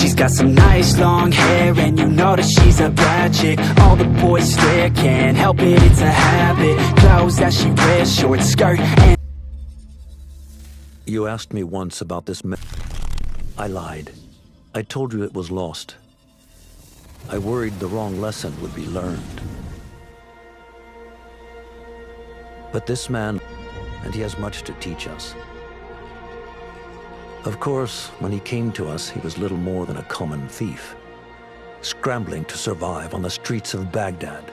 She's got some nice long hair, and you know that she's a bad chick. All the boys stare, can't help it, it's a habit. Clothes that she wears, short skirt and... You asked me once about this I lied. I told you it was lost. I worried the wrong lesson would be learned. But this man, and he has much to teach us. Of course, when he came to us, he was little more than a common thief, scrambling to survive on the streets of Baghdad,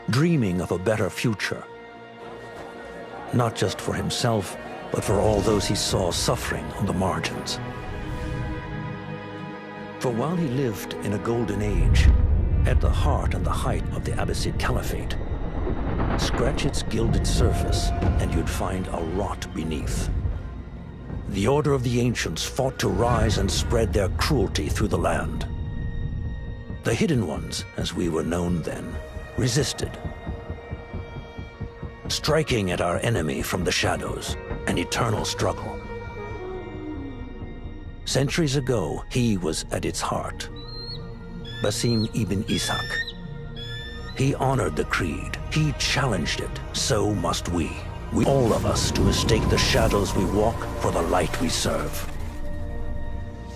dreaming of a better future. Not just for himself, but for all those he saw suffering on the margins. For while he lived in a golden age, at the heart and the height of the Abbasid Caliphate, scratch its gilded surface and you'd find a rot beneath. The Order of the Ancients fought to rise and spread their cruelty through the land. The Hidden Ones, as we were known then, resisted, striking at our enemy from the shadows, an eternal struggle. Centuries ago, he was at its heart, Basim ibn Ishaq. He honored the creed, he challenged it, so must we. All of us, to mistake the shadows we walk for the light we serve.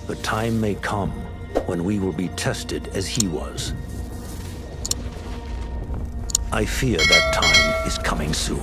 The time may come when we will be tested as he was. I fear that time is coming soon.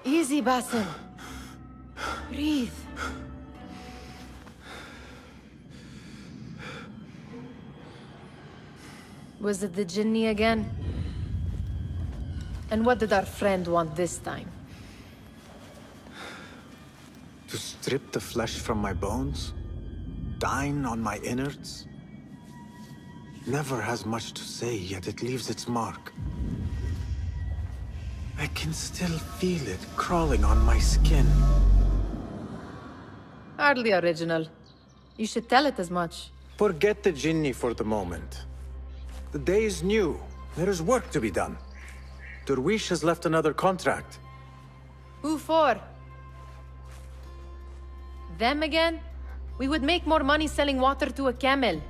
Easy, Basim. Breathe. Was it the Jinni again? And what did our friend want this time? To strip the flesh from my bones? Dine on my innards? Never has much to say, yet it leaves its mark. I can still feel it crawling on my skin. Hardly original. You should tell it as much. Forget the Jinni for the moment. The day is new. There is work to be done. Derwish has left another contract. Who for? Them again? We would make more money selling water to a camel.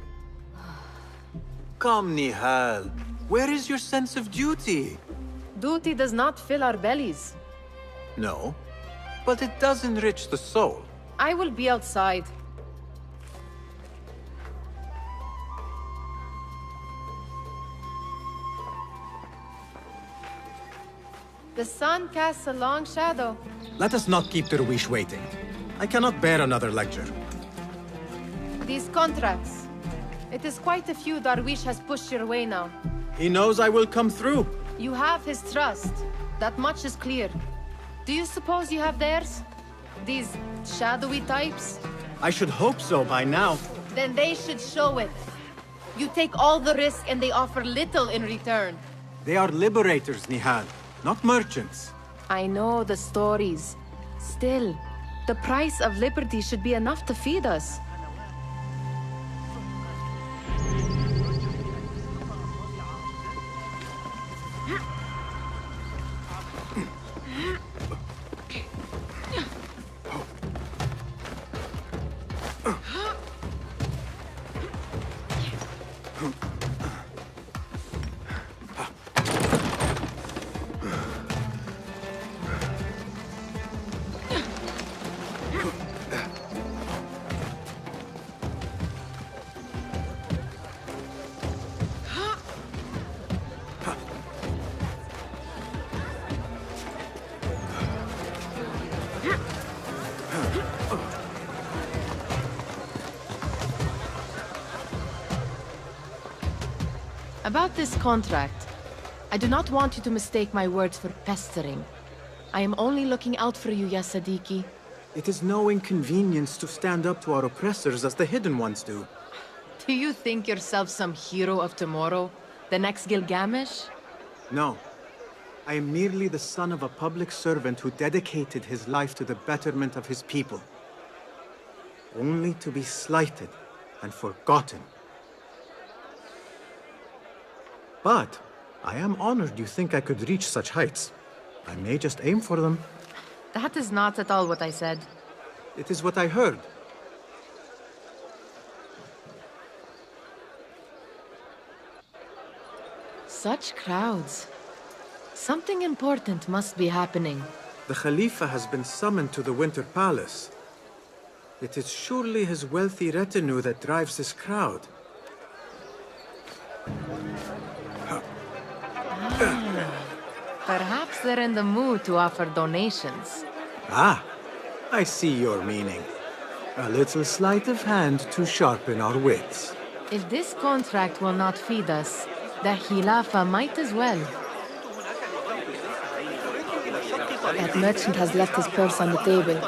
Come, Nihal. Where is your sense of duty? Duty does not fill our bellies. No, but it does enrich the soul. I will be outside. The sun casts a long shadow. Let us not keep Derwish waiting. I cannot bear another lecture. These contracts. It is quite a few Darwish has pushed your way now. He knows I will come through. You have his trust. That much is clear. Do you suppose you have theirs? These shadowy types? I should hope so by now. Then they should show it. You take all the risk and they offer little in return. They are liberators, Nihal, not merchants. I know the stories. Still, the price of liberty should be enough to feed us. About this contract, I do not want you to mistake my words for pestering. I am only looking out for you, ya Sadiki. It is no inconvenience to stand up to our oppressors as the Hidden Ones do. Do you think yourself some hero of tomorrow? The next Gilgamesh? No. I am merely the son of a public servant who dedicated his life to the betterment of his people. Only to be slighted and forgotten. But I am honored you think I could reach such heights. I may just aim for them. That is not at all what I said. It is what I heard. Such crowds. Something important must be happening. The Khalifa has been summoned to the Winter Palace. It is surely his wealthy retinue that drives this crowd. Perhaps they're in the mood to offer donations. Ah, I see your meaning. A little sleight of hand to sharpen our wits. If this contract will not feed us, the Khilafa might as well. That merchant has left his purse on the table,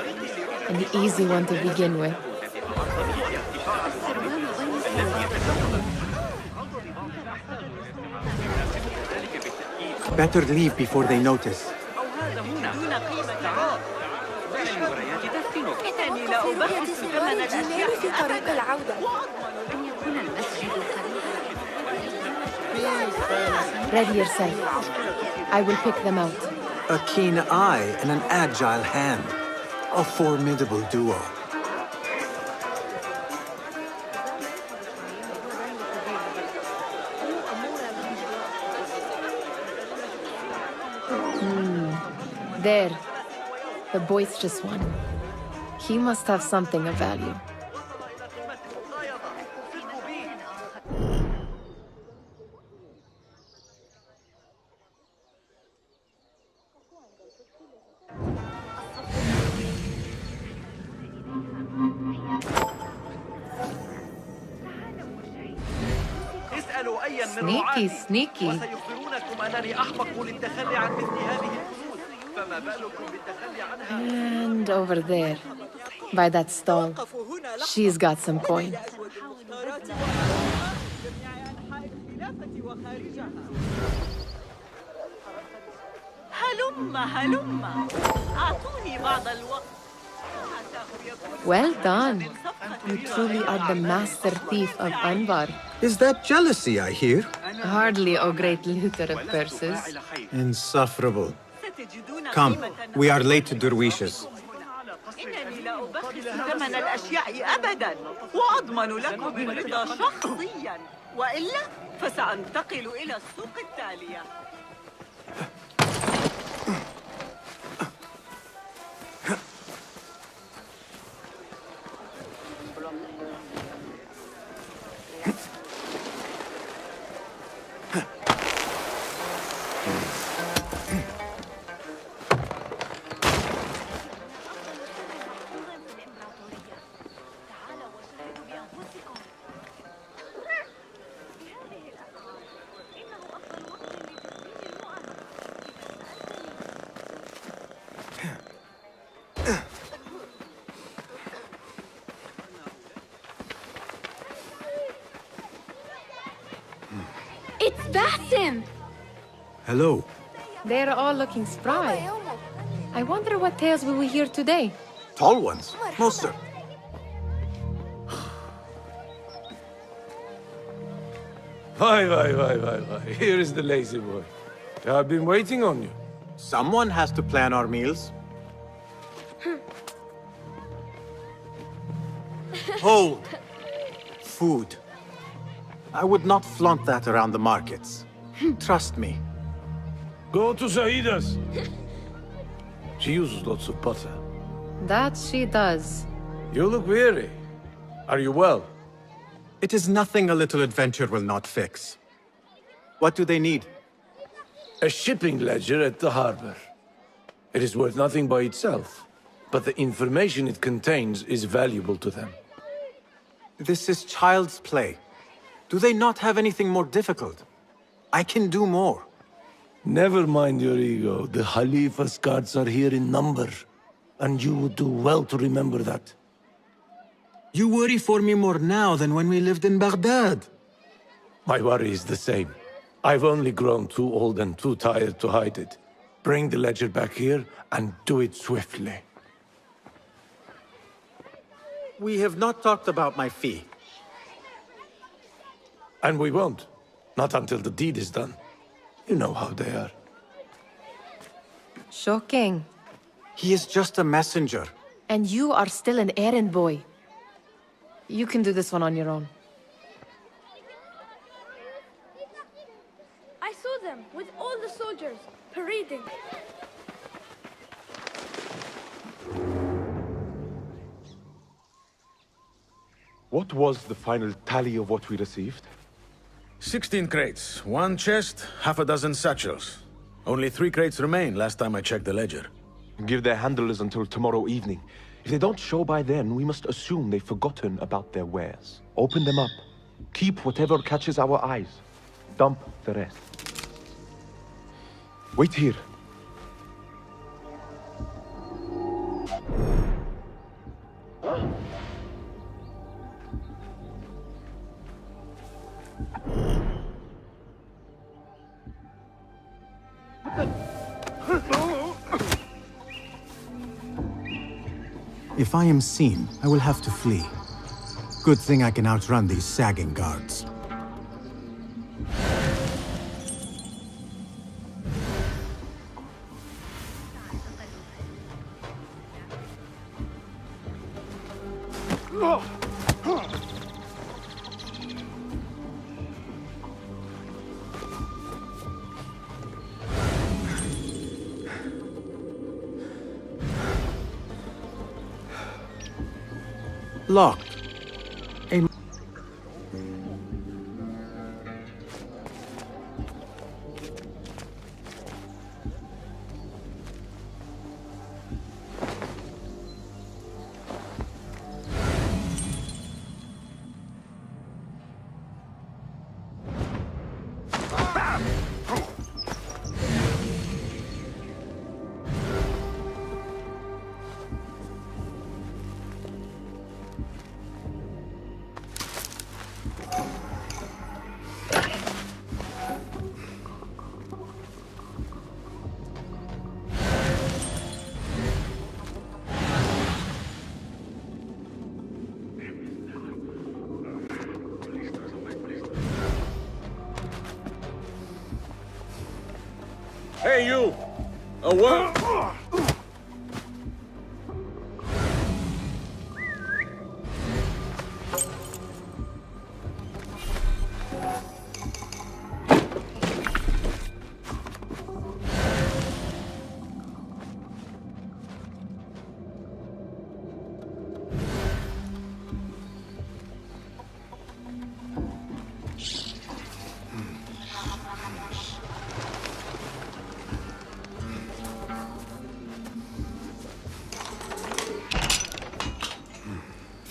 and the easy one to begin with. Better leave before they notice. Ready yourself. I will pick them out. A keen eye and an agile hand. A formidable duo. There. The boisterous one. He must have something of value. Sneaky, sneaky. And over there, by that stall, she's got some coin. Well done. You truly are the master thief of Anbar. Is that jealousy I hear? Hardly, O great looter of purses. Insufferable. Come, we are late to Derwishes. إنني لا أبخس ثمن الأشياء أبداً وأضمن لكم الرضا شخصياً وإلا فسأنتقل إلى السوق التالية. It's Basim! Hello. They're all looking spry. I wonder what tales we will hear today. Tall ones, most certainly. Why. Here is the lazy boy. I've been waiting on you. Someone has to plan our meals. Hold. Food. I would not flaunt that around the markets. Trust me. Go to Saida's. She uses lots of butter. That she does. You look weary. Are you well? It is nothing a little adventure will not fix. What do they need? A shipping ledger at the harbor. It is worth nothing by itself, but the information it contains is valuable to them. This is child's play. Do they not have anything more difficult? I can do more. Never mind your ego. The Khalifa's guards are here in number. And you would do well to remember that. You worry for me more now than when we lived in Baghdad. My worry is the same. I've only grown too old and too tired to hide it. Bring the ledger back here, and do it swiftly. We have not talked about my fee. And we won't. Not until the deed is done. You know how they are. Shocking. He is just a messenger. And you are still an errand boy. You can do this one on your own. I saw them with all the soldiers parading. What was the final tally of what we received? 16 crates, 1 chest, half a dozen satchels. Only 3 crates remain last time I checked the ledger. Give their handlers until tomorrow evening. If they don't show by then, we must assume they've forgotten about their wares. Open them up. Keep whatever catches our eyes. Dump the rest. Wait here. If I am seen, I will have to flee. Good thing I can outrun these sagging guards. Locked. Hey, you! A what?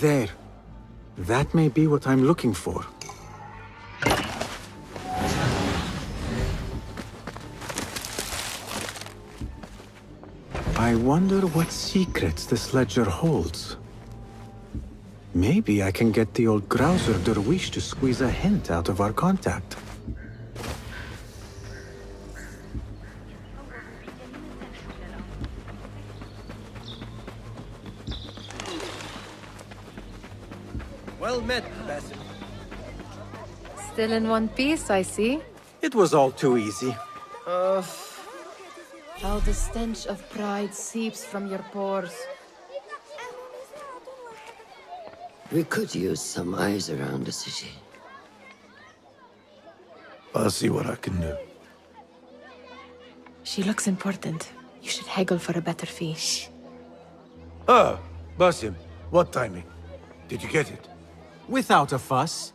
There. That may be what I'm looking for. I wonder what secrets this ledger holds. Maybe I can get the old grouser Derwish to squeeze a hint out of our contact. Well met, Basim. Still in one piece, I see. It was all too easy. How the stench of pride seeps from your pores. We could use some eyes around the city. I'll see what I can do. She looks important. You should haggle for a better fee. Ah, Basim, what timing? Did you get it? Without a fuss.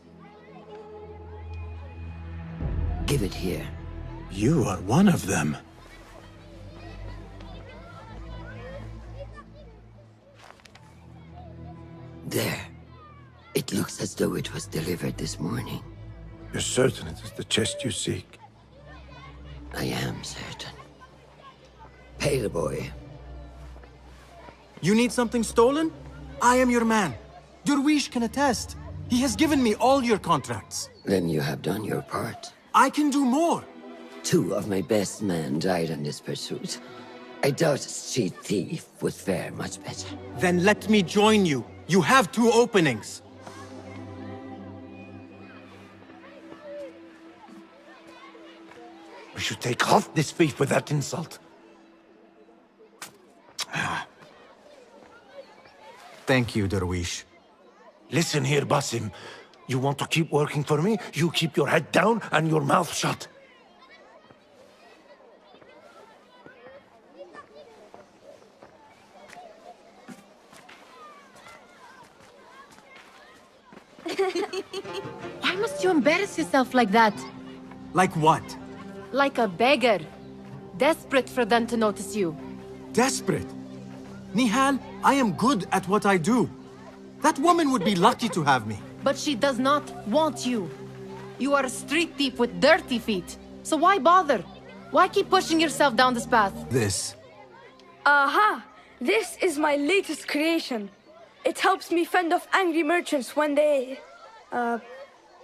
Give it here. You are one of them. There. It looks as though it was delivered this morning. You're certain it is the chest you seek? I am certain. Pay the boy. You need something stolen? I am your man. Derwish can attest. He has given me all your contracts. Then you have done your part. I can do more. 2 of my best men died in this pursuit. I doubt a street thief would fare much better. Then let me join you. You have 2 openings. We should take off this thief with that insult. Thank you, Derwish. Listen here, Basim. You want to keep working for me? You keep your head down and your mouth shut. Why must you embarrass yourself like that? Like what? Like a beggar. Desperate for them to notice you. Desperate? Nihal, I am good at what I do. That woman would be lucky to have me. But she does not want you. You are a street thief with dirty feet. So why bother? Why keep pushing yourself down this path? This. Aha! This is my latest creation. It helps me fend off angry merchants when they...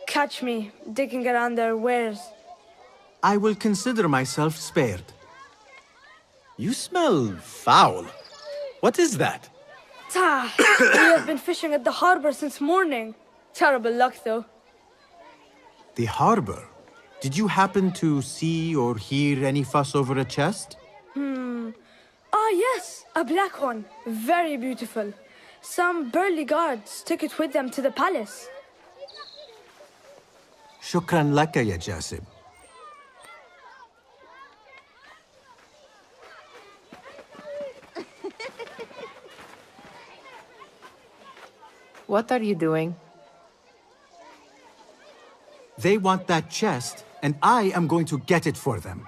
catch me digging around their wares. I will consider myself spared. You smell foul. What is that? We have been fishing at the harbor since morning. Terrible luck, though. The harbor? Did you happen to see or hear any fuss over a chest? Ah, yes, a black one. Very beautiful. Some burly guards took it with them to the palace. Shukran laka, ya Jasib. What are you doing? They want that chest, and I am going to get it for them.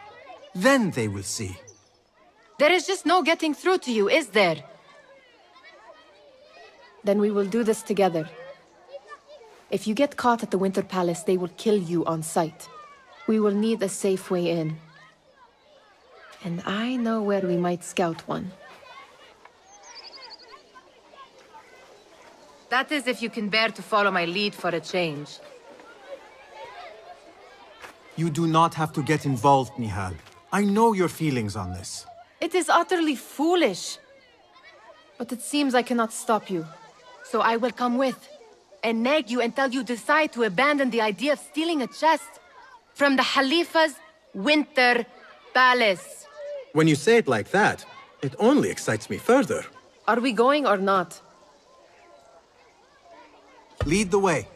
Then they will see. There is just no getting through to you, is there? Then we will do this together. If you get caught at the Winter Palace, they will kill you on sight. We will need a safe way in. And I know where we might scout one. That is if you can bear to follow my lead for a change. You do not have to get involved, Nihal. I know your feelings on this. It is utterly foolish. But it seems I cannot stop you. So I will come with, and nag you until you decide to abandon the idea of stealing a chest from the Khalifa's Winter Palace. When you say it like that, it only excites me further. Are we going or not? Lead the way.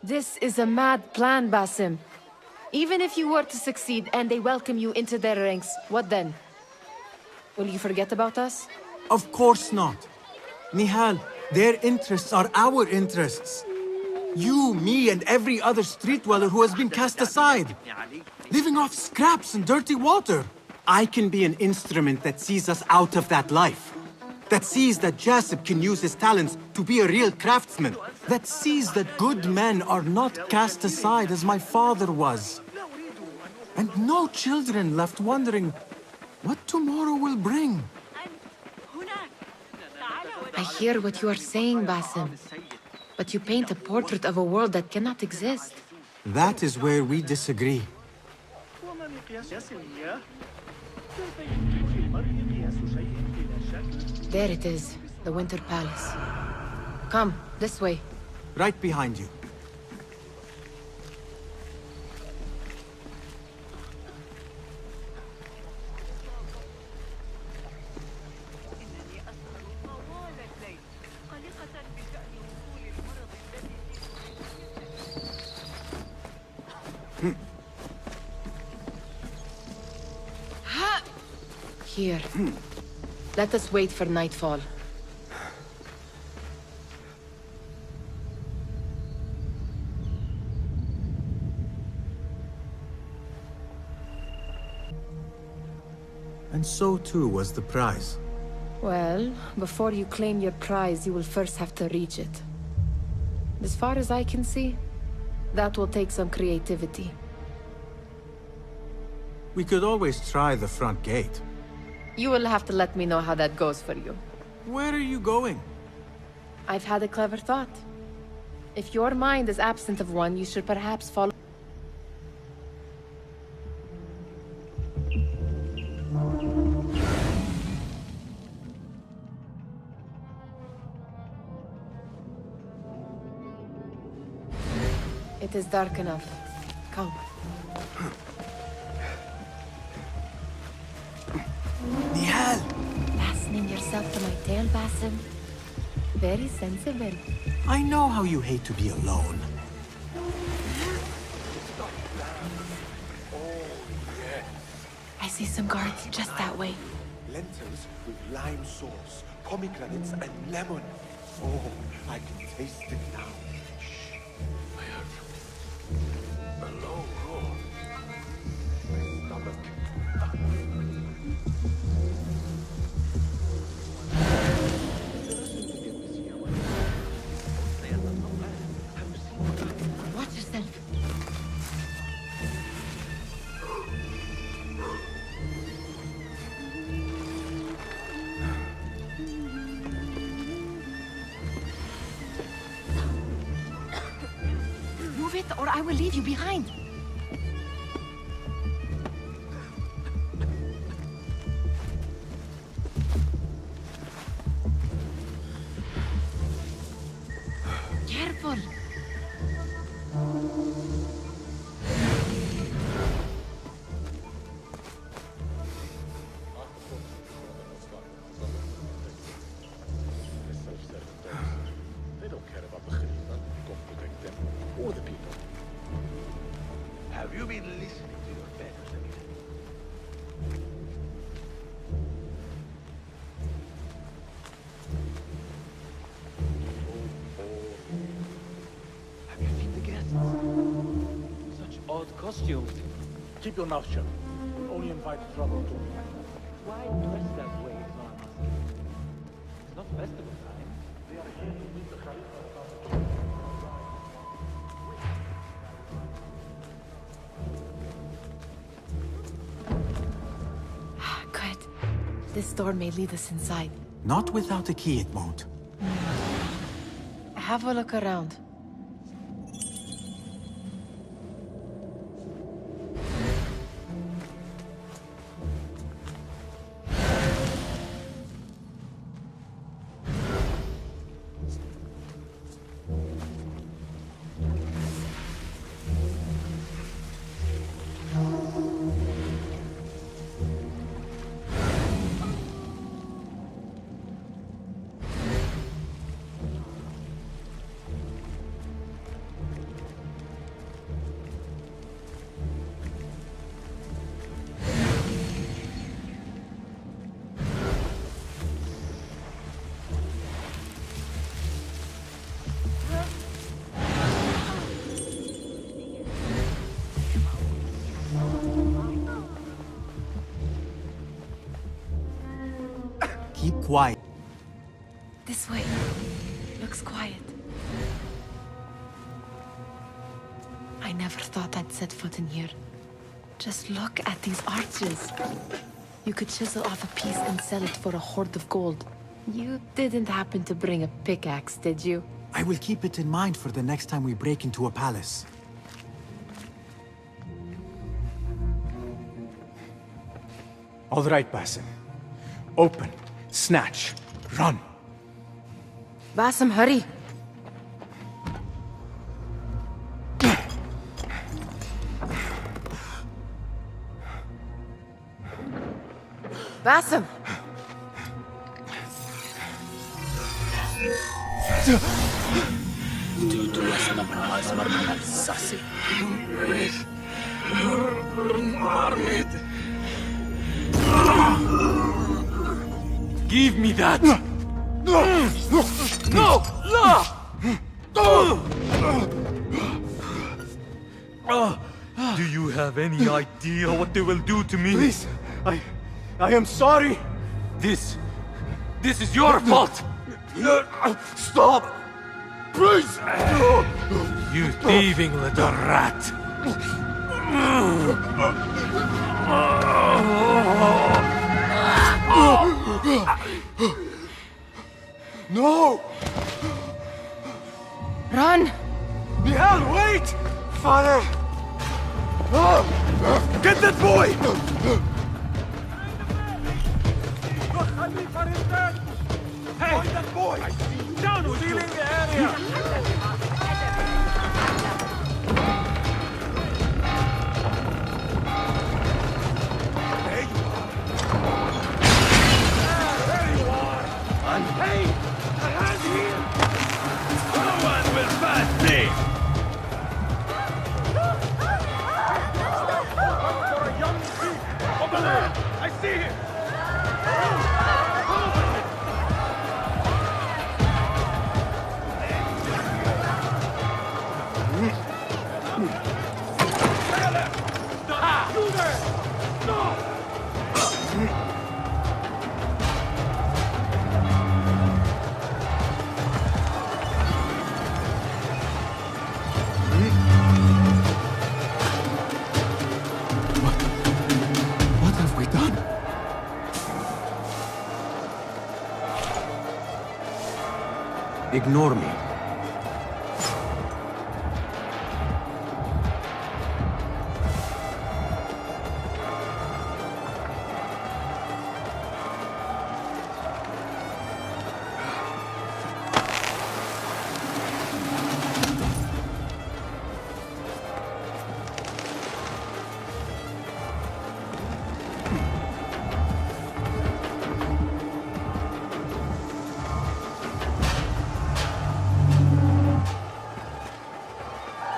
This is a mad plan, Basim. Even if you were to succeed and they welcome you into their ranks, what then? Will you forget about us? Of course not. Nihal, their interests are our interests. You, me, and every other street dweller who has been cast aside. Living off scraps and dirty water. I can be an instrument that sees us out of that life. That sees that Jasib can use his talents to be a real craftsman. That sees that good men are not cast aside as my father was. And no children left wondering what tomorrow will bring. I hear what you are saying, Basim. But you paint a portrait of a world that cannot exist. That is where we disagree. There it is, the Winter Palace. Come, this way. Right behind you. Here. Let us wait for nightfall. And so too was the prize. Well, before you claim your prize, you will first have to reach it. As far as I can see, that will take some creativity. We could always try the front gate. You will have to let me know how that goes for you. Where are you going? I've had a clever thought. If your mind is absent of one, you should perhaps follow. It is dark enough. Come. Nihal! Fastening yourself to my tail, Basim. Very sensible. I know how you hate to be alone. I see some guards just that way. Lentils with lime sauce, pomegranates, and lemon. Oh, I can taste it now. Shh. I have a low roar. My stomach. Watch yourself. Move it, or I will leave you behind. Careful. They don't care about the Khalifa. We don't protect them or the people. Have you been listening to your betters again? Have you seen the guests? Such odd costumes. Keep your mouth shut. We only invite trouble to me. Why dress that way is all I'm asking. It's not festival time. They are here to meet the Khalifa about the Good. This door may lead us inside. Not without a key, it won't. Have a look around. Keep quiet. This way. Looks quiet. I never thought I'd set foot in here. Just look at these arches. You could chisel off a piece and sell it for a hoard of gold. You didn't happen to bring a pickaxe, did you? I will keep it in mind for the next time we break into a palace. All right, Basim. Open, snatch, run. Basim, hurry! Basim! Give me that! No! Do you have any idea what they will do to me? Please, I am sorry. This is your fault! Stop! Please! You thieving little rat! No! Run! Nihal, wait! Father! Get that boy! Hey! Find that boy! Down with you! Sealing the area! There you are! There you are! And hey! A hand here! No one will pass me! For a young thief! Over there! I see him! You there! No! What have we done? Ignore me.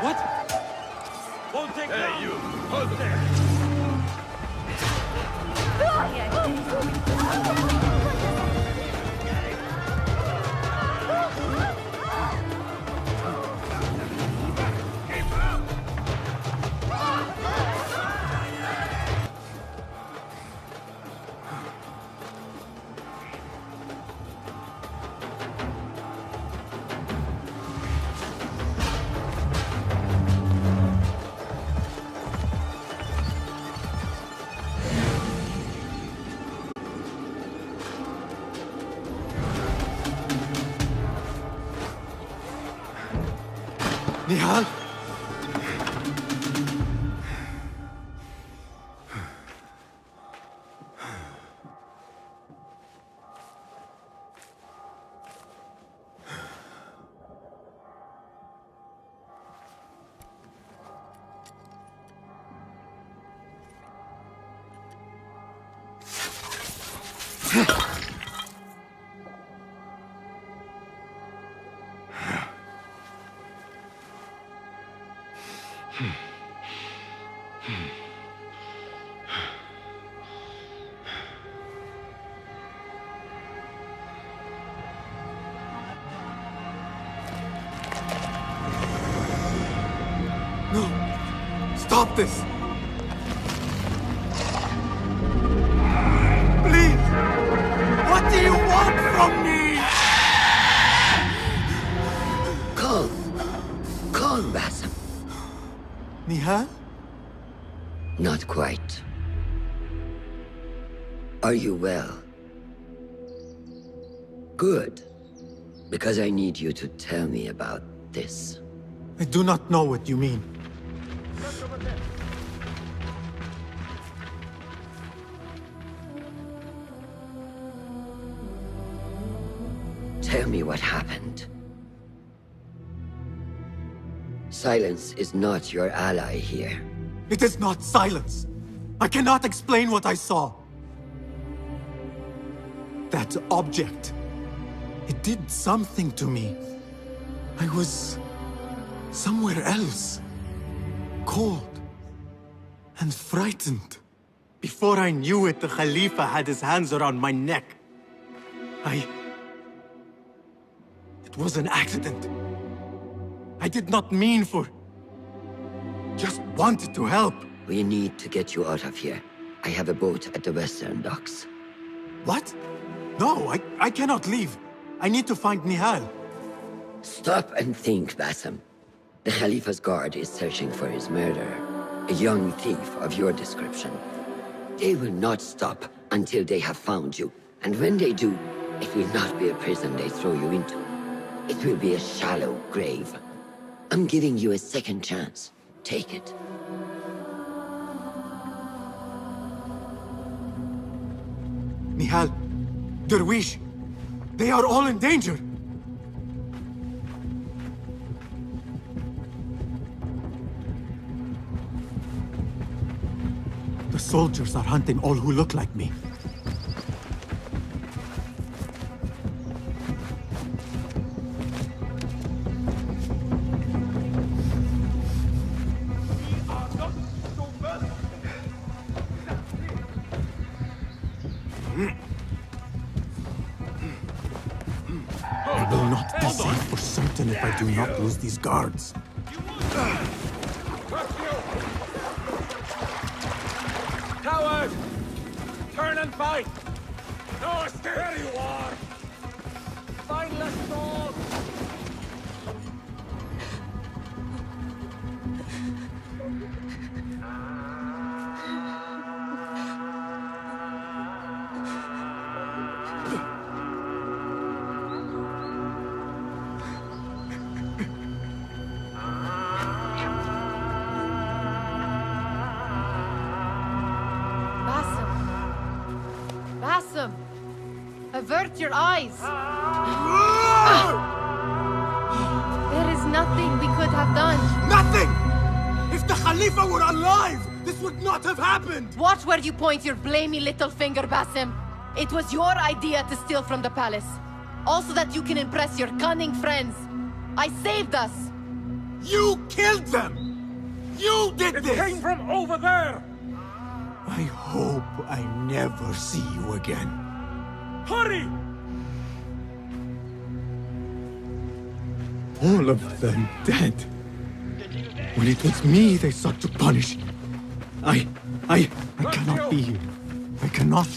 What? Won't take hey, you! Hold there! Nihal? No! Stop this! Please! What do you want from me? Calm. Calm, Basim. Nihal? Not quite. Are you well? Good. Because I need you to tell me about this. I do not know what you mean. Tell me what happened. Silence is not your ally here. It is not silence. I cannot explain what I saw. That object. It did something to me. I was somewhere else. Cold. And frightened. Before I knew it, the Khalifa had his hands around my neck. It was an accident. I did not mean for... Just wanted to help. We need to get you out of here. I have a boat at the western docks. What? No, I cannot leave. I need to find Nihal. Stop and think, Basim. The Khalifa's guard is searching for his murderer. A young thief of your description. They will not stop until they have found you. And when they do, it will not be a prison they throw you into. It will be a shallow grave. I'm giving you a second chance. Take it. Nihal, Derwish, they are all in danger. The soldiers are hunting all who look like me. I will not be safe for certain if I do not lose these guards. Coward! Turn and fight! No, stay where you are! Spineless soul! Basim! Avert your eyes! There is nothing we could have done. Nothing! If the Khalifa were alive, this would not have happened! Watch where you point your blamey little finger, Basim. It was your idea to steal from the palace. Also that you can impress your cunning friends. I saved us! You killed them! You did this! It came from over there! I hope I never see you again. Hurry! All of them dead. When it was me they sought to punish. I cannot be here. I cannot.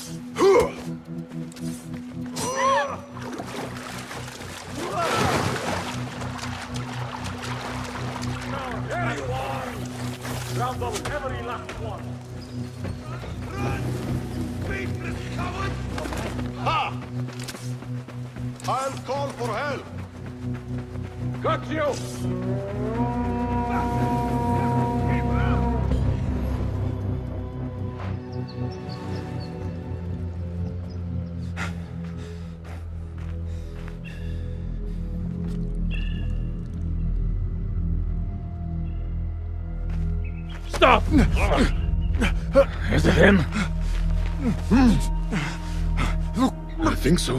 There you are! Rumble every last one! Ha! I'll call for help. Got you! Stop! Is it him? I think so.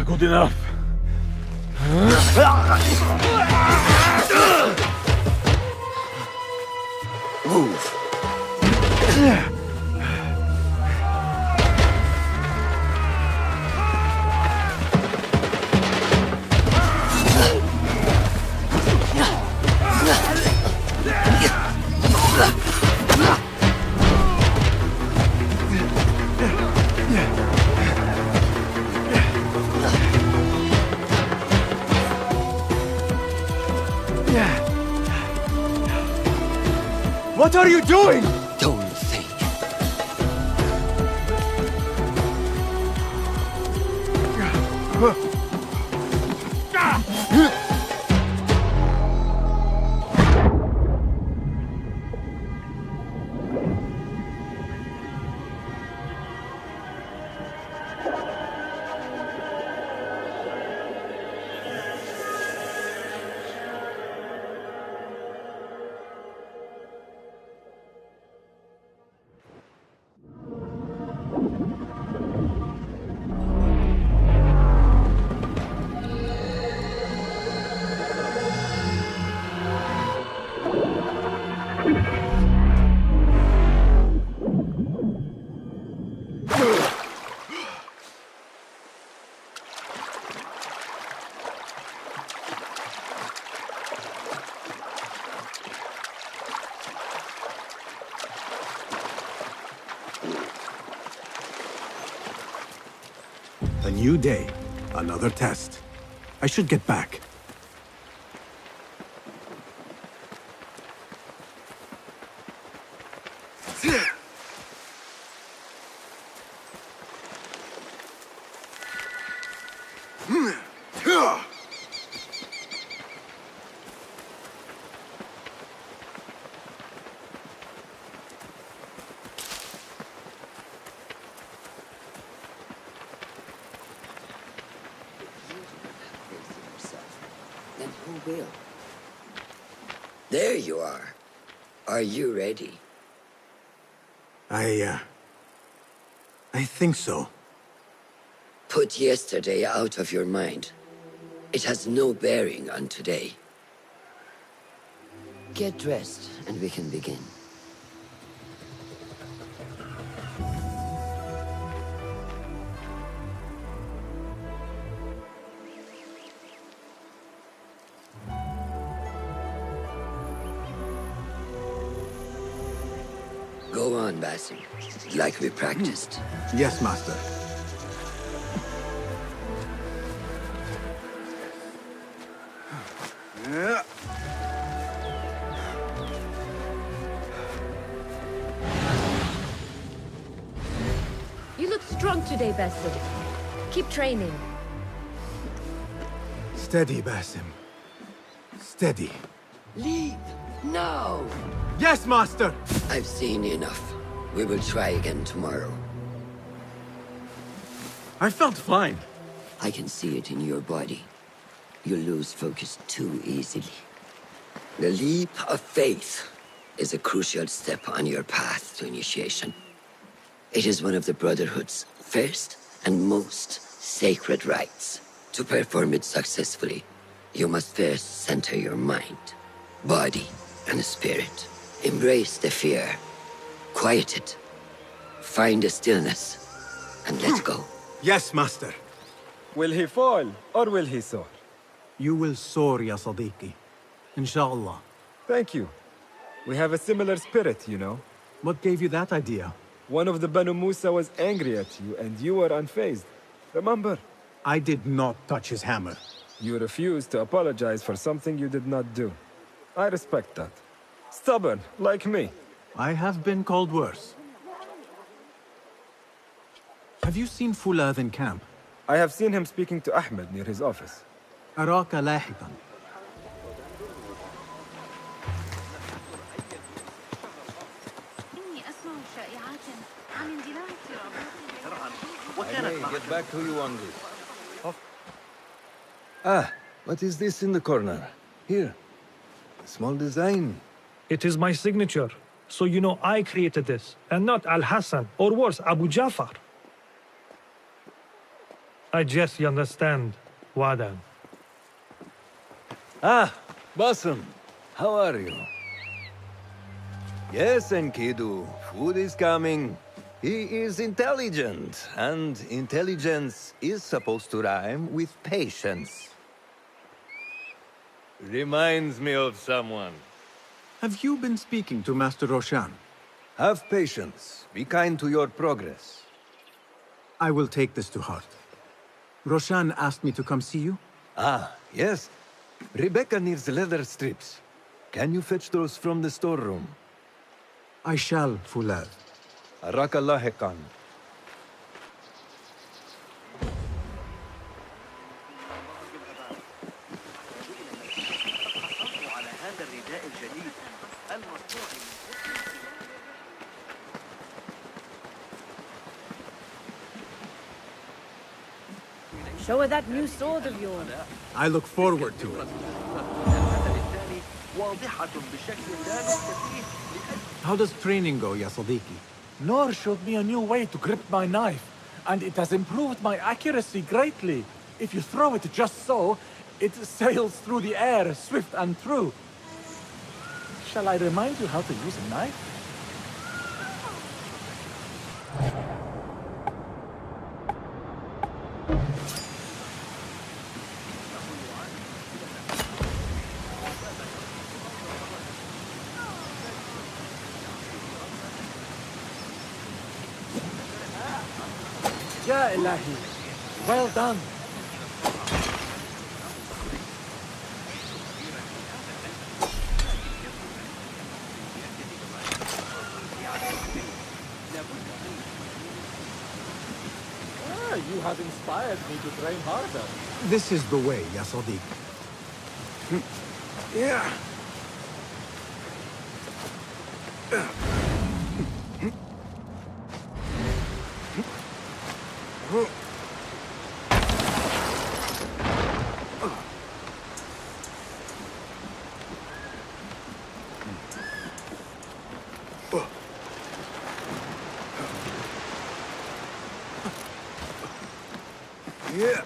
Good enough. Move. What are you doing? Don't think. A new day, another test. I should get back. Then who will? There you are. Are you ready? I think so. Put yesterday out of your mind. It has no bearing on today. Get dressed, and we can begin. Go on, Basim, like we practiced. Yes, Master. You look strong today, Basim. Keep training. Steady, Basim. Steady. Leave now! Yes, Master! I've seen enough. We will try again tomorrow. I felt fine. I can see it in your body. You lose focus too easily. The leap of faith is a crucial step on your path to initiation. It is one of the Brotherhood's first and most sacred rites. To perform it successfully, you must first center your mind, body, and spirit. Embrace the fear. Quiet it. Find the stillness. And let go. Yes, Master. Will he fall or will he soar? You will soar, ya Sadiqi. Inshallah. Thank you. We have a similar spirit, you know. What gave you that idea? One of the Banu Musa was angry at you and you were unfazed. Remember? I did not touch his hammer. You refused to apologize for something you did not do. I respect that. Stubborn, like me. I have been called worse. Have you seen Fulad in camp? I have seen him speaking to Ahmed near his office. أراك لاحقا. I may get back to you on this. Ah, what is this in the corner? Here. A small design. It is my signature. So you know I created this, and not Al-Hassan, or worse, Abu Jafar. I guess you understand, Wadan. Ah, Basim. How are you? Yes, Enkidu. Food is coming. He is intelligent, and intelligence is supposed to rhyme with patience. Reminds me of someone. Have you been speaking to Master Roshan? Have patience. Be kind to your progress. I will take this to heart. Roshan asked me to come see you? Ah, yes. Rebecca needs leather strips. Can you fetch those from the storeroom? I shall, Fulad. Arakallah Hekan. Show her that new sword of yours. I look forward to it. How does training go, ya Sadiqi? Noor showed me a new way to grip my knife, and it has improved my accuracy greatly. If you throw it just so, it sails through the air, swift and true. Shall I remind you how to use a knife? Ya Ilahi, well done. have inspired me to train harder. This is the way, ya Sadiq. Yeah. Yeah.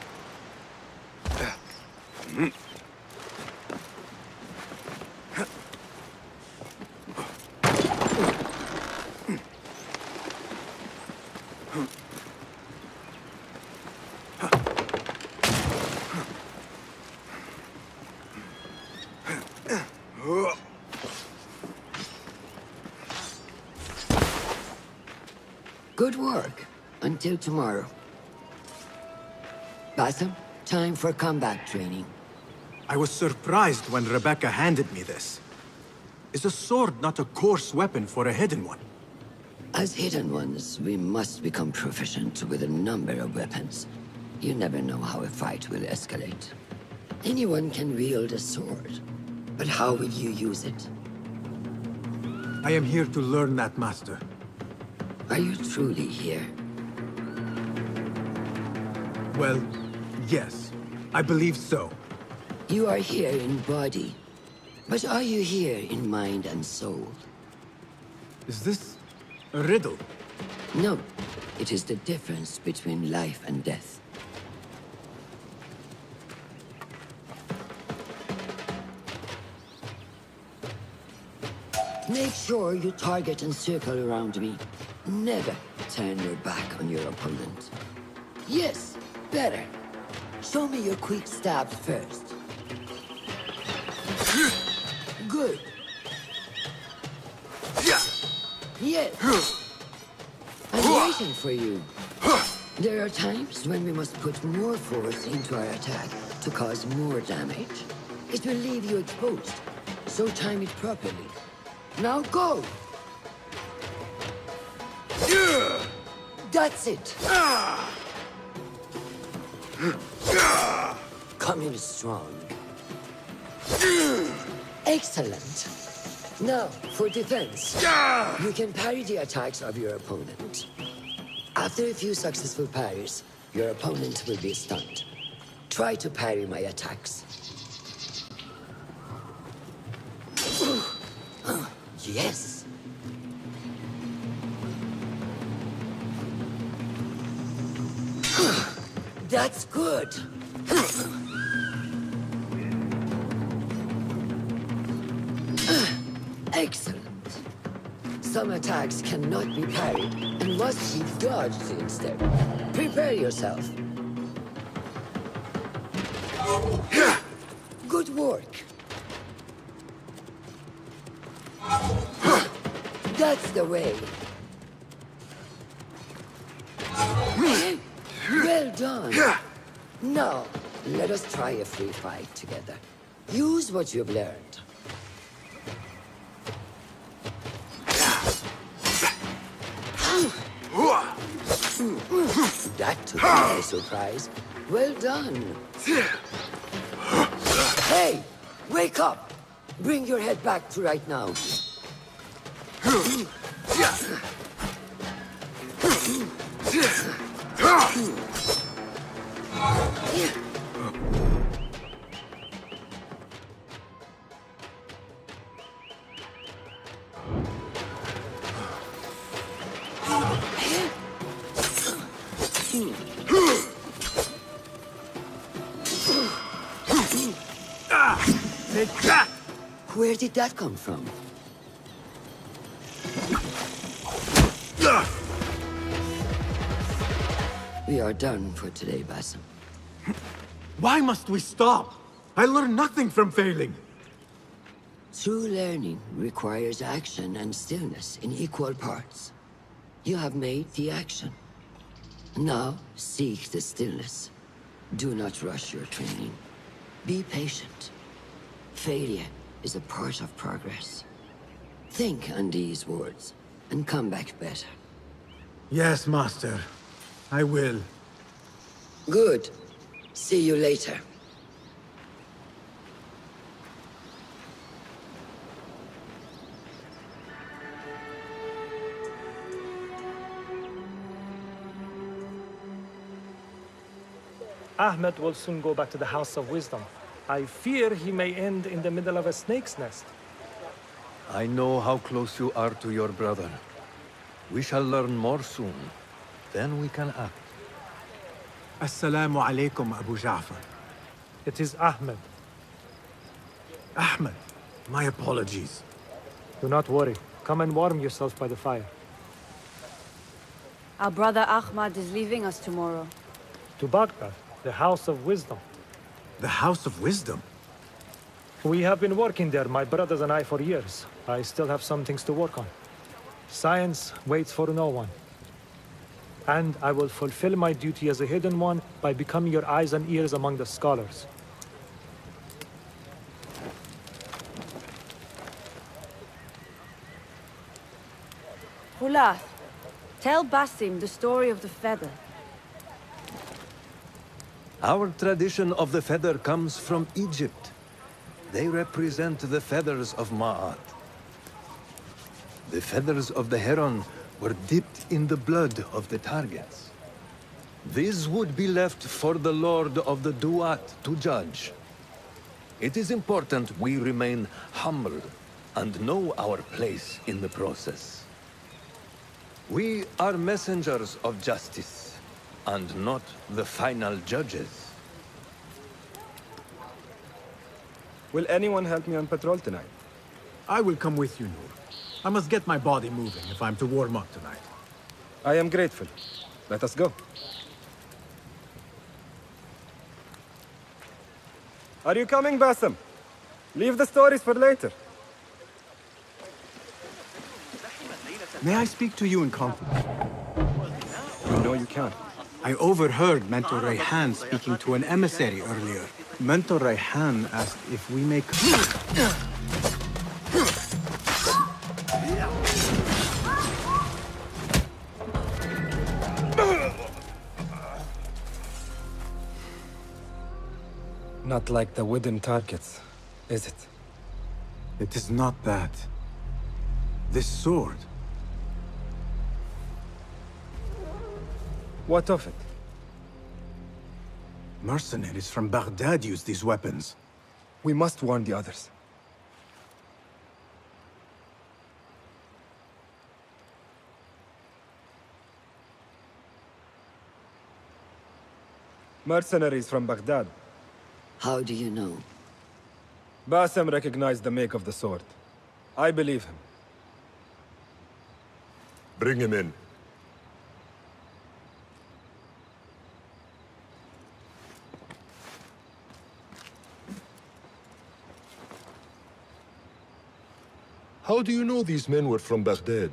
Good work. Until tomorrow. Bassam, time for combat training. I was surprised when Rebecca handed me this. Is a sword not a coarse weapon for a hidden one? As hidden ones, we must become proficient with a number of weapons. You never know how a fight will escalate. Anyone can wield a sword, but how will you use it? I am here to learn that, Master. Are you truly here? Well, yes. I believe so. You are here in body, but are you here in mind and soul? Is this a riddle? No. It is the difference between life and death. Make sure you target and circle around me. Never turn your back on your opponent. Yes, better. Show me your quick stabs first. Good. Yes. I'm waiting for you. There are times when we must put more force into our attack to cause more damage. It will leave you exposed, so time it properly. Now go! That's it! Come in strong. Excellent. Now, for defense. You can parry the attacks of your opponent. After a few successful parries, your opponent will be stunned. Try to parry my attacks. Yes. That's good. Excellent. Some attacks cannot be parried and must be dodged instead. Prepare yourself. Good work. That's the way. Well done. Now, let us try a free fight together. Use what you've learned. That took me by surprise. Well done. Hey, wake up! Bring your head back to right now. Take that! Where did that come from? We are done for today, Bassam. Why must we stop? I learned nothing from failing. True learning requires action and stillness in equal parts. You have made the action. Now, seek the stillness. Do not rush your training. Be patient. Failure is a part of progress. Think on these words, and come back better. Yes, Master. I will. Good. See you later. Ahmed will soon go back to the House of Wisdom. I fear he may end in the middle of a snake's nest. I know how close you are to your brother. We shall learn more soon. Then we can act. Assalamu alaikum, Abu Ja'far. It is Ahmed. Ahmed, my apologies. Do not worry. Come and warm yourself by the fire. Our brother Ahmad is leaving us tomorrow. To Baghdad, the House of Wisdom. The House of Wisdom? We have been working there, my brothers and I, for years. I still have some things to work on. Science waits for no one. And I will fulfill my duty as a hidden one by becoming your eyes and ears among the scholars. Hulath, tell Basim the story of the feather. Our tradition of the feather comes from Egypt. They represent the feathers of Ma'at. The feathers of the heron were dipped in the blood of the targets. These would be left for the Lord of the Duat to judge. It is important we remain humble and know our place in the process. We are messengers of justice, and not the final judges. Will anyone help me on patrol tonight? I will come with you, Noor. I must get my body moving if I'm to warm up tonight. I am grateful. Let us go. Are you coming, Basim? Leave the stories for later. May I speak to you in confidence? You know you can. I overheard Mentor Rayhan speaking to an emissary earlier. Mentor Rayhan asked if we may... Not like the wooden targets, is it? It is not that. This sword. What of it? Mercenaries from Baghdad use these weapons. We must warn the others. Mercenaries from Baghdad. How do you know? Basim recognized the make of the sword. I believe him. Bring him in. How do you know these men were from Baghdad?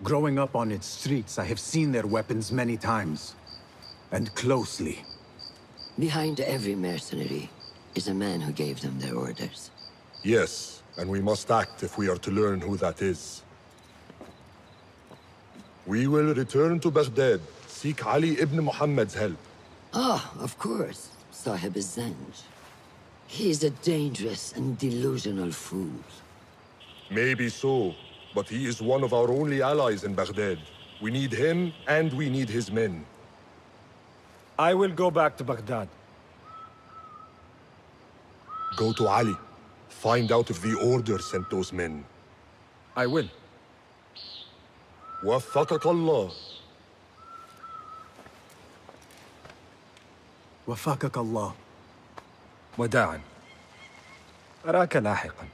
Growing up on its streets, I have seen their weapons many times. And closely. Behind every mercenary is a man who gave them their orders. Yes, and we must act if we are to learn who that is. We will return to Baghdad, seek Ali ibn Muhammad's help. Ah, of course. Sahib Zanj. He's a dangerous and delusional fool. Maybe so, but he is one of our only allies in Baghdad. We need him, and we need his men. I will go back to Baghdad. Go to Ali. Find out if the order sent those men. I will. وفقك الله. وفقك الله. وداعا. أراك لاحقا.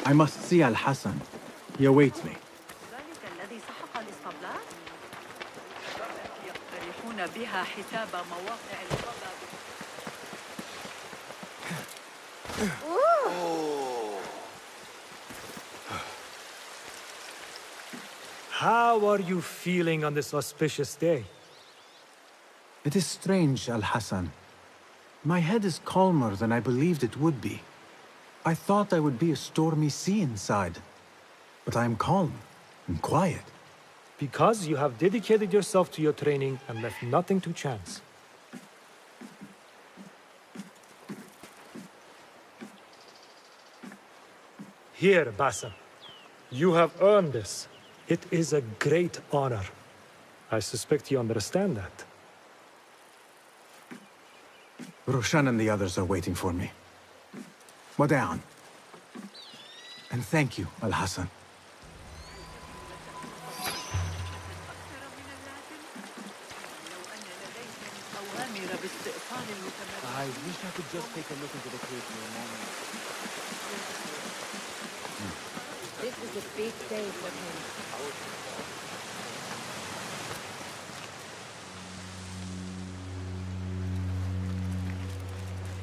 I must see Al-Hassan. He awaits me. ذلك الذي سحق الاسطبلات؟ يقترحون بها حساب مواقع الغضب. How are you feeling on this auspicious day? It is strange, Al-Hassan. My head is calmer than I believed it would be. I thought I would be a stormy sea inside. But I am calm and quiet. Because you have dedicated yourself to your training and left nothing to chance. Here, Basim. You have earned this. It is a great honor. I suspect you understand that. Roshan and the others are waiting for me. Wada'an. And thank you, Al-Hassan. I wish I could just take a look into the cave for a moment. This is a big day for him.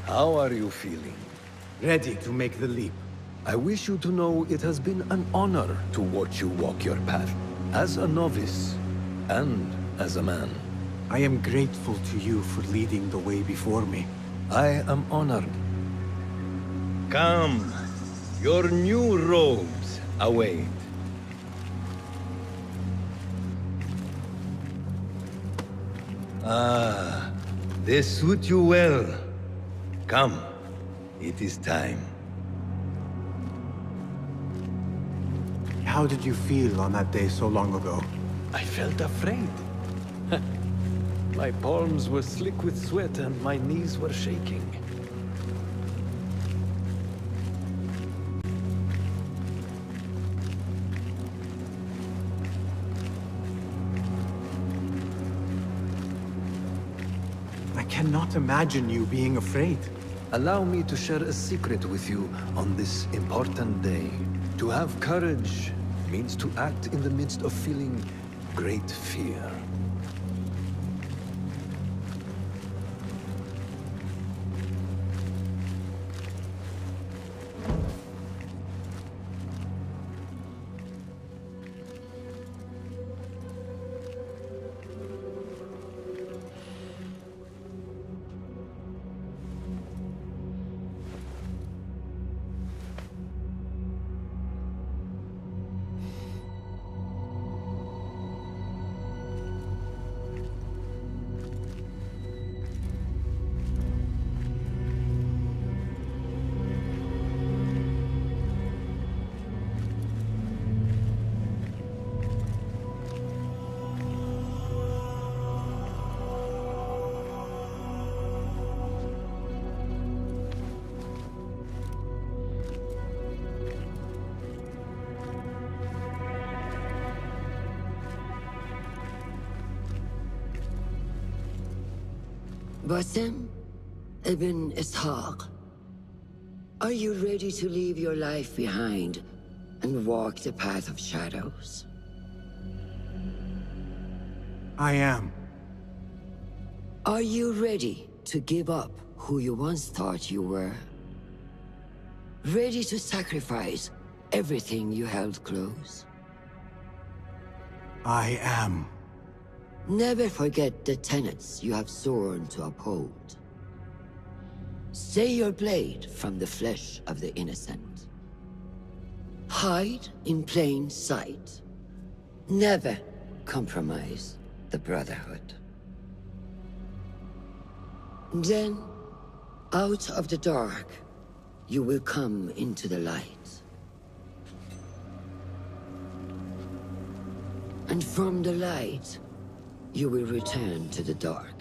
How are you feeling? Ready to make the leap. I wish you to know it has been an honor to watch you walk your path, as a novice and as a man. I am grateful to you for leading the way before me. I am honored. Come, your new robes await. Ah, they suit you well. Come, it is time. How did you feel on that day so long ago? I felt afraid. My palms were slick with sweat and my knees were shaking. I cannot imagine you being afraid. Allow me to share a secret with you on this important day. To have courage means to act in the midst of feeling great fear. Basim ibn Ishaq, are you ready to leave your life behind and walk the path of shadows? I am. Are you ready to give up who you once thought you were? Ready to sacrifice everything you held close? I am. Never forget the tenets you have sworn to uphold. Stay your blade from the flesh of the innocent. Hide in plain sight. Never compromise the Brotherhood. Then, out of the dark, you will come into the light. And from the light, you will return to the dark.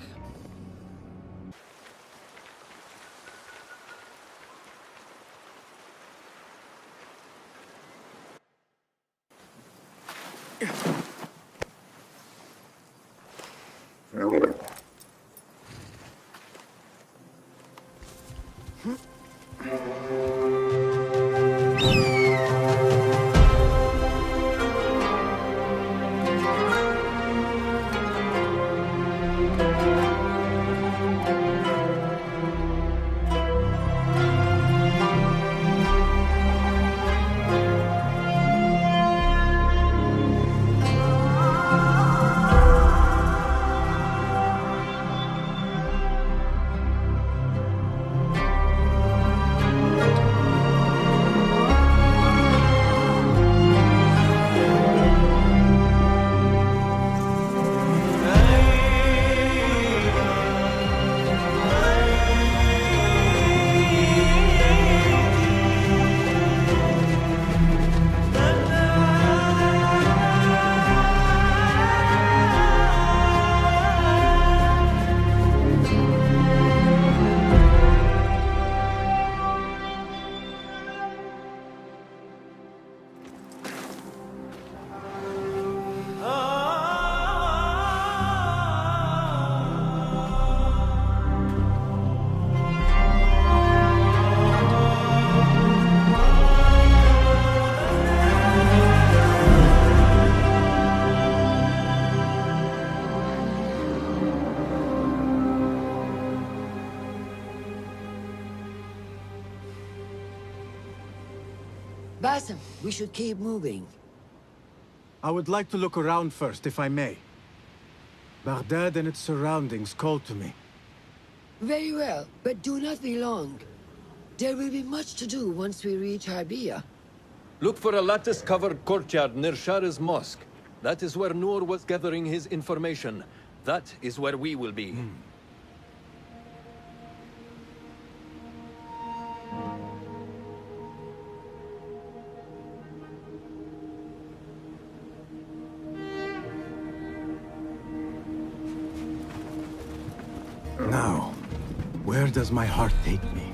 Basim, we should keep moving. I would like to look around first, if I may. Baghdad and its surroundings call to me. Very well, but do not be long. There will be much to do once we reach Harbiya. Look for a lattice-covered courtyard near Shah's mosque. That is where Noor was gathering his information. That is where we will be. Now, where does my heart take me?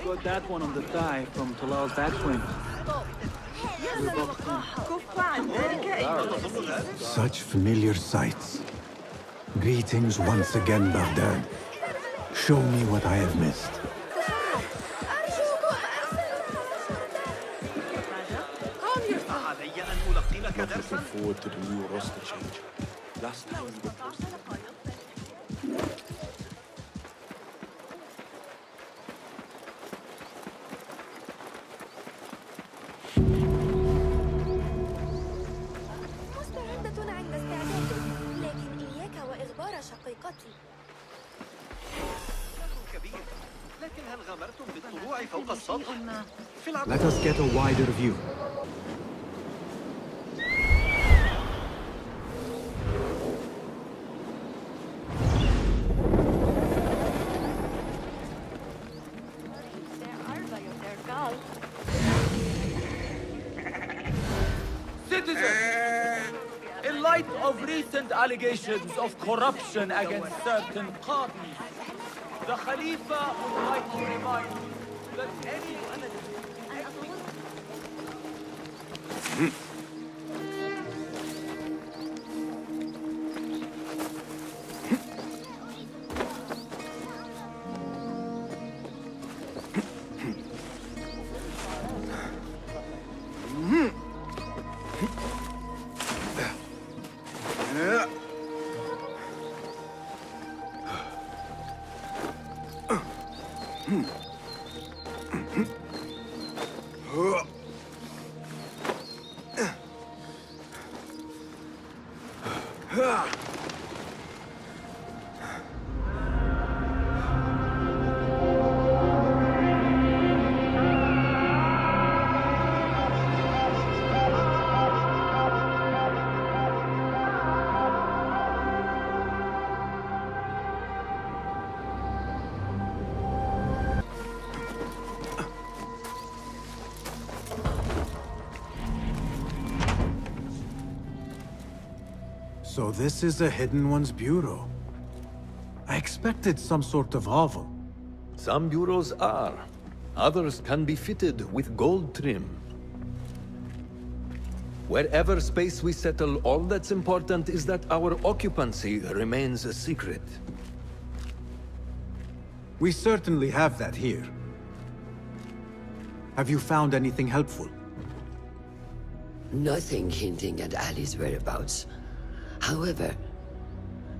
Got that one on the thigh from Talal's backswing. Such familiar sights. Greetings once again, Baghdad. Show me what I have missed. Not looking forward to the new roster change. Last time we were مستعدة عند استعدادك، لكن إياك وإخبار شقيقتي. كبير، لكن هل غامرتم بالطلوع فوق السطح؟ Let us get a wider view. In light of recent allegations of corruption against certain parties, the Khalifa would like to remind you that any... So this is the Hidden One's bureau. I expected some sort of hovel. Some bureaus are. Others can be fitted with gold trim. Wherever space we settle, all that's important is that our occupancy remains a secret. We certainly have that here. Have you found anything helpful? Nothing hinting at Ali's whereabouts. However,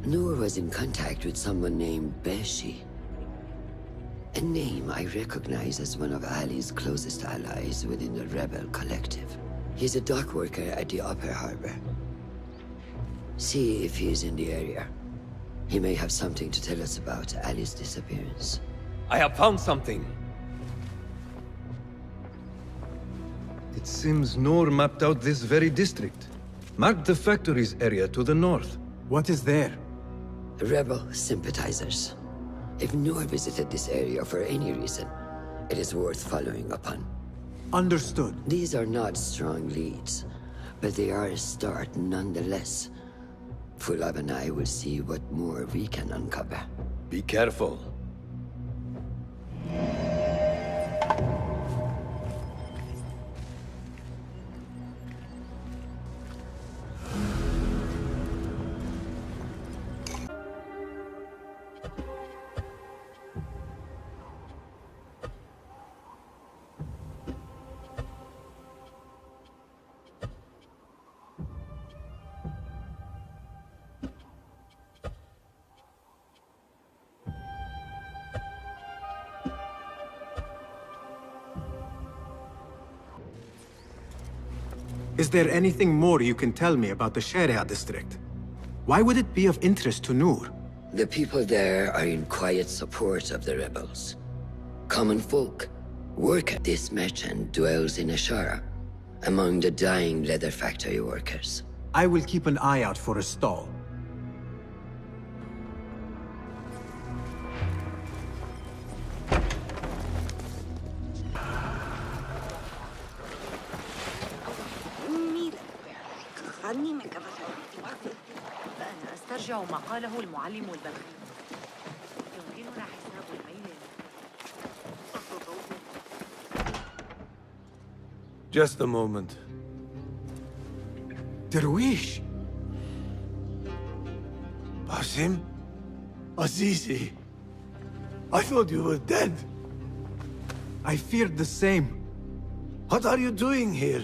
Noor was in contact with someone named Beshi. A name I recognize as one of Ali's closest allies within the rebel collective. He's a dock worker at the Upper Harbor. See if he's in the area. He may have something to tell us about Ali's disappearance. I have found something. It seems Noor mapped out this very district. Mark the factories area to the north. What is there? Rebel sympathizers. If Noor visited this area for any reason, it is worth following upon. Understood. These are not strong leads, but they are a start nonetheless. Fulab and I will see what more we can uncover. Be careful. Is there anything more you can tell me about the Sharia district? Why would it be of interest to Noor? The people there are in quiet support of the rebels. Common folk. Worker. This merchant dwells in Ashara, among the dying leather factory workers. I will keep an eye out for a stall. فأنا أسترجع ما قاله المعلم البلخي. يمكننا حساب الميل. Just a moment. Darwish! Basim? Azizi? I thought you were dead. I feared the same. What are you doing here?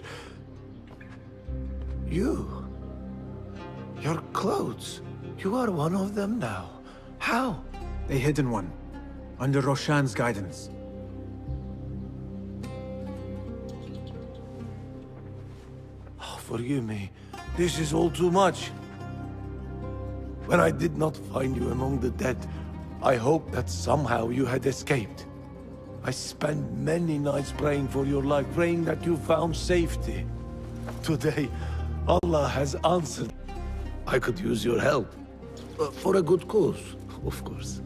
Your clothes. You are one of them now. How? A hidden one, under Roshan's guidance. Oh, forgive me. This is all too much. When I did not find you among the dead, I hoped that somehow you had escaped. I spent many nights praying for your life, praying that you found safety. Today, Allah has answered. I could use your help. For a good cause, of course.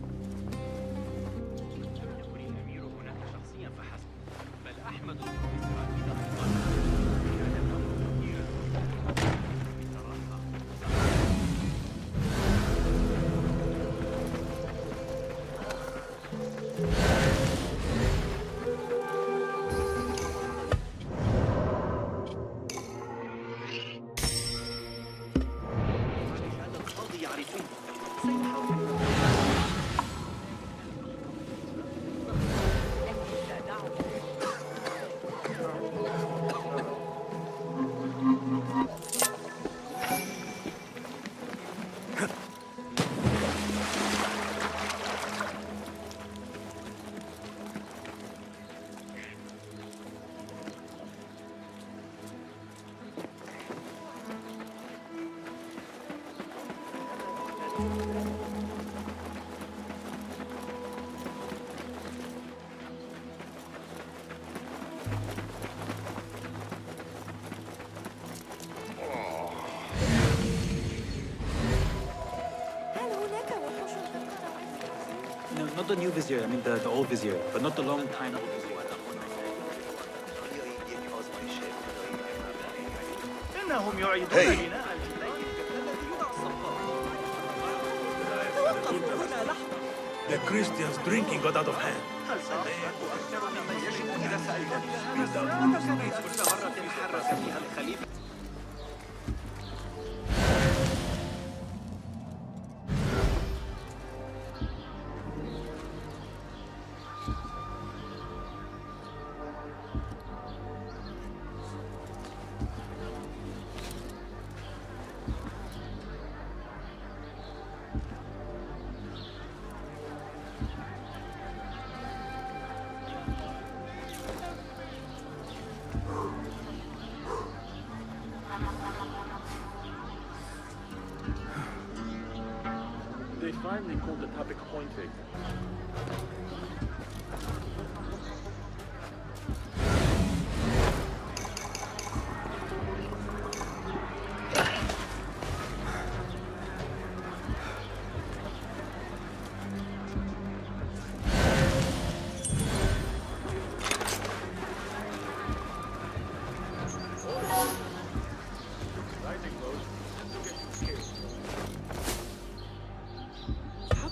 No, not the new vizier, I mean the old vizier, but not the long time old vizier. إنهم يعيدون بناء The Christians drinking got out of hand. finally called the topic point taken.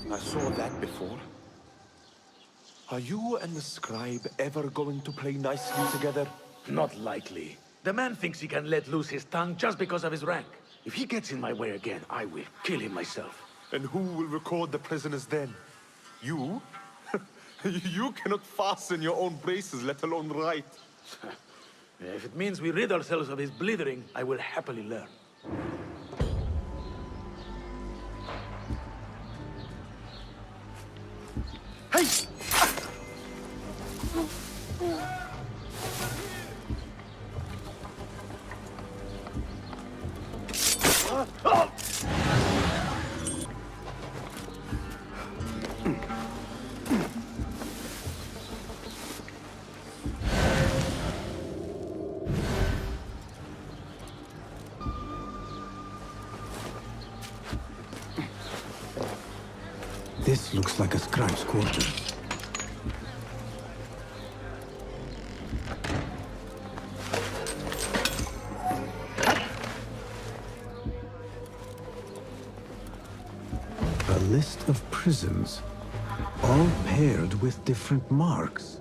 I saw that before. Are you and the scribe ever going to play nicely together? Not likely. The man thinks he can let loose his tongue just because of his rank. If he gets in my way again, I will kill him myself. And who will record the prisoners then? You? You cannot fasten your own braces, let alone write. If it means we rid ourselves of his blithering, I will happily learn. Hey! This looks like a scribe's quarters. A list of prisons, all paired with different marks.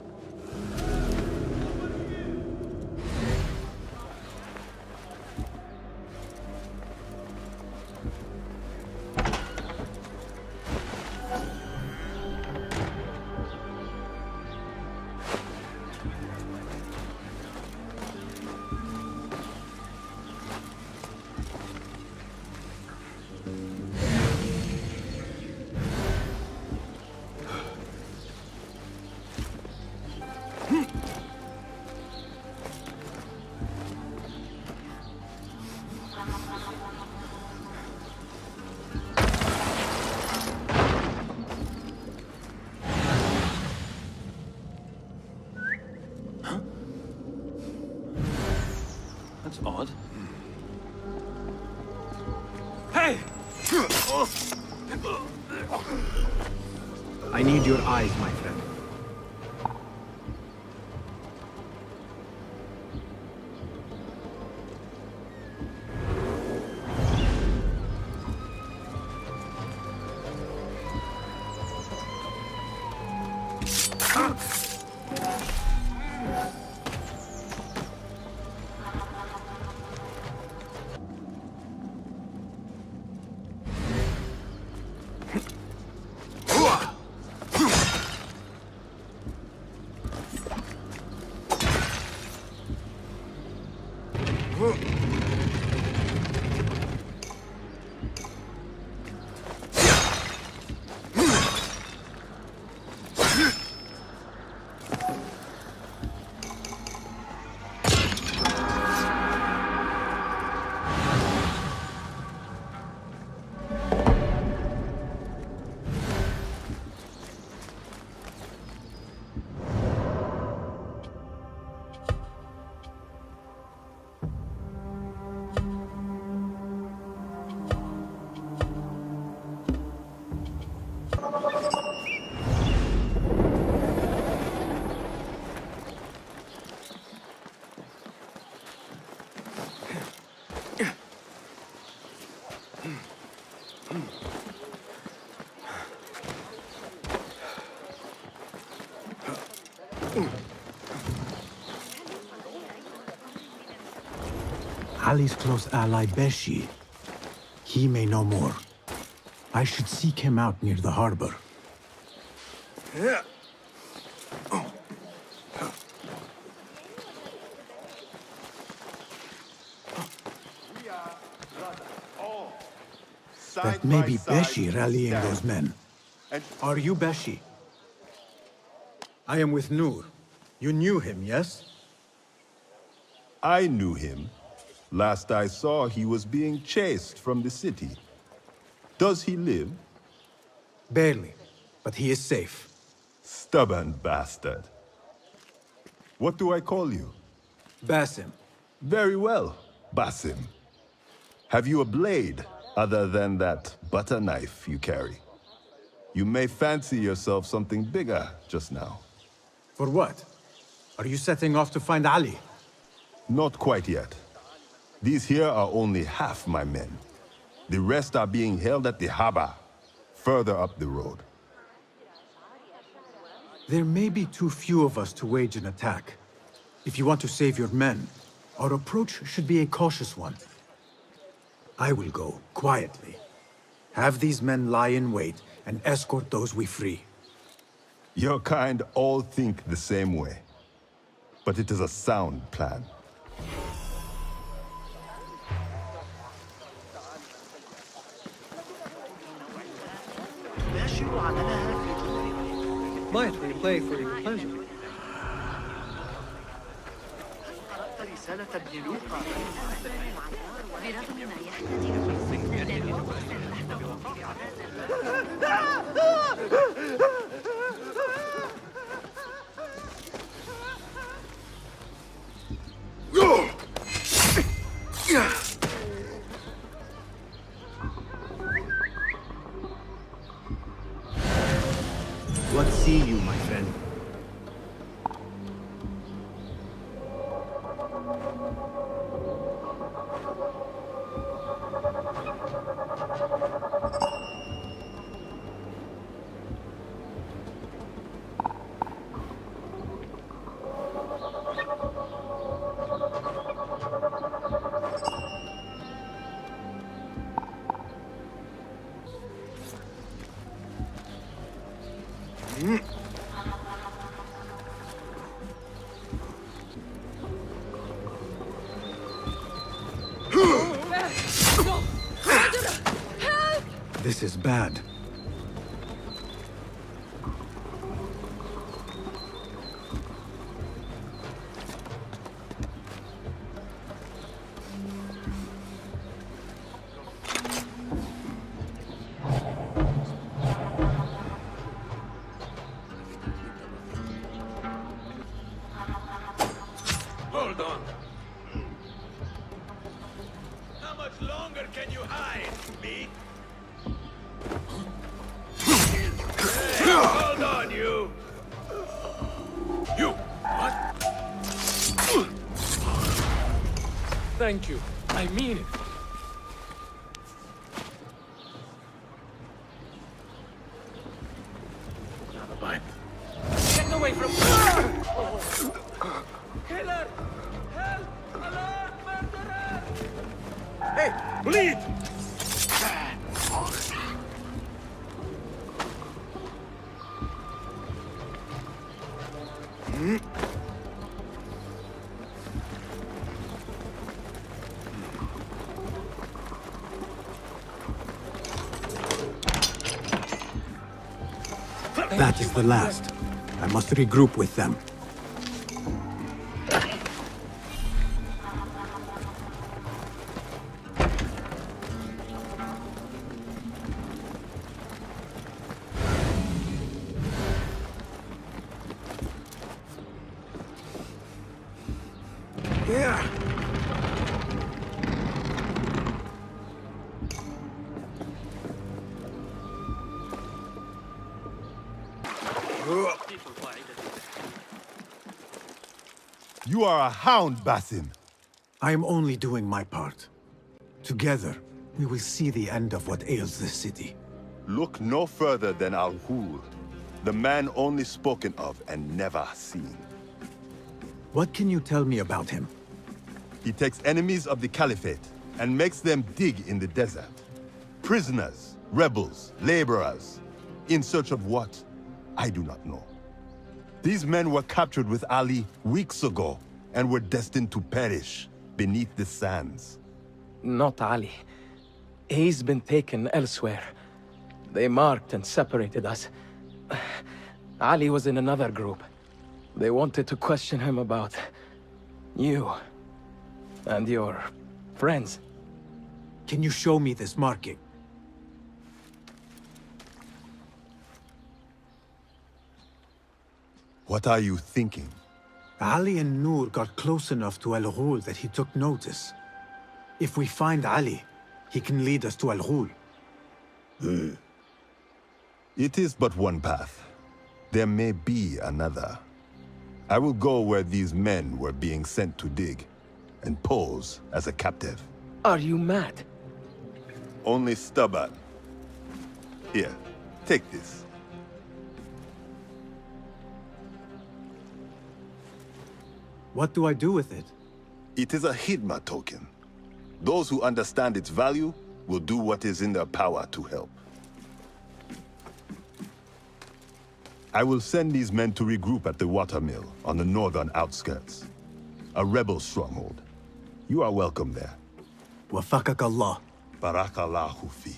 That's odd. Hey! I need your eyes, my friend. Ali's close ally, Beshi. He may know more. I should seek him out near the harbor. That may be Beshi rallying those men. Are you Beshi? I am with Nur. You knew him, yes? I knew him. Last I saw, he was being chased from the city. Does he live? Barely, but he is safe. Stubborn bastard. What do I call you? Basim. Very well, Basim. Have you a blade other than that butter knife you carry? You may fancy yourself something bigger just now. For what? Are you setting off to find Ali? Not quite yet. These here are only half my men. The rest are being held at the harbor, further up the road. There may be too few of us to wage an attack. If you want to save your men, our approach should be a cautious one. I will go, quietly. Have these men lie in wait and escort those we free. Your kind all think the same way. But it is a sound plan. Might we play for your pleasure? What see you, my friend? This is bad. Hold on. How much longer can you hide, me? Hey, hold on, you! You! What? Thank you. I mean it. Have a bite. Get away from Killer! Help! Allah! Murderer! Hey! Bleed! That is the last. I must regroup with them. Yeah. You are a hound, Basim. I am only doing my part. Together, we will see the end of what ails this city. Look no further than Al-Ghul, the man only spoken of and never seen. What can you tell me about him? He takes enemies of the Caliphate and makes them dig in the desert. Prisoners, rebels, laborers. In search of what? I do not know. These men were captured with Ali weeks ago and were destined to perish beneath the sands. Not Ali. He's been taken elsewhere. They marked and separated us. Ali was in another group. They wanted to question him about you and your friends. Can you show me this marking? What are you thinking? Ali and Noor got close enough to Al Ghul that he took notice. If we find Ali, he can lead us to Al Ghul. It is but one path. There may be another. I will go where these men were being sent to dig, and pose as a captive. Are you mad? Only stubborn. Here, take this. What do I do with it? It is a Hidma token. Those who understand its value will do what is in their power to help. I will send these men to regroup at the watermill on the northern outskirts. A rebel stronghold. You are welcome there. Wafakak Allah. Barakallahu feek.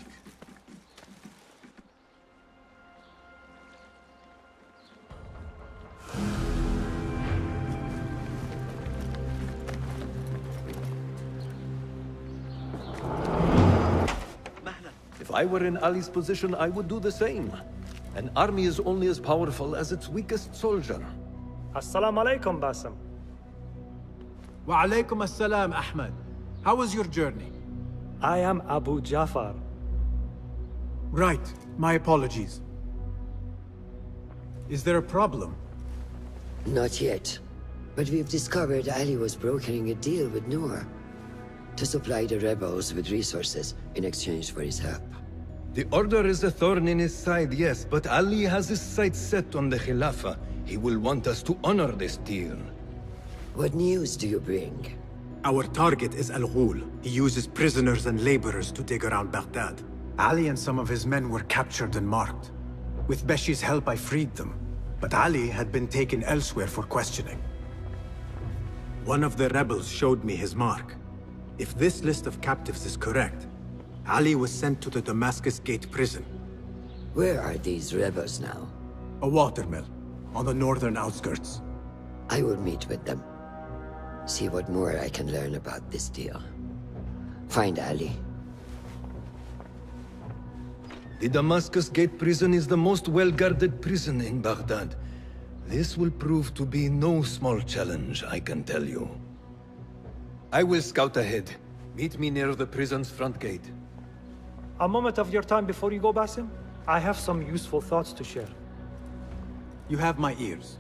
If I were in Ali's position, I would do the same. An army is only as powerful as its weakest soldier. Assalamu alaikum, Basim. Wa alaikum assalam, Ahmed. How was your journey? I am Abu Jafar. Right. My apologies. Is there a problem? Not yet. But we've discovered Ali was brokering a deal with Noor to supply the rebels with resources in exchange for his help. The Order is a thorn in his side, yes, but Ali has his sights set on the Khilafah. He will want us to honor this deal. What news do you bring? Our target is Al Ghul. He uses prisoners and laborers to dig around Baghdad. Ali and some of his men were captured and marked. With Beshi's help, I freed them. But Ali had been taken elsewhere for questioning. One of the rebels showed me his mark. If this list of captives is correct, Ali was sent to the Damascus Gate prison. Where are these rebels now? A watermill, on the northern outskirts. I will meet with them. See what more I can learn about this deal. Find Ali. The Damascus Gate prison is the most well-guarded prison in Baghdad. This will prove to be no small challenge, I can tell you. I will scout ahead. Meet me near the prison's front gate. A moment of your time before you go, Basim. I have some useful thoughts to share. You have my ears.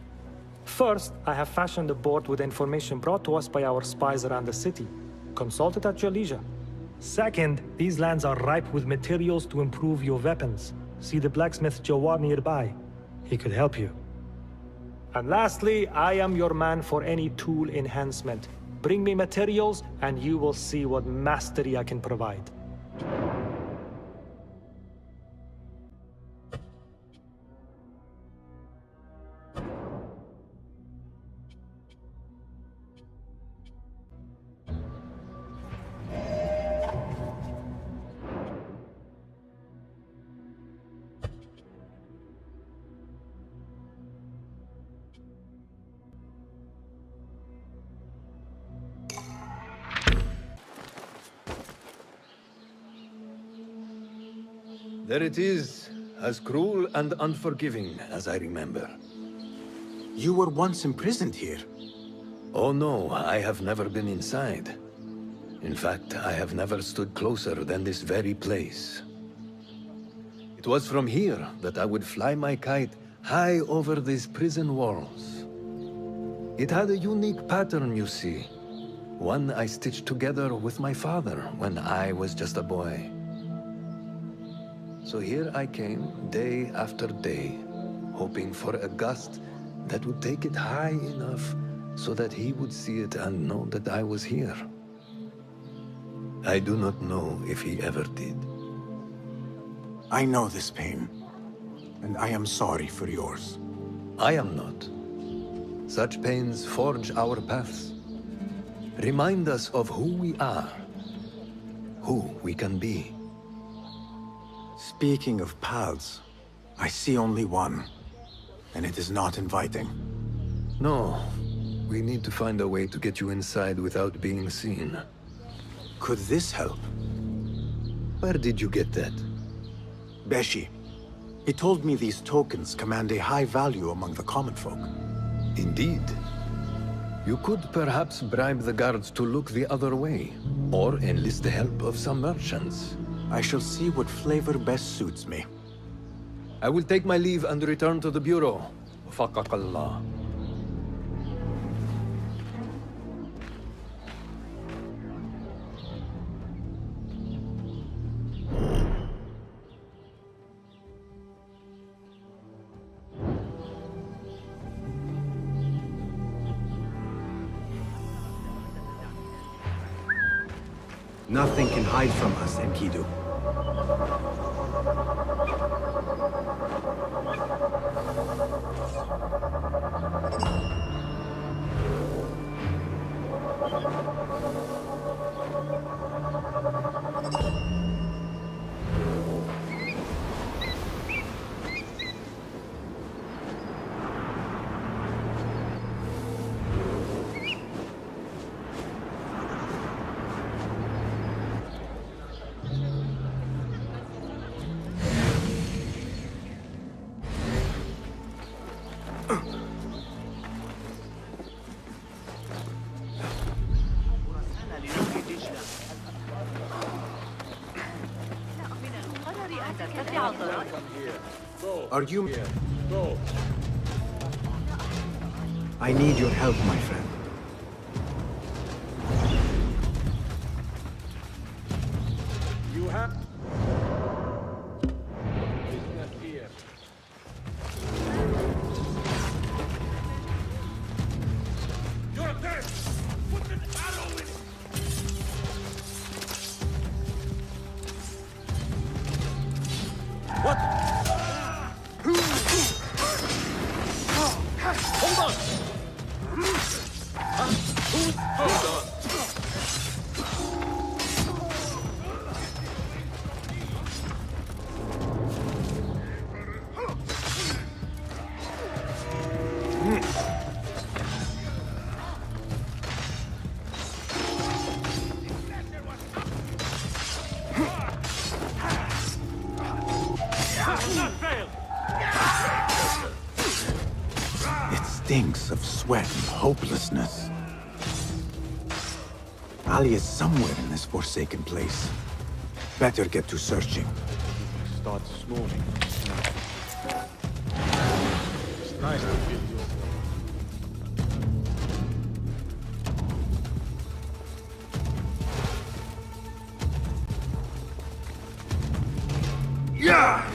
First, I have fashioned a board with information brought to us by our spies around the city. Consult it at your leisure. Second, these lands are ripe with materials to improve your weapons. See the blacksmith Jawar nearby. He could help you. And lastly, I am your man for any tool enhancement. Bring me materials, and you will see what mastery I can provide. There it is, as cruel and unforgiving as I remember. You were once imprisoned here. Oh no, I have never been inside. In fact, I have never stood closer than this very place. It was from here that I would fly my kite high over these prison walls. It had a unique pattern, you see. One I stitched together with my father when I was just a boy. So here I came, day after day, hoping for a gust that would take it high enough so that he would see it and know that I was here. I do not know if he ever did. I know this pain, and I am sorry for yours. I am not. Such pains forge our paths. Remind us of who we are, who we can be. Speaking of paths, I see only one, and it is not inviting. No, we need to find a way to get you inside without being seen. Could this help? Where did you get that? Beshi. He told me these tokens command a high value among the common folk. Indeed. You could perhaps bribe the guards to look the other way, or enlist the help of some merchants. I shall see what flavor best suits me. I will take my leave and return to the Bureau. Faqaqallah. Nothing can hide from us, Enkidu. Are you... Go. I need your help, my friend. You have... Business here. You're dead! Put an arrow in it! What? Hold on! Hold on! Stinks of sweat and hopelessness. Ali is somewhere in this forsaken place. Better get to searching. Start snoring. It's nice to feel you. Yeah!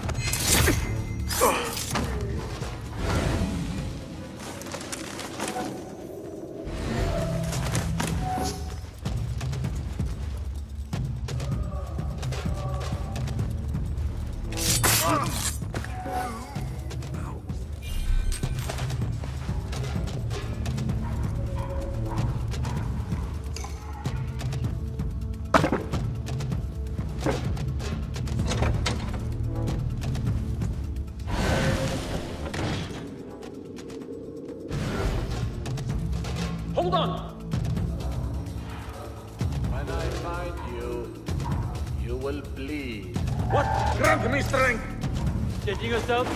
Hold on! When I find you, you will bleed. What? Grant me strength! Changing yourself?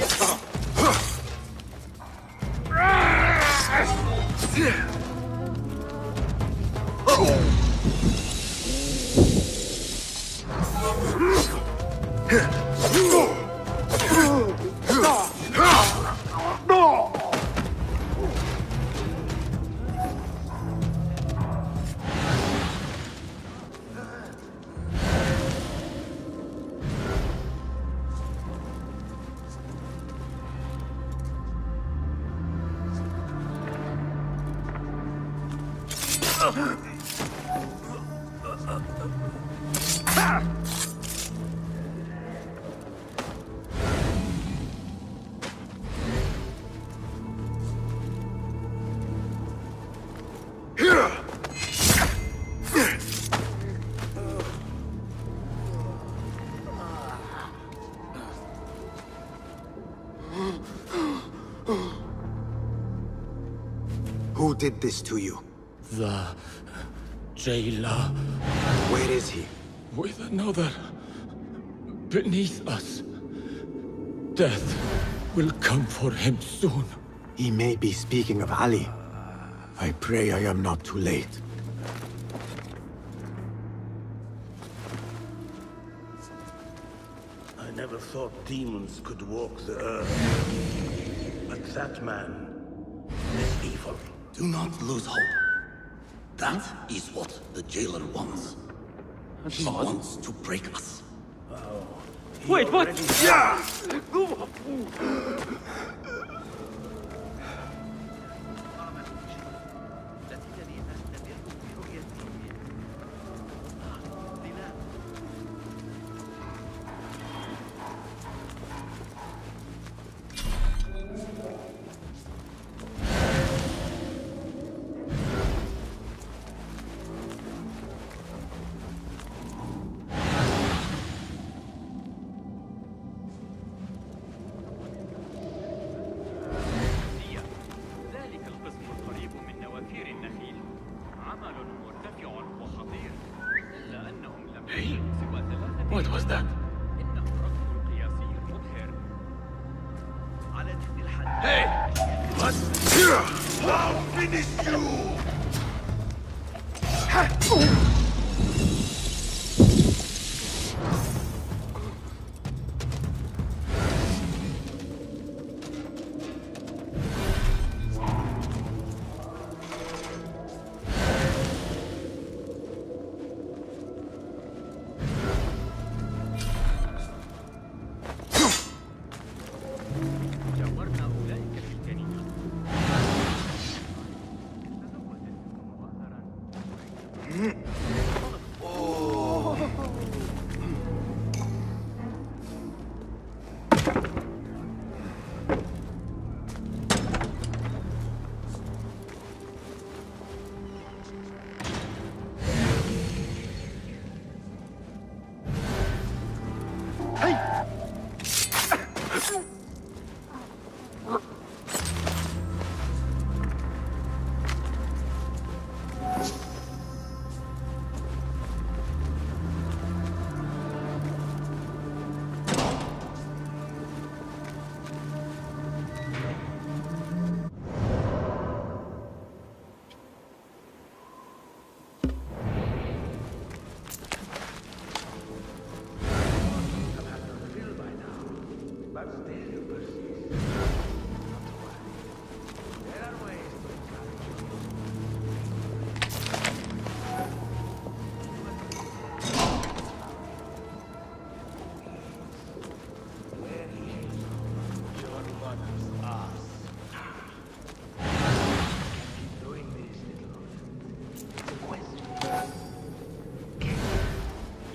Who did this to you? The jailer. Where is he? With another. Beneath us. Death will come for him soon. He may be speaking of Ali. I pray I am not too late. I never thought demons could walk the earth. But that man is evil. Do not lose hope. That is what the jailer wants. He wants to break us. Wait, what? Yeah! What was that? Hey! What? I'll finish you!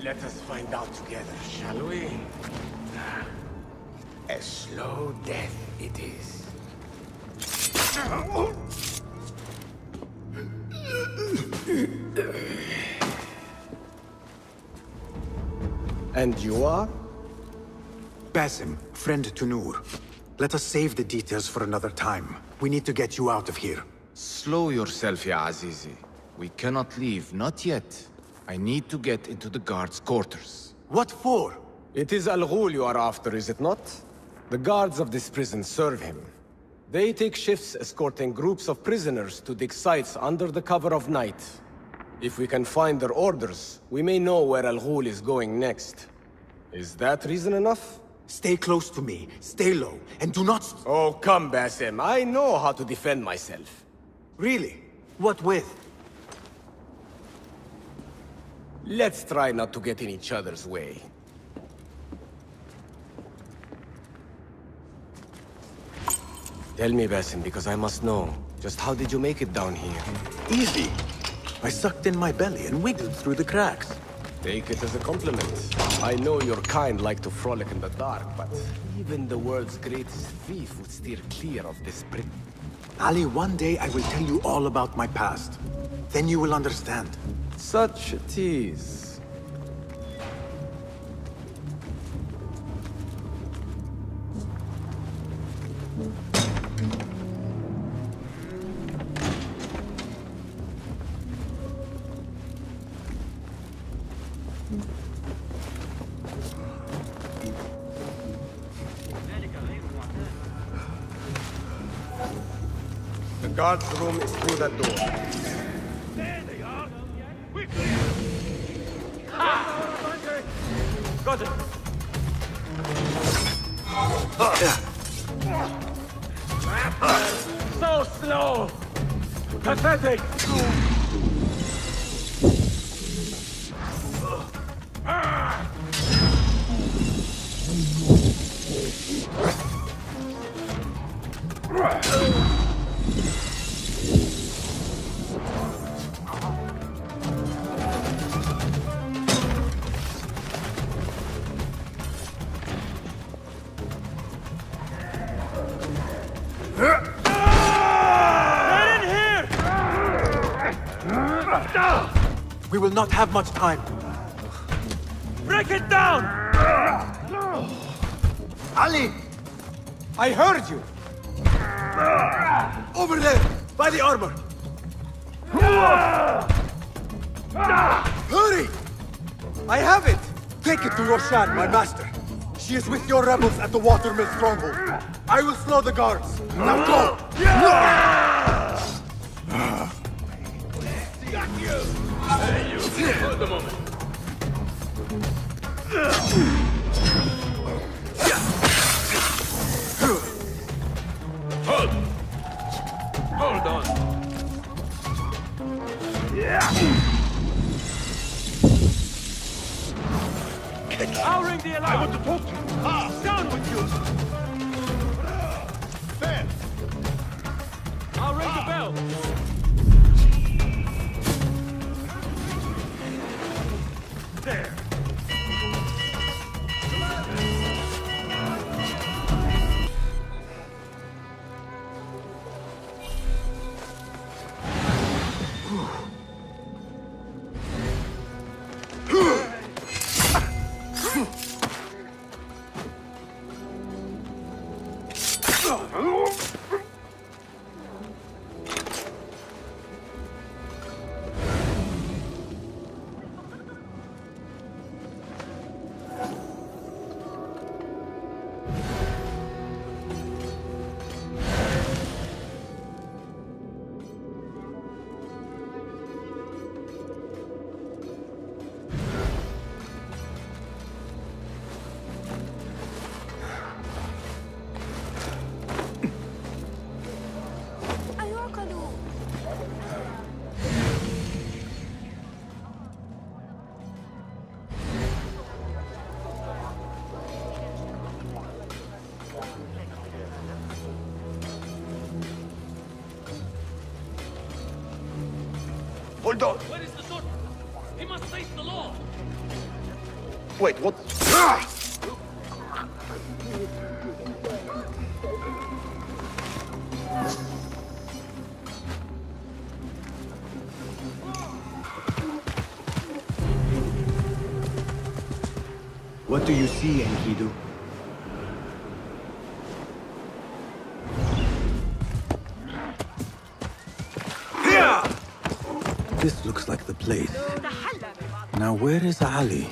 Let us find out together, shall we? A slow death it is. And you are? Basim, friend to Noor. Let us save the details for another time. We need to get you out of here. Slow yourself, ya Azizi. We cannot leave, not yet. I need to get into the guards' quarters. What for? It is Al Ghul you are after, is it not? The guards of this prison serve him. They take shifts escorting groups of prisoners to dig sites under the cover of night. If we can find their orders, we may know where Al Ghul is going next. Is that reason enough? Stay close to me, stay low, and do not... Oh, come, Basim. I know how to defend myself. Really? What with? Let's try not to get in each other's way. Tell me, Basim, because I must know. Just how did you make it down here? Easy. I sucked in my belly and wiggled through the cracks. Take it as a compliment. I know your kind like to frolic in the dark, but even the world's greatest thief would steer clear of this prison. Ali, one day I will tell you all about my past. Then you will understand. Such a tease. guard's room is through that door. There they are! Quickly! Ha! Got him! So slow! Pathetic! We will not have much time. Break it down! Ali! I heard you! Over there, by the armor! Hurry! I have it! Take it to Roshan, my master. She is with your rebels at the Watermill stronghold. I will slow the guards. Now go! Got you! Hey, you! Hold the moment. Hold! Hold on! I'll ring the alarm! I want to talk to you! Down with you! There! I'll ring the bell! There! Hold on. Where is the sword? He must face the law! Wait, what? What do you see, Enkidu? This looks like the place. Now where is Ali?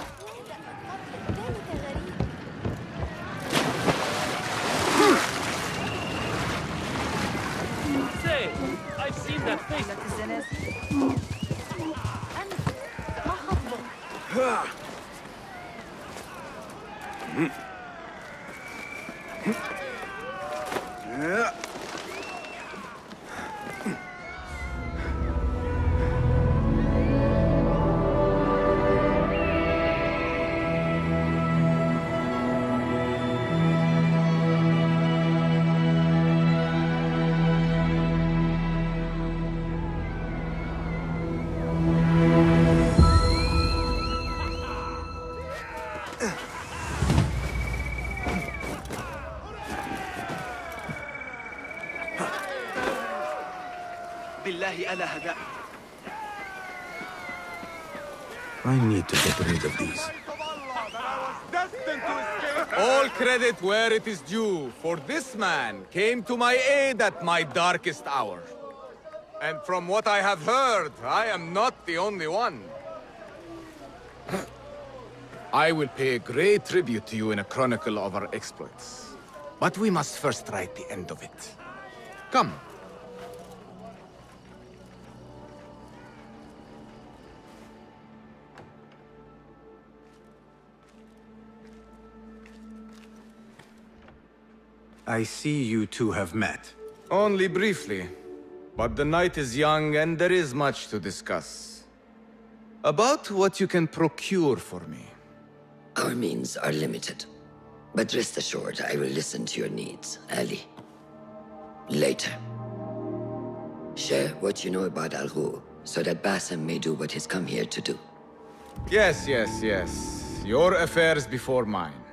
Say, I've seen that face. I need to get rid of these. All credit where it is due, for this man came to my aid at my darkest hour. And from what I have heard, I am not the only one. I will pay a great tribute to you in a chronicle of our exploits. But we must first write the end of it. Come. I see you two have met. Only briefly. But the night is young and there is much to discuss. About what you can procure for me. Our means are limited. But rest assured, I will listen to your needs, Ali. Later. Share what you know about Al Ghul, so that Basim may do what he's come here to do. Yes. Your affairs before mine.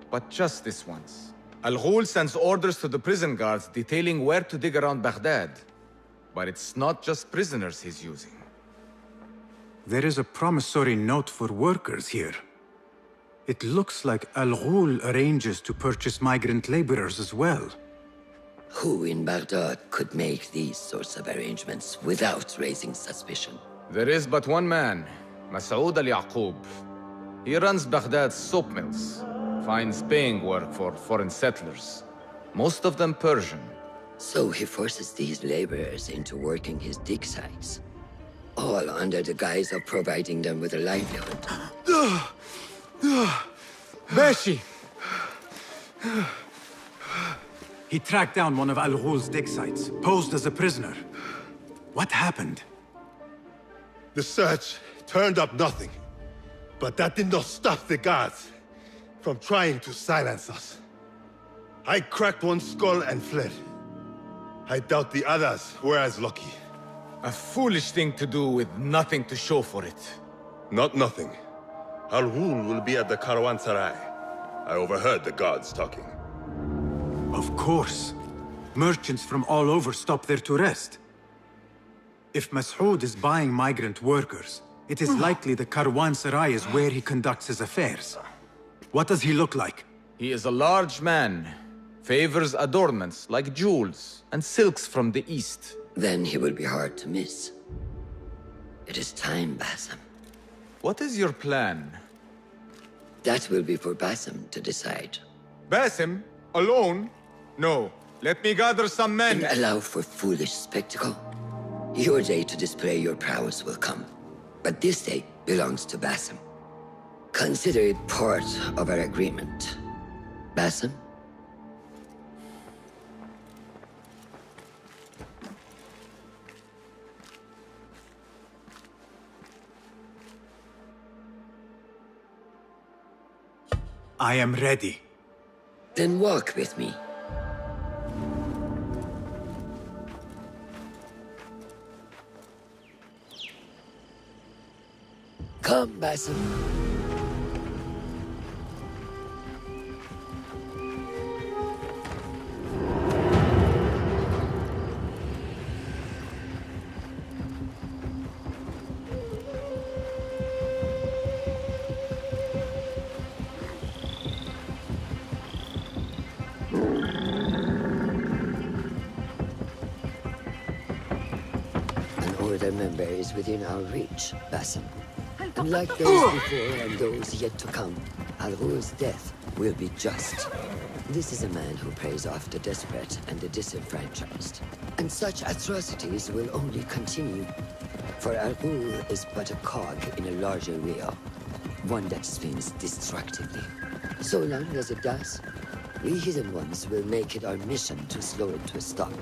But just this once. Al Ghul sends orders to the prison guards detailing where to dig around Baghdad. But it's not just prisoners he's using. There is a promissory note for workers here. It looks like Al Ghul arranges to purchase migrant laborers as well. Who in Baghdad could make these sorts of arrangements without raising suspicion? There is but one man, Masoud al-Yaqub. He runs Baghdad's soap mills, finds paying work for foreign settlers, most of them Persian. So he forces these laborers into working his dig sites, all under the guise of providing them with a livelihood. Beshi! He tracked down one of Al Ghul's dig sites, posed as a prisoner. What happened? The search turned up nothing. But that did not stop the guards from trying to silence us. I cracked one skull and fled. I doubt the others were as lucky. A foolish thing to do with nothing to show for it. Not nothing. Al Ghul will be at the Caravanserai. I overheard the guards talking. Of course. Merchants from all over stop there to rest. If Masoud is buying migrant workers, it is likely the Caravanserai is where he conducts his affairs. What does he look like? He is a large man. Favors adornments like jewels and silks from the east. Then he will be hard to miss. It is time, Basim. What is your plan? That will be for Basim to decide. Basim? Alone? No. Let me gather some men. And allow for foolish spectacle. Your day to display your prowess will come. But this day belongs to Basim. Consider it part of our agreement. Basim? I am ready. Then walk with me. Come, Basim. An Order member is within our reach, Basim. And like those before and those yet to come, Al Ghul's death will be just. This is a man who preys off the desperate and the disenfranchised. And such atrocities will only continue. For Al Ghul is but a cog in a larger wheel, one that spins destructively. So long as it does, we Hidden Ones will make it our mission to slow it to a stop.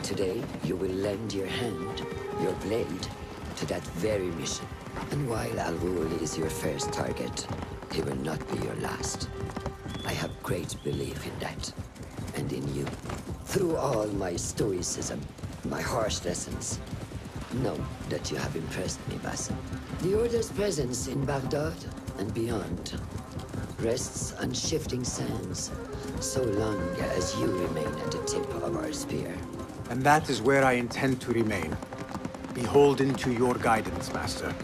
Today, you will lend your hand, your blade, to that very mission. And while Al Ghul is your first target, he will not be your last. I have great belief in that, and in you. Through all my stoicism, my harsh lessons, know that you have impressed me, Basim. The Order's presence in Baghdad and beyond rests on shifting sands, so long as you remain at the tip of our spear. And that is where I intend to remain, beholden to your guidance, Master.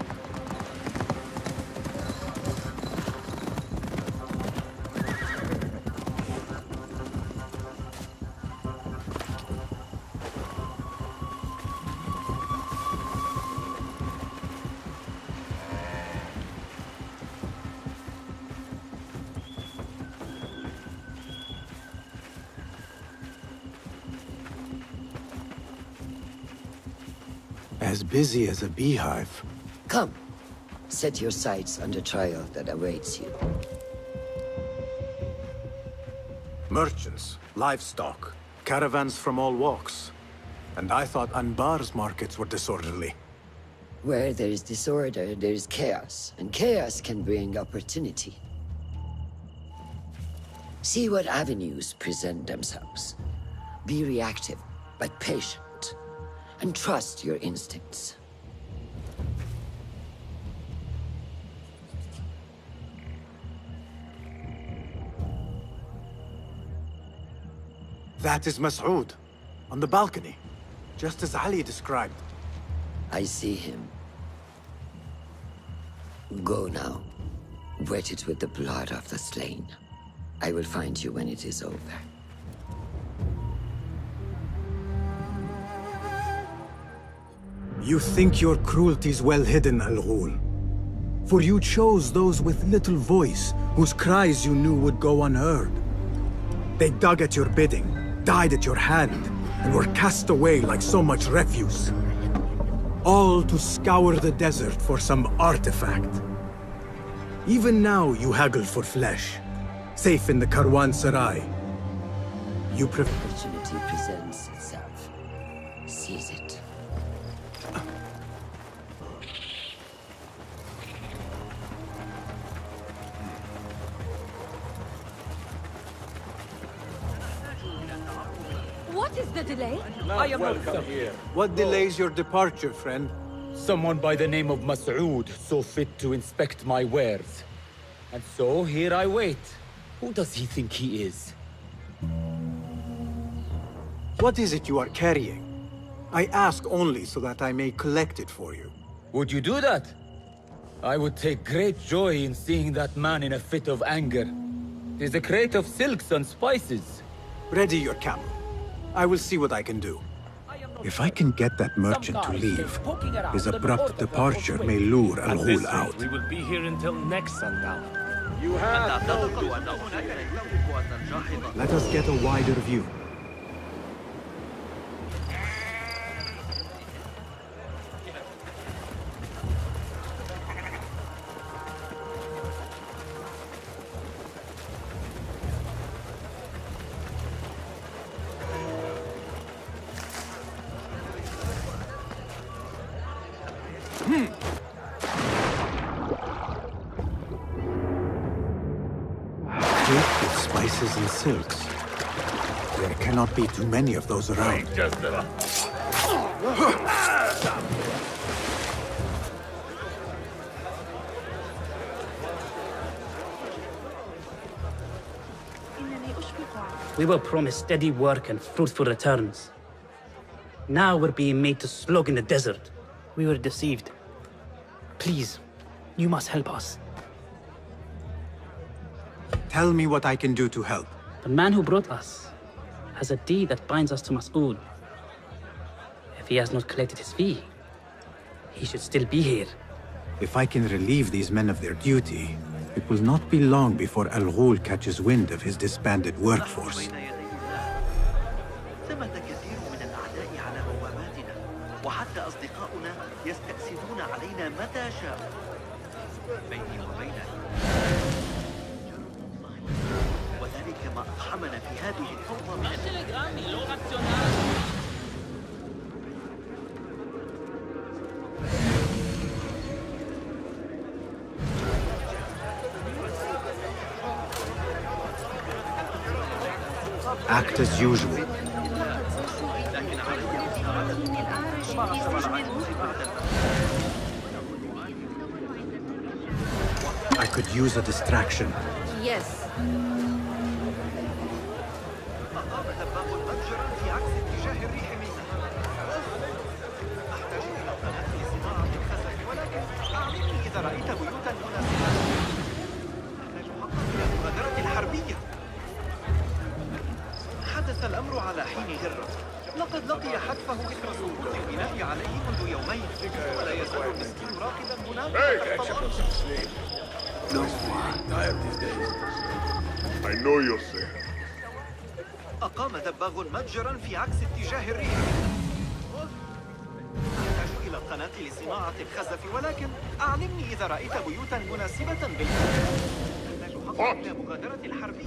As busy as a beehive. Come, set your sights on the trial that awaits you. Merchants, Livestock, caravans from all walks. And I thought Anbar's markets were disorderly. Where there is disorder, there is chaos, and chaos can bring opportunity. See what avenues present themselves. Be reactive, but patient, and trust your instincts. That is Mas'ud, on the balcony, just as Ali described. I see him. Go now. Wet it with the blood of the slain. I will find you when it is over. You think your cruelty's well hidden, Al-Ghul. For you chose those with little voice, whose cries you knew would go unheard. They dug at your bidding, died at your hand, and were cast away like so much refuse. All to scour the desert for some artifact. Even now you haggle for flesh, safe in the Karwansarai. You Opportunity presents itself. Seize it. What is the delay? I am welcome here. What delays your departure, friend? Someone by the name of Mas'ud saw fit to inspect my wares. And so here I wait. Who does he think he is? What is it you are carrying? I ask only so that I may collect it for you. Would you do that? I would take great joy in seeing that man in a fit of anger. It is a crate of silks and spices. Ready your camel. I will see what I can do. If I can get that merchant to leave, his abrupt departure may lure Al-Ghul out. We will be here until next sundown. Let us get a wider view. With spices and silks. There cannot be too many of those around. We were promised steady work and fruitful returns. Now we're being made to slog in the desert. We were deceived. Please, you must help us. Tell me what I can do to help. The man who brought us has a deed that binds us to Mas'ud. If he has not collected his fee, he should still be here. If I can relieve these men of their duty, it will not be long before Al-Ghul catches wind of his disbanded workforce. وحتى أصدقاؤنا يستأسدون علينا متى شاءوا. بيني وبينك وذلك ما أقحمنا في هذه الفوضى من Act as usual. I could use a distraction. Yes. حدث الأمر على حين هرة. لقد لقي حتفه إثر سقوط البناء عليه منذ يومين، ولا يزال المسكين راقدا هناك تحت الأرض. I know yourself. أقام دباغ متجرا في عكس اتجاه الريح. أحتاج إلى القناة لصناعة الخزف، ولكن أعلمني إذا رأيت بيوتا مناسبة بالفعل. أحتاج حقا إلى مغادرة الحربية.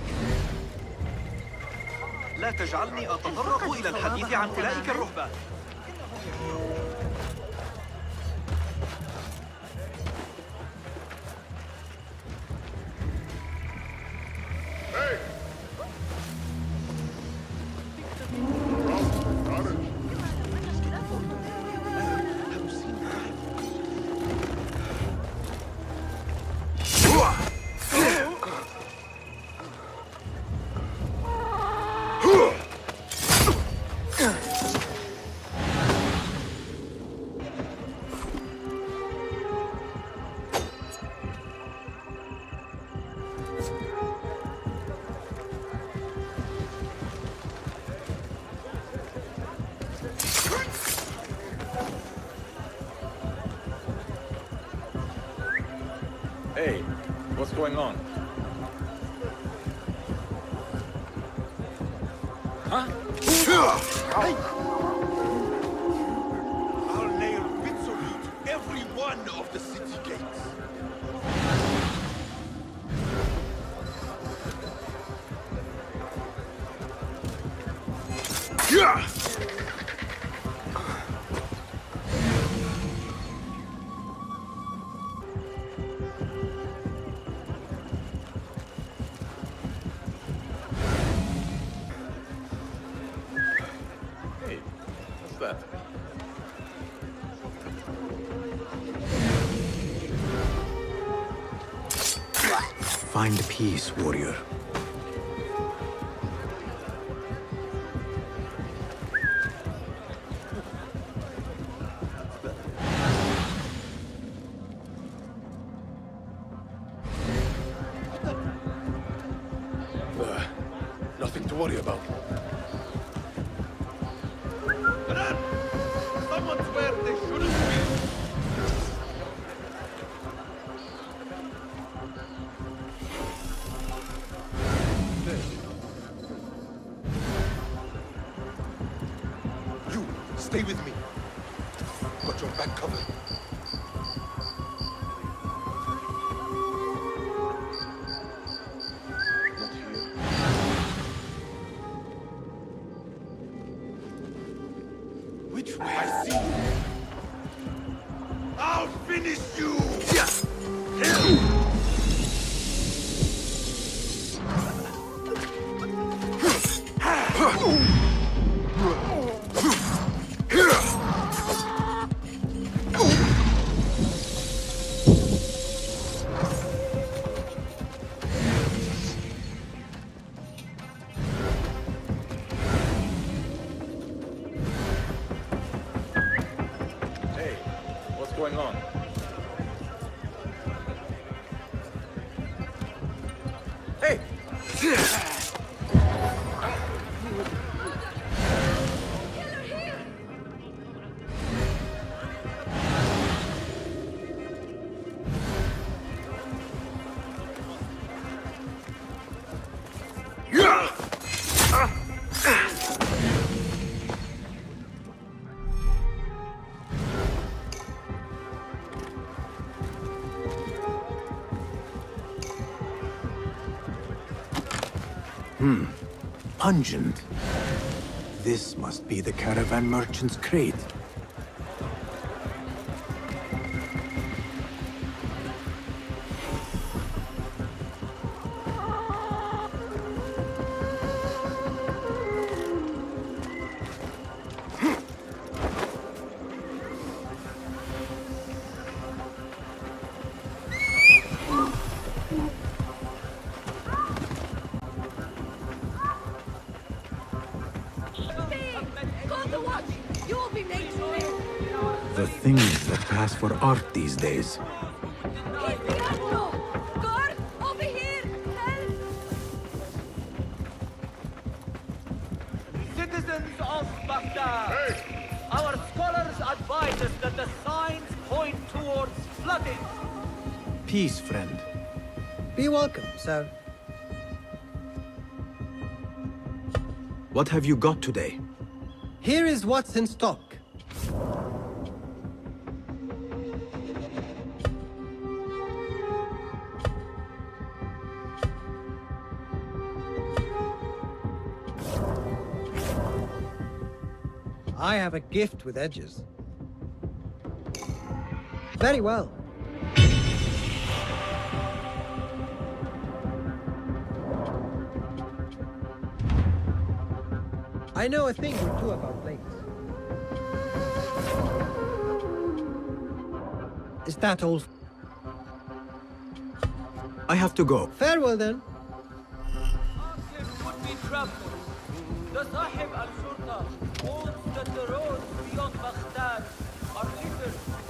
لا تجعلني أتطرق إلى الحديث عن أولئك الرهبان. Hey, what's going on? Huh? I'll nail Bitsory to every one of the city gates. Yeah! Find peace, warrior. Nothing to worry about. Someone's where they shouldn't be. You, stay with me. Got your back covered. Not here. Which way? I see you. I'll finish you! Hey, what's going on? Hey! Pungent. This must be the caravan merchant's crate. The things that pass for art these days. Citizens of Baghdad, our scholars advise us that the signs point towards flooding. Peace, friend. Be welcome, sir. What have you got today? Here is what's in stock. I have a gift with edges. Very well. I know a thing or two about plates. Is that all? I have to go. Farewell then. The Sahib al-Shurta owns that the roads beyond Baghdad are littered with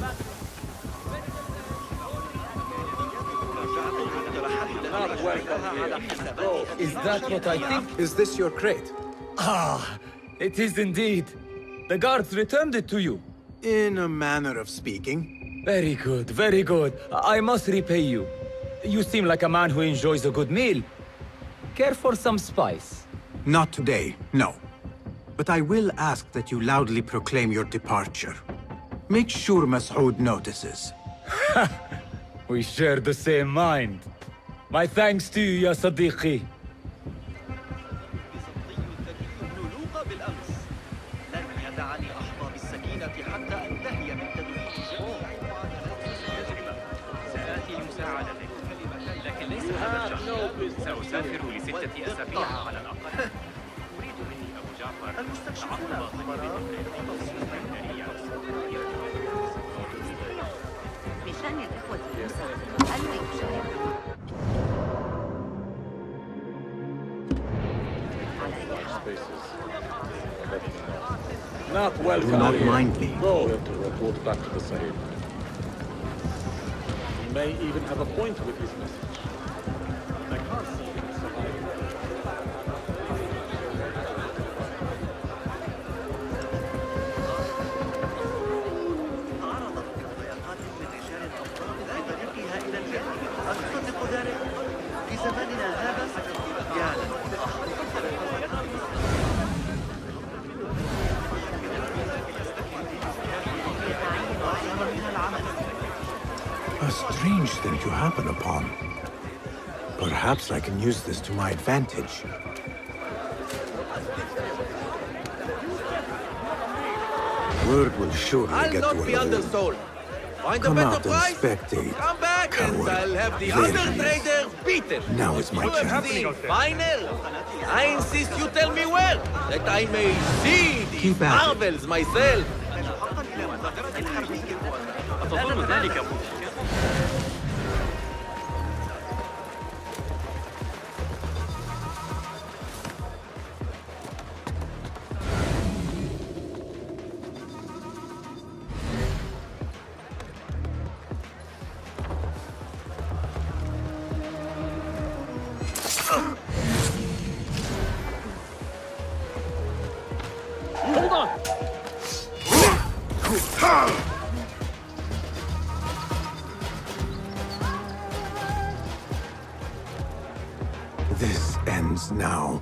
Is that what I think? Is this your crate? Ah, it is indeed. The guards returned it to you. In a manner of speaking. Very good, very good. I must repay you. You seem like a man who enjoys a good meal. Care for some spice? Not today, no. But I will ask that you loudly proclaim your departure. Make sure Mas'ud notices. We share the same mind. My thanks to you, ya Sadiqi. سأسافر ل6 أسابيع على الأقل. أريد مني أبو جعفر المستكشفون بشأن الإخوة المساعدة هل يشاهدون؟ Not welcome. Do not mind me. Go to report back to the Sahib. He may even have a point with his message. I can't see him surviving. في زماننا هذا يا A strange thing to happen upon. Perhaps I can use this to my advantage. Word will surely I'll get not to be Al-Ghul. undersold. Find a Come better out and price? spectate. Come back and Coward. I'll have the There other he is. trader beaten. Now is my You have chance. the final. I insist you tell me where, that I may see these Keep at it. marvels myself. أتظن ذلك Hold on! This ends now.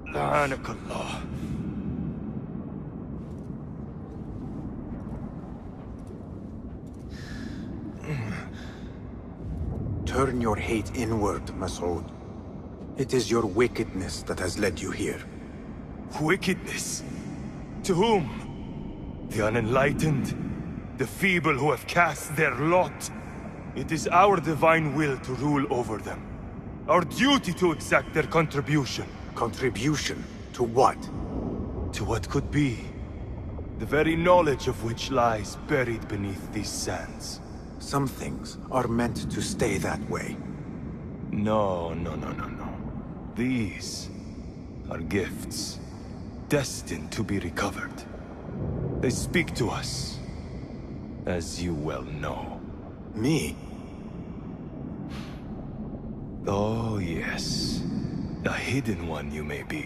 لعنك الله. Turn your hate inward, Mas'ud. It is your wickedness that has led you here. Wickedness? To whom? The unenlightened? The feeble who have cast their lot? It is our divine will to rule over them. Our duty to exact their contribution. Contribution? To what? To what could be. The very knowledge of which lies buried beneath these sands. Some things are meant to stay that way. No. These are gifts, destined to be recovered. They speak to us, as you well know. Me? Oh, yes. A hidden one you may be.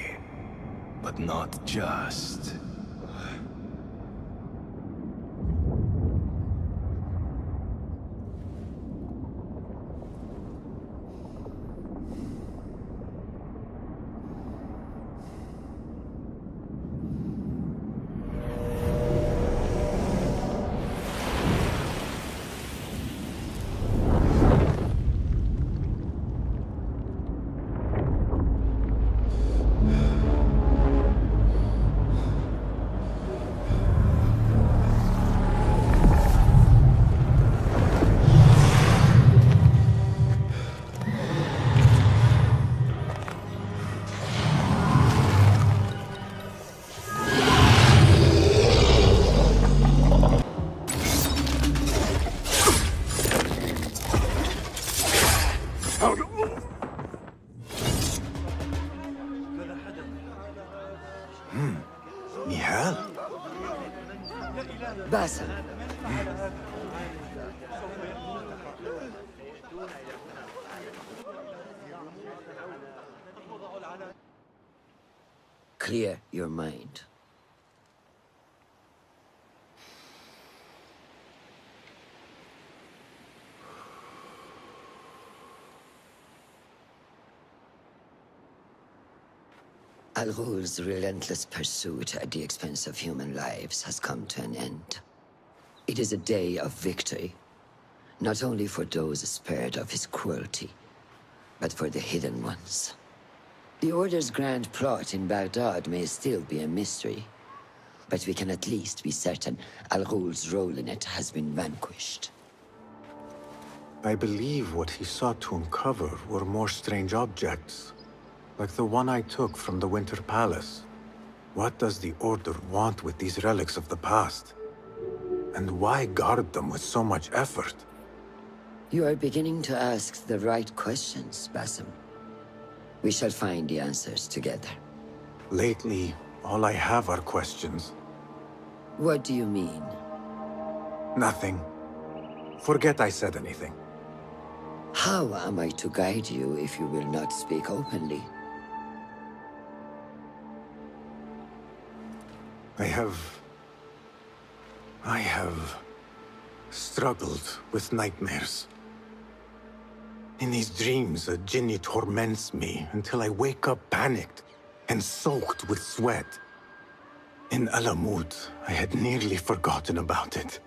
but not just. Nihal? Basim. Clear your mind. Al Ghul's relentless pursuit at the expense of human lives has come to an end. It is a day of victory, not only for those spared of his cruelty, but for the hidden ones. The Order's grand plot in Baghdad may still be a mystery, but we can at least be certain Al Ghul's role in it has been vanquished. I believe what he sought to uncover were more strange objects, like the one I took from the Winter Palace. What does the Order want with these relics of the past? And why guard them with so much effort? You are beginning to ask the right questions, Basim. We shall find the answers together. Lately, all I have are questions. What do you mean? Nothing. Forget I said anything. How am I to guide you if you will not speak openly? I have struggled with nightmares. In these dreams, a jinni torments me until I wake up panicked and soaked with sweat. In Alamut, I had nearly forgotten about it.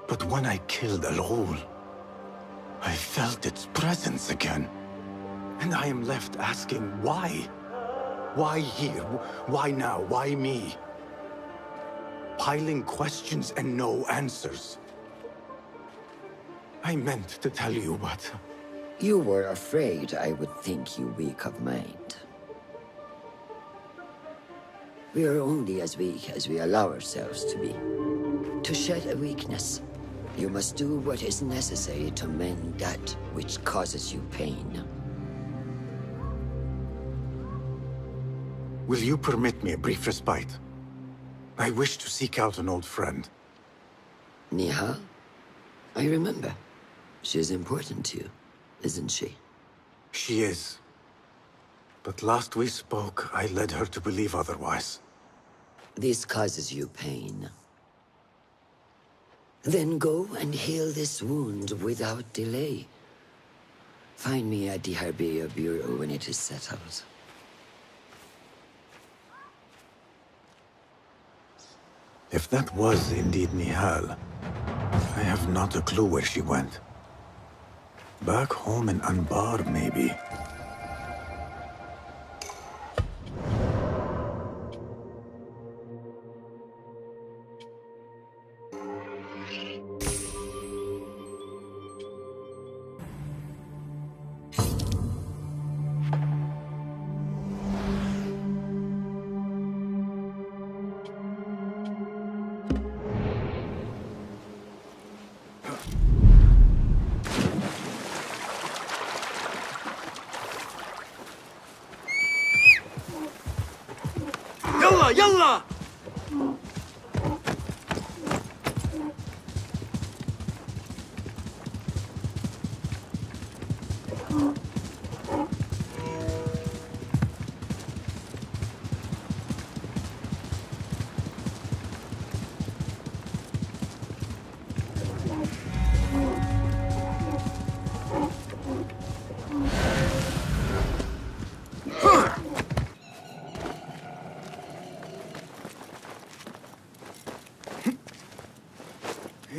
But when I killed Al Ghul, I felt its presence again. And I am left asking why? Why here? Why now? Why me? Piling questions and no answers. I meant to tell you, but... You were afraid I would think you weak of mind. We are only as weak as we allow ourselves to be. To shed a weakness, you must do what is necessary to mend that which causes you pain. Will you permit me a brief respite? I wish to seek out an old friend. Nihal? I remember. She is important to you, isn't she? She is. But last we spoke, I led her to believe otherwise. This causes you pain. Then go and heal this wound without delay. Find me at the Harbiya Bureau when it is settled. If that was indeed Nihal, I have not a clue where she went. Back home in Anbar, maybe. يلا يلا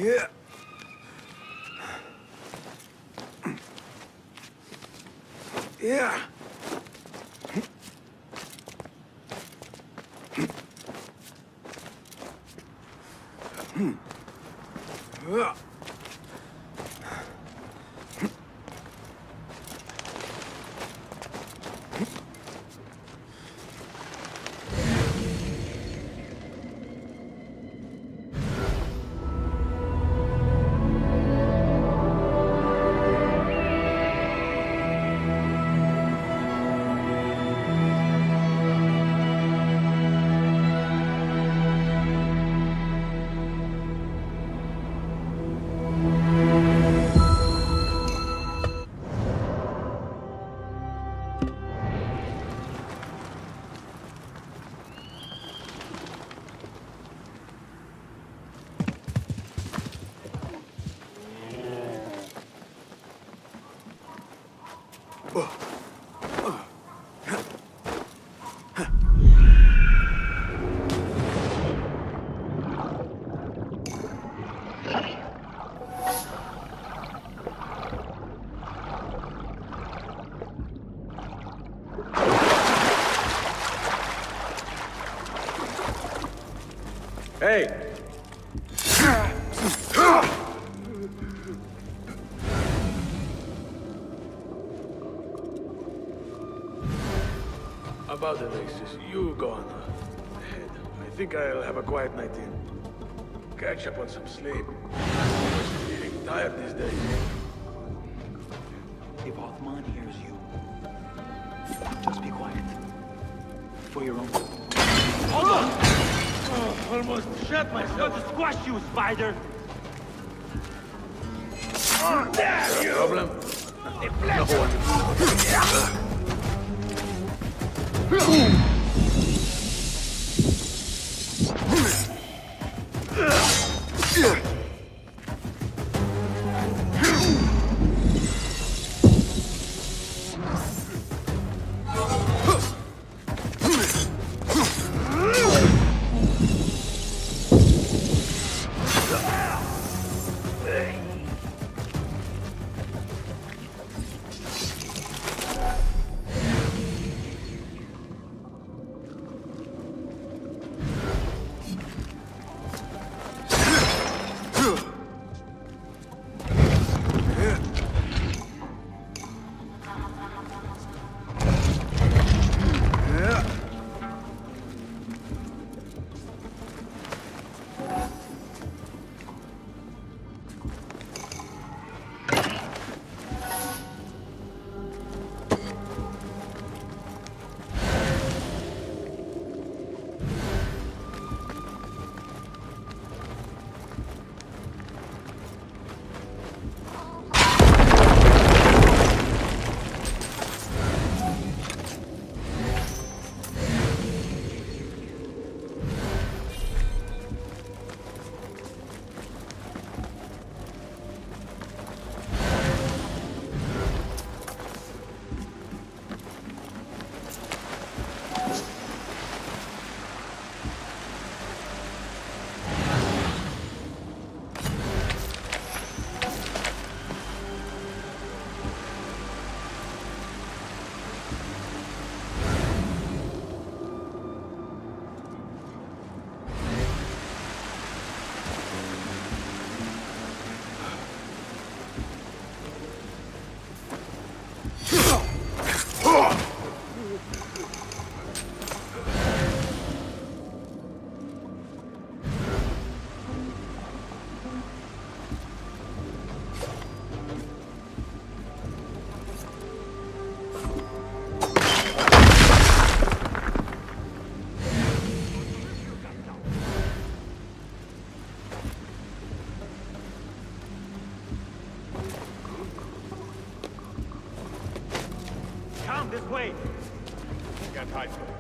Yeah. Yeah. Hey! About the races, you go on ahead. I think I'll have a quiet night in. Catch up on some sleep. I'm feeling tired these days. If Othman hears you, just be quiet. For your own good. Hold on! Oh, almost shot myself. I'm going to squash you, spider! Damn you! Problem? No one. This way! Can't hide from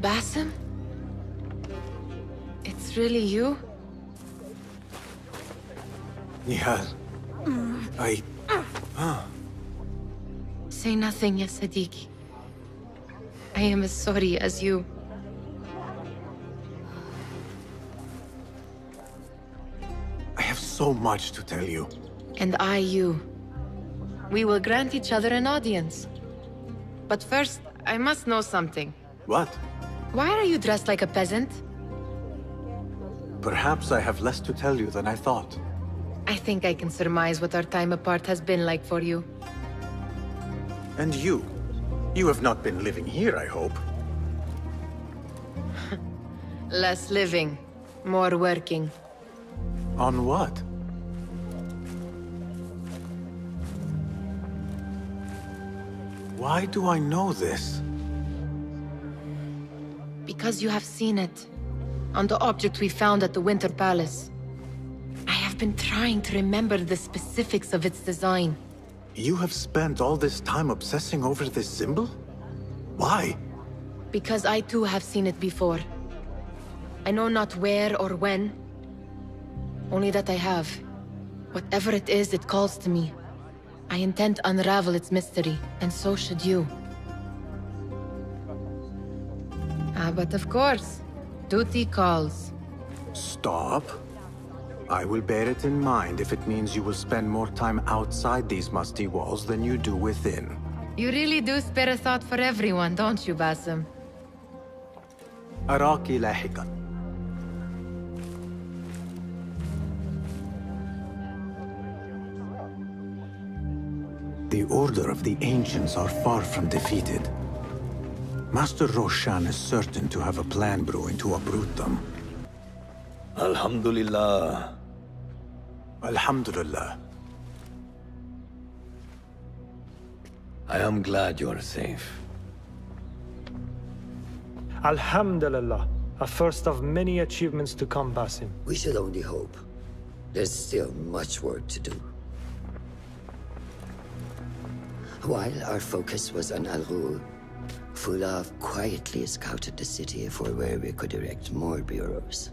Basim? It's really you? Nihal. Say nothing, ya Sadiq. I am as sorry as you. I have so much to tell you. And I you. We will grant each other an audience. But first, I must know something. What? Why are you dressed like a peasant? Perhaps I have less to tell you than I thought. I think I can surmise what our time apart has been like for you. And you? You have not been living here, I hope. Less living, more working. On what? Why do I know this? Because you have seen it. On the object we found at the Winter Palace. I have been trying to remember the specifics of its design. You have spent all this time obsessing over this symbol? Why? Because I too have seen it before. I know not where or when. Only that I have. Whatever it is, it calls to me. I intend to unravel its mystery, and so should you. But of course, duty calls. Stop. I will bear it in mind if it means you will spend more time outside these musty walls than you do within. You really do spare a thought for everyone, don't you, Basim? أراكِ لاحقاً. The Order of the Ancients are far from defeated. Master Roshan is certain to have a plan brewing to uproot them. Alhamdulillah. Alhamdulillah. I am glad you are safe. Alhamdulillah. A first of many achievements to come, Basim. We should only hope. There's still much work to do. While our focus was on Al Ghul, Fulav quietly scouted the city for where we could erect more bureaus.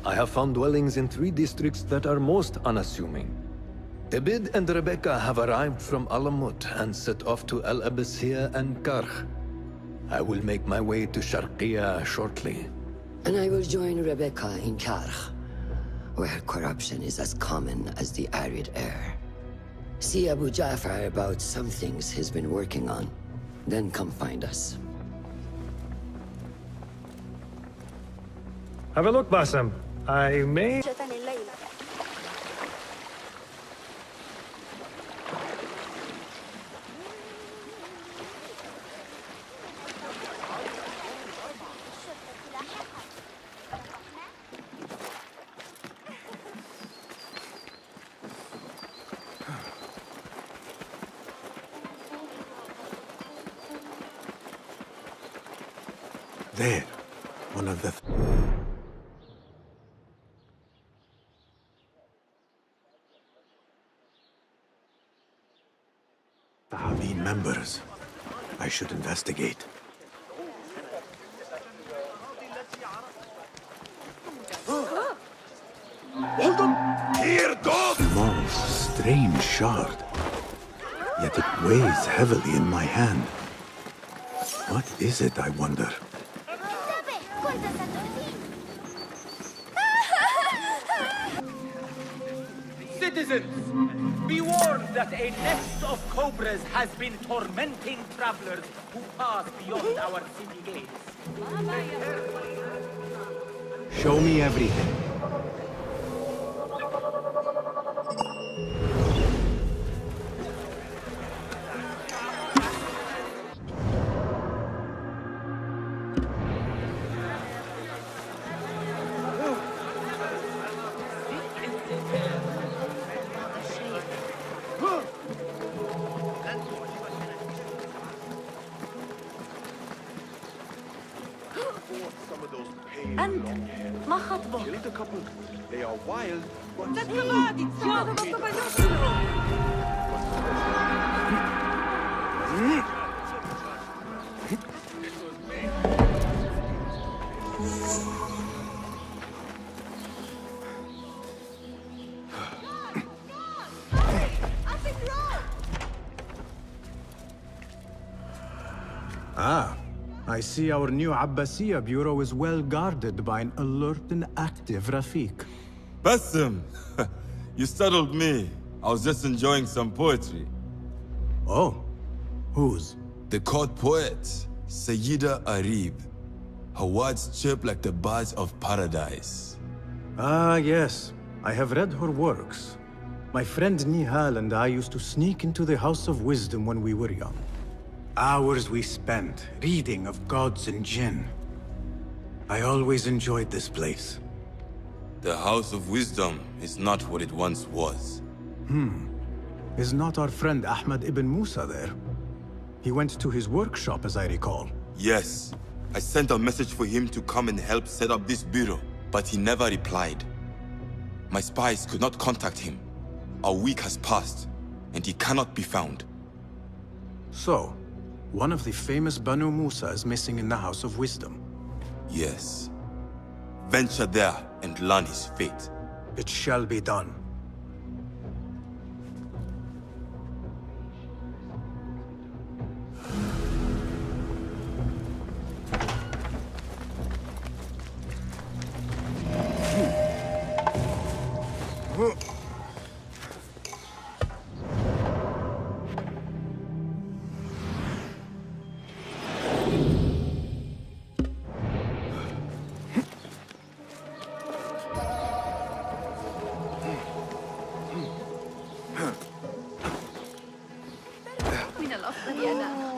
I have found dwellings in 3 districts that are most unassuming. Abid and Rebecca have arrived from Alamut and set off to Al Abyssiya and Karkh. I will make my way to Sharqiya shortly. And I will join Rebecca in Karkh, where corruption is as common as the arid air. See Abu Ja'far about some things he's been working on. Then come find us. Have a look, Basim. I may... There, one of the... Sahabi members. I should investigate. Hold them! Here, dog! Small, strange shard. Yet it weighs heavily in my hand. What is it, I wonder? Citizens, be warned that a nest of cobras has been tormenting travelers who pass beyond our city gates. Show me everything. Some of those pale أنت long-haired. ما خطبك؟ Killed a couple. They are wild, but Ah, I see our new Abbasiya bureau is well guarded by an alert and active Rafiq. Bassem! You startled me. I was just enjoying some poetry. Oh? Whose? The court poet, Sayyida Arib. Her words chirp like the birds of paradise. Ah, yes. I have read her works. My friend Nihal and I used to sneak into the House of Wisdom when we were young. Hours we spent reading of gods and jinn. I always enjoyed this place. The House of Wisdom is not what it once was. Is not our friend Ahmad ibn Musa there? He went to his workshop, as I recall. Yes. I sent a message for him to come and help set up this bureau, but he never replied. My spies could not contact him. A week has passed, and he cannot be found. So, one of the famous Banu Musa is missing in the House of Wisdom. Yes. Venture there and learn his fate. It shall be done. من الأفضل أنام.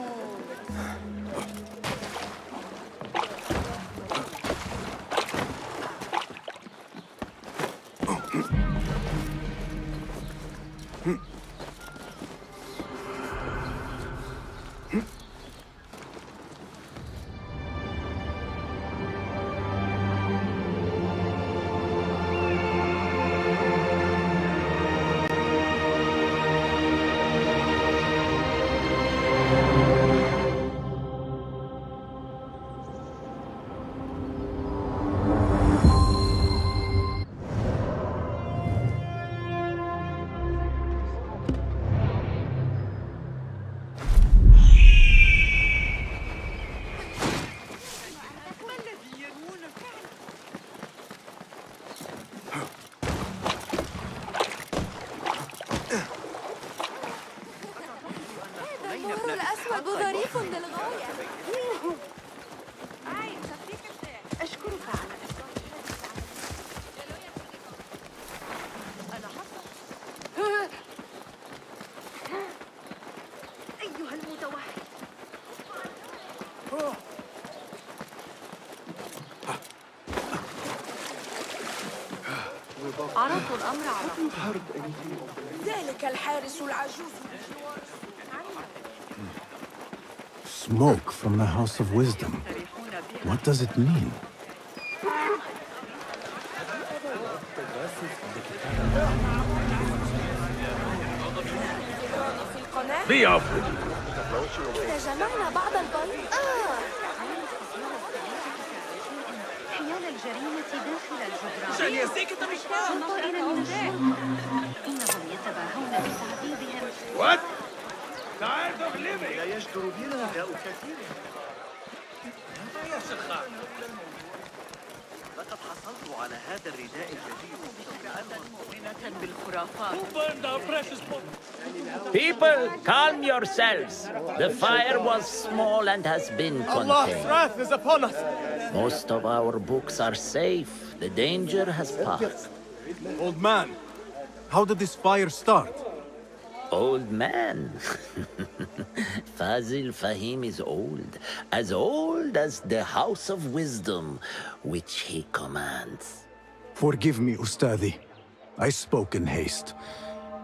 الأسود ظريف للغاية. أشكرك على أيها المتوحد. عرضت الأمر على ذلك الحارس العجوز. Smoke from the House of Wisdom. What does it mean? Be off with you. إذا جمعنا بعض البيض. حيال الجريمة داخل الجدران. وطائرا من الشرطة. إنهم يتباهون بتعذيبهم. What? Tired of living? لا يجدر بنا داء كثير. يا سخاء. لقد حصلت على هذا الرداء الجديد. مؤمنة بالخرافات. People, calm yourselves. The fire was small and has been contained. Allah's wrath is upon us. Most of our books are safe. The danger has passed. Old man, how did this fire start? Old man? Fazil Fahim is old as the House of Wisdom, which he commands. Forgive me, Ustadi. I spoke in haste.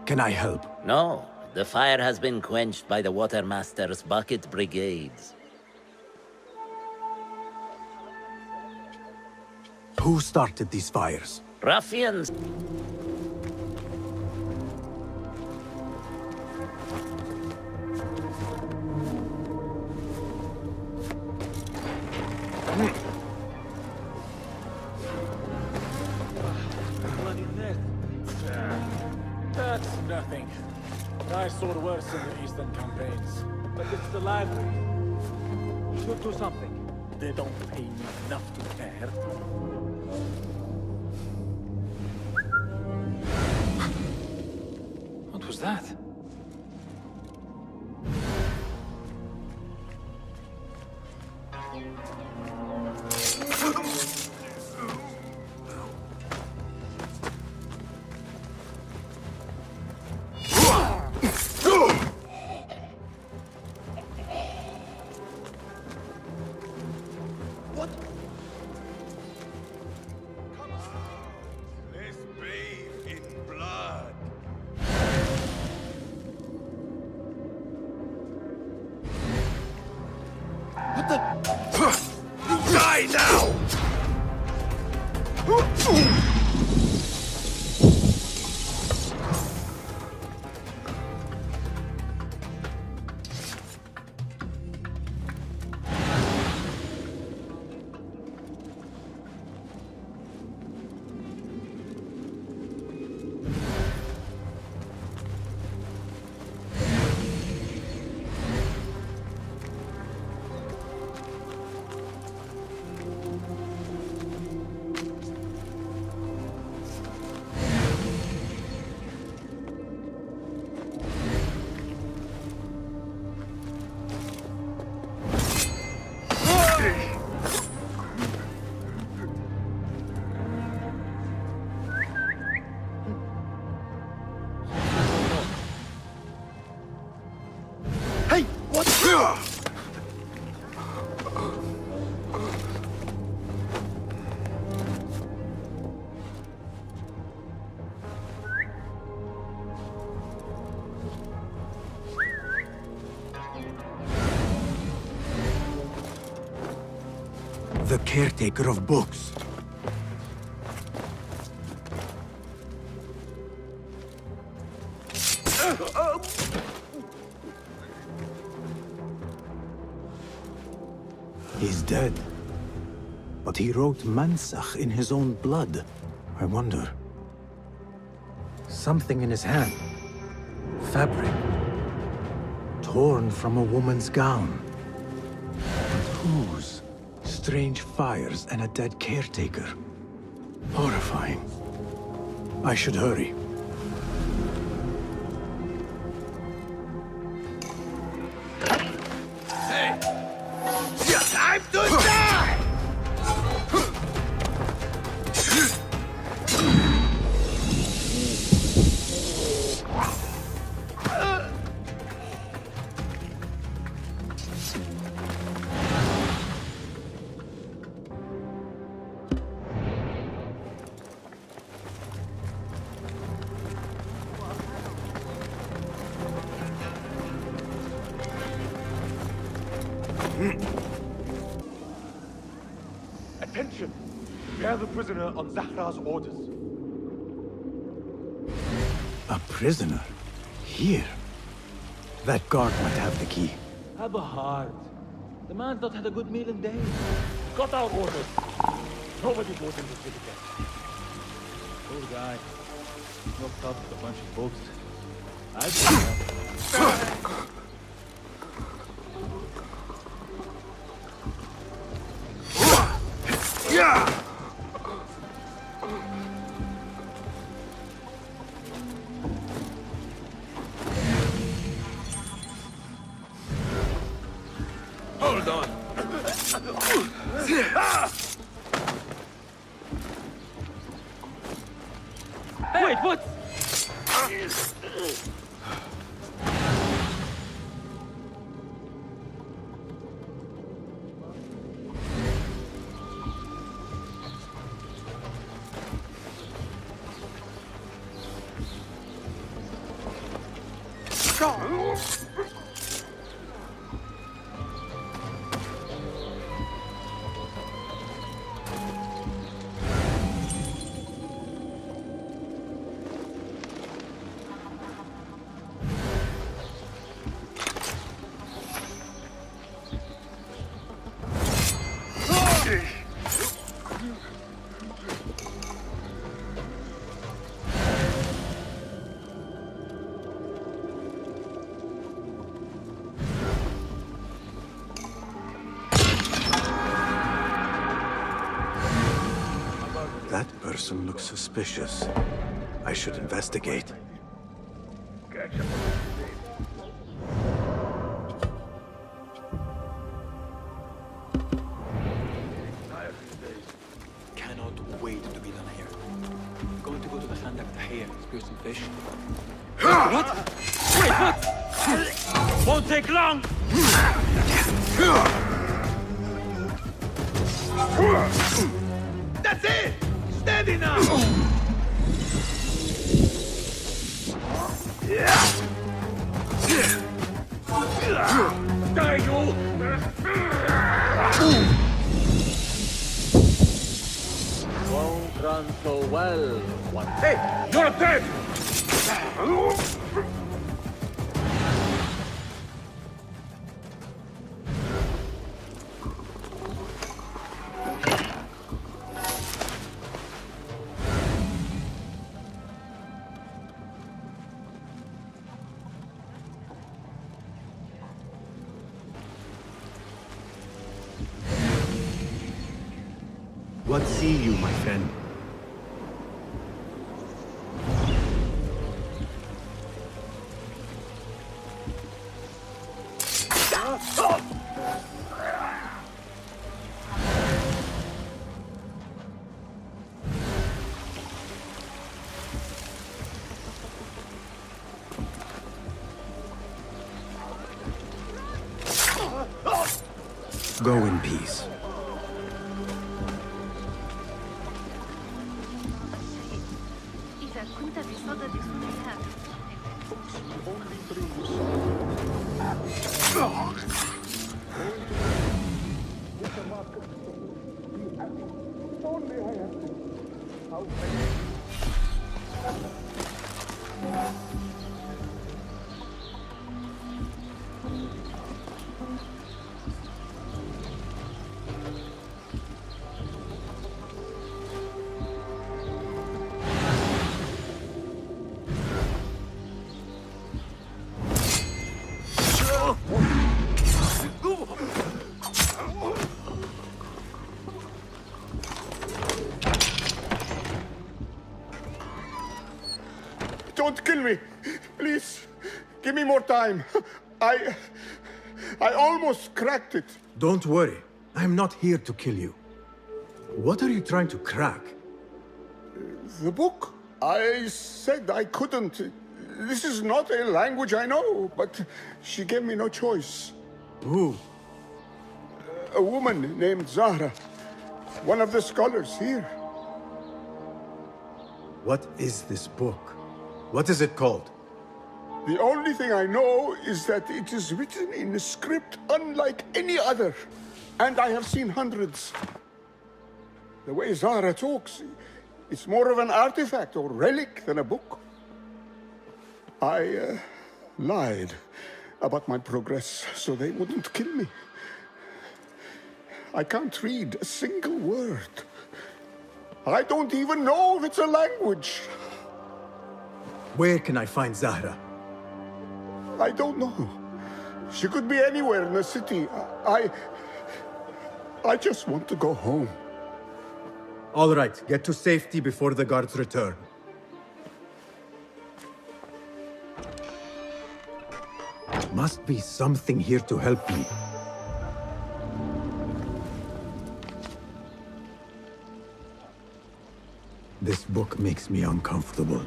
Can I help? No, the fire has been quenched by the Watermaster's bucket brigades. Who started these fires? Ruffians. Bloody net. That's nothing. I saw worse in the Eastern campaigns. But it's the library. Should do something. They don't pay me enough to care. What was that? Die now! Hey, what? The caretaker of books. He's dead. But he wrote Mansach in his own blood. I wonder. Something in his hand. Fabric. Torn from a woman's gown. But whose? Strange fires and a dead caretaker. Horrifying. I should hurry. Hey! Time to die! Attention! Bear the prisoner on Zahra's orders. A prisoner? Here? That guard might have the key. Have a heart. The man's not had a good meal in days. Got our orders. Nobody goes in the city again. Poor guy. Locked up with a bunch of books. I Yeah! Hold on. Wait, what? That person looks suspicious. I should investigate. Cannot wait to be done here. I'm going to go to the Khandak Tahir, spear some fish. What? Wait, what? Won't take long! That's it! Steady now! Die, you! Won't run so well. Hey, you're dead! What see you, my friend? Go in peace. إذا كنت بصدد صنعها Don't kill me. Please, give me more time. I almost cracked it. Don't worry. I'm not here to kill you. What are you trying to crack? The book? I said I couldn't. This is not a language I know, but she gave me no choice. Who? A woman named Zahra. One of the scholars here. What is this book? What is it called? The only thing I know is that it is written in a script unlike any other. And I have seen hundreds. The way Zahra talks, it's more of an artifact or relic than a book. I lied about my progress so they wouldn't kill me. I can't read a single word. I don't even know if it's a language. Where can I find Zahra? I don't know. She could be anywhere in the city. I just want to go home. All right, get to safety before the guards return. Must be something here to help me. This book makes me uncomfortable.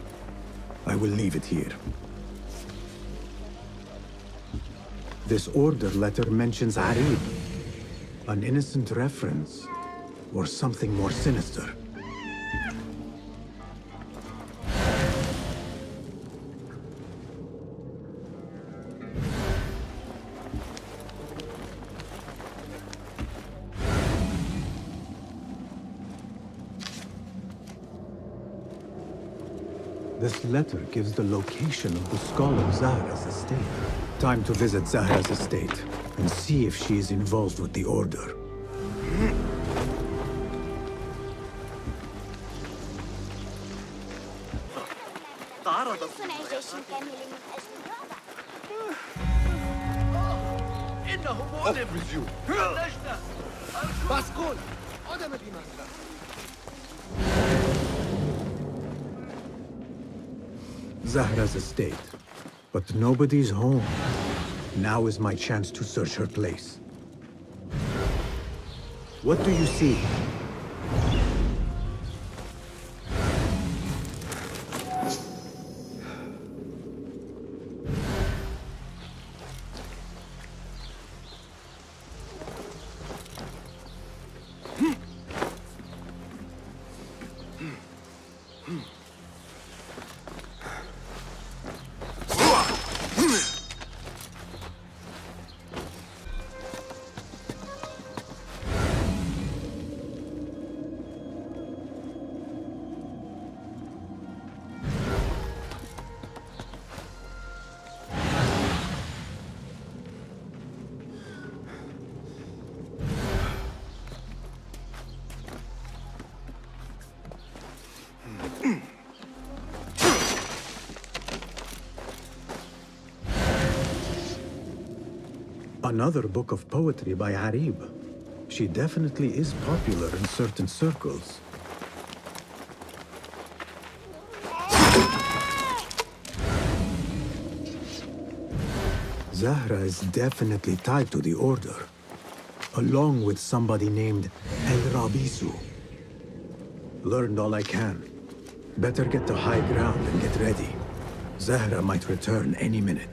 I will leave it here. This order letter mentions Arib. An innocent reference, or something more sinister. This letter gives the location of the scholar Zahra's estate. Time to visit Zahra's estate and see if she is involved with the order. إنه مؤلم. اللجنة. باسكول. عدم بمصر. Zahra's estate. But nobody's home. Now is my chance to search her place. What do you see? Another book of poetry by Arib. She definitely is popular in certain circles. Zahra is definitely tied to the Order, along with somebody named El Rabisu. Learned all I can. Better get to high ground and get ready. Zahra might return any minute.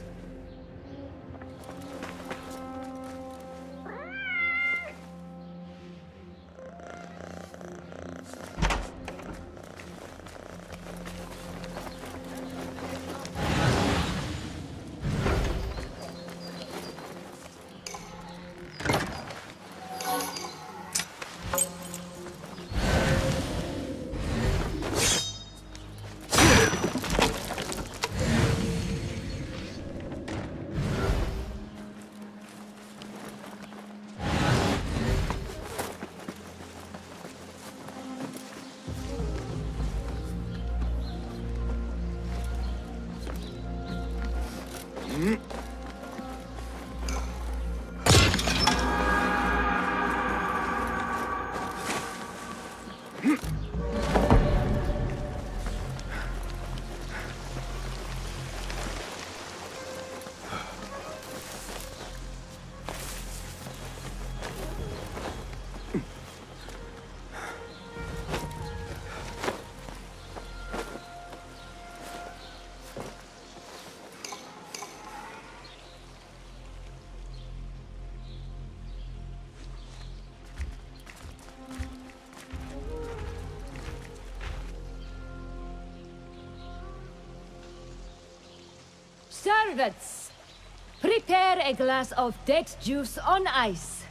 Servants, prepare a glass of date juice on ice,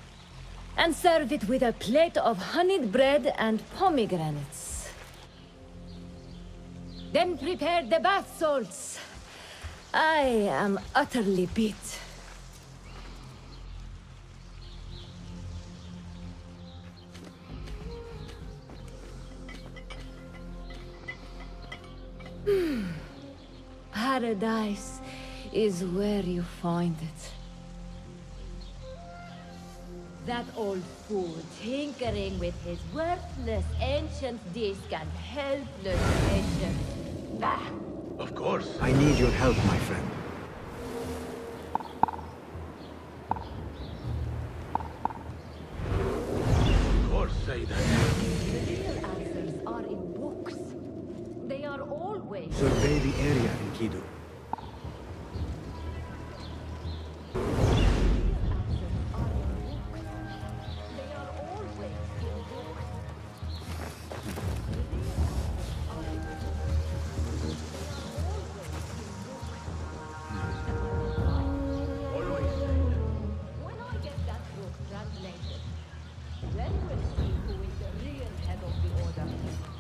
and serve it with a plate of honeyed bread and pomegranates. Then prepare the bath salts. I am utterly beat. Paradise is where you find it. That old fool tinkering with his worthless ancient disc and helpless patience. Bah! Of course. I need your help, my friend. Of course, say that. The real answers are in books. They are always... Survey the area, Enkidu.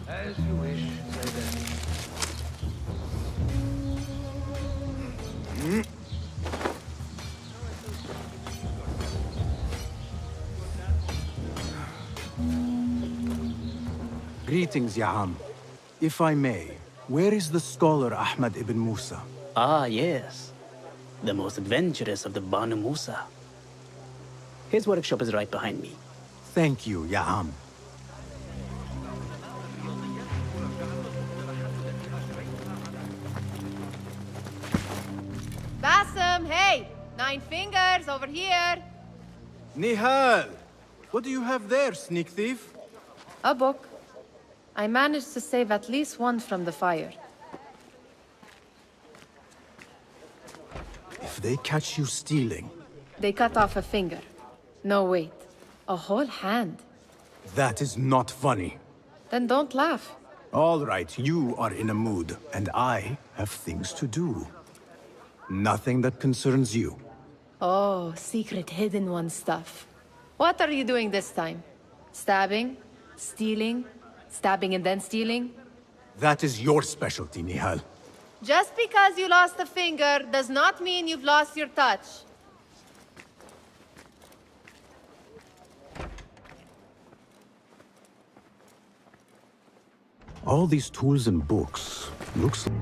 As you wish, say that. Greetings, Ya'am. If I may, where is the scholar Ahmad ibn Musa? Ah, yes. The most adventurous of the Banu Musa. His workshop is right behind me. Thank you, Ya'am. hey! 9 fingers, over here! Nihal! What do you have there, sneak thief? A book. I managed to save at least one from the fire. If they catch you stealing... They cut off a finger. No, wait. A whole hand. That is not funny. Then don't laugh. All right, you are in a mood, and I have things to do. Nothing that concerns you. Oh, secret hidden one stuff. What are you doing this time? Stabbing? Stealing? Stabbing and then stealing? That is your specialty, Nihal. Just because you lost a finger does not mean you've lost your touch. All these tools and books looks like...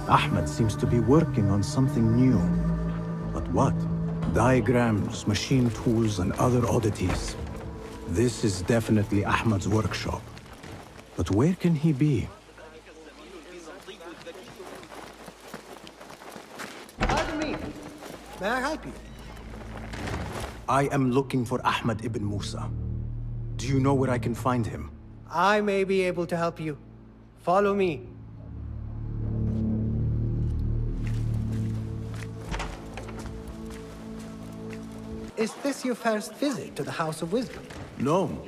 Ahmed seems to be working on something new. But what? Diagrams, machine tools, and other oddities. This is definitely Ahmed's workshop. But where can he be? Pardon me. May I help you? I am looking for Ahmed ibn Musa. Do you know where I can find him? I may be able to help you. Follow me. Is this your first visit to the House of Wisdom? No.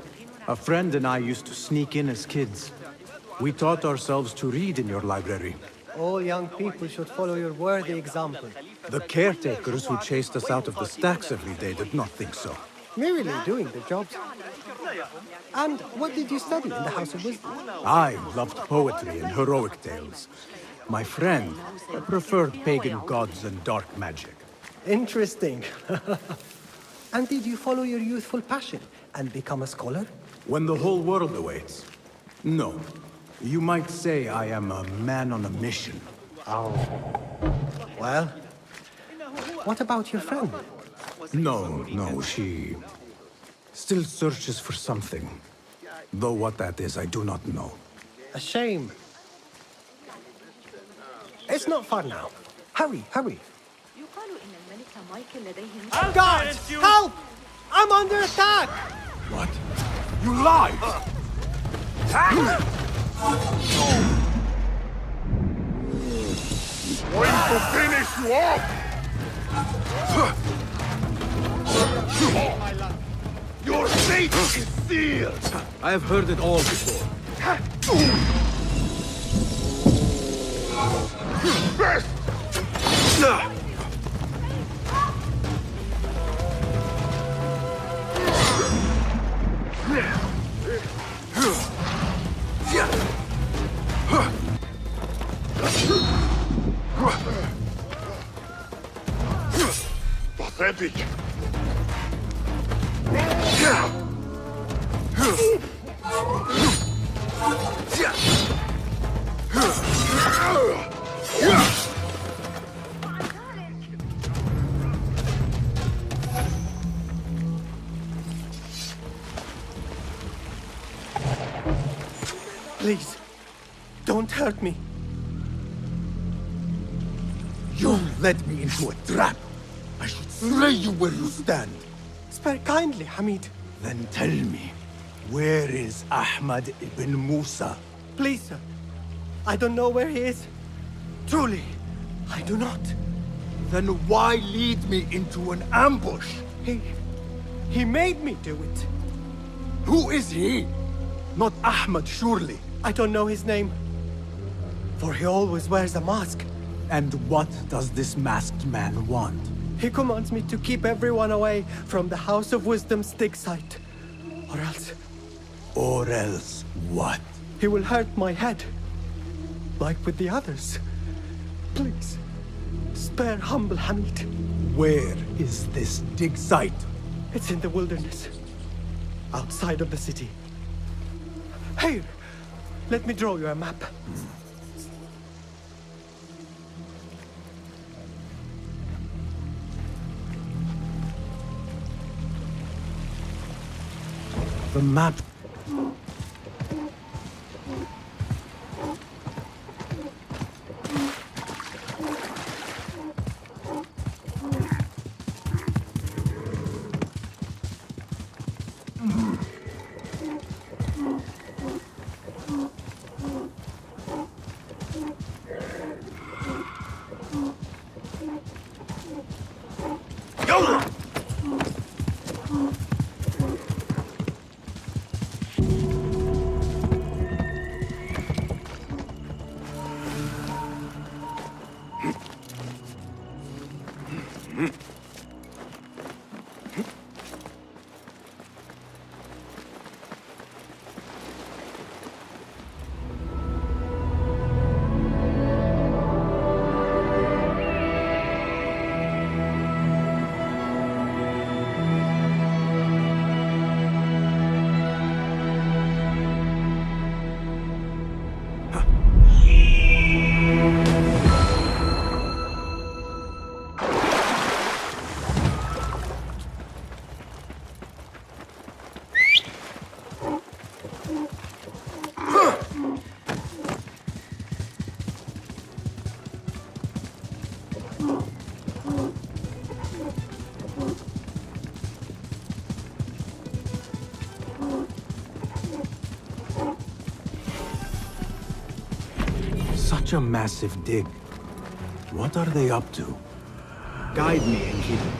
A friend and I used to sneak in as kids. We taught ourselves to read in your library. All young people should follow your worthy example. The caretakers who chased us out of the stacks every day did not think so. Merely doing their jobs. And what did you study in the House of Wisdom? I loved poetry and heroic tales. My friend preferred pagan gods and dark magic. Interesting. And did you follow your youthful passion and become a scholar? When the whole world awaits. No. You might say I am a man on a mission. Oh. Well, what about your friend? No, she still searches for something. Though what that is, I do not know. A shame. It's not far now. Hurry, hurry. Guards! Help! I'm under attack! What? You lied! Going to finish you off! Your fate is sealed! I have heard it all before. Best! Pathetic! Please, don't hurt me. You led me into a trap. I should slay you where you stand. Spare kindly, Hamid. Then tell me, where is Ahmed ibn Musa? Please, sir. I don't know where he is. Truly, I do not. Then why lead me into an ambush? He made me do it. Who is he? Not Ahmed, surely. I don't know his name. For he always wears a mask. And what does this masked man want? He commands me to keep everyone away from the House of Wisdom's dig site. Or else... Or else what? He will hurt my head. Like with the others. Please, spare humble Hamid. Where is this dig site? It's in the wilderness, outside of the city. Here, let me draw you a map. The map. Such a massive dig. What are they up to? Guide me, innkeeper.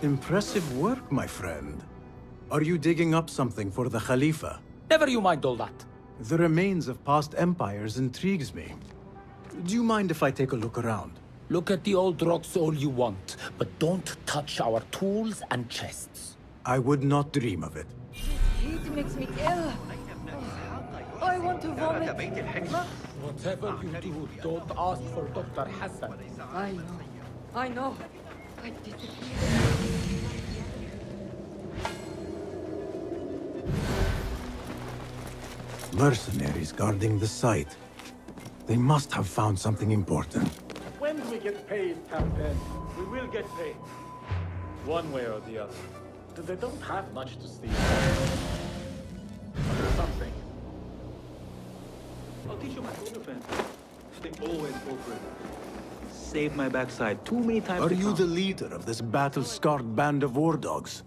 Impressive work, my friend. Are you digging up something for the Khalifa? Never you mind all that. The remains of past empires intrigues me. Do you mind if I take a look around? Look at the old rocks all you want, but don't touch our tools and chests. I would not dream of it. Heat makes me ill. I want to vomit. Whatever you do, don't ask for Dr. Hassan. I know. I know. I disappeared. Mercenaries guarding the site. They must have found something important. When we get paid, Captain, we will get paid. One way or the other. They don't have much to steal. Something. I'll teach you my own defense. They always go for it. Saved my backside too many times. Are you the leader of this battle-scarred band of war dogs?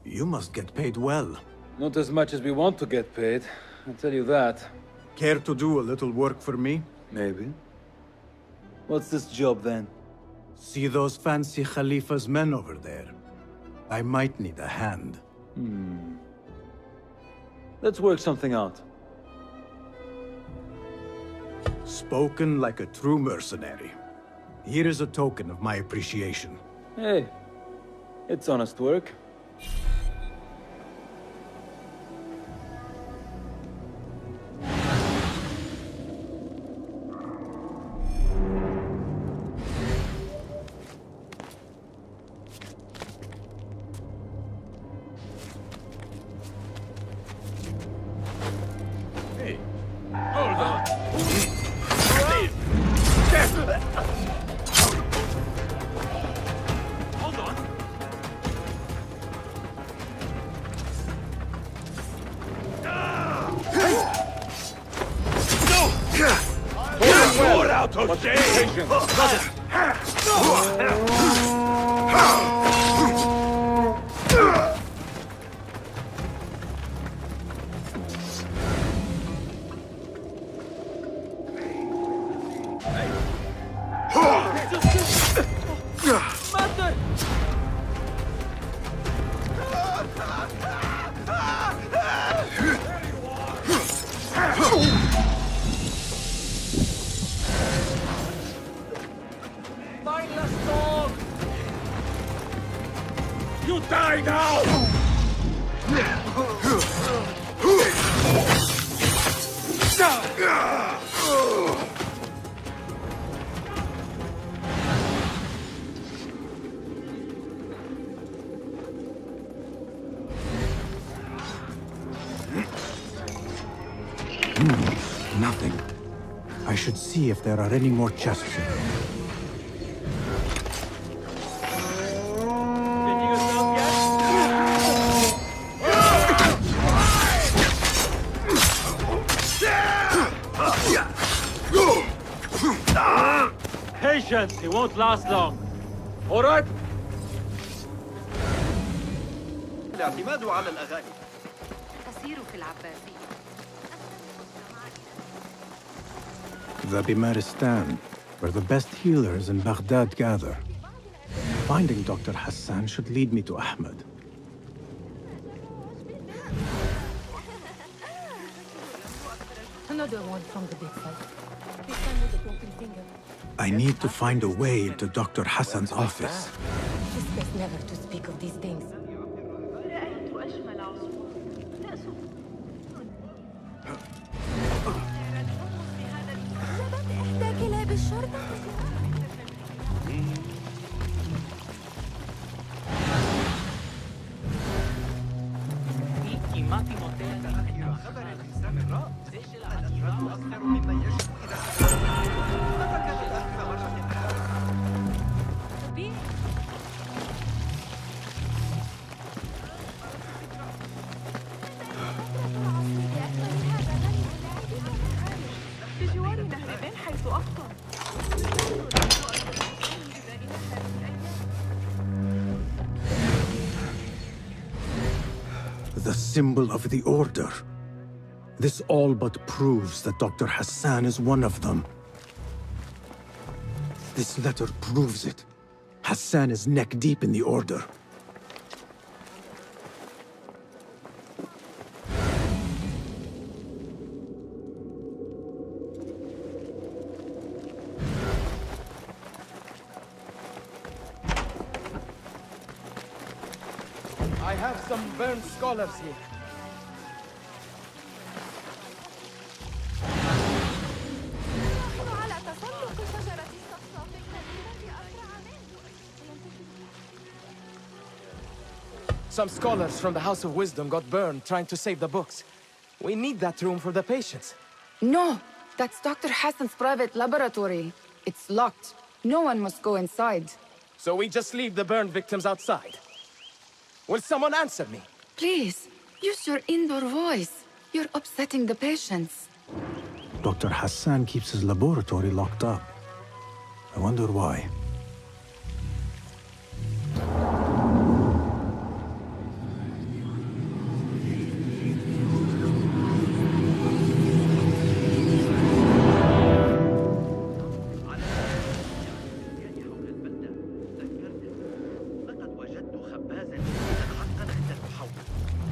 You must get paid well. Not as much as we want to get paid, I'll tell you that. Care to do a little work for me? Maybe. What's this job then? See those fancy Khalifa's men over there? I might need a hand. Let's work something out. Spoken like a true mercenary. Here is a token of my appreciation. Hey, it's honest work. Hey, hold on. Hold on. Sword out of shame! to die now! Nothing. I should see if there are any more chests here. Patience, it won't last long. All right. الاعتماد على الأغاني. تسير في العباسية. The Bimaristan, where the best healers in Baghdad gather. Finding Dr. Hassan should lead me to Ahmed. Another one from the big fight. This one with the broken finger. I need to find a way into Dr. Hassan's office. It's best never to speak of these things. The symbol of the Order. This all but proves that Dr. Hassan is one of them. This letter proves it. Hassan is neck deep in the Order. I have some burned scholars here. Some scholars from the House of Wisdom got burned trying to save the books. We need that room for the patients. No, that's Dr. Hassan's private laboratory. It's locked. No one must go inside. So we just leave the burned victims outside. Will someone answer me? Please, use your indoor voice. You're upsetting the patients. Dr. Hassan keeps his laboratory locked up. I wonder why.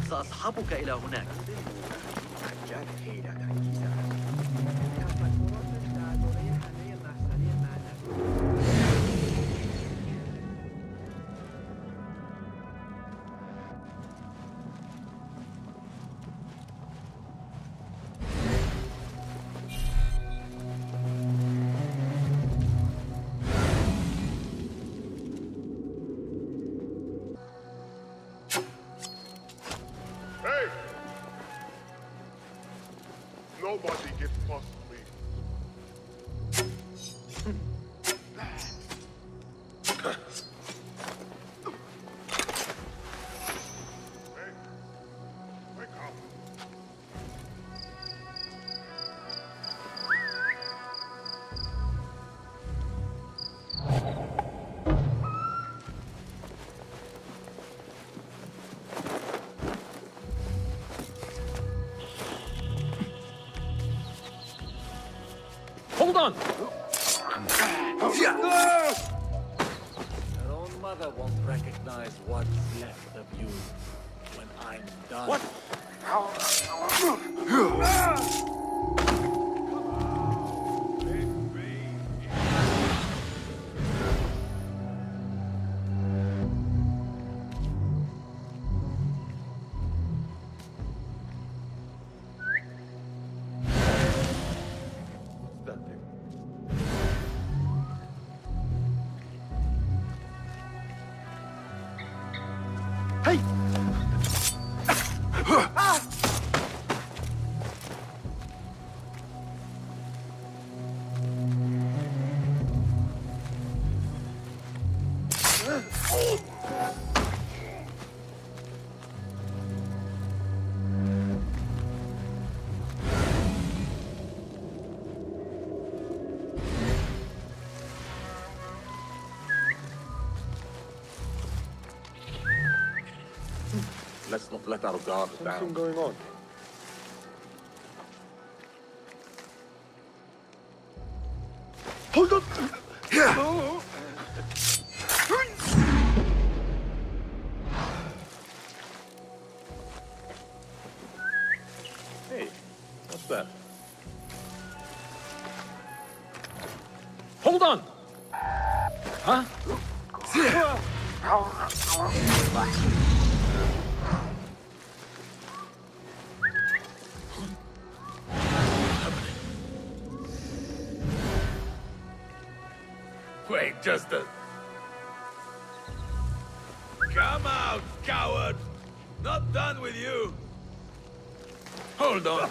سأصحبك إلى هناك. Hey! Nobody gets past me. Hey, wake up. Hold on! Your own mother won't recognize what's left of you when I'm done. What? Let's not let our guard down. Something going on. Hold on! Hey, what's that? Hold on! Huh? Wait, just a... Come out, coward! Not done with you! Hold on.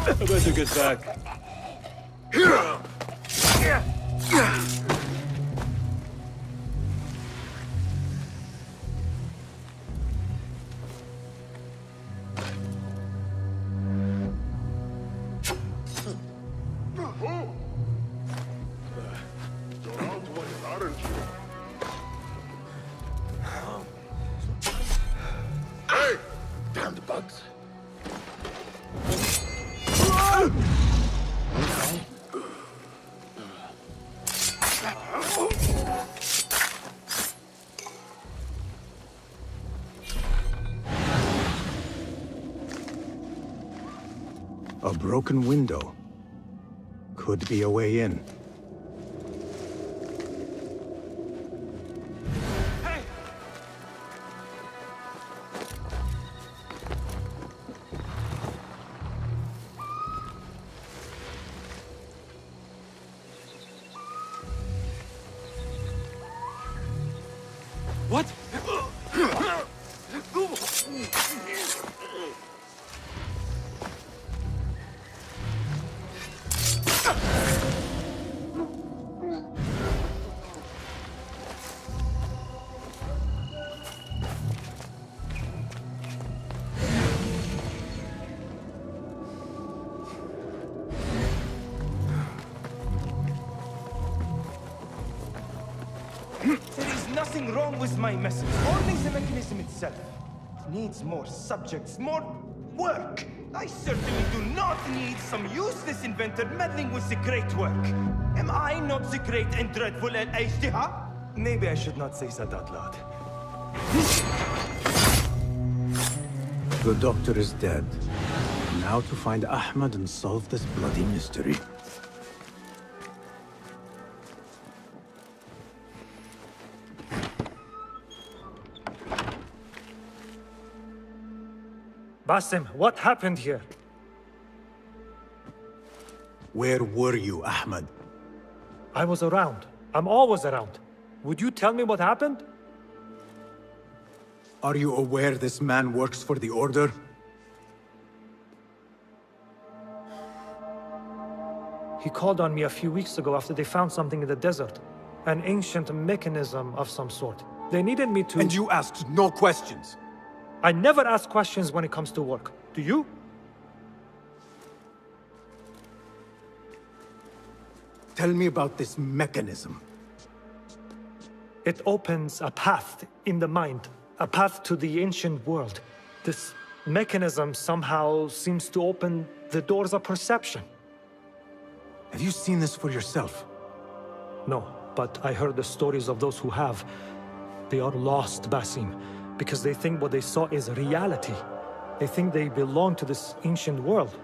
I better get back. Hey! Damn the bugs. A broken window. Could be a way in. What? There is nothing nothing wrong with my message, only the mechanism itself. It needs more subjects, more work. I certainly do not need some useless inventor meddling with the great work. Am I not the great and dreadful Al-Ijtiha? Maybe I should not say that out loud. The doctor is dead. Now to find Ahmed and solve this bloody mystery. Basim, what happened here? Where were you, Ahmed? I was around. I'm always around. Would you tell me what happened? Are you aware this man works for the Order? He called on me a few weeks ago after they found something in the desert. An ancient mechanism of some sort. They needed me to... And you asked no questions? I never ask questions when it comes to work. Do you? Tell me about this mechanism. It opens a path in the mind, a path to the ancient world. This mechanism somehow seems to open the doors of perception. Have you seen this for yourself? No, but I heard the stories of those who have. They are lost, Basim, because they think what they saw is reality. They think they belong to this ancient world.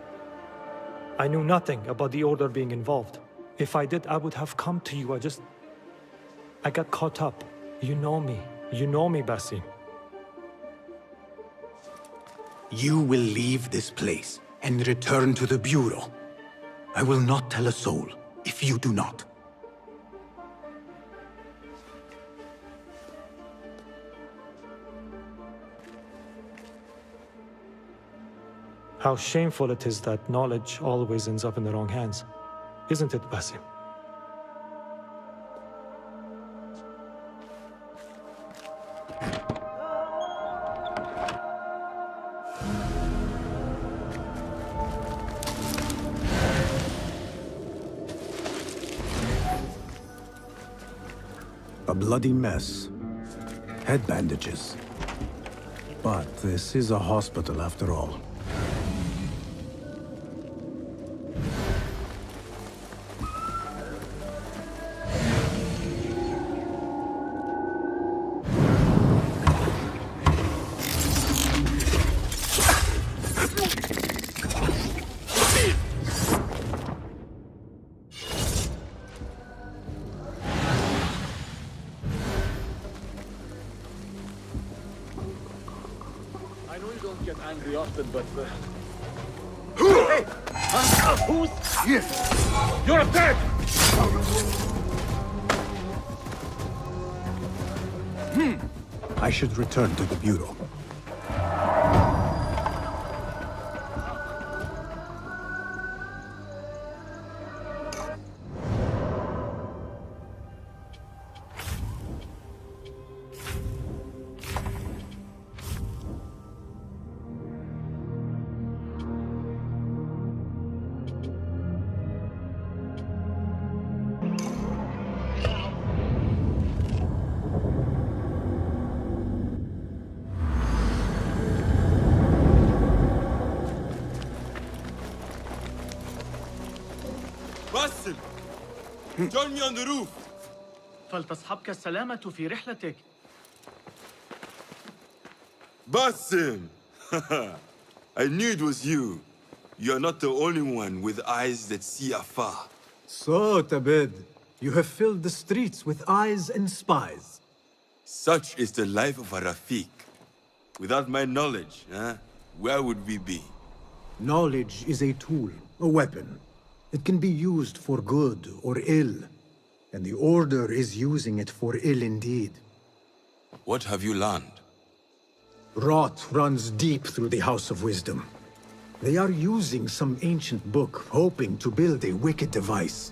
I knew nothing about the Order being involved. If I did, I would have come to you. I got caught up. You know me. You know me, Basim. You will leave this place and return to the Bureau. I will not tell a soul if you do not. How shameful it is that knowledge always ends up in the wrong hands. Isn't it, Basim? A bloody mess. Head bandages. But this is a hospital after all. I know you don't get angry often, but... Hey! Who's here? You're dead! I should return to the Bureau. Basim! Join me on the roof! فلتصحبك السلامة في رحلتك. Basim! I knew it was you. You're not the only one with eyes that see afar. So, Tabid, you have filled the streets with eyes and spies. Such is the life of a Rafiq. Without my knowledge, where would we be? Knowledge is a tool, a weapon. It can be used for good or ill, and the Order is using it for ill indeed. What have you learned? Rot runs deep through the House of Wisdom. They are using some ancient book, hoping to build a wicked device.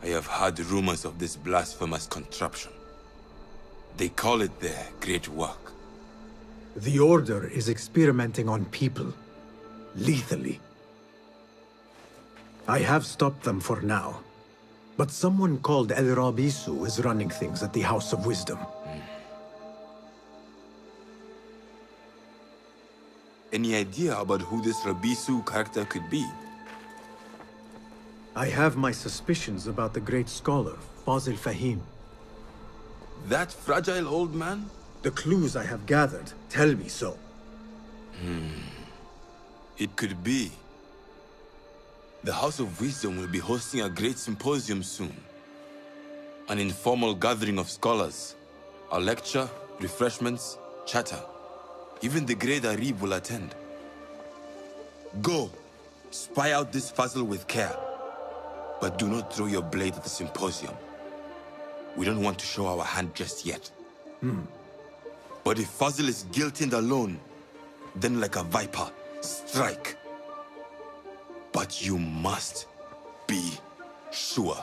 I have heard rumors of this blasphemous contraption. They call it their great work. The Order is experimenting on people, lethally. I have stopped them for now, But someone called El Rabisu is running things at the House of Wisdom. Any idea about who this Rabisu character could be? I have my suspicions about the great scholar, Fazil Fahim. That fragile old man? The clues I have gathered tell me so. It could be. The House of Wisdom will be hosting a great symposium soon. An informal gathering of scholars. A lecture, refreshments, chatter. Even the great Arib will attend. Go, spy out this puzzle with care. But do not throw your blade at the symposium. We don't want to show our hand just yet. But if Fazil is guilty and alone, then like a viper, strike. But you must be sure.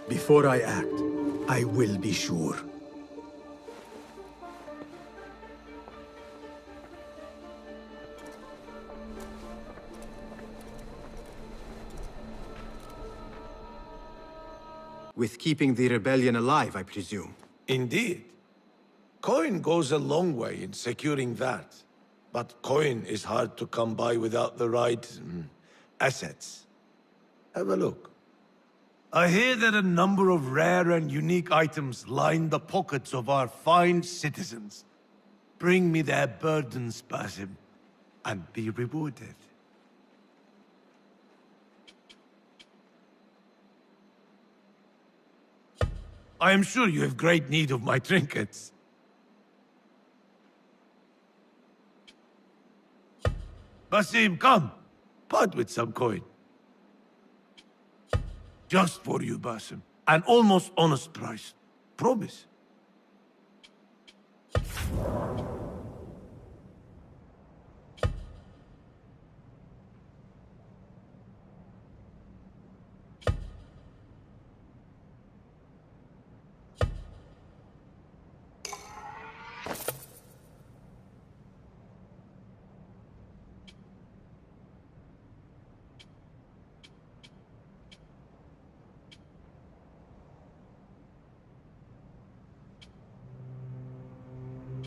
Before I act, I will be sure. With keeping the rebellion alive, I presume. Indeed. Coin goes a long way in securing that. But coin is hard to come by without the right assets. Have a look. I hear that a number of rare and unique items line the pockets of our fine citizens. Bring me their burdens, Basim, and be rewarded. I am sure you have great need of my trinkets. Basim, come. Part with some coin. Just for you, Basim. An almost honest price. Promise.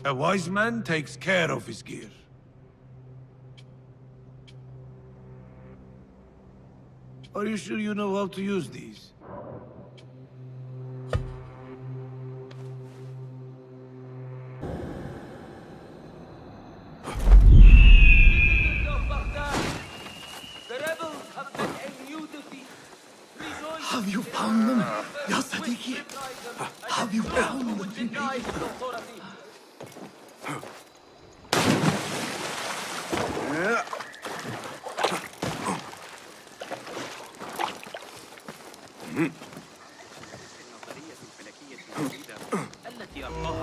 A wise man takes care of his gear. Are you sure you know how to use these? Have you found them, Ya Sadiqi? Have you found them?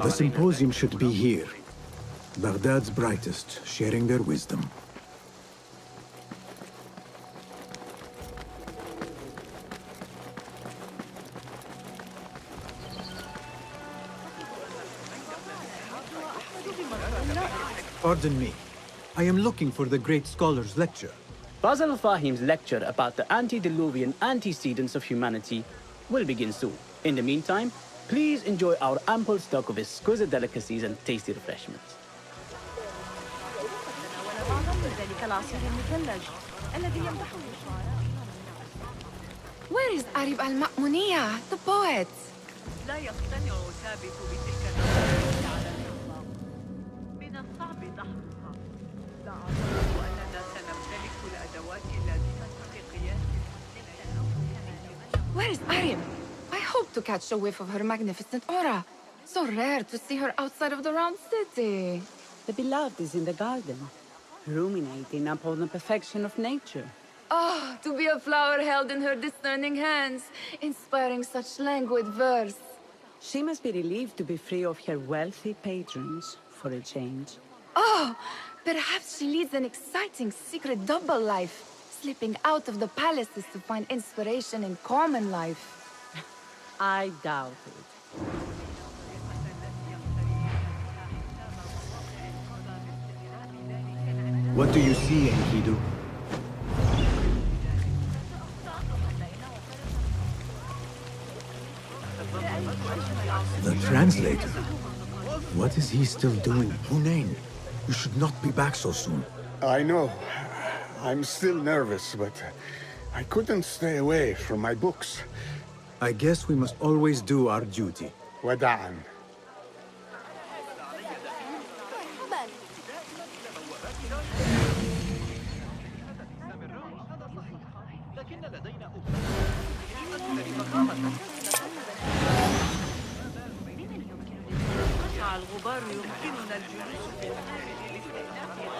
The symposium should be here. Baghdad's brightest, sharing their wisdom. Pardon me. I am looking for the great scholar's lecture. Fazil Fahim's lecture about the antediluvian antecedents of humanity will begin soon. In the meantime, please enjoy our ample stock of exquisite delicacies and tasty refreshments. Where is Arib al-Ma'muniya, the poet? لا يقتنع ثابت بتلك النظرية على الإطلاق. من الصعب دحضها. لا أعتقد أننا سنمتلك الأدوات اللازمة لقياس Where is Arib? I hope to catch a whiff of her magnificent aura. So rare to see her outside of the round city. The beloved is in the garden, ruminating upon the perfection of nature. Ah, to be a flower held in her discerning hands, inspiring such languid verse. She must be relieved to be free of her wealthy patrons for a change. Oh, perhaps she leads an exciting secret double life, slipping out of the palaces to find inspiration in common life. I doubt it. What do you see, Enkidu? later. What is he still doing? Hunain, you should not be back so soon. I know. I'm still nervous, but I couldn't stay away from my books. I guess we must always do our duty. وداعا.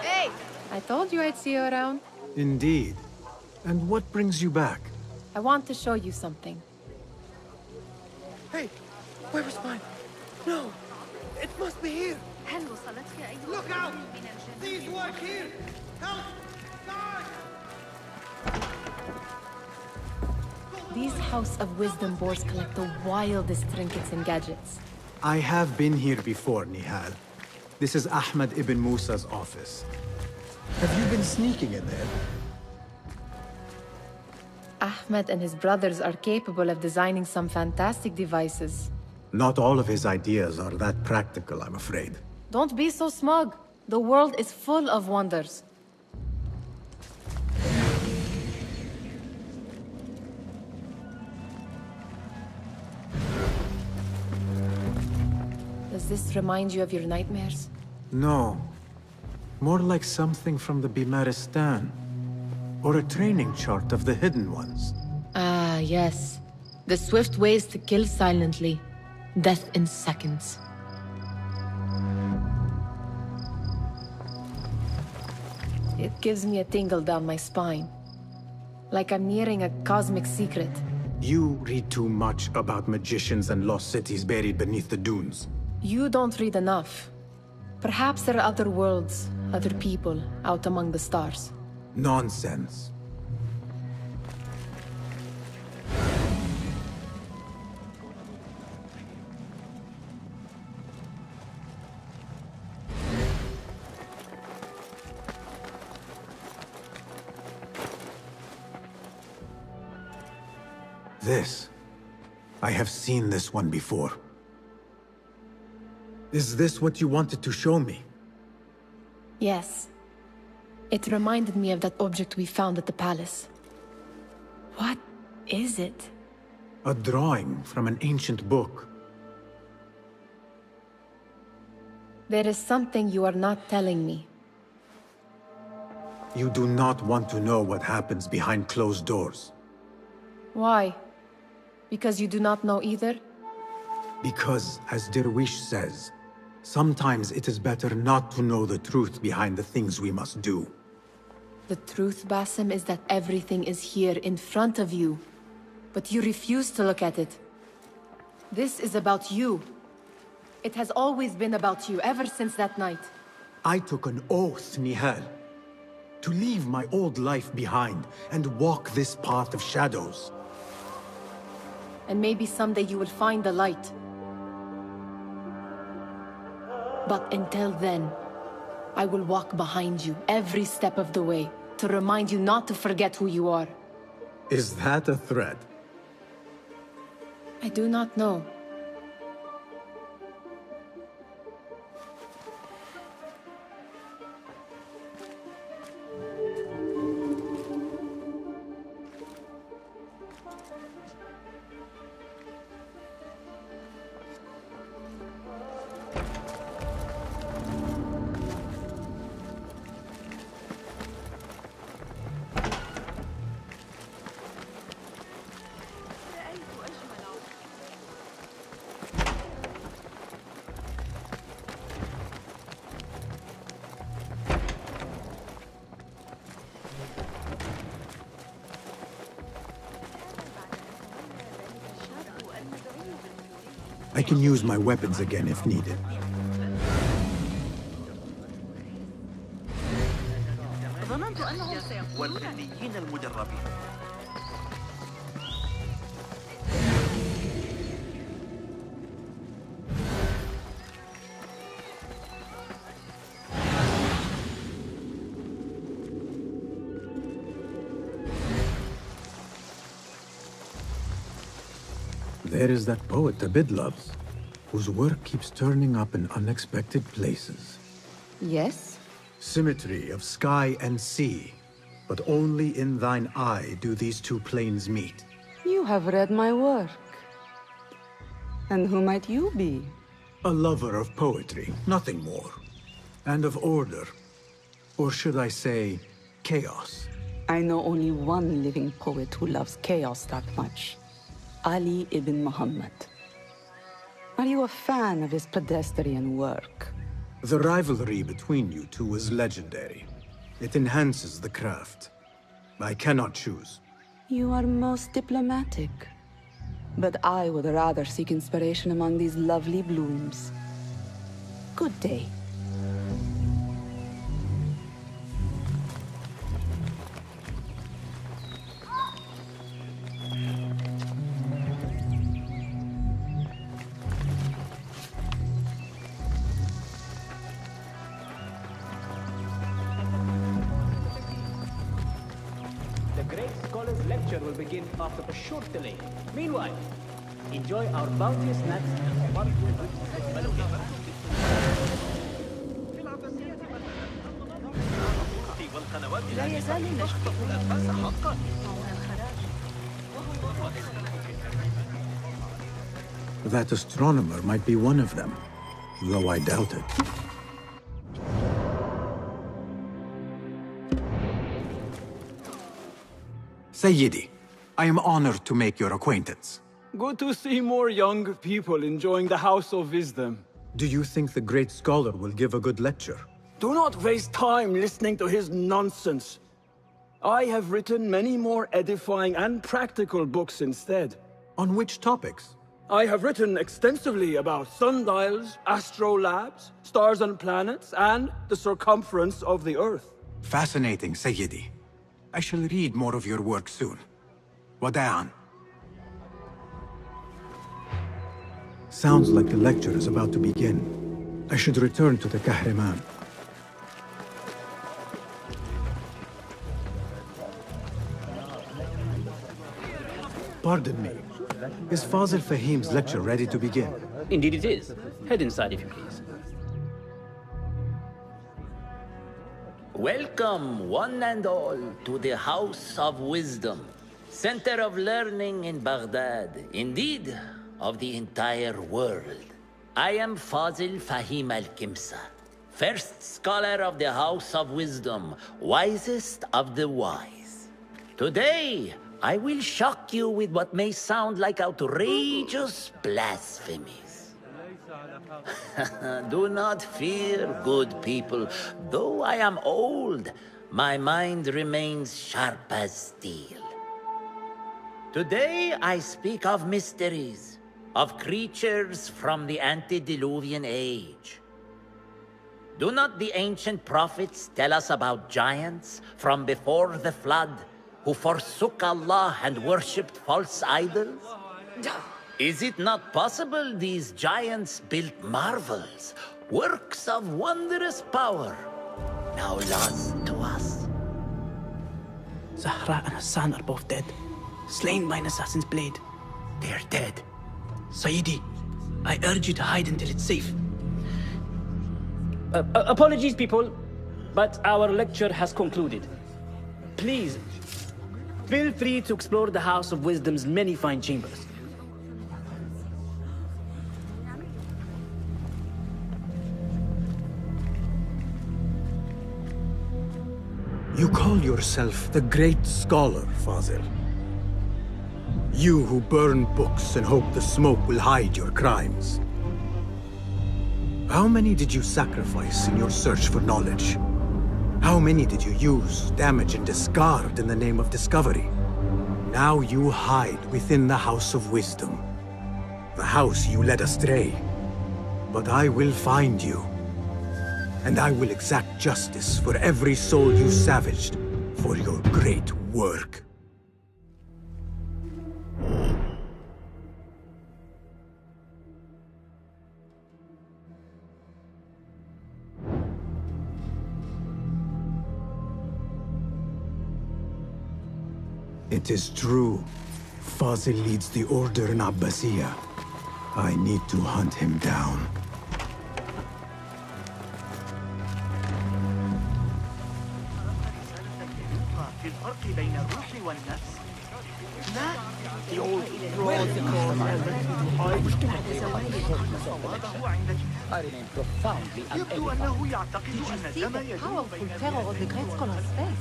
Hey! I told you I'd see you around. Indeed. And what brings you back? I want to show you something. Hey, where is mine? No, it must be here. Look out! These work here! Help! These House of Wisdom boards collect the wildest trinkets and gadgets. I have been here before, Nihal. This is Ahmed ibn Musa's office. Have you been sneaking in there? Ahmed and his brothers are capable of designing some fantastic devices. Not all of his ideas are that practical, I'm afraid. Don't be so smug. The world is full of wonders. Does this remind you of your nightmares? No. More like something from the Bimaristan. Or a training chart of the Hidden Ones. Ah, yes. The swift ways to kill silently. Death in seconds. It gives me a tingle down my spine. Like I'm nearing a cosmic secret. You read too much about magicians and lost cities buried beneath the dunes. You don't read enough. Perhaps there are other worlds, other people, out among the stars. Nonsense. This. I have seen this one before. Is this what you wanted to show me? Yes. It reminded me of that object we found at the palace. What is it? A drawing from an ancient book. There is something you are not telling me. You do not want to know what happens behind closed doors. Why? Because you do not know either? Because, as Derwish says, sometimes it is better not to know the truth behind the things we must do. The truth, Basim, is that everything is here in front of you. But you refuse to look at it. This is about you. It has always been about you, ever since that night. I took an oath, Nihal, to leave my old life behind and walk this path of shadows. And maybe someday you will find the light. But until then, I will walk behind you every step of the way to remind you not to forget who you are. Is that a threat? I do not know. I can use my weapons again if needed. ظننت أنهم سيكونون والفنيين المجربين. There is that poet Abid loves. whose work keeps turning up in unexpected places. Yes? Symmetry of sky and sea, but only in thine eye do these two planes meet. You have read my work. And who might you be? A lover of poetry, nothing more. And of order. Or should I say, chaos. I know only one living poet who loves chaos that much. Ali ibn Muhammad. Are you a fan of his pedestrian work? The rivalry between you two is legendary. It enhances the craft. I cannot choose. You are most diplomatic. But I would rather seek inspiration among these lovely blooms. Good day. The great scholar's lecture will begin after a short delay. Meanwhile, enjoy our bounteous snacks and لا يزال يشبه الأنفاس حقا. That astronomer might be one of them, though I doubt it. Sayyidi, I am honored to make your acquaintance. Good to see more young people enjoying the House of Wisdom. Do you think the great scholar will give a good lecture? Do not waste time listening to his nonsense. I have written many more edifying and practical books instead. On which topics? I have written extensively about sundials, astrolabes, stars and planets, and the circumference of the Earth. Fascinating, Sayyidi. I shall read more of your work soon. Wada'an. Sounds like the lecture is about to begin. I should return to the Kahraman. Pardon me. Is Fazil Fahim's lecture ready to begin? Indeed it is. Head inside if you please. Welcome, one and all, to the House of Wisdom, center of learning in Baghdad, indeed, of the entire world. I am Fazil Fahim al-Kimsa, first scholar of the House of Wisdom, wisest of the wise. Today, I will shock you with what may sound like outrageous blasphemies. Do not fear, good people. Though I am old, my mind remains sharp as steel. Today I speak of mysteries, of creatures from the antediluvian age. Do not the ancient prophets tell us about giants from before the flood who forsook Allah and worshipped false idols? Is it not possible these giants built marvels, works of wondrous power, now lost to us? Zahra and Hassan are both dead, slain by an assassin's blade. They're dead. Sayyidi, I urge you to hide until it's safe. Apologies, people, but our lecture has concluded. Please, feel free to explore the House of Wisdom's many fine chambers. You call yourself the great scholar, Fazil. You who burn books and hope the smoke will hide your crimes. How many did you sacrifice in your search for knowledge? How many did you use, damage, and discard in the name of discovery? Now you hide within the House of Wisdom. The house you led astray. But I will find you. And I will exact justice for every soul you savaged for your great work. It is true. Fazil leads the order in Abbasiyah. I need to hunt him down. The old I remain profoundly unedified. Did you see the powerful terror of the Great Scholar's face?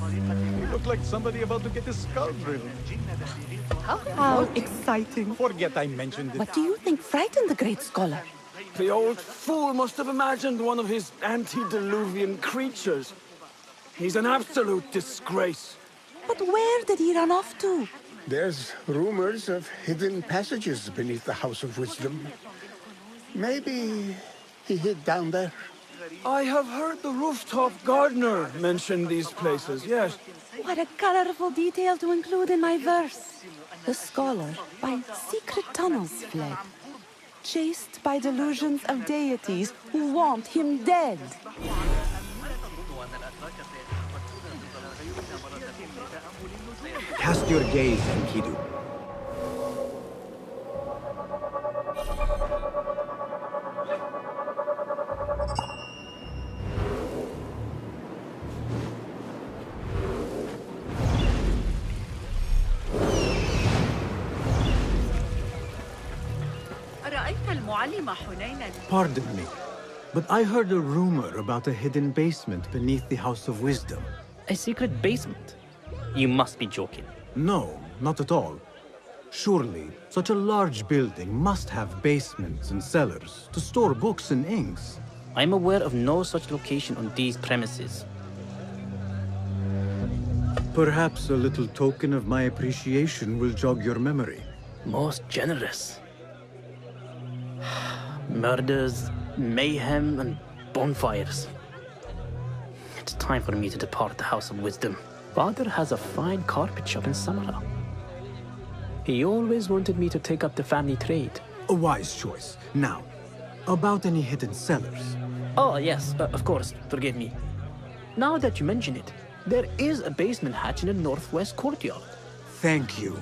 You look like somebody about to get his skull drilled. How exciting. Forget I mentioned it. What do you think frightened the Great Scholar? The old fool must have imagined one of his antediluvian creatures. He's an absolute disgrace. But where did he run off to? There's rumors of hidden passages beneath the House of Wisdom. Maybe he hid down there. I have heard the rooftop gardener mention these places, yes. What a colorful detail to include in my verse. The scholar by secret tunnels fled, chased by delusions of deities who want him dead. Cast your gaze, Enkidu. Pardon me, but I heard a rumor about a hidden basement beneath the House of Wisdom. A secret basement? You must be joking. No, not at all. Surely, such a large building must have basements and cellars to store books and inks. I'm aware of no such location on these premises. Perhaps a little token of my appreciation will jog your memory. Most generous. Murders, mayhem, and bonfires. It's time for me to depart the House of Wisdom. Father has a fine carpet shop in Samara. He always wanted me to take up the family trade. A wise choice. Now, about any hidden cellars? Oh, yes, of course, forgive me. Now that you mention it, there is a basement hatch in the northwest courtyard. Thank you.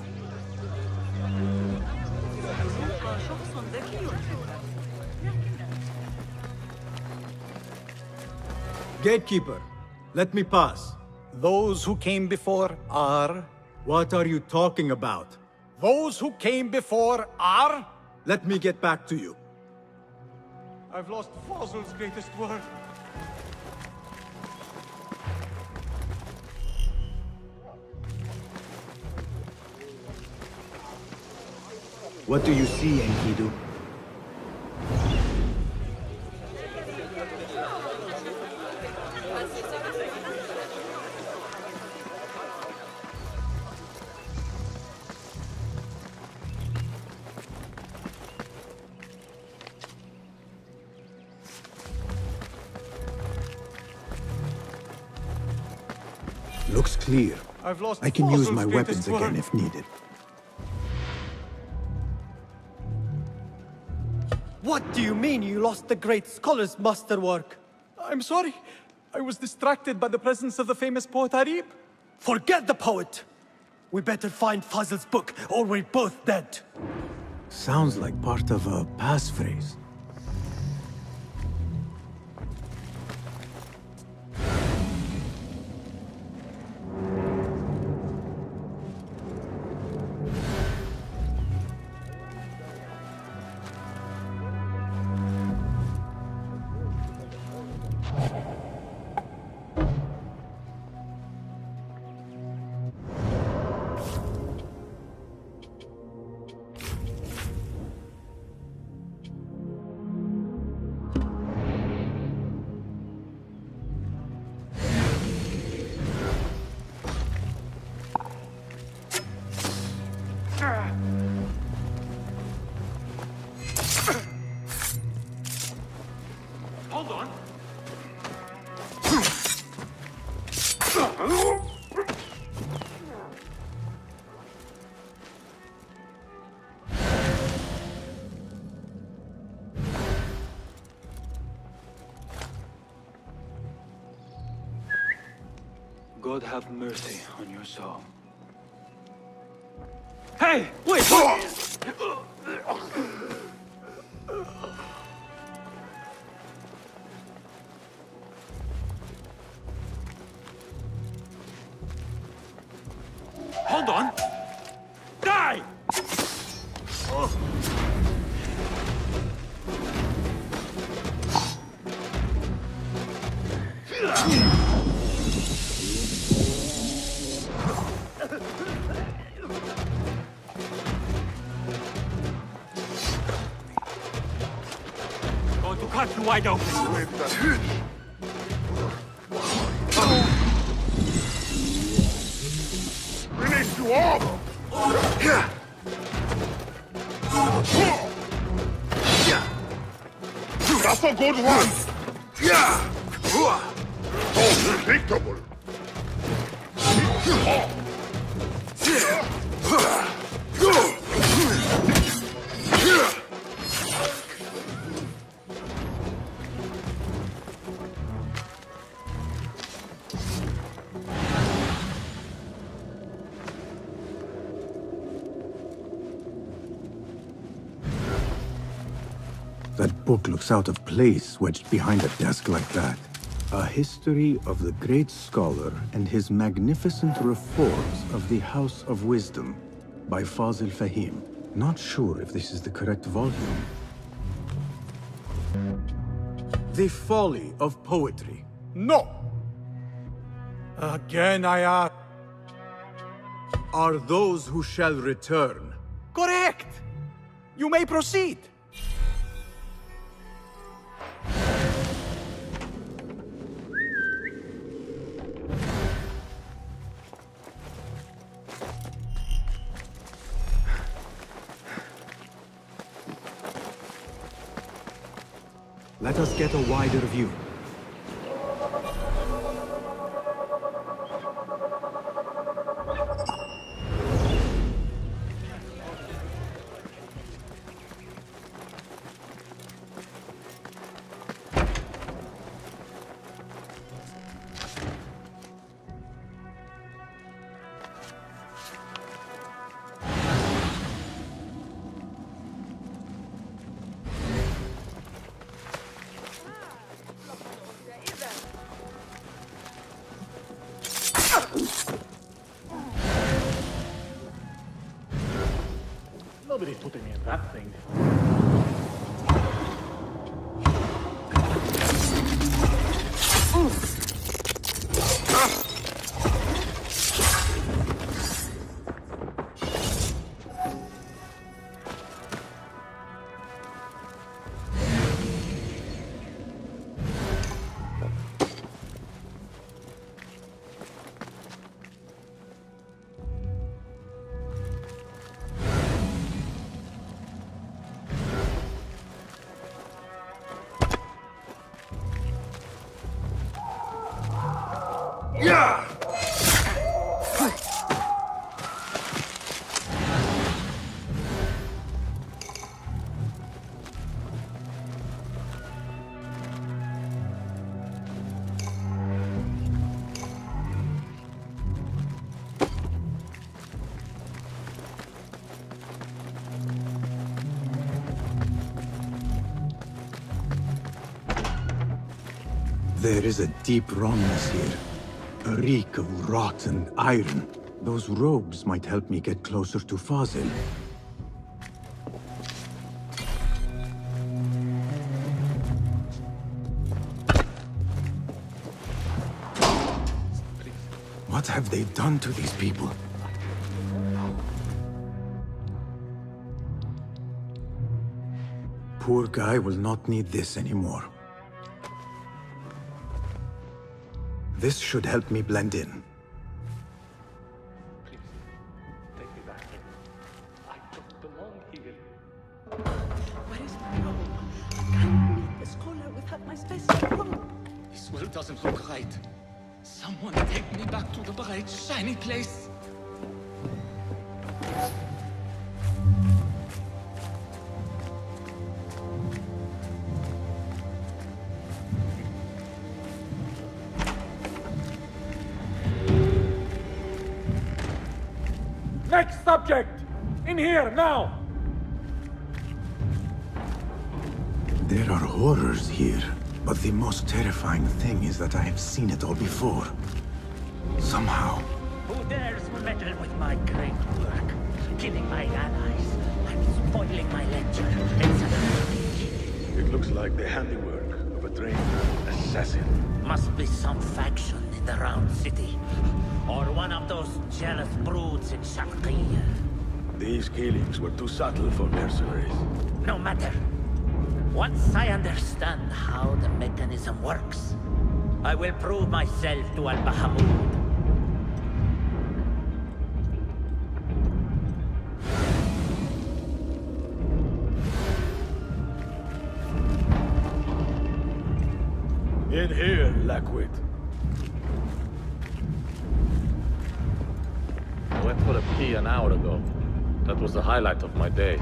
Gatekeeper, let me pass. Those who came before are... What are you talking about? Those who came before are... Let me get back to you. I've lost Fazl's greatest word. What do you see, Enkidu? Looks clear. I can use my weapons again if needed. What do you mean you lost the great scholar's masterwork? I'm sorry. I was distracted by the presence of the famous poet Arib. Forget the poet! We better find Fazl's book, or we're both dead. Sounds like part of a passphrase. Hold on. God have mercy on your soul. Hey, wait! Hold on! Die! Going to cut you wide open. Finish you off! That's a good one! Oh, predictable! That book looks out of place, wedged behind a desk like that. A history of the great scholar and his magnificent reforms of the House of Wisdom by Fazil Fahim. Not sure if this is the correct volume. The folly of poetry. No! Again I ask. Are those who shall return. Correct! You may proceed. Let us get a wider view. Nobody's putting me in that thing. Yeah! There is a deep wrongness here. A reek of rot and iron. Those robes might help me get closer to Fazil. What have they done to these people? Poor guy will not need this anymore. This should help me blend in. Please, take me back. I don't belong here. Where is my robe? I can't meet the scholar without my special robe. This world doesn't look right. Someone take me back to the bright, shiny place. Next subject! In here, now! There are horrors here, but the most terrifying thing is that I have seen it all before. Somehow. Who dares meddle with my great work, killing my allies and spoiling my lecture, etc. It looks like the handiwork of a trained assassin. Must be some faction in the Round City, or one of those jealous broods in Sharqiyya. These killings were too subtle for mercenaries. No matter. Once I understand how the mechanism works, I will prove myself to Al-Bahamud. In here, Lackwit. I went for a pee an hour ago. That was the highlight of my day.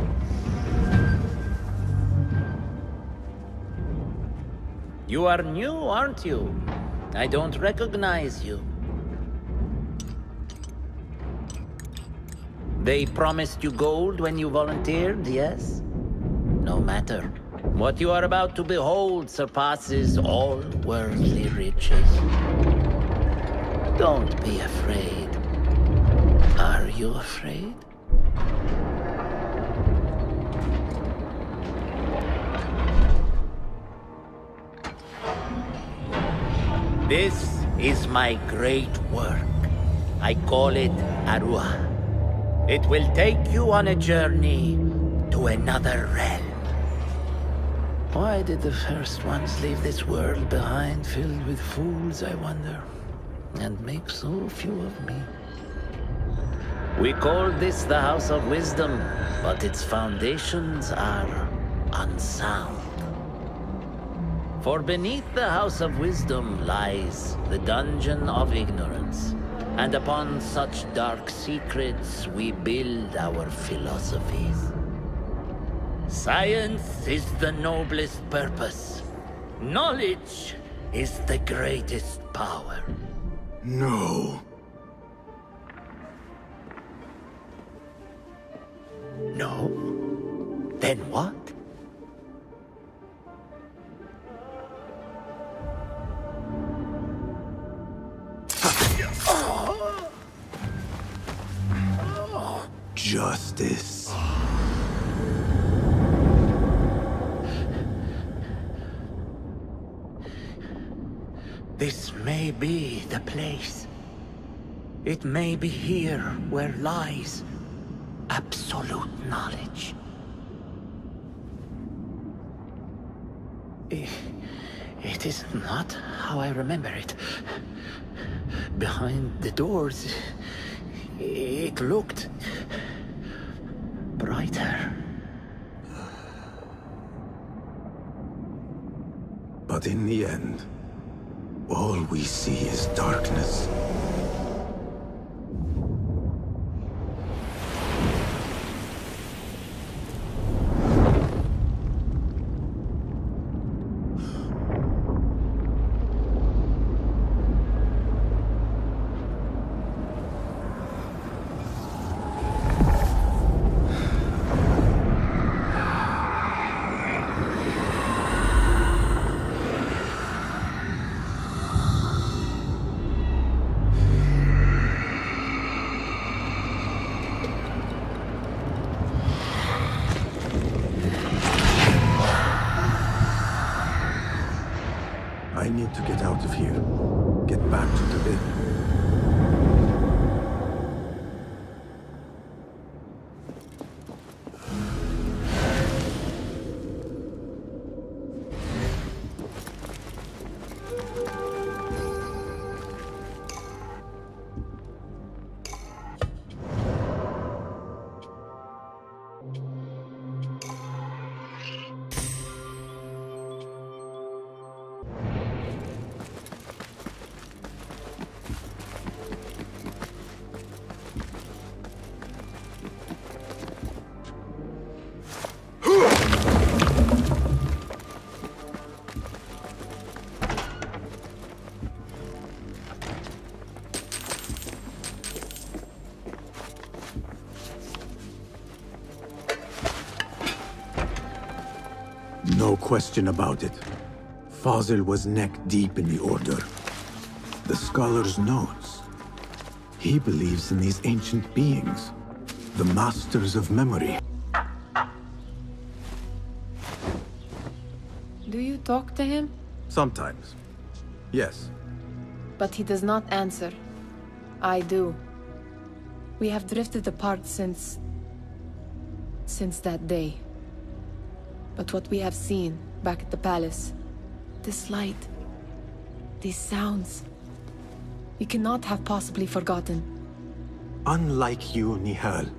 You are new, aren't you? I don't recognize you. They promised you gold when you volunteered, yes? No matter. What you are about to behold surpasses all worldly riches. Don't be afraid. Are you afraid? This is my great work. I call it Arua. It will take you on a journey to another realm. Why did the first ones leave this world behind, filled with fools, I wonder, and make so few of me? We call this the House of Wisdom, but its foundations are unsound. For beneath the House of Wisdom lies the Dungeon of Ignorance, and upon such dark secrets we build our philosophies. Science is the noblest purpose. Knowledge is the greatest power. No. No? Then what? Justice. This may be the place. It may be here where lies absolute knowledge. It is not how I remember it. Behind the doors, it looked brighter. But in the end, all we see is darkness. I need to get out of here. Get back to the bit. No question about it. Fazil was neck deep in the Order. The Scholar's notes. He believes in these ancient beings, the masters of memory. Do you talk to him? Sometimes. Yes. But he does not answer. I do. We have drifted apart since that day. But what we have seen back at the palace, this light, these sounds, we cannot have possibly forgotten. Unlike you, Nihal,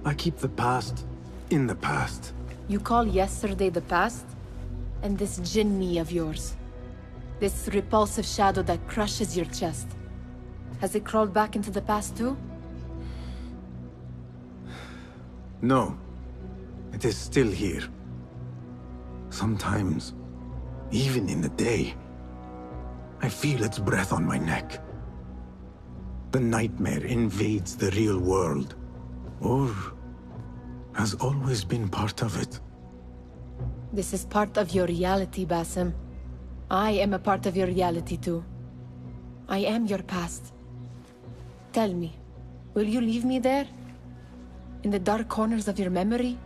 I keep the past in the past. You call yesterday the past? And this jinni of yours, this repulsive shadow that crushes your chest, has it crawled back into the past too? No. It is still here. Sometimes, even in the day, I feel its breath on my neck. The nightmare invades the real world, or has always been part of it. This is part of your reality, Basim. I am a part of your reality too. I am your past. Tell me, will you leave me there? In the dark corners of your memory?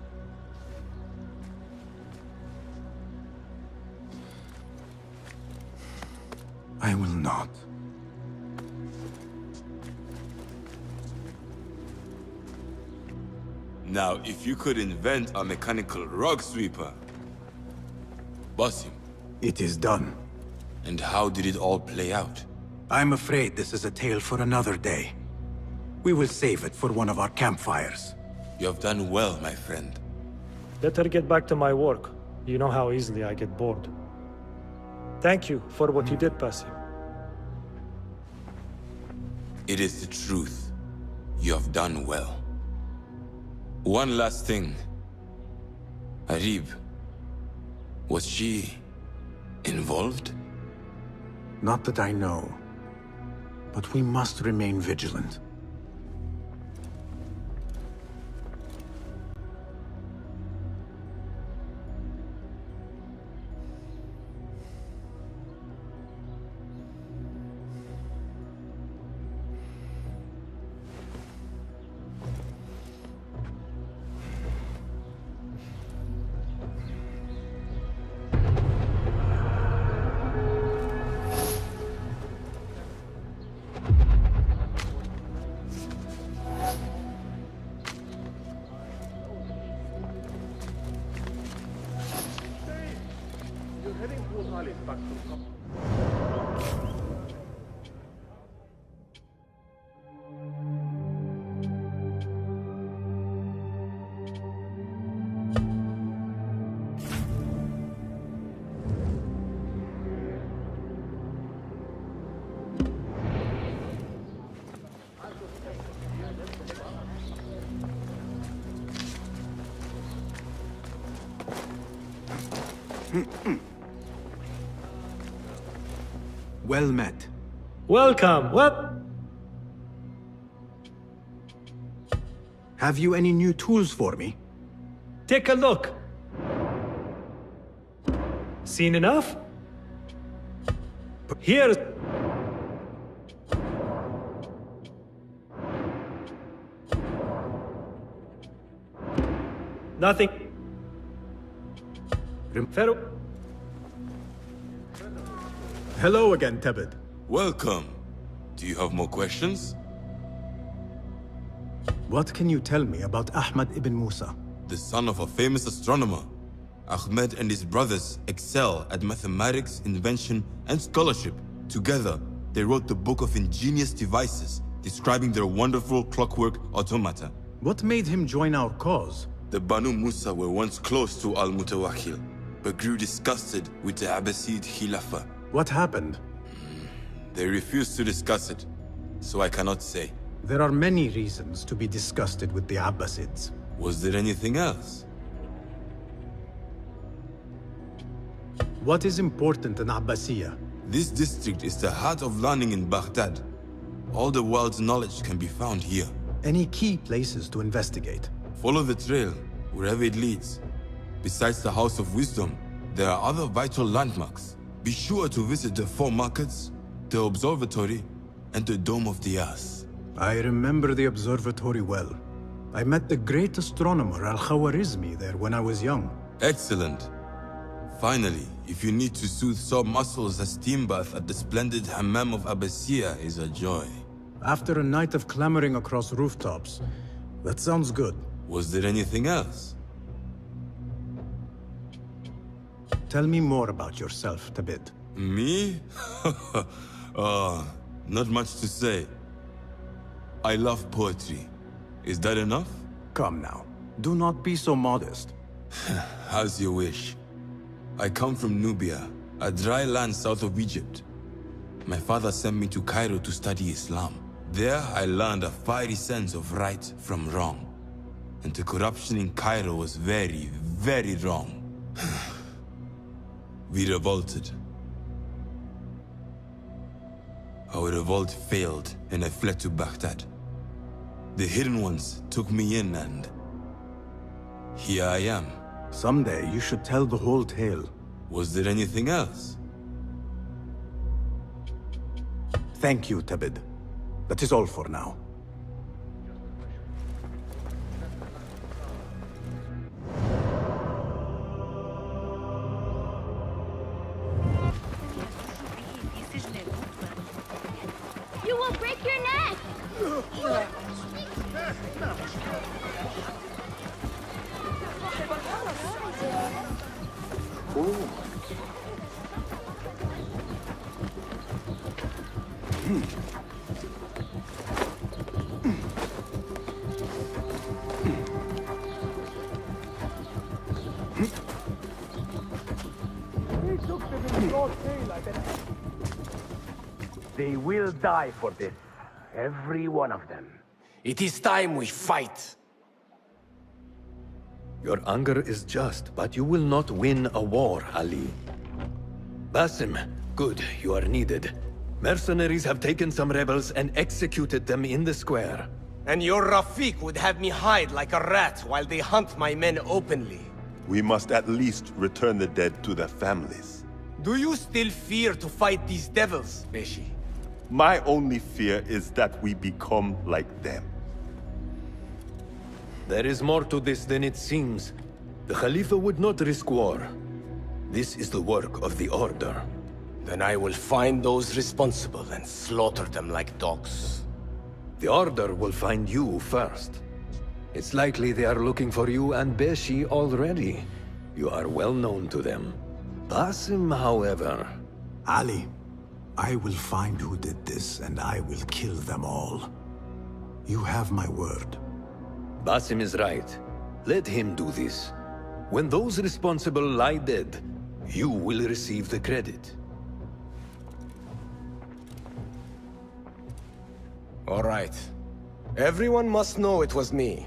I will not. Now, if you could invent a mechanical rug sweeper, Basim. It is done. And how did it all play out? I'm afraid this is a tale for another day. We will save it for one of our campfires. You have done well, my friend. Better get back to my work. You know how easily I get bored. Thank you for what you did, Basim. It is the truth. You have done well. One last thing. Arib, was she involved? Not that I know. But we must remain vigilant. Well met. Welcome. What? Have you any new tools for me? Take a look. Seen enough? Here's... Nothing. Hello again, Tebed. Welcome. Do you have more questions? What can you tell me about Ahmad ibn Musa? The son of a famous astronomer. Ahmed and his brothers excel at mathematics, invention, and scholarship. Together, they wrote the Book of Ingenious Devices, describing their wonderful clockwork automata. What made him join our cause? The Banu Musa were once close to Al-Mutawakkil, but grew disgusted with the Abbasid Khilafah. What happened? They refused to discuss it, so I cannot say. There are many reasons to be disgusted with the Abbasids. Was there anything else? What is important in Abbasiyya? This district is the heart of learning in Baghdad. All the world's knowledge can be found here. Any key places to investigate? Follow the trail, wherever it leads. Besides the House of Wisdom, there are other vital landmarks. Be sure to visit the 4 markets, the observatory, and the Dome of the Ass. I remember the observatory well. I met the great astronomer Al-Khwarizmi there when I was young. Excellent. Finally, if you need to soothe sore muscles, a steam bath at the splendid hammam of Abbasiyah is a joy. After a night of clambering across rooftops, that sounds good. Was there anything else? Tell me more about yourself, Tabid. Me? Not much to say. I love poetry. Is that enough? Come now. Do not be so modest. As you wish. I come from Nubia, a dry land south of Egypt. My father sent me to Cairo to study Islam. There, I learned a fiery sense of right from wrong. And the corruption in Cairo was very, very wrong. We revolted. Our revolt failed, and I fled to Baghdad. The Hidden Ones took me in, and here I am. Someday, you should tell the whole tale. Was there anything else? Thank you, Tabid. That is all for now. You will break your neck! They will die for this. Every one of them. It is time we fight. Your anger is just, but you will not win a war, Ali. Basim, good, you are needed. Mercenaries have taken some rebels and executed them in the square. And your Rafiq would have me hide like a rat while they hunt my men openly. We must at least return the dead to their families. Do you still fear to fight these devils, Beshi? My only fear is that we become like them. There is more to this than it seems. The Khalifa would not risk war. This is the work of the Order. Then I will find those responsible and slaughter them like dogs. The Order will find you first. It's likely they are looking for you and Beshi already. You are well known to them. Basim, however... Ali, I will find who did this, and I will kill them all. You have my word. Basim is right. Let him do this. When those responsible lie dead, you will receive the credit. All right. Everyone must know it was me.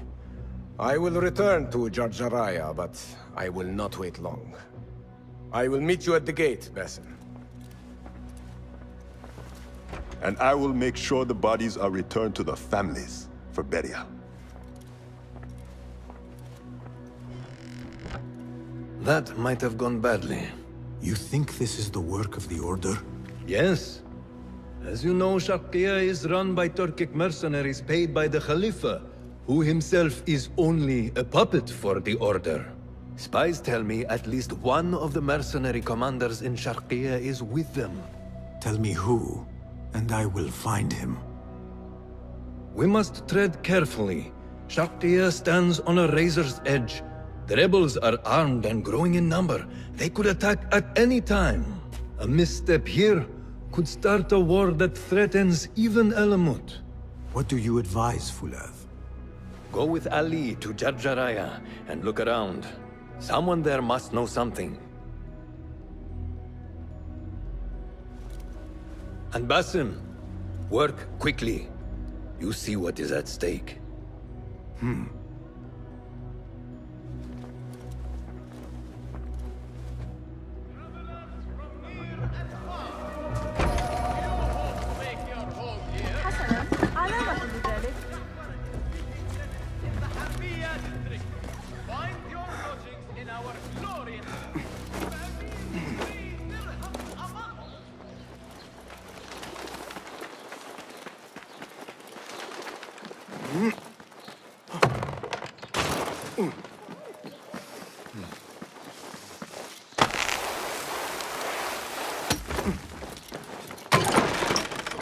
I will return to Jarjaraya, but I will not wait long. I will meet you at the gate, Basim. And I will make sure the bodies are returned to the families for burial. That might have gone badly. You think this is the work of the Order? Yes. As you know, Sharqiya is run by Turkic mercenaries paid by the Khalifa, who himself is only a puppet for the Order. Spies tell me at least one of the mercenary commanders in Sharqiya is with them. Tell me who, and I will find him. We must tread carefully. Sharqiya stands on a razor's edge. The rebels are armed and growing in number. They could attack at any time. A misstep here could start a war that threatens even Alamut. What do you advise, Fulad? Go with Ali to Jarjaraya and look around. Someone there must know something. And Basim, work quickly. You see what is at stake.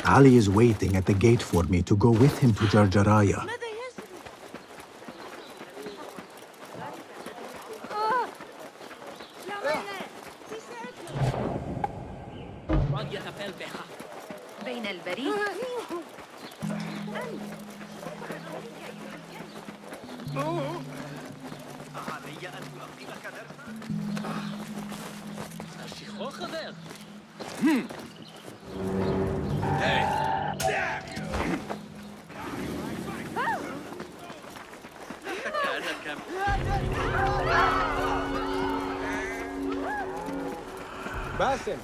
Ali is waiting at the gate for me to go with him to Jarjaraya. بين البريد علي أن ألقيك درسا؟ الشيخ خضر Basim!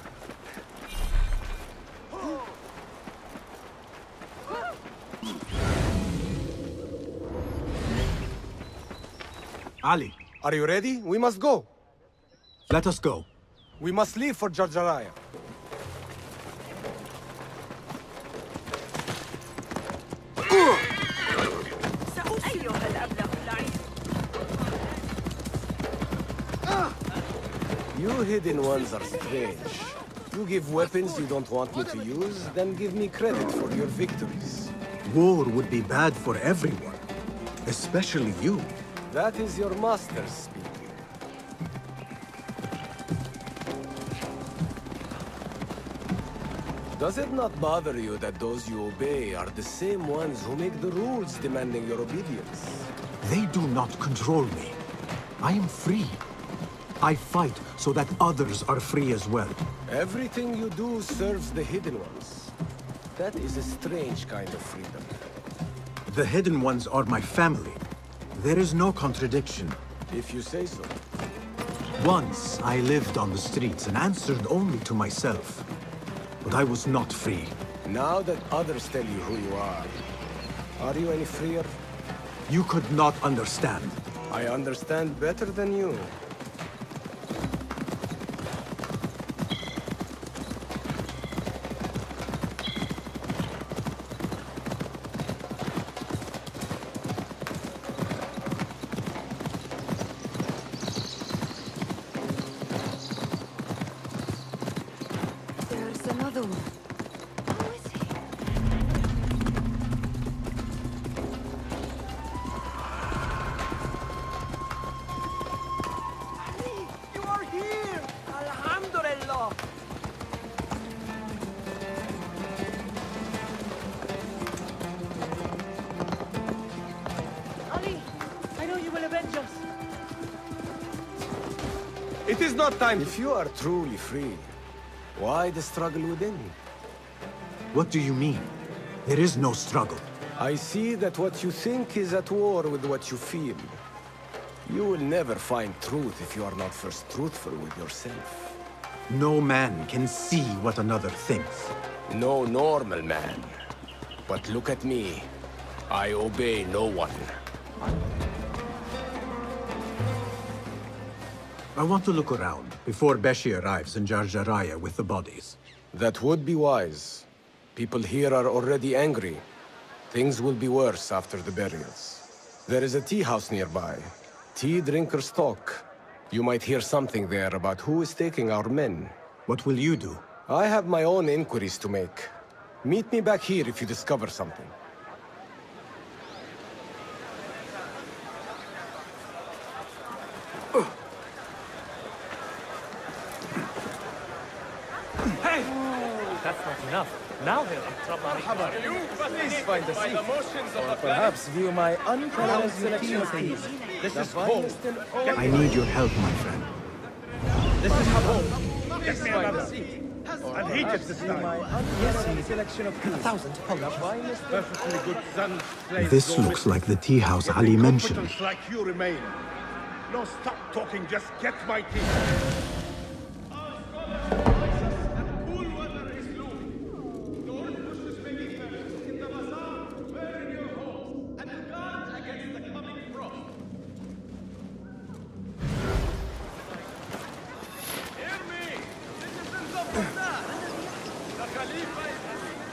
Ali, Are you ready? We must go. let us go. We must leave for Jarjaraya. أيها الأبله اللعين You hidden ones are strange. You give weapons you don't want me to use, then give me credit for your victories. War would be bad for everyone, especially you. That is your master speaking. Does it not bother you that those you obey are the same ones who make the rules demanding your obedience? They do not control me. I am free. I fight so that others are free as well. Everything you do serves the Hidden Ones. That is a strange kind of freedom. The Hidden Ones are my family. There is no contradiction. If you say so. Once I lived on the streets and answered only to myself. But I was not free. Now that others tell you who you are you any freer? You could not understand. I understand better than you. There's another one. Who is he? You are here! Alhamdulillah! Ali, I know you will avenge us. It is not time. If you are truly free, why the struggle within? What do you mean? There is no struggle. I see that what you think is at war with what you feel. You will never find truth if you are not first truthful with yourself. No man can see what another thinks. No normal man. But look at me. I obey no one. I want to look around before Beshi arrives in Jarjaraya with the bodies. That would be wise. People here are already angry. Things will be worse after the burials. There is a tea house nearby. Tea drinkers talk. You might hear something there about who is taking our men. What will you do? I have my own inquiries to make. Meet me back here if you discover something. Hey! That's not enough. Now they're in trouble. Please find a seat. Or perhaps view my unparalleled selection of teas. This is home. I need your help, my friend. This is home. Please find a seat. And he gets this time. Yes, selection of teas. 1,000 pounds. Perfectly good sons. This looks like the tea house Ali mentioned. Competence like you remain. No, stop talking. Just get my tea.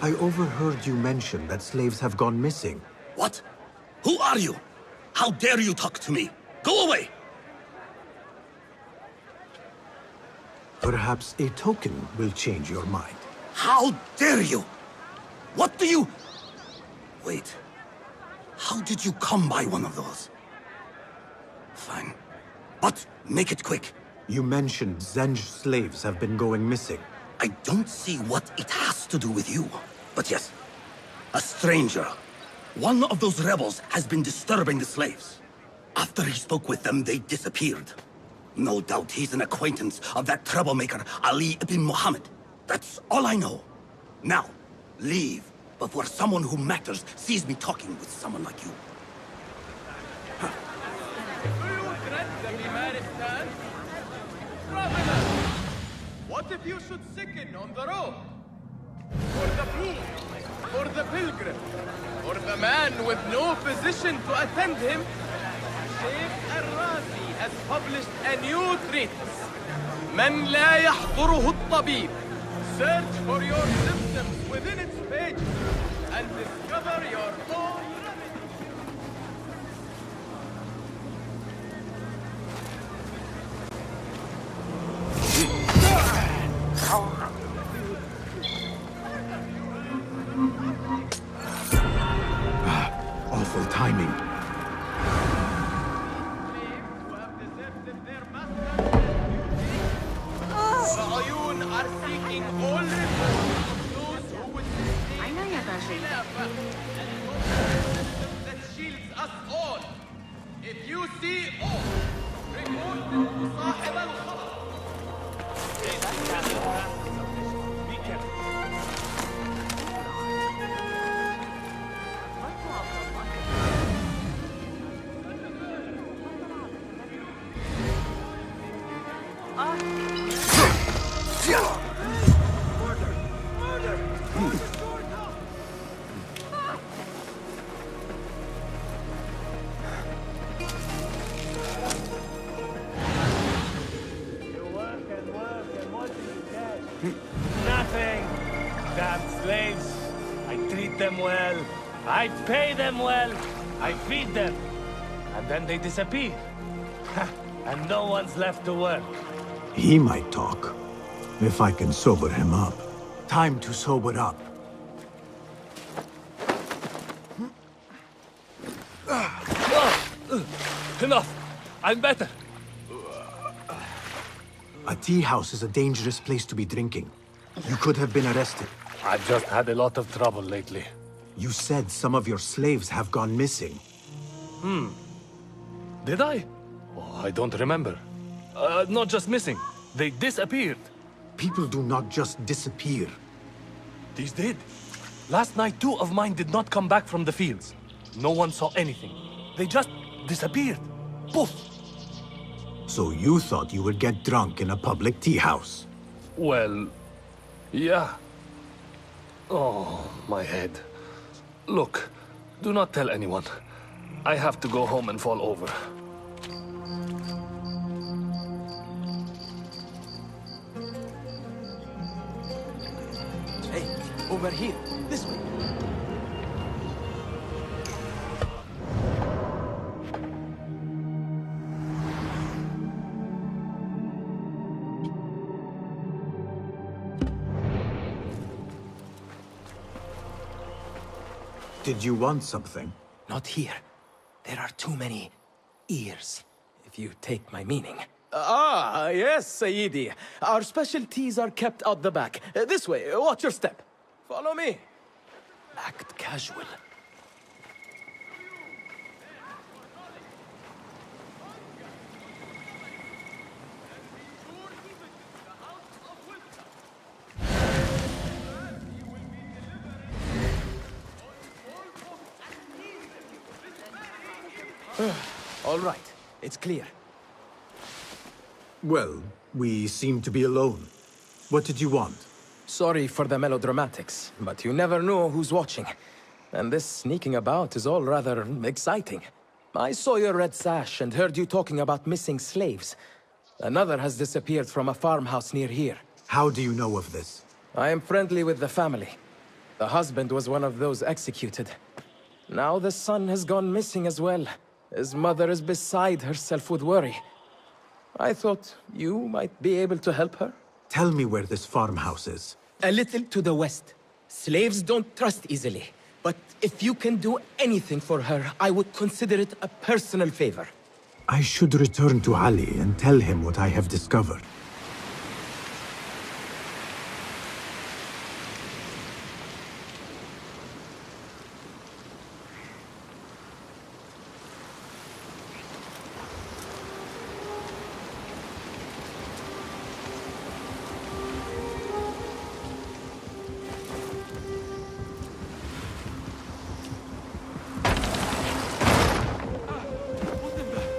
I overheard you mention that slaves have gone missing. What? Who are you? How dare you talk to me? Go away! Perhaps a token will change your mind. How dare you! What do you... Wait. How did you come by one of those? Fine. But make it quick. You mentioned Zenj slaves have been going missing. I don't see what it has to do with you. But yes, a stranger. One of those rebels has been disturbing the slaves. After he spoke with them, they disappeared. No doubt he's an acquaintance of that troublemaker, Ali ibn Muhammad. That's all I know. Now, leave before someone who matters sees me talking with someone like you. What if you should sicken on the road? For the poor, for the pilgrim, for the man with no physician to attend him, Sheikh Al-Razi has published a new treatise. من لا يحضره الطبيب. Search for your symptoms within its pages and discover your own remedy. Awful timing. العيون are seeking all reports of those who would sustain Khilafah and that shields us all. If you see all, report it to صاحب الخبر. Be careful. Nothing. Damn slaves. I treat them well. I pay them well. I feed them. And then they disappear. And no one's left to work. He might talk, if I can sober him up. Time to sober up. Enough. I'm better. A tea house is a dangerous place to be drinking. You could have been arrested. I've just had a lot of trouble lately. You said some of your slaves have gone missing. Did I? Oh, I don't remember. Not just missing. They disappeared. People do not just disappear. These did. Last night, 2 of mine did not come back from the fields. No one saw anything. They just disappeared. Poof! So you thought you would get drunk in a public tea house? Well, yeah. Oh, my head. Look, do not tell anyone. I have to go home and fall over. Hey, over here, this way. Did you want something? Not here. There are too many ears, if you take my meaning. Ah, yes, Sayyidi. Our specialties are kept out the back. This way, watch your step. Follow me. Act casual. All right, it's clear. Well, we seem to be alone. What did you want? Sorry for the melodramatics, but you never know who's watching. And this sneaking about is all rather exciting. I saw your red sash and heard you talking about missing slaves. Another has disappeared from a farmhouse near here. How do you know of this? I am friendly with the family. The husband was one of those executed. Now the son has gone missing as well. His mother is beside herself with worry. I thought you might be able to help her. Tell me where this farmhouse is. A little to the west. Slaves don't trust easily. But if you can do anything for her, I would consider it a personal favor. I should return to Ali and tell him what I have discovered.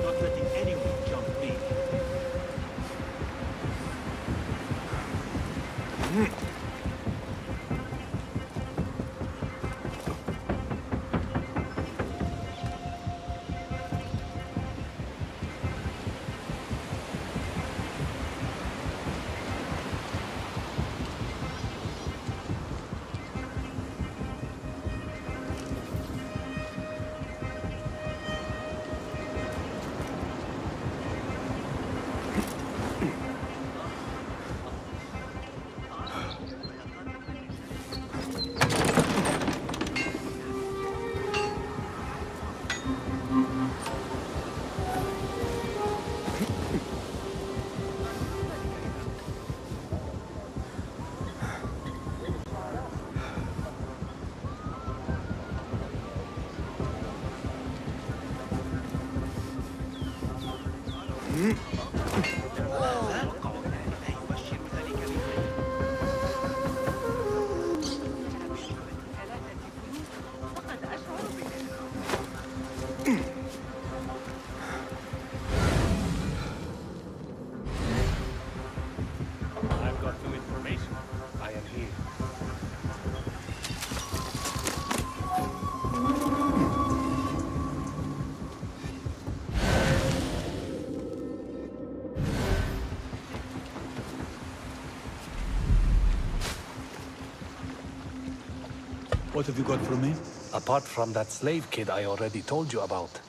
Not letting anyone jump me. I've got new information. I am here. What have you got for me? Apart from that slave kid I already told you about,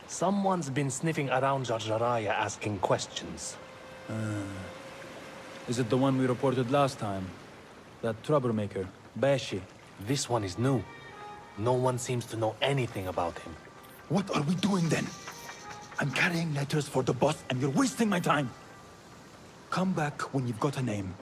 someone's been sniffing around Jarjaraya asking questions. Is it the one we reported last time? That troublemaker, Bashi? This one is new. No one seems to know anything about him. What are we doing then? I'm carrying letters for the boss and you're wasting my time. Come back when you've got a name.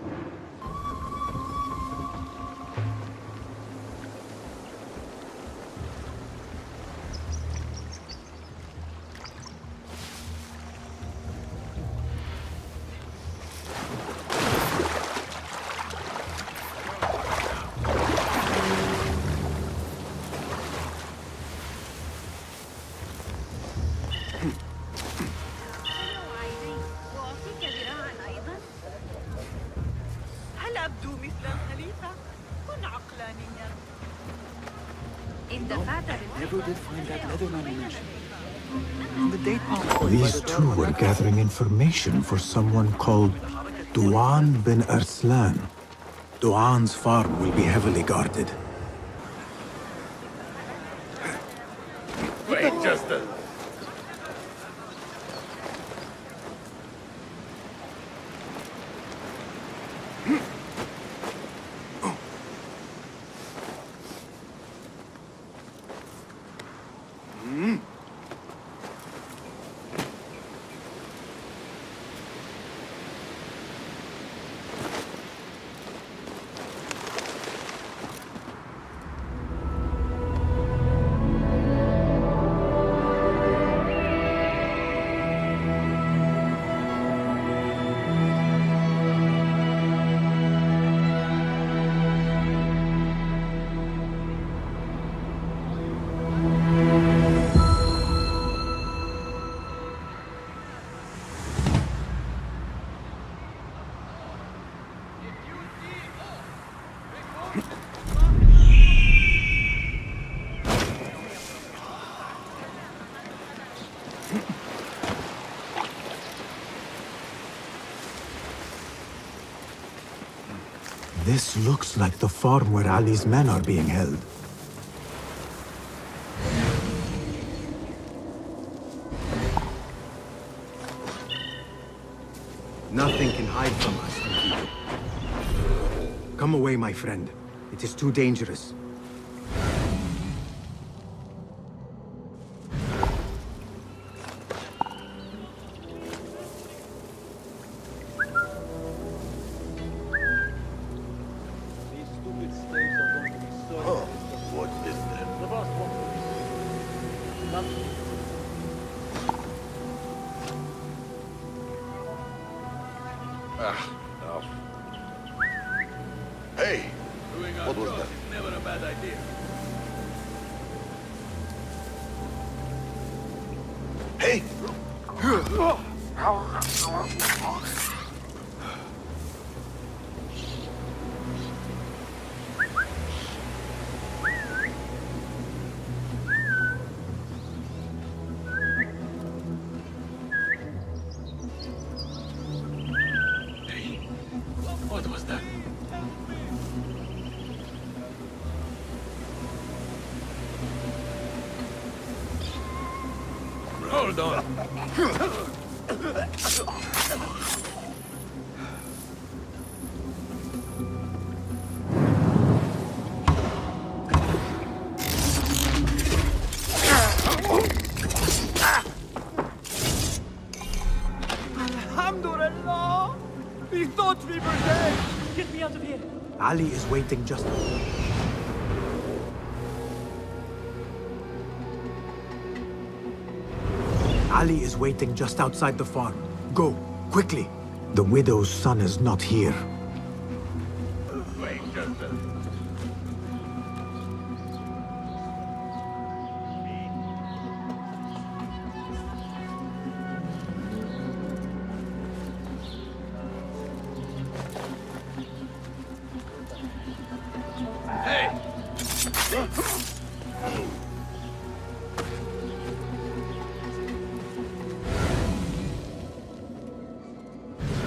هل أبدو مثل الخليفة؟ كن عقلانيا. إن دفعت Never did find that leatherman you mentioned. On the date palm. These two were gathering information for someone called Duan bin Arslan. Duan's farm will be heavily guarded. Wait just a... This looks like the farm where Ali's men are being held. Nothing can hide from us. Come away, my friend. It is too dangerous. No. Hey! What was that? Never a bad idea. Hey! What was that? Hold on. Alhamdulillah! We thought we were dead! Get me out of here! Ali is waiting just... Ali is waiting just outside the farm. Go, quickly. The widow's son is not here. Wait just a... Hey!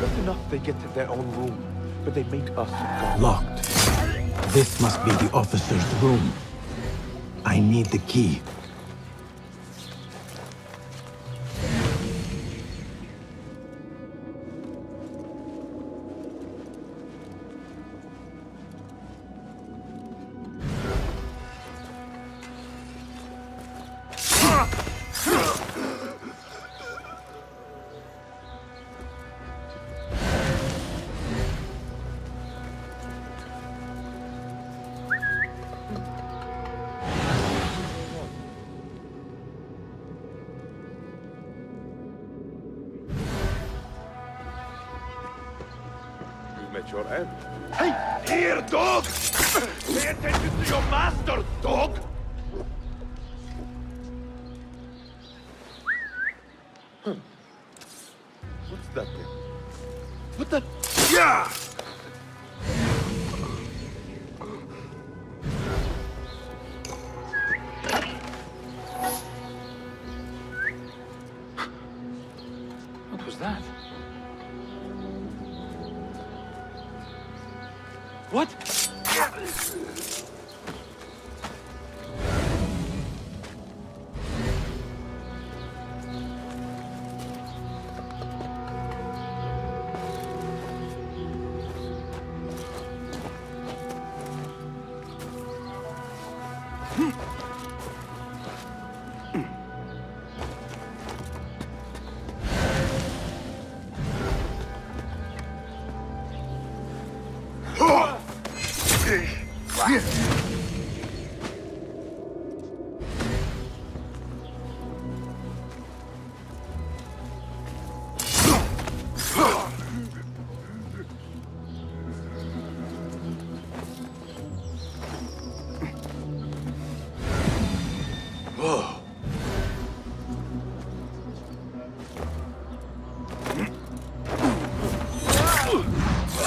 Not enough they get to their own room, but they make us go. Locked. This must be the officer's room. I need the key. You've met your end. Hey! Here, dog! Pay attention to your master, dog! What's that thing? What the... Yeah! What was that? What?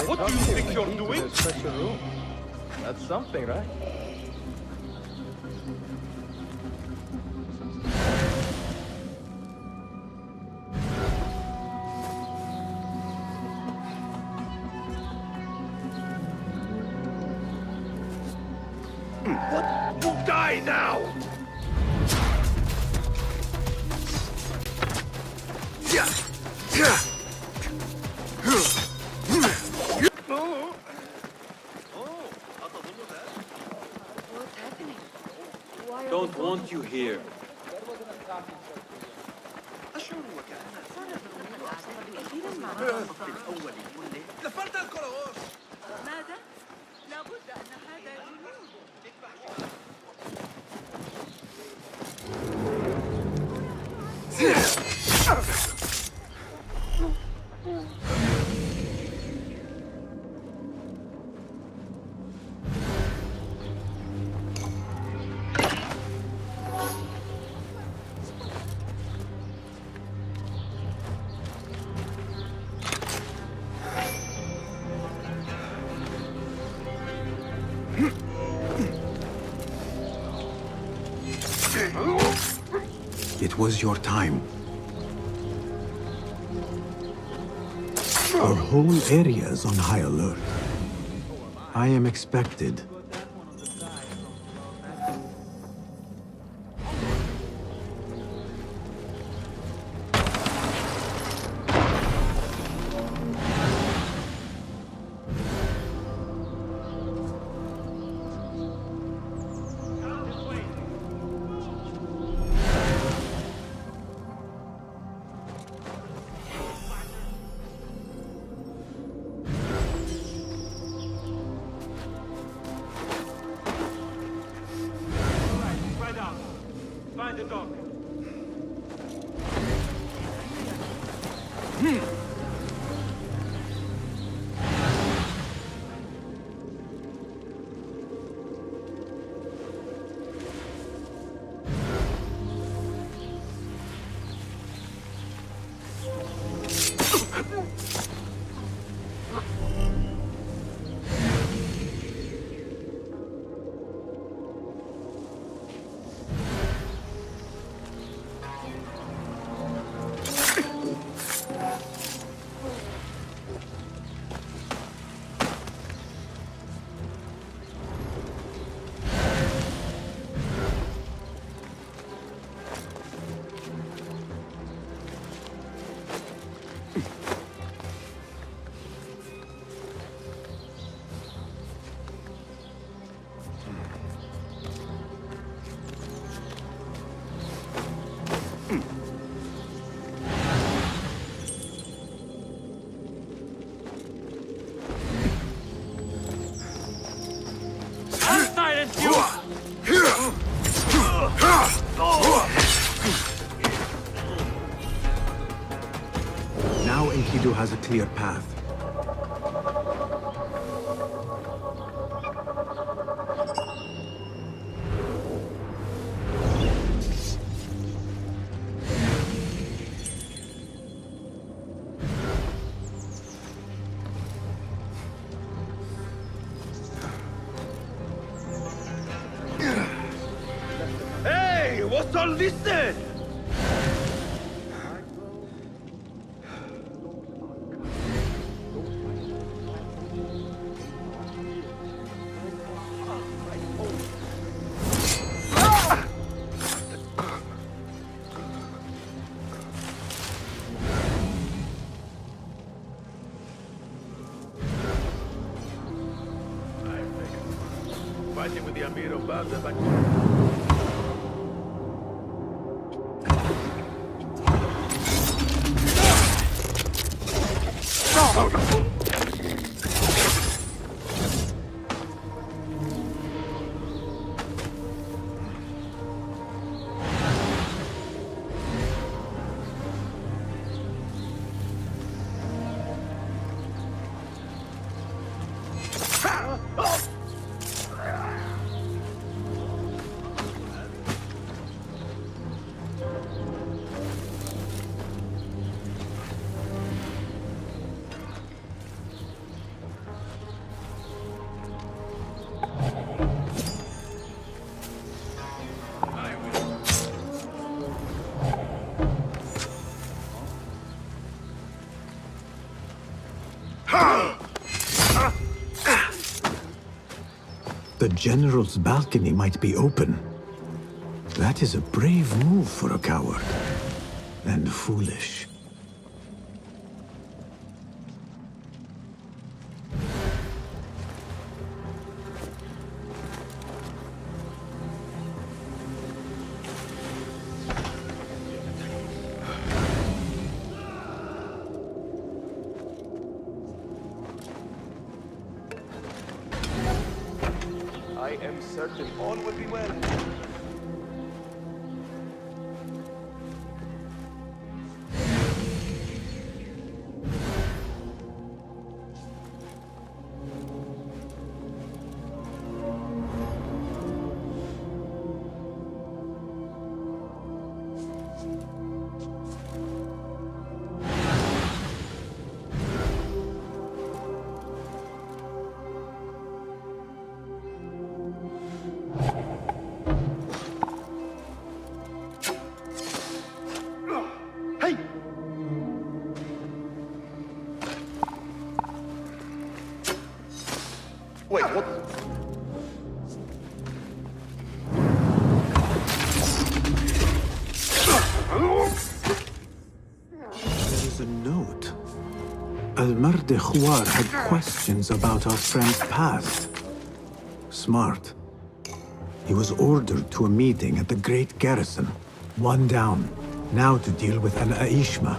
What do you think you're doing? Such a room. That's something, right? What? You die now! Yeah! Yeah! don't want you here. لفرت الكروش. ماذا؟ لابد أن هذا جنود. It was your time. Our whole area is on high alert. I am expected. Find the dog. Now Enkidu has a clear path. Hey, what's all this then? Fighting with the Amir of Baghdad back. The general's balcony might be open. That is a brave move for a coward. And foolish. I am certain all will be well. Wait, what? There is a note. Al-Mardikhwar had questions about our friend's past. Smart. He was ordered to a meeting at the Great Garrison. One down. Now to deal with Al-Aishma.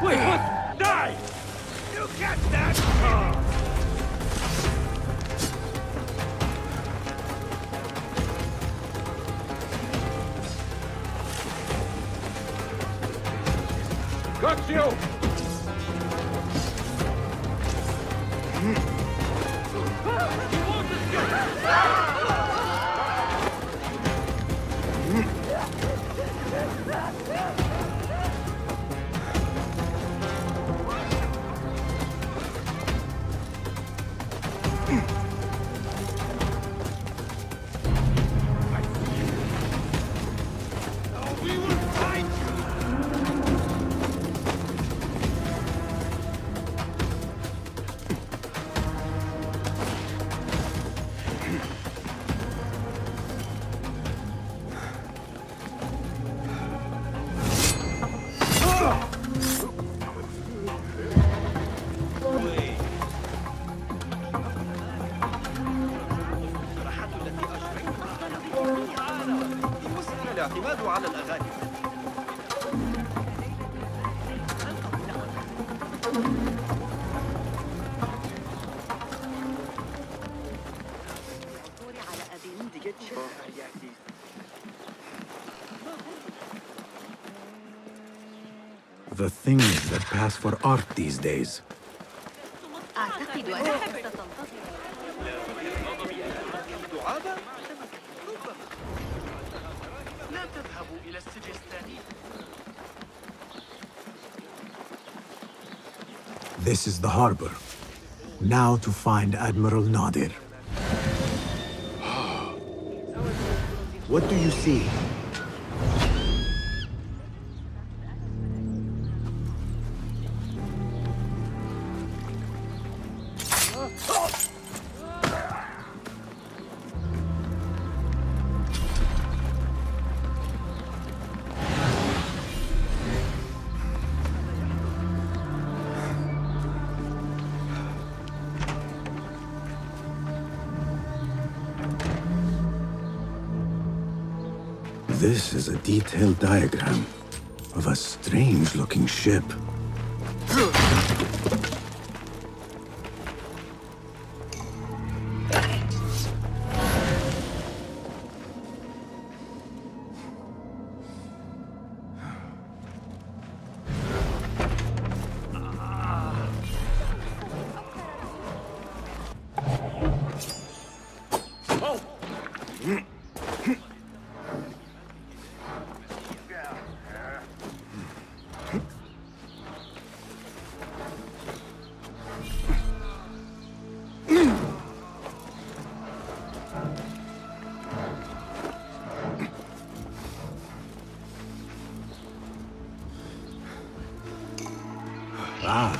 Wait, what? Die! You get that! Got you! الاعتماد على الأغاني. The things that pass for art these days. أعتقد أنك لا تذهبوا إلى السجستان. This is the harbor. Now to find Admiral Nadir. What do you see? This is a detailed diagram of a strange-looking ship. Ah.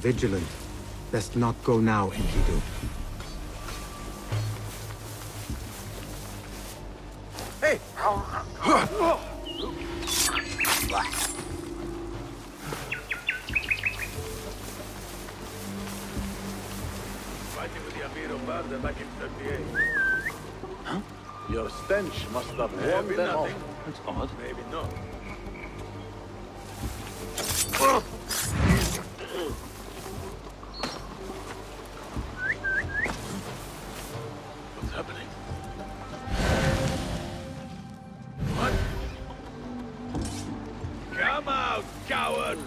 vigilant. Best not go now, Enkidu. Hey! Fighting with the Amir of Barda back in 38. Huh? Your stench must have warmed them off. That's odd. Maybe not. What's happening? What? Come out, coward!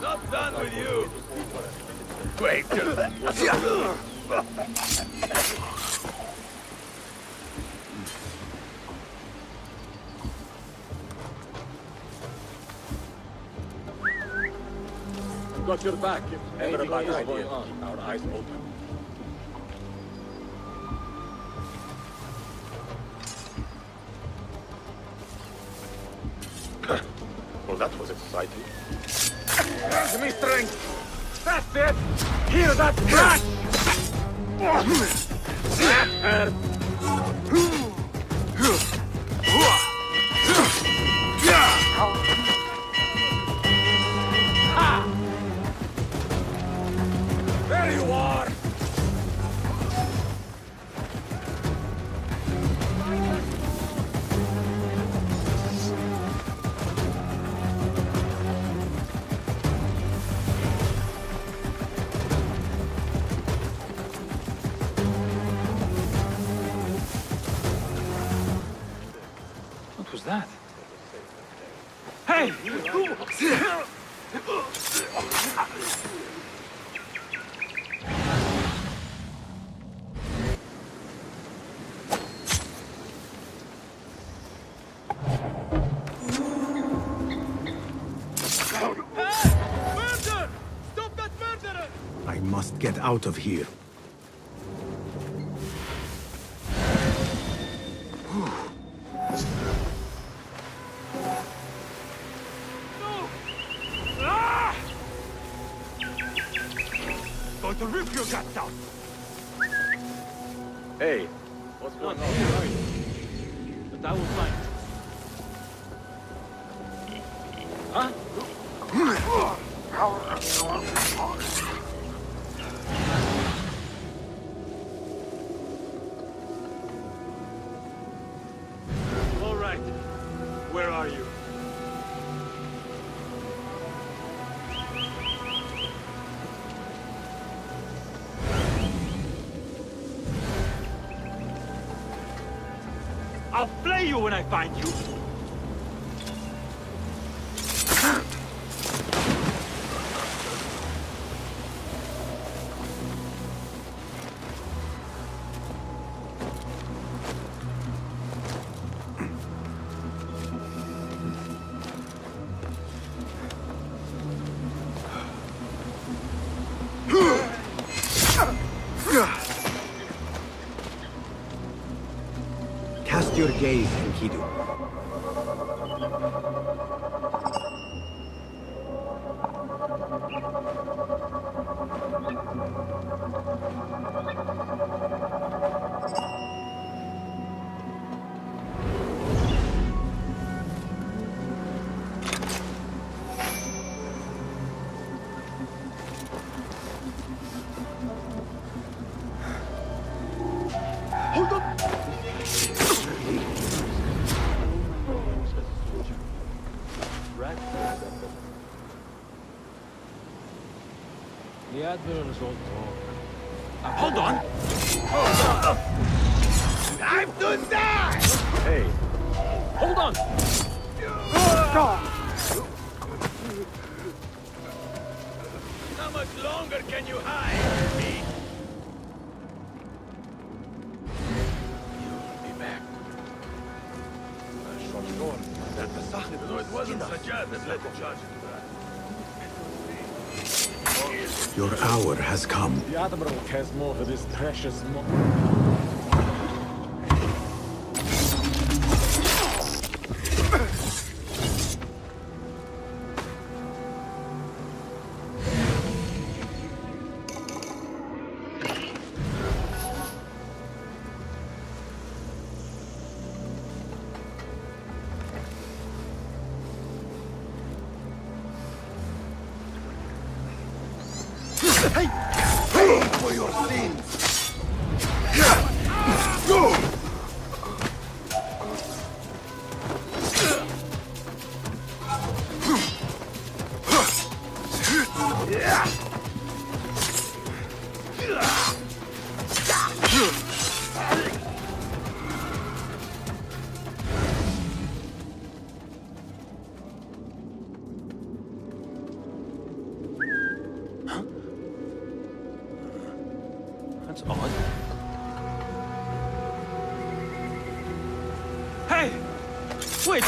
Not done with you! Wait! Got your back. If anything is going on, keep our eyes open. Well, that was exciting. Give me strength! That's it! Hear that crash! There you are! What was that? Hey! Murder! Stop that murderer! I must get out of here. Going to rip your guts out! Hey, what's going on? But I will find it. Huh? All right. Where are you? I'll flay you when I find you! Cast your gaze, Enkidu. Hold on! The Admiral is all talk. Hold on! Time to die! Hey, Hold on! how much longer can you hide me? You'll be back. No, it wasn't Sajjad that led the charge into that. Your hour has come. The Admiral cares more for this precious Pay for your sins! That's odd. Hey! Wait!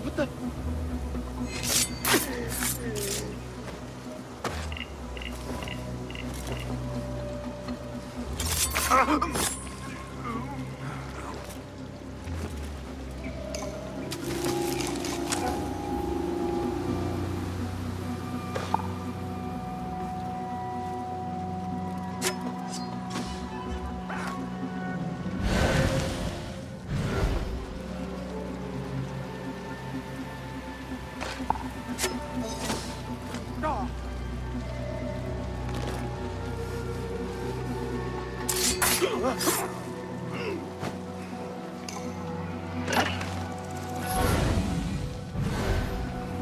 What the?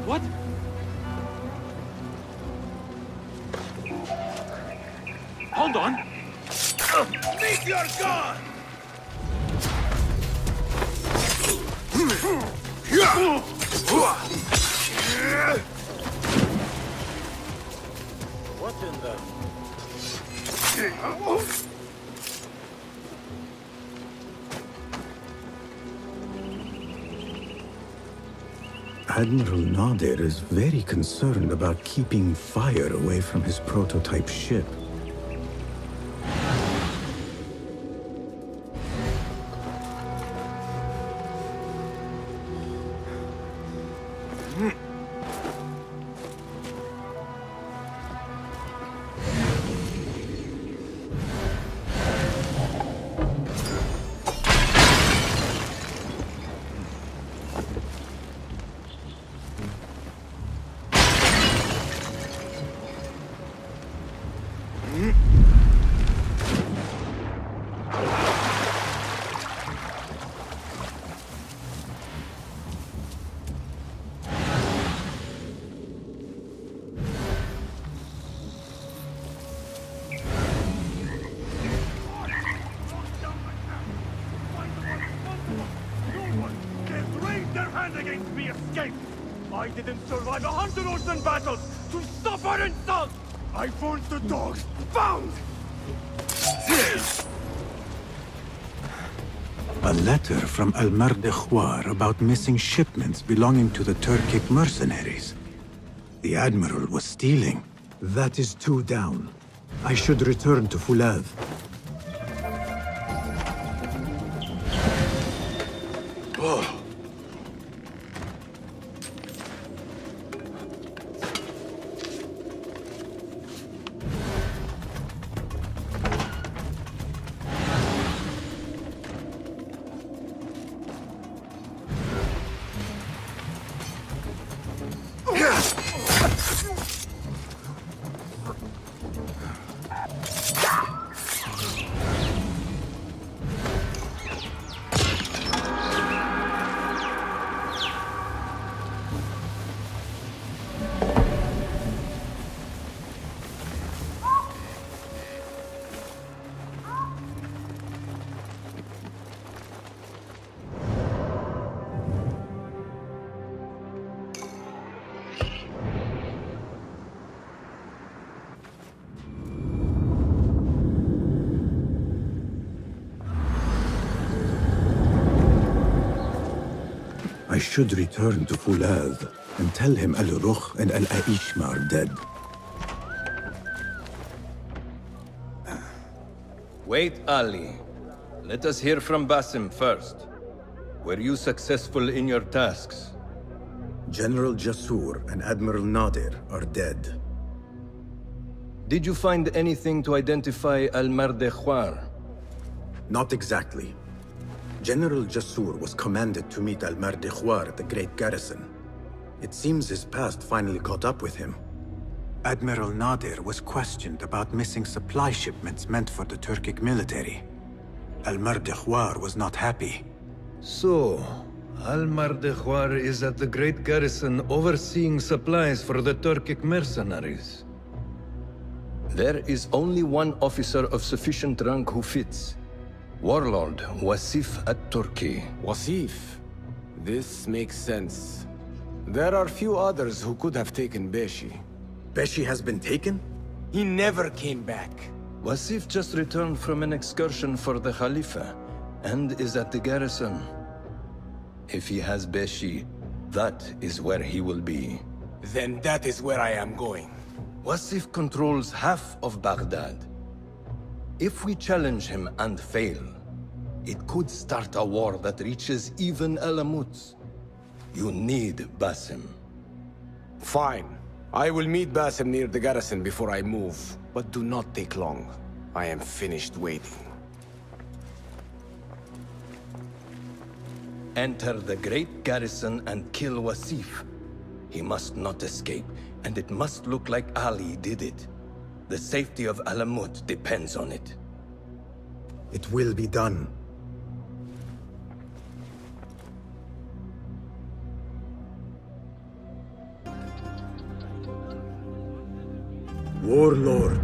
What? Hold on. Make your gun! What in the... Admiral Nadir is very concerned about keeping fire away from his prototype ship. Against me escaped! I didn't survive 100 Orson battles to suffer insult! I found the dogs! Found! A letter from Al-Mardekhwar about missing shipments belonging to the Turkic mercenaries. The Admiral was stealing. That is two down. I should return to Fulad. Oh. I should return to Fulad. and tell him Al-Rukh and Al-Aishma are dead. Wait, Ali. Let us hear from Basim first. Were you successful in your tasks? General Jasur and Admiral Nadir are dead. Did you find anything to identify Al-Mardekhwar? Not exactly. General Jasur was commanded to meet Al-Mardekhwar at the Great Garrison. It seems his past finally caught up with him. Admiral Nadir was questioned about missing supply shipments meant for the Turkic military. Al-Mardekhwar was not happy. So, Al-Mardekhwar is at the Great Garrison overseeing supplies for the Turkic mercenaries. There is only one officer of sufficient rank who fits. Warlord Wasif at-Turki. Wasif? This makes sense. There are few others who could have taken Beshi. Beshi has been taken? He never came back. Wasif just returned from an excursion for the Khalifa, and is at the garrison. If he has Beshi, that is where he will be. Then that is where I am going. Wasif controls half of Baghdad. If we challenge him and fail, it could start a war that reaches even Alamut. You need Basim. Fine. I will meet Basim near the garrison before I move, but do not take long. I am finished waiting. Enter the great garrison and kill Wasif. He must not escape, and it must look like Ali did it. The safety of Alamut depends on it. It will be done. Warlord,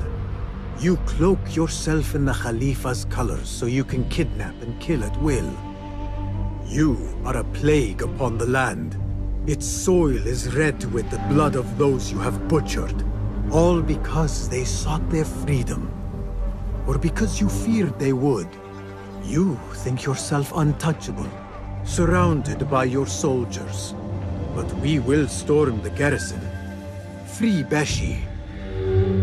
you cloak yourself in the Khalifa's colors so you can kidnap and kill at will. You are a plague upon the land. Its soil is red with the blood of those you have butchered, all because they sought their freedom, or because you feared they would. You think yourself untouchable, surrounded by your soldiers. But we will storm the garrison, free Beshi,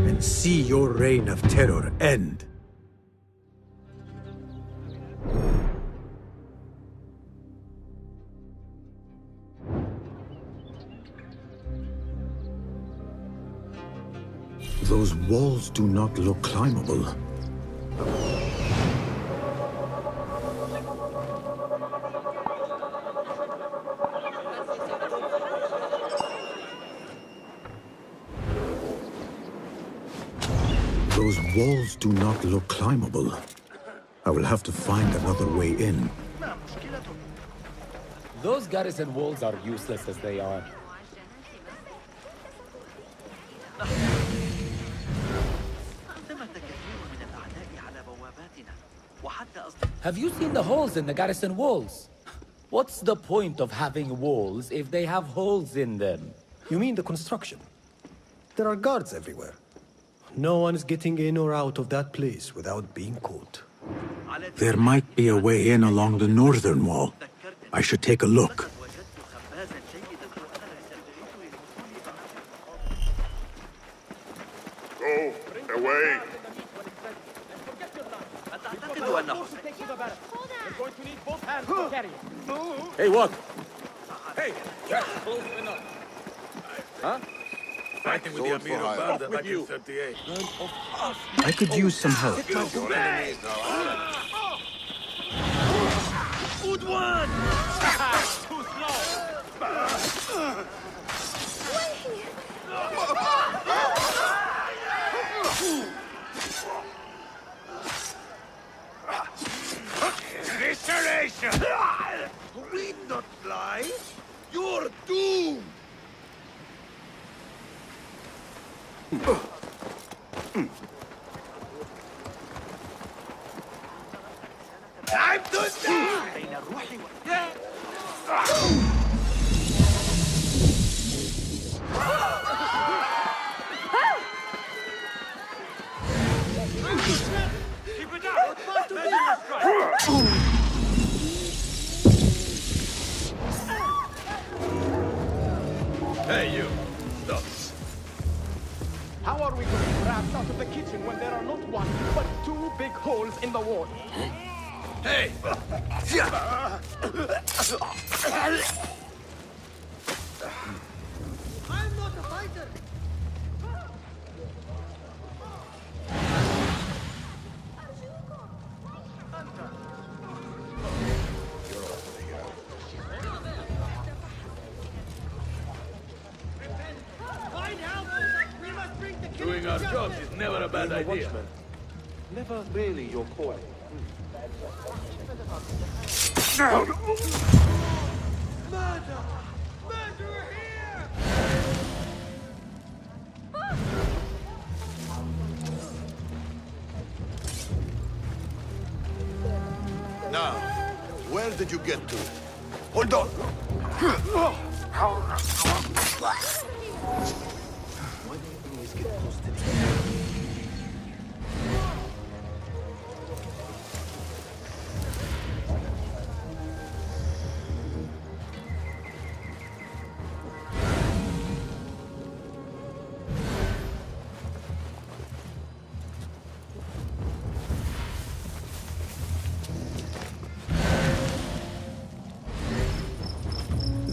and see your reign of terror end. Those walls do not look climbable. Those walls do not look climbable. I will have to find another way in. Those garrison walls are useless as they are. Have you seen the holes in the garrison walls? What's the point of having walls if they have holes in them? You mean the construction? There are guards everywhere. No one is getting in or out of that place without being caught. There might be a way in along the northern wall. I should take a look. Go away. Hey, what? Hey, just close enough. Huh? Fighting with the Amir of Barda back in 38. I could use some help. Good one! Too Restoration! Read not fly! You're doomed! Time to die! Keep it up! Hey! I'm not a fighter! Find help! We must bring the king Doing to our justice. jobs is never a bad Being a idea. watchman, never really your calling. Murder! Murderer here! Now, where did you get to? Hold on!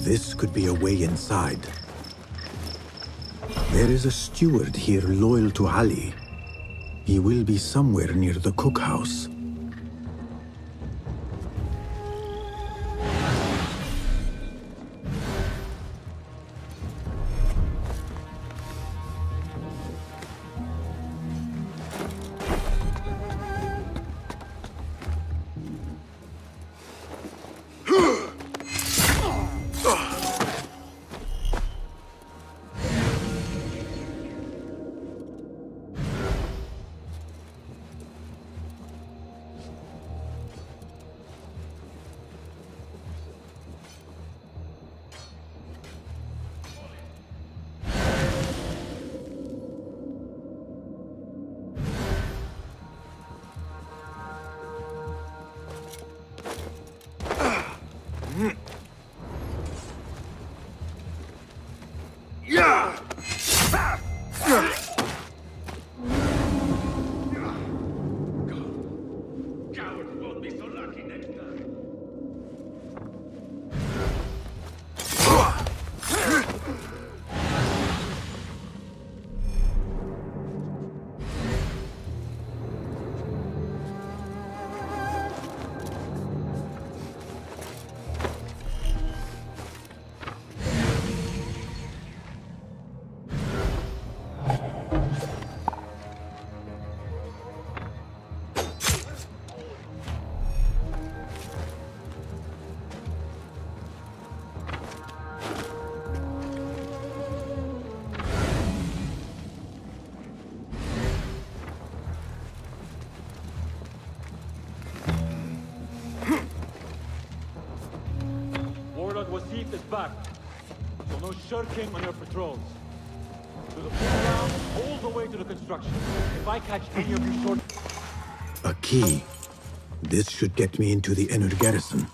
This could be a way inside. There is a steward here loyal to Ali. He will be somewhere near the cookhouse. Wasif is back, so no shirking on your patrols. To the full round, all the way to the construction. If I catch any of you short... A key. This should get me into the inner garrison.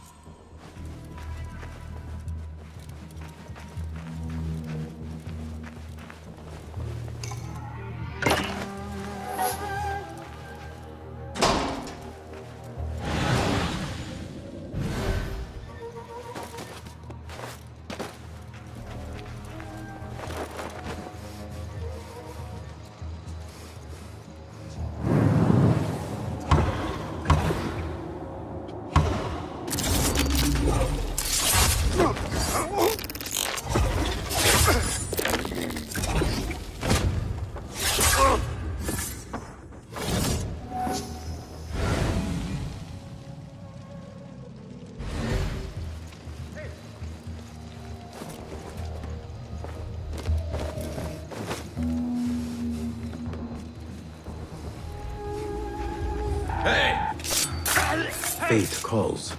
Fate calls.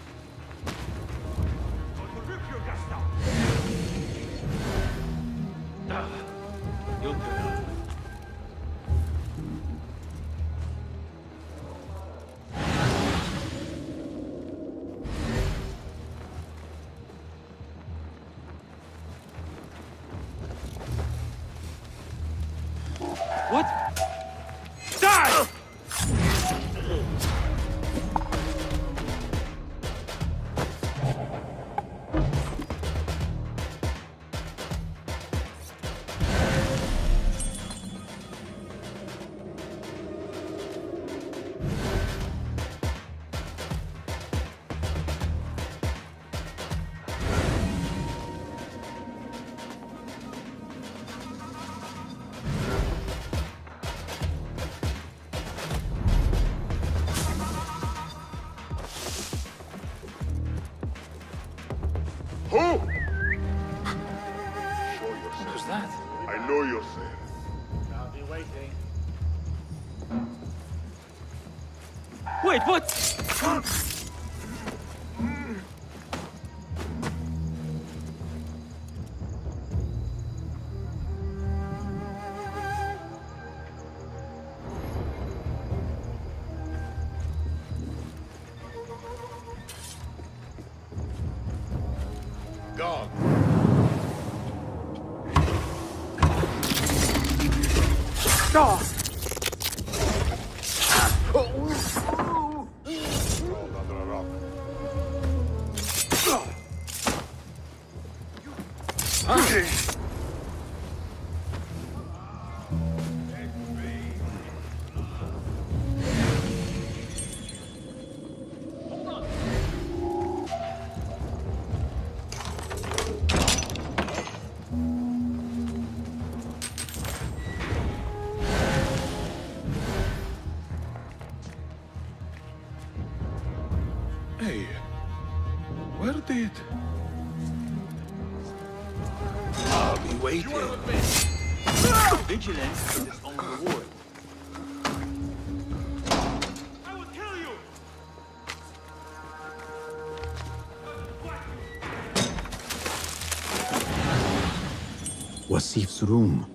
What? Die! Who? Who's that? I know yourself. I'll be waiting. Wait, what? God. Stop! Hey, where did... I'll be waiting. Vigilance is its own reward. Wasif's room.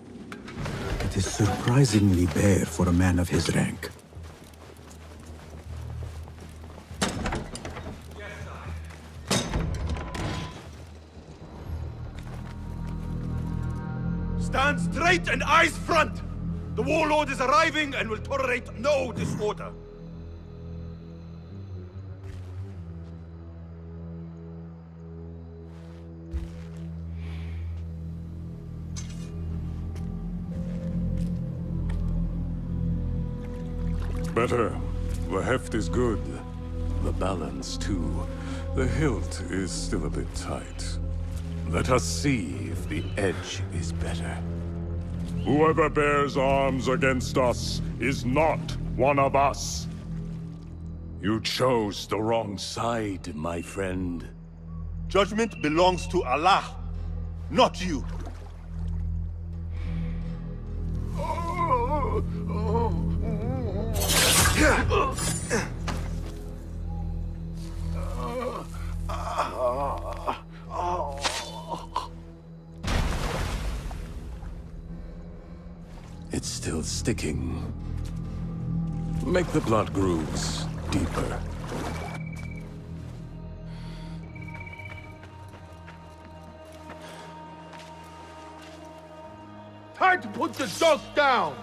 It is surprisingly bare for a man of his rank. Stand straight and eyes front! The warlord is arriving and will tolerate no disorder. Better. The heft is good. The balance, too. The hilt is still a bit tight. Let us see if the edge is better. Whoever bears arms against us is not one of us. You chose the wrong side, my friend. Judgment belongs to Allah, not you. It's still sticking. Make the blood grooves deeper. Time to put the dog down!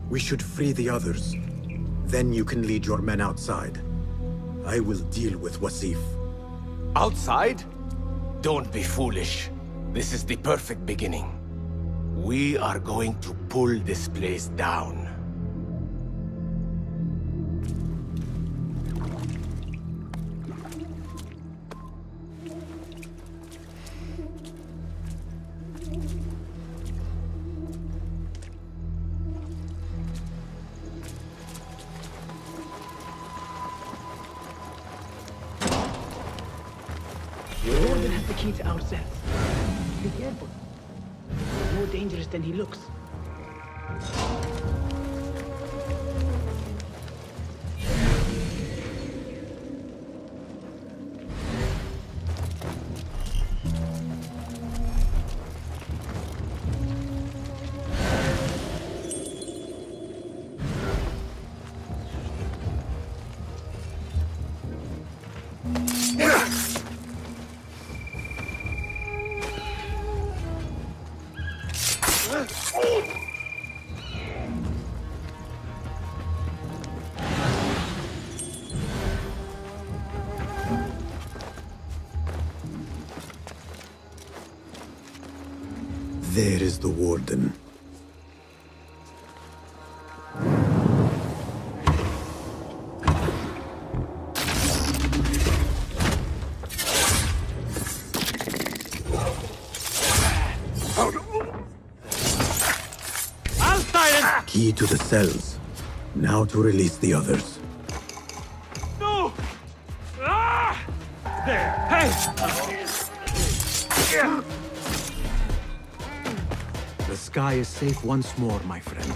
We should free the others. Then you can lead your men outside. I will deal with Wasif. Outside? Don't be foolish. This is the perfect beginning. We are going to pull this place down. The Warden has the key to our cells. Be careful. He's more dangerous than he looks. There is the warden. Key to the cells. Now to release the others. No! Ah! There! Hey! The sky is safe once more, my friend.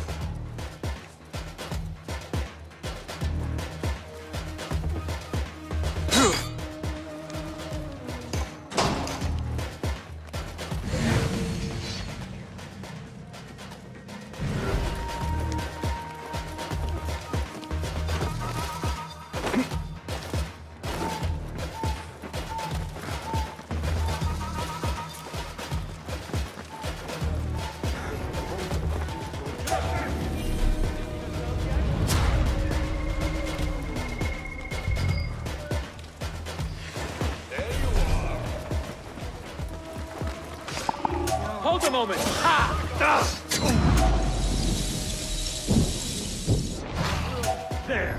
Hold a moment! Ha! There!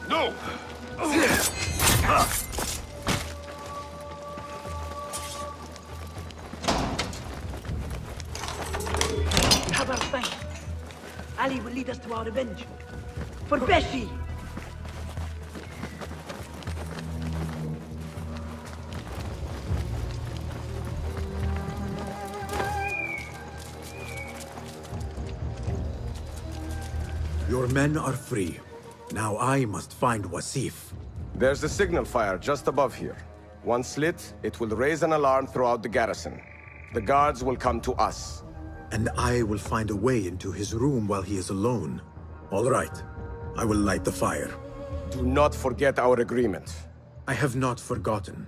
No! Have our thanks. Ali will lead us to our revenge. For Beshi! Your men are free. Now I must find Wasif. There's a signal fire just above here. Once lit, it will raise an alarm throughout the garrison. The guards will come to us. And I will find a way into his room while he is alone. All right. I will light the fire. Do not forget our agreement. I have not forgotten.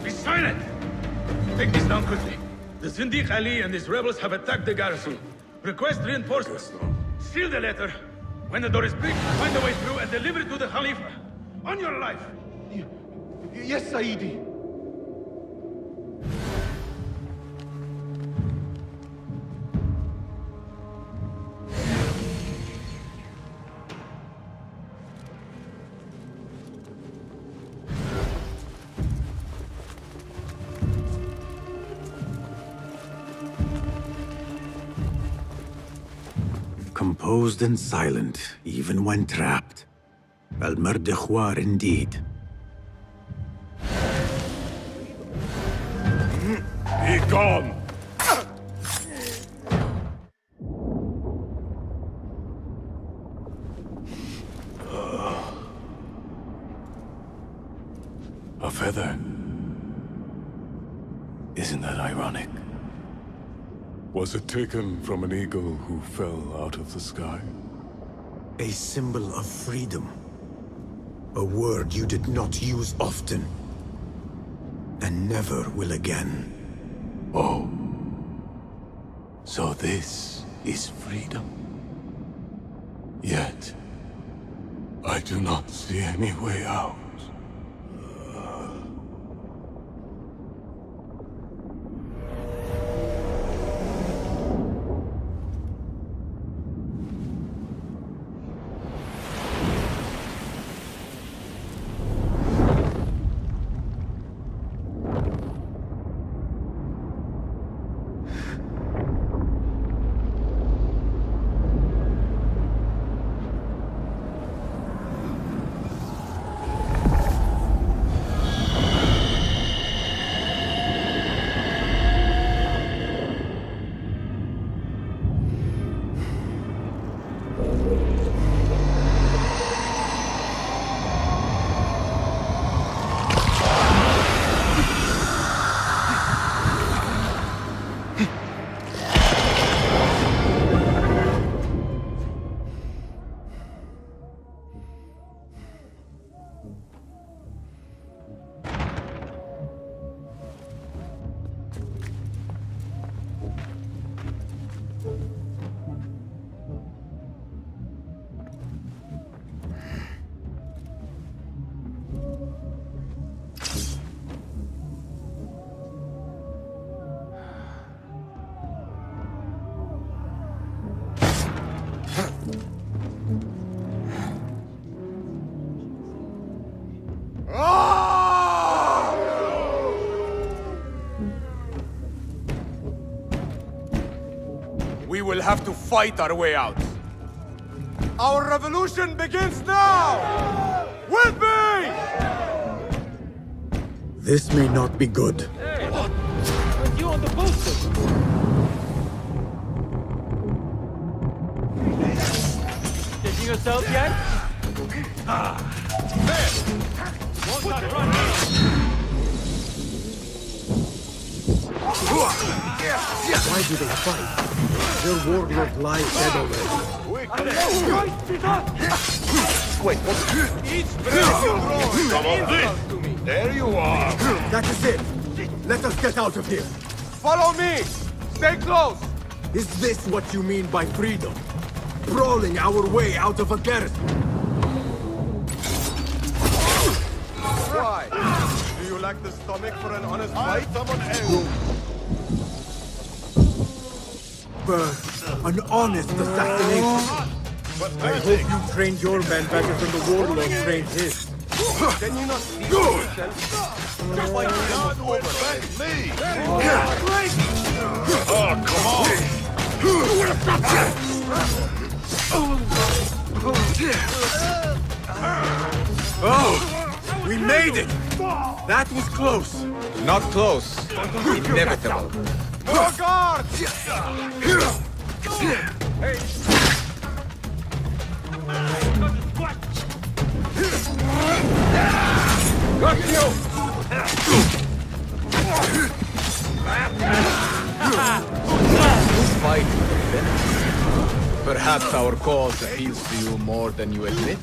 Be silent! Take this down quickly. The Zindiq Ali and his rebels have attacked the garrison. Request reinforcements. Seal the letter. When the door is bricked, find a way through and deliver it to the Khalifa. On your life! Yes, Saidi. Composed and silent, even when trapped. Al-Mardikhwar indeed. Be gone! A feather. Isn't that ironic? Was it taken from an eagle who fell out of the sky? A symbol of freedom. A word you did not use often. And never will again. Oh. So this is freedom. Yet, I do not see any way out. We will have to fight our way out. Our revolution begins now! With me! This may not be good. Hey, put you on the booster. Taking yourself yet? There! Won't that run? Why do they fight? Their warlord lies dead already. Wait, what? Each breath you roar Come on, insult to me. There you are! That is it! Let us get out of here! Follow me! Stay close! Is this what you mean by freedom? Brawling our way out of a garrison? Why? Do you lack the stomach for an honest fight? Someone else! An honest assassination. I hope you trained your men better than the warlord trained his. Can you not see yourself? Just like God will thank me! Oh, come on! Oh! We made it! That was close. Not close. Inevitable. Your guard! Got you! This fight is finished. Perhaps our cause appeals to you more than you admit.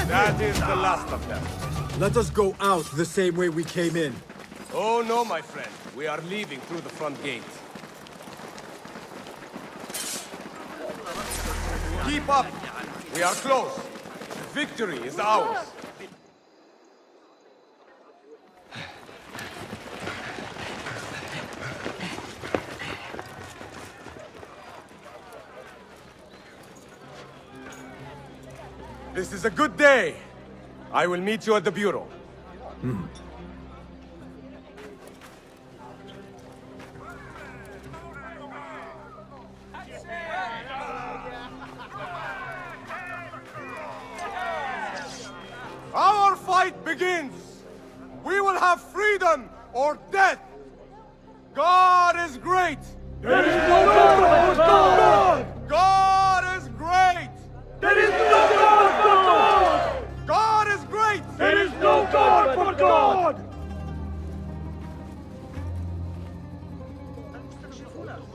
That is the last of them. Let us go out the same way we came in. Oh no, my friend. We are leaving through the front gate. Keep up! We are close. Victory is ours. This is a good day. I will meet you at the bureau. Our fight begins! We will have freedom or death! God is great! There is no God but God! God is great! There is no God but God! God is great! There is no God but God!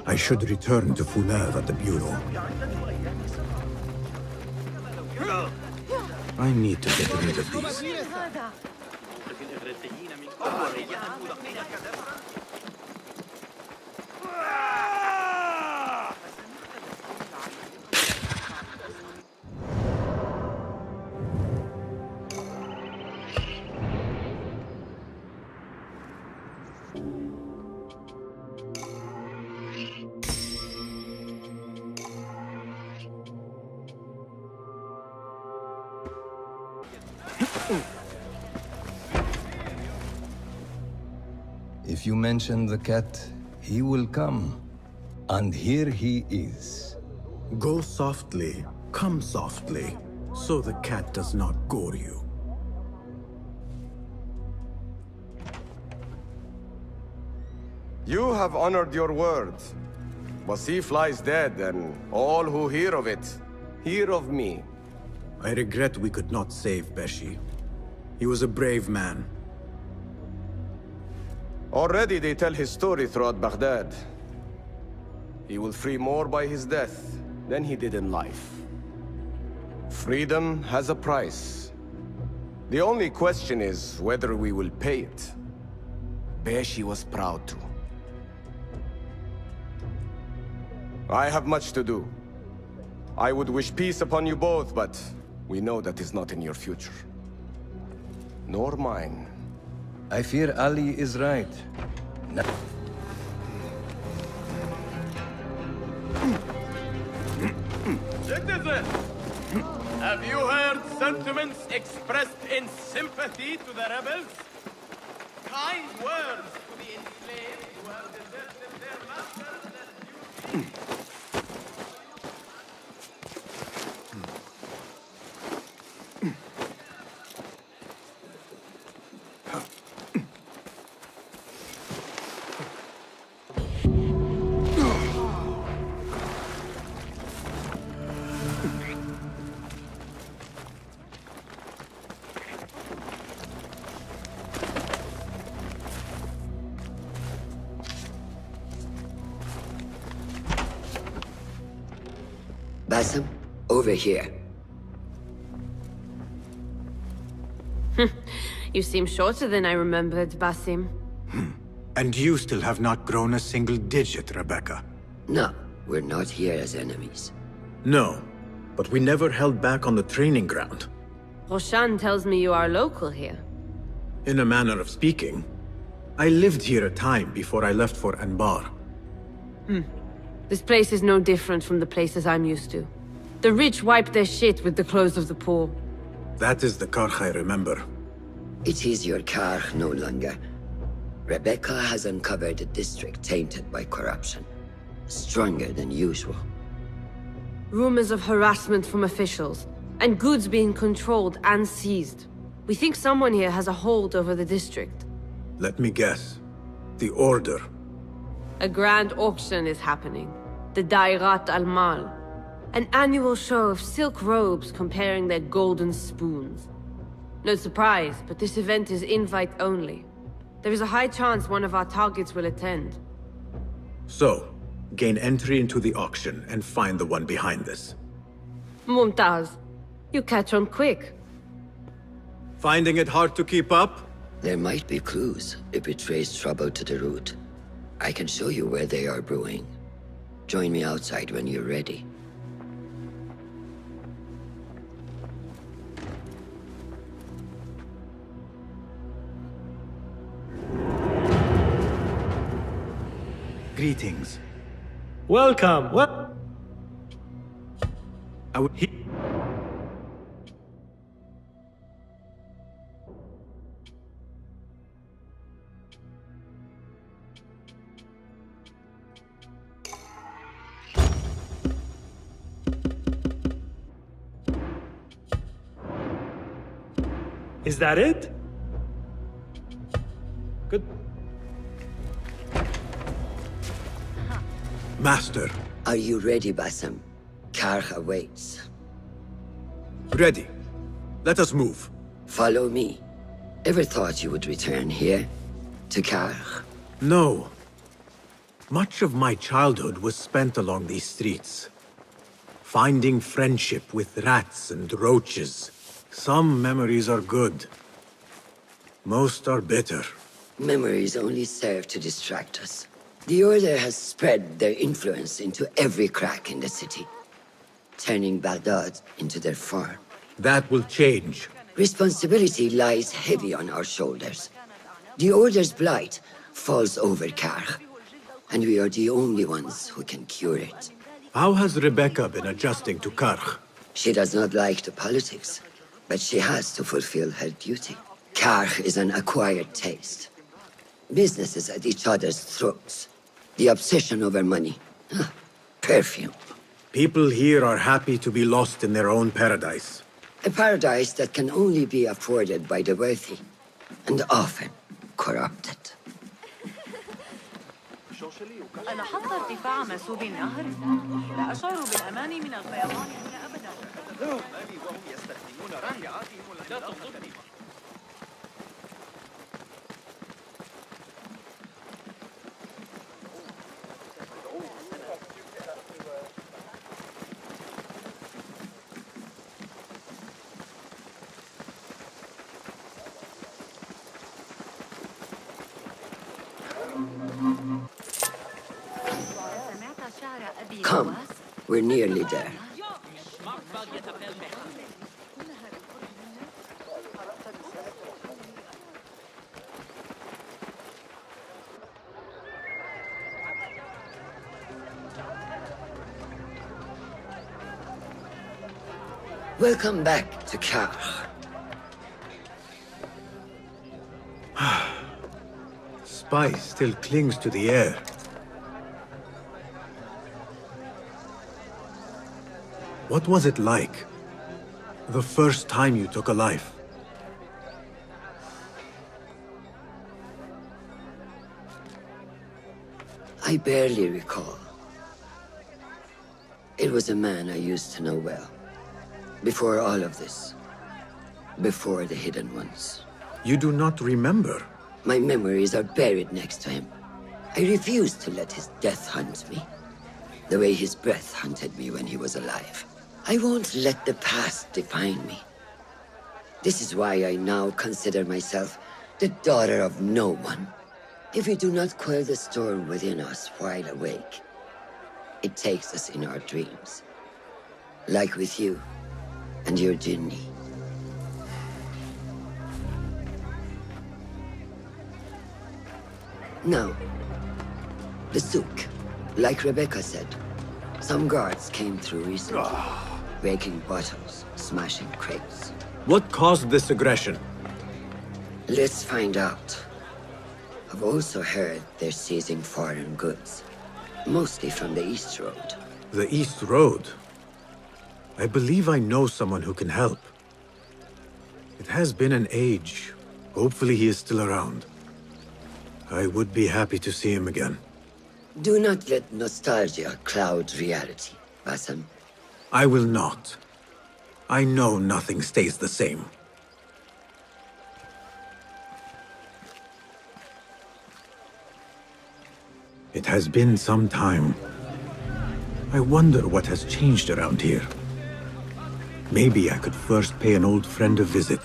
I should return to Funar at the Bureau. I need to get rid of these. If you mention the cat, he will come. And here he is. Go softly, come softly, so the cat does not gore you. You have honored your word. Wasif lies dead, and all who hear of it, hear of me. I regret we could not save Beshi. He was a brave man. Already they tell his story throughout Baghdad. He will free more by his death than he did in life. Freedom has a price. The only question is whether we will pay it. Beshi was proud to. I have much to do. I would wish peace upon you both, but we know that is not in your future. Nor mine. I fear Ali is right. Citizen! Have you heard sentiments expressed in sympathy to the rebels? Kind words to the enslaved who have deserted their masters and duty. Basim, over here. You seem shorter than I remembered, Basim. And you still have not grown a single digit, Rebecca. No, we're not here as enemies. No, but we never held back on the training ground. Roshan tells me you are local here. In a manner of speaking. I lived here a time before I left for Anbar. This place is no different from the places I'm used to. The rich wipe their shit with the clothes of the poor. That is the Karkh I remember. It is your Karkh no longer. Rebecca has uncovered a district tainted by corruption. Stronger than usual. Rumors of harassment from officials, and goods being controlled and seized. We think someone here has a hold over the district. Let me guess. The Order. A grand auction is happening. The Dairat al-Mal. An annual show of silk robes comparing their golden spoons. No surprise, but this event is invite only. There is a high chance one of our targets will attend. So, gain entry into the auction and find the one behind this. Mumtaz, you catch on quick. Finding it hard to keep up? There might be clues if we trace trouble to the root. I can show you where they are brewing. Join me outside when you're ready. Greetings. Welcome. Is that it? Good. Master. Are you ready, Bassam? Karkh awaits. Ready. Let us move. Follow me. Ever thought you would return here? To Karkh? No. Much of my childhood was spent along these streets. Finding friendship with rats and roaches. Some memories are good. Most are bitter. Memories only serve to distract us. The Order has spread their influence into every crack in the city, turning Baghdad into their farm. That will change. Responsibility lies heavy on our shoulders. The Order's blight falls over Karkh, and we are the only ones who can cure it. How has Rebecca been adjusting to Karkh? She does not like the politics, but she has to fulfill her duty. Karkh is an acquired taste. Businesses at each other's throats. The obsession over money. Perfume. People here are happy to be lost in their own paradise. A paradise that can only be afforded by the wealthy, and often corrupted. أنا حاطة ارتفاع مسوب النهر. لا أشعر بالأمان من الفيضان هنا أبدا. وهم يستخدمون رافعاتهم العملاقة الكريمة. Come, we're nearly there. Welcome back to Karkh. Spice still clings to the air. What was it like? The first time you took a life? I barely recall. It was a man I used to know well. Before all of this. Before the Hidden Ones. You do not remember? My memories are buried next to him. I refuse to let his death hunt me. The way his breath hunted me when he was alive. I won't let the past define me. This is why I now consider myself the daughter of no one. If we do not quell the storm within us while awake, it takes us in our dreams. Like with you and your jinni. Now, the souk, like Rebecca said, some guards came through recently, breaking bottles, smashing crates. What caused this aggression? Let's find out. I've also heard they're seizing foreign goods, mostly from the East Road. The East Road? I believe I know someone who can help. It has been an age. Hopefully he is still around. I would be happy to see him again. Do not let nostalgia cloud reality, Bassam. I will not. I know nothing stays the same. It has been some time. I wonder what has changed around here. Maybe I could first pay an old friend a visit.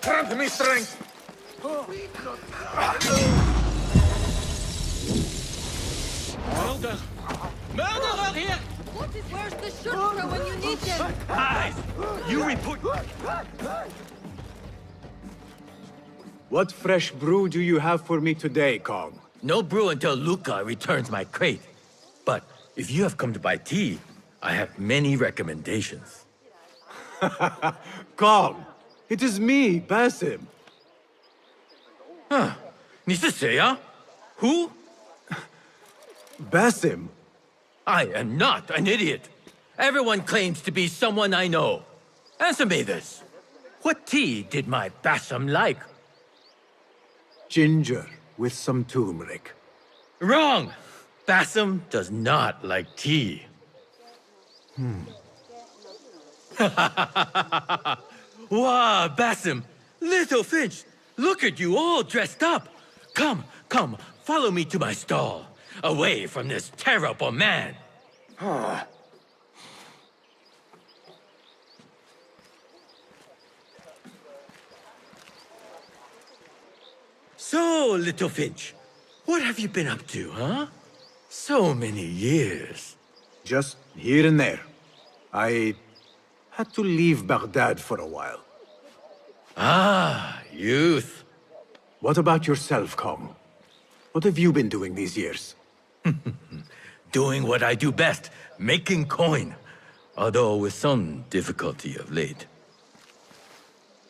Grant me strength! Murder! Murderer here! Where's the shurtra when you need them? Eyes! You report... What fresh brew do you have for me today, Kong? No brew until Luca returns my crate. But if you have come to buy tea, I have many recommendations. Kong! It is me, Basim. Huh. 你是谁啊? Who? Basim. I am not an idiot. Everyone claims to be someone I know. Answer me this. What tea did my Basim like? Ginger with some turmeric. Wrong! Basim does not like tea. Wow, Basim! Little Finch, look at you all dressed up. Come, come, follow me to my stall. Away from this terrible man. So, Little Finch, what have you been up to, huh? So many years. Just here and there. I had to leave Baghdad for a while. Ah, youth. What about yourself, Kong? What have you been doing these years? Doing what I do best, making coin. Although with some difficulty of late.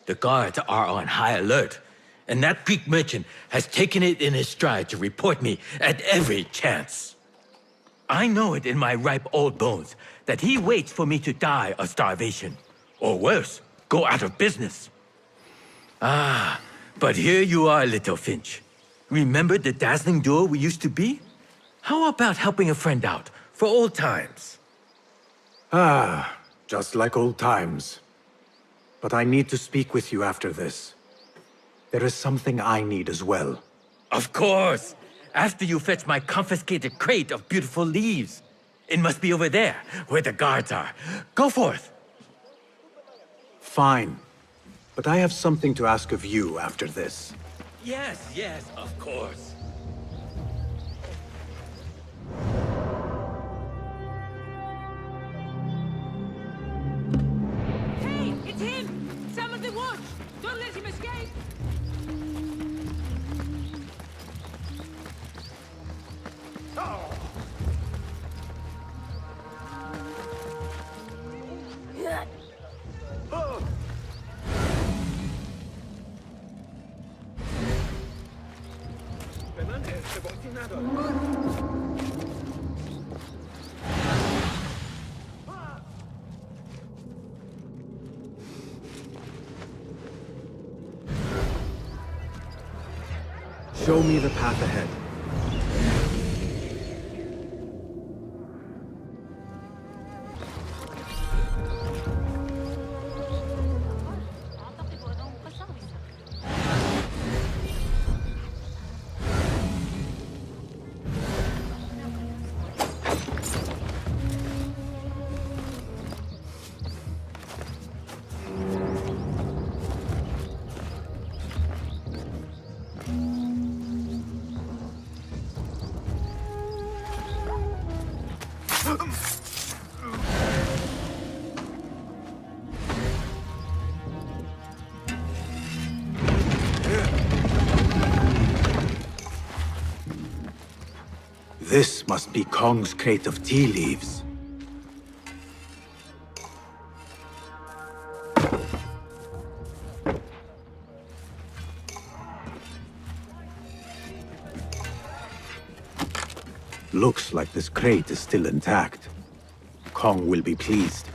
The guards are on high alert, and that Greek merchant has taken it in his stride to report me at every chance. I know it in my ripe old bones that he waits for me to die of starvation. Or worse, go out of business. Ah, but here you are, Little Finch. Remember the dazzling duo we used to be? How about helping a friend out, for old times? Ah, just like old times. But I need to speak with you after this. There is something I need as well. Of course! After you fetch my confiscated crate of beautiful leaves. It must be over there, where the guards are. Go forth! Fine. But I have something to ask of you after this. Yes, yes, of course. Hey, it's him! Summon the watch! Don't let him escape! Show me the path ahead. This must be Kong's crate of tea leaves. Looks like this crate is still intact. Kong will be pleased.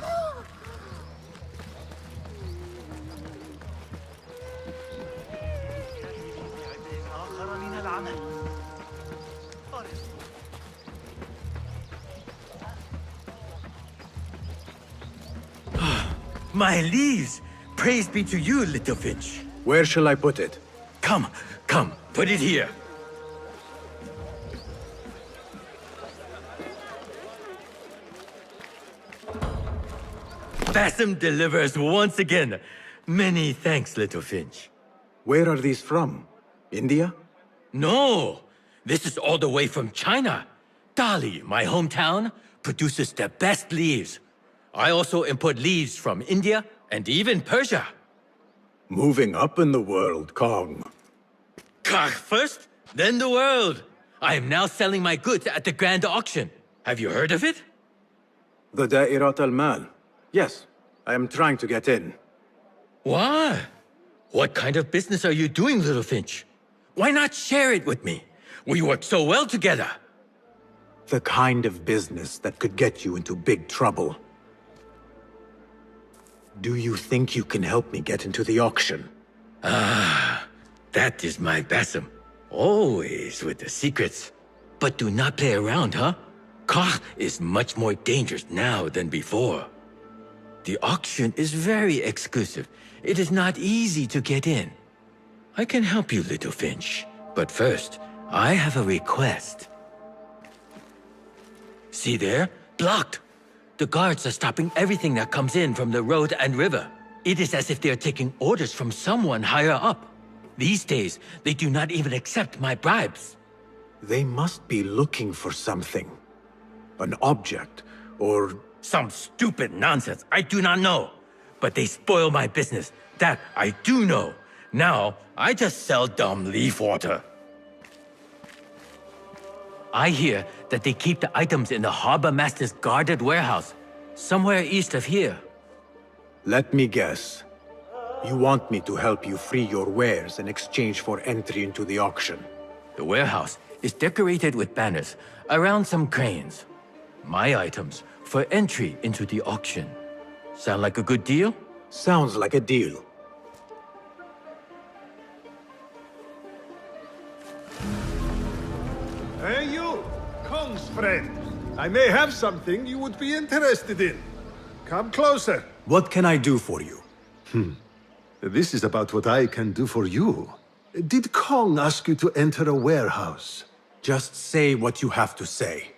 My leaves! Praise be to you, Little Finch. Where shall I put it? Come, come, put it here. Basim delivers once again. Many thanks, little Finch. Where are these from? India? No! This is all the way from China. Dali, my hometown, produces the best leaves. I also import leaves from India and even Persia. Moving up in the world, Kong. Kah first, then the world. I am now selling my goods at the grand auction. Have you heard of it? The Da'irat al-Mal. Yes, I am trying to get in. Why? What kind of business are you doing, little Finch? Why not share it with me? We work so well together. The kind of business that could get you into big trouble. Do you think you can help me get into the auction? Ah, that is my Basim. Always with the secrets. But do not play around, huh? Kah is much more dangerous now than before. The auction is very exclusive. It is not easy to get in. I can help you, little Finch. But first, I have a request. See there? Blocked. The guards are stopping everything that comes in from the road and river. It is as if they are taking orders from someone higher up. These days, they do not even accept my bribes. They must be looking for something. An object, or... Some stupid nonsense, I do not know. But they spoil my business, that I do know. Now, I just sell dumb leaf water. I hear that they keep the items in the harbor master's guarded warehouse, somewhere east of here. Let me guess. You want me to help you free your wares in exchange for entry into the auction. The warehouse is decorated with banners around some cranes. My items for entry into the auction. Sound like a good deal? Sounds like a deal. Hey you, Kong's friend. I may have something you would be interested in. Come closer. What can I do for you? This is about what I can do for you. Did Kong ask you to enter a warehouse? Just say what you have to say.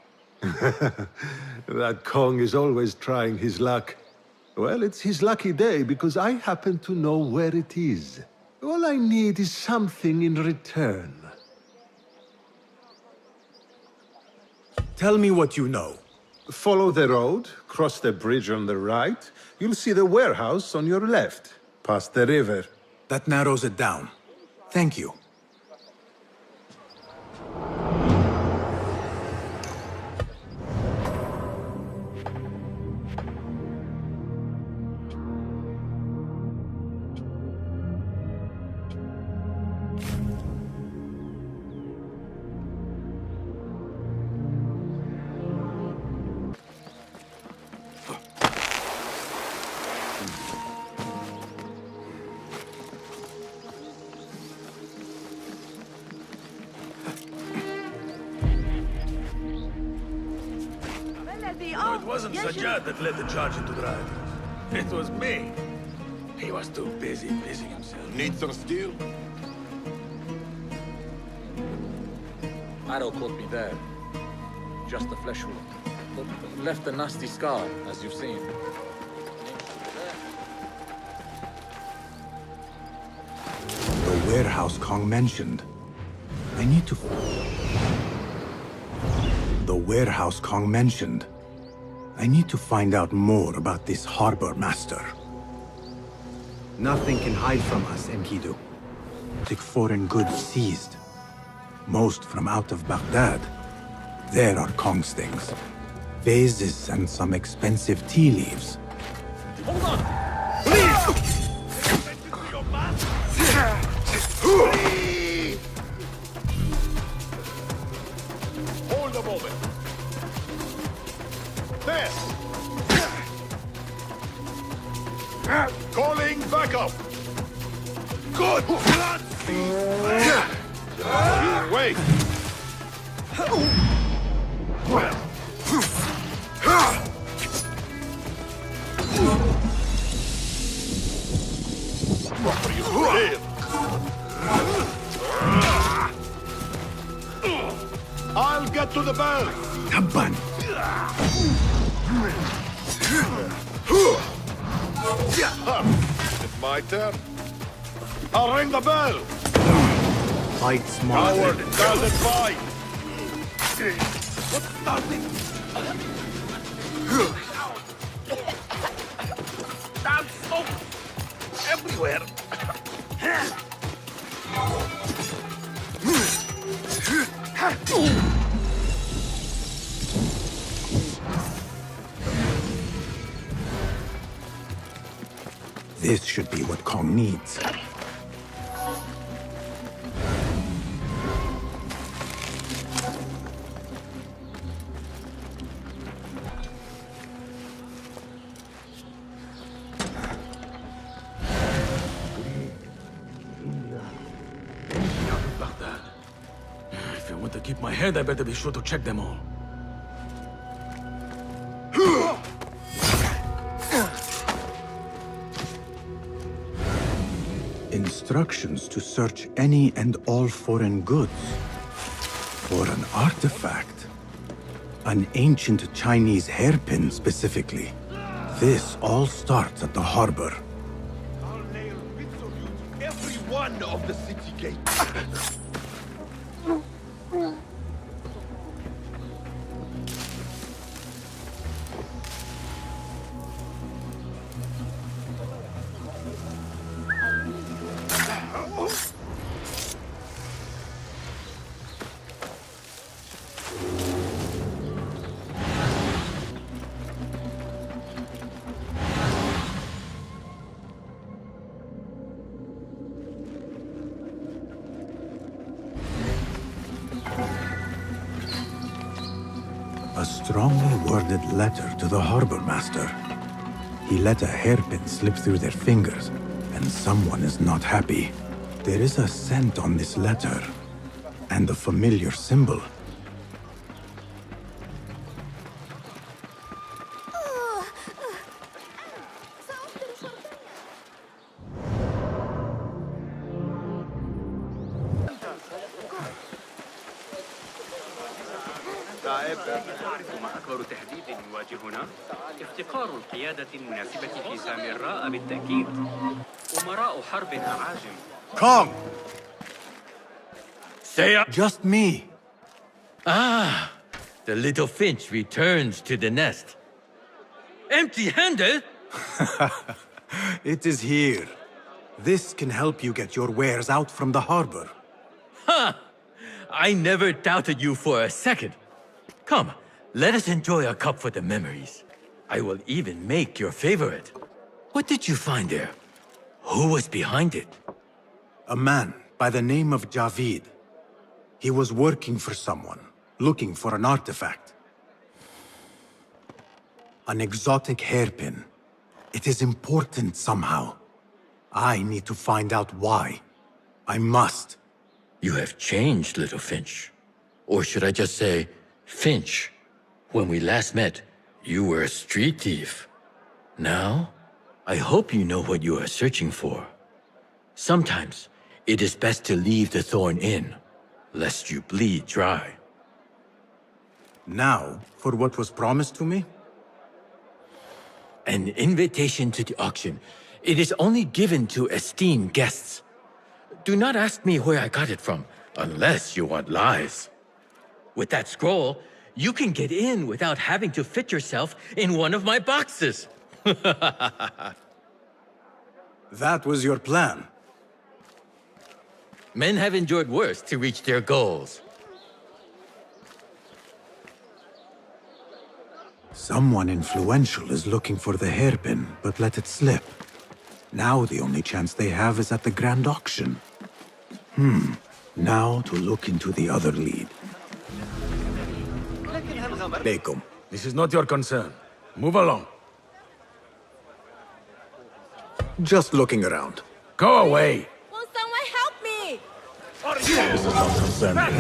That Kong is always trying his luck. Well, it's his lucky day because I happen to know where it is. All I need is something in return. Tell me what you know. Follow the road, cross the bridge on the right. You'll see the warehouse on your left, past the river. That narrows it down. Thank you. No, it wasn't Sajjad that led the charge into the riot. It was me. He was too busy busying himself. Need some steel? Arrow caught me there. Just a flesh wound. But left a nasty scar, as you've seen. The warehouse Kong mentioned. I need to... The warehouse Kong mentioned. I need to find out more about this harbor master. Nothing can hide from us, Enkidu. Take foreign goods seized. Most from out of Baghdad. There are Kong's things. Vases and some expensive tea leaves. Hold on! Please! Hold a moment. This! Calling backup! Good! Wait! Well. What are you doing? get to the bell? Tabban. It's my turn. I'll ring the bell. Fight smart. Coward doesn't fight. What's starting? Damn soap everywhere. This should be what Kong needs. If I want to keep my head, I better be sure to check them all. Instructions to search any and all foreign goods. For an artifact. An ancient Chinese hairpin specifically. This all starts at the harbor. I'll nail bits of you to every one of the city gates. A strongly worded letter to the harbor master. He let a hairpin slip through their fingers, and someone is not happy. There is a scent on this letter, and a familiar symbol. ما أكبر تهديد يواجهنا؟ افتقار القيادة المناسبة في سامراء بالتأكيد. أمراء حرب أعاجم. Kong! Say up! Just me! Ah! The little finch returns to the nest. Empty-handed? It is here. This can help you get your wares out from the harbor. Ha! I never doubted you for a second. Come, let us enjoy a cup for the memories. I will even make your favorite. What did you find there? Who was behind it? A man by the name of Javid. He was working for someone, looking for an artifact. An exotic hairpin. It is important somehow. I need to find out why. I must. You have changed, little Finch. Or should I just say, Finch. When we last met, you were a street thief. Now, I hope you know what you are searching for. Sometimes, it is best to leave the thorn in, lest you bleed dry. Now, for what was promised to me? An invitation to the auction. It is only given to esteemed guests. Do not ask me where I got it from, unless you want lies. With that scroll, you can get in without having to fit yourself in one of my boxes. That was your plan. Men have endured worse to reach their goals. Someone influential is looking for the hairpin, but let it slip. Now the only chance they have is at the grand auction. Now to look into the other lead. Alaikum. This is not your concern. Move along. Just looking around. Go away. Will someone help me? This is not concerning.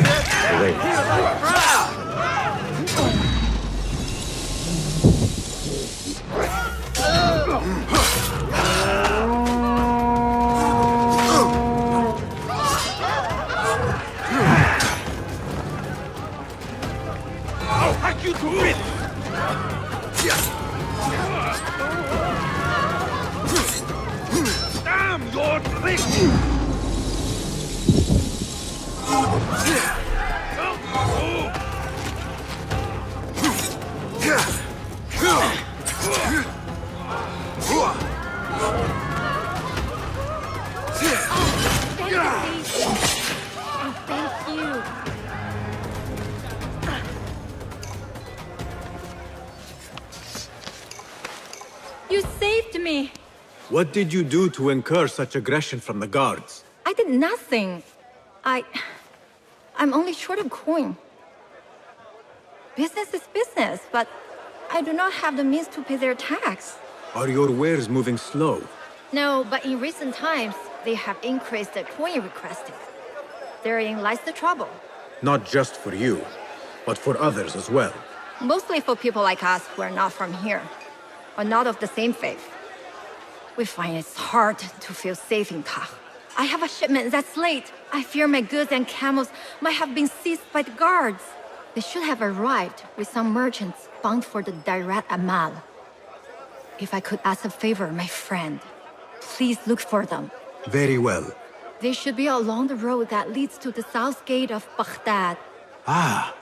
Thank you. You saved me. What did you do to incur such aggression from the guards? I did nothing. I'm only short of coin. Business is business, but I do not have the means to pay their tax. Are your wares moving slow? No, but in recent times, they have increased the coin requested. Therein lies the trouble. Not just for you, but for others as well. Mostly for people like us who are not from here, or not of the same faith. We find it's hard to feel safe in Tah. I have a shipment that's late. I fear my goods and camels might have been seized by the guards. They should have arrived with some merchants bound for the Dairat Amal. If I could ask a favor, my friend, please look for them. Very well. They should be along the road that leads to the south gate of Baghdad. Ah,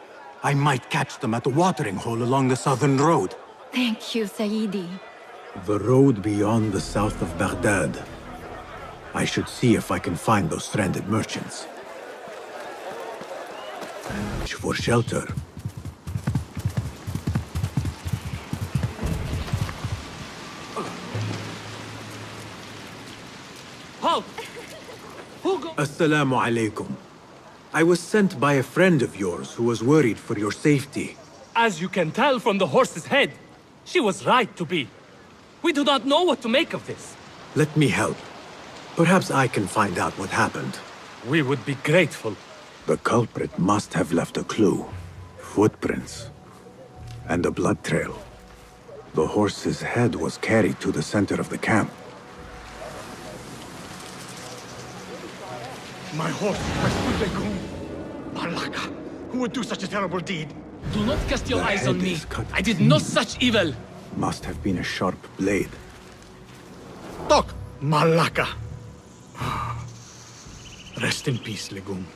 I might catch them at the watering hole along the southern road. Thank you, Saidi. The road beyond the south of Baghdad. I should see if I can find those stranded merchants. For shelter. Halt! Assalamu alaikum. I was sent by a friend of yours who was worried for your safety. As you can tell from the horse's head, she was right to be. We do not know what to make of this. Let me help. Perhaps I can find out what happened. We would be grateful. The culprit must have left a clue. Footprints. And a blood trail. The horse's head was carried to the center of the camp. My horse, my good legume. Malaka, who would do such a terrible deed? Do not cast your The eyes on head me. is cut I did no such evil. Must have been a sharp blade. Talk, Malaka. Rest in peace, legume.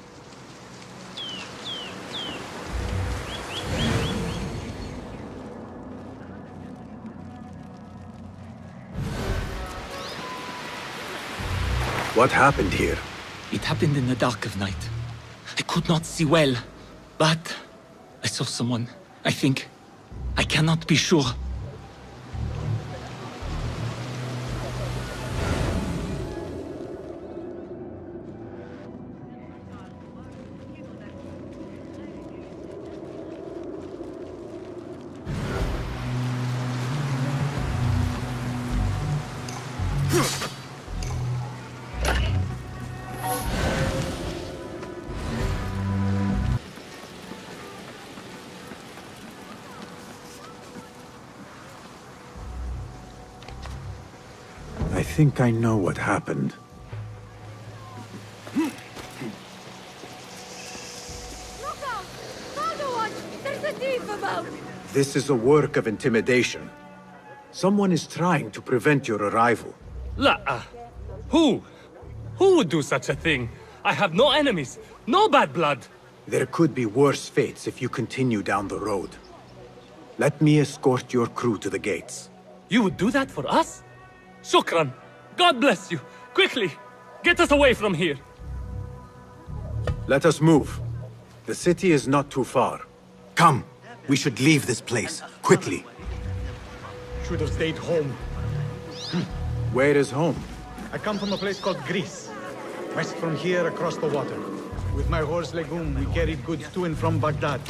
What happened here? It happened in the dark of night. I could not see well, but I saw someone, I think. I cannot be sure. I think I know what happened. Look out! Follow us! There's a thief about! This is a work of intimidation. Someone is trying to prevent your arrival. La. Who? Who would do such a thing? I have no enemies, no bad blood. There could be worse fates if you continue down the road. Let me escort your crew to the gates. You would do that for us? Shukran. God bless you. Quickly, get us away from here. Let us move. The city is not too far. Come, we should leave this place, quickly. Should have stayed home. Where is home? I come from a place called Greece. West from here, across the water. With my horse Legume, we carried goods to and from Baghdad.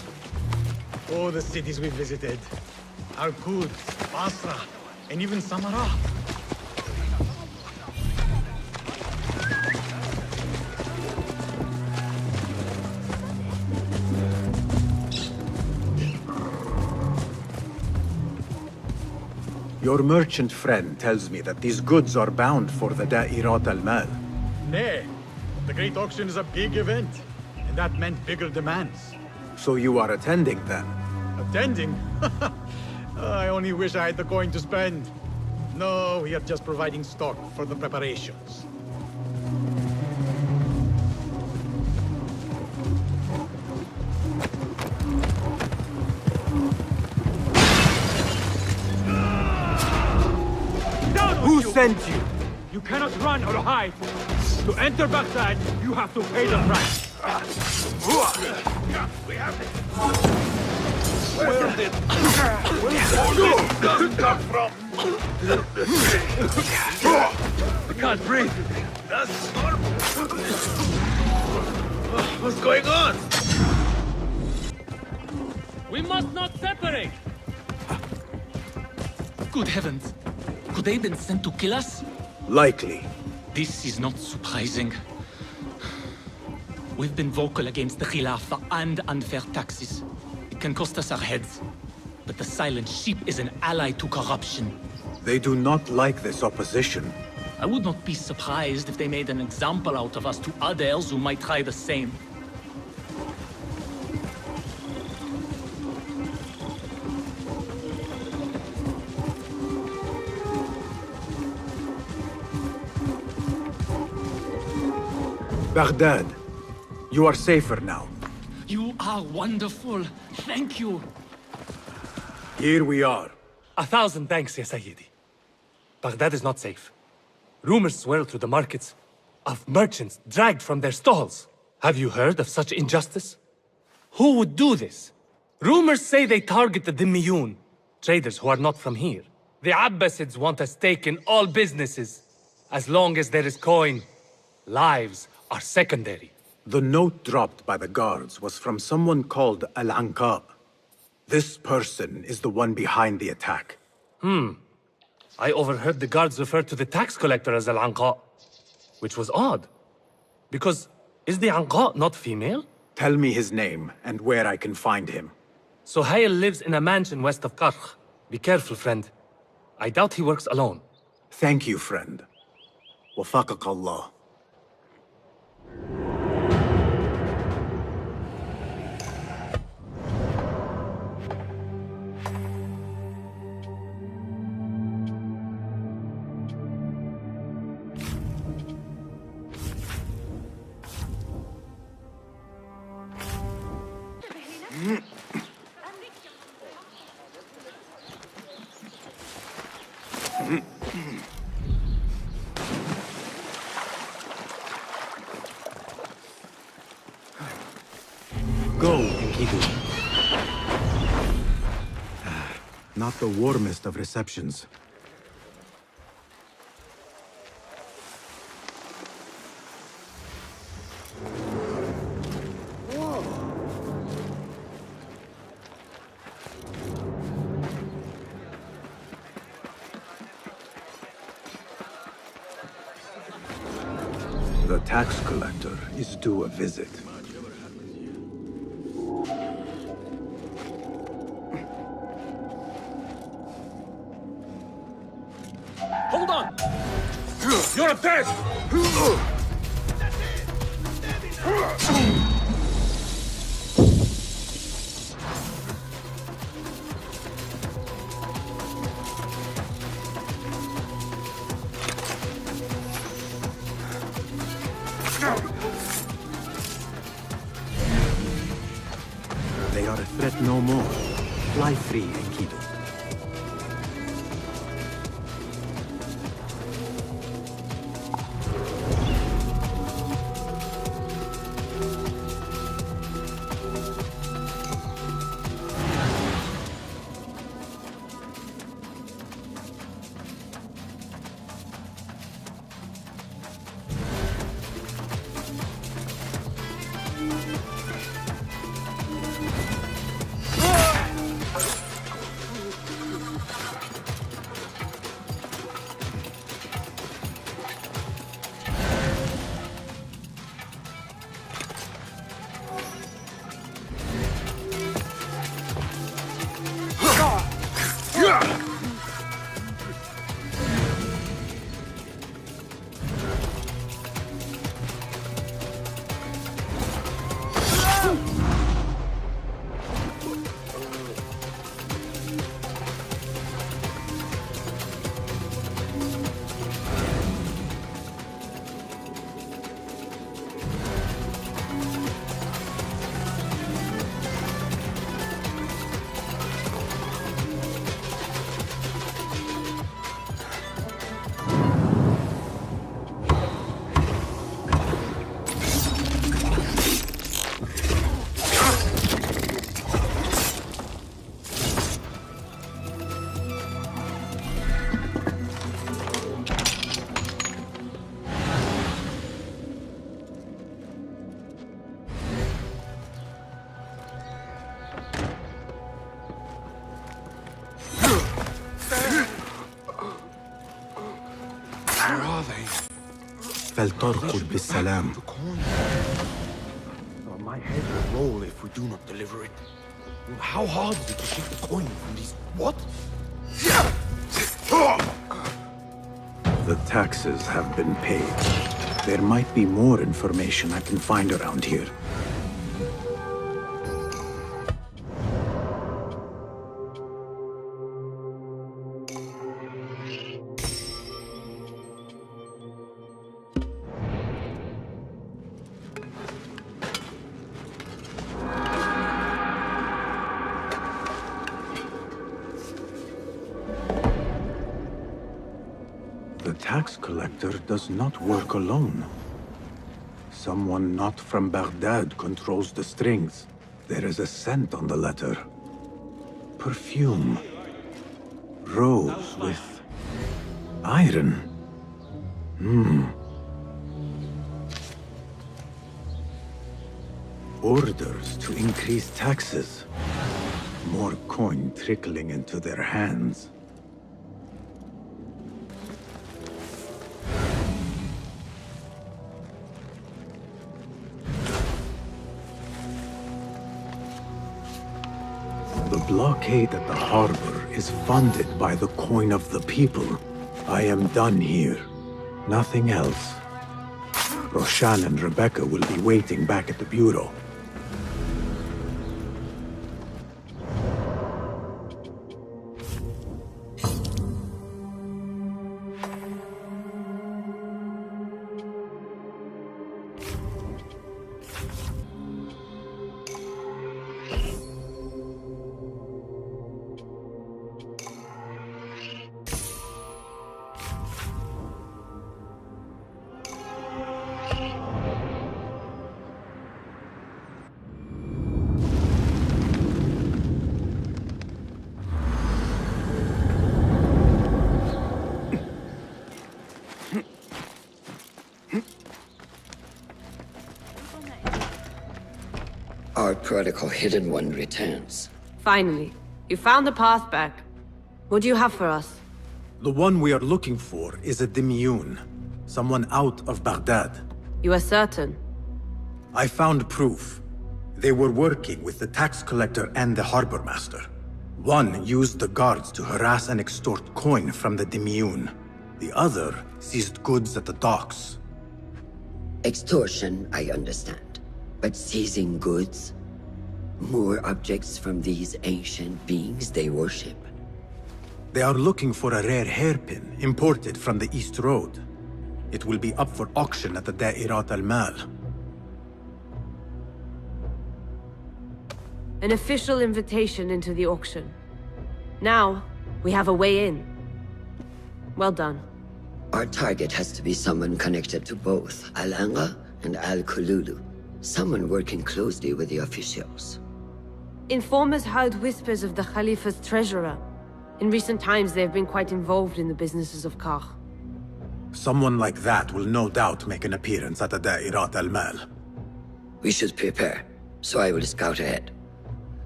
Oh, the cities we visited. Al-Quds, Basra, and even Samarra. Your merchant friend tells me that these goods are bound for the Da'irat al-Mal. Nay, the Great Auction is a big event, and that meant bigger demands. So you are attending then? Attending? I only wish I had the coin to spend. No, we are just providing stock for the preparations. sent you. You cannot run or hide. To enter Baghdad, you have to pay the price. We have it. Where did this gun come from? I can't breathe. That's normal. What's going on? We must not separate! Good heavens. Could they have been sent to kill us? Likely. This is not surprising. We've been vocal against the Khilafah and unfair taxes. It can cost us our heads. But the silent sheep is an ally to corruption. They do not like this opposition. I would not be surprised if they made an example out of us to others who might try the same. Baghdad, you are safer now. You are wonderful. Thank you. Here we are. 1,000 thanks, Ya Sayyidi. Baghdad is not safe. Rumors swirl through the markets of merchants dragged from their stalls. Have you heard of such injustice? Who would do this? Rumors say they target the Dhimmiyun, traders who are not from here. The Abbasids want a stake in all businesses. As long as there is coin, lives are secondary. The note dropped by the guards was from someone called Al-Anqa. This person is the one behind the attack. I overheard the guards refer to the tax collector as Al-Anqa, which was odd. Because, is the Anqa not female? Tell me his name and where I can find him. Suhail lives in a mansion west of Karkh. Be careful, friend. I doubt he works alone. Thank you, friend. Wafaqak Allah. Go, Enkidu. Not the warmest of receptions. The tax collector is due a visit. Hold on! You're dead! They are a threat no more. Fly free, Enkidu. فلترقد بالسلام. My head will roll if we do not deliver it. How hard is it to shake the coin from these... What? The taxes have been paid. There might be more information I can find around here. The tax collector does not work alone. Someone not from Baghdad controls the strings. There is a scent on the letter. Perfume. Rose with iron. Orders to increase taxes. More coin trickling into their hands. The blockade at the harbor is funded by the coin of the people. I am done here. Nothing else. Roshan and Rebecca will be waiting back at the bureau. Our prodigal hidden one returns. Finally, you found the path back. What do you have for us? The one we are looking for is a Dimiyun. Someone out of Baghdad. You are certain? I found proof. They were working with the tax collector and the harbor master. One used the guards to harass and extort coin from the Dimiyun. The other seized goods at the docks. Extortion, I understand. But seizing goods? More objects from these ancient beings they worship? They are looking for a rare hairpin imported from the East Road. It will be up for auction at the Da'irat al-Mal. An official invitation into the auction. Now, we have a way in. Well done. Our target has to be someone connected to both Al-Anga and Al-Kululu. Someone working closely with the officials. Informers heard whispers of the Khalifa's treasurer. In recent times, they have been quite involved in the businesses of Kar. Someone like that will no doubt make an appearance at the Da'irat al-Mal. We should prepare, so I will scout ahead.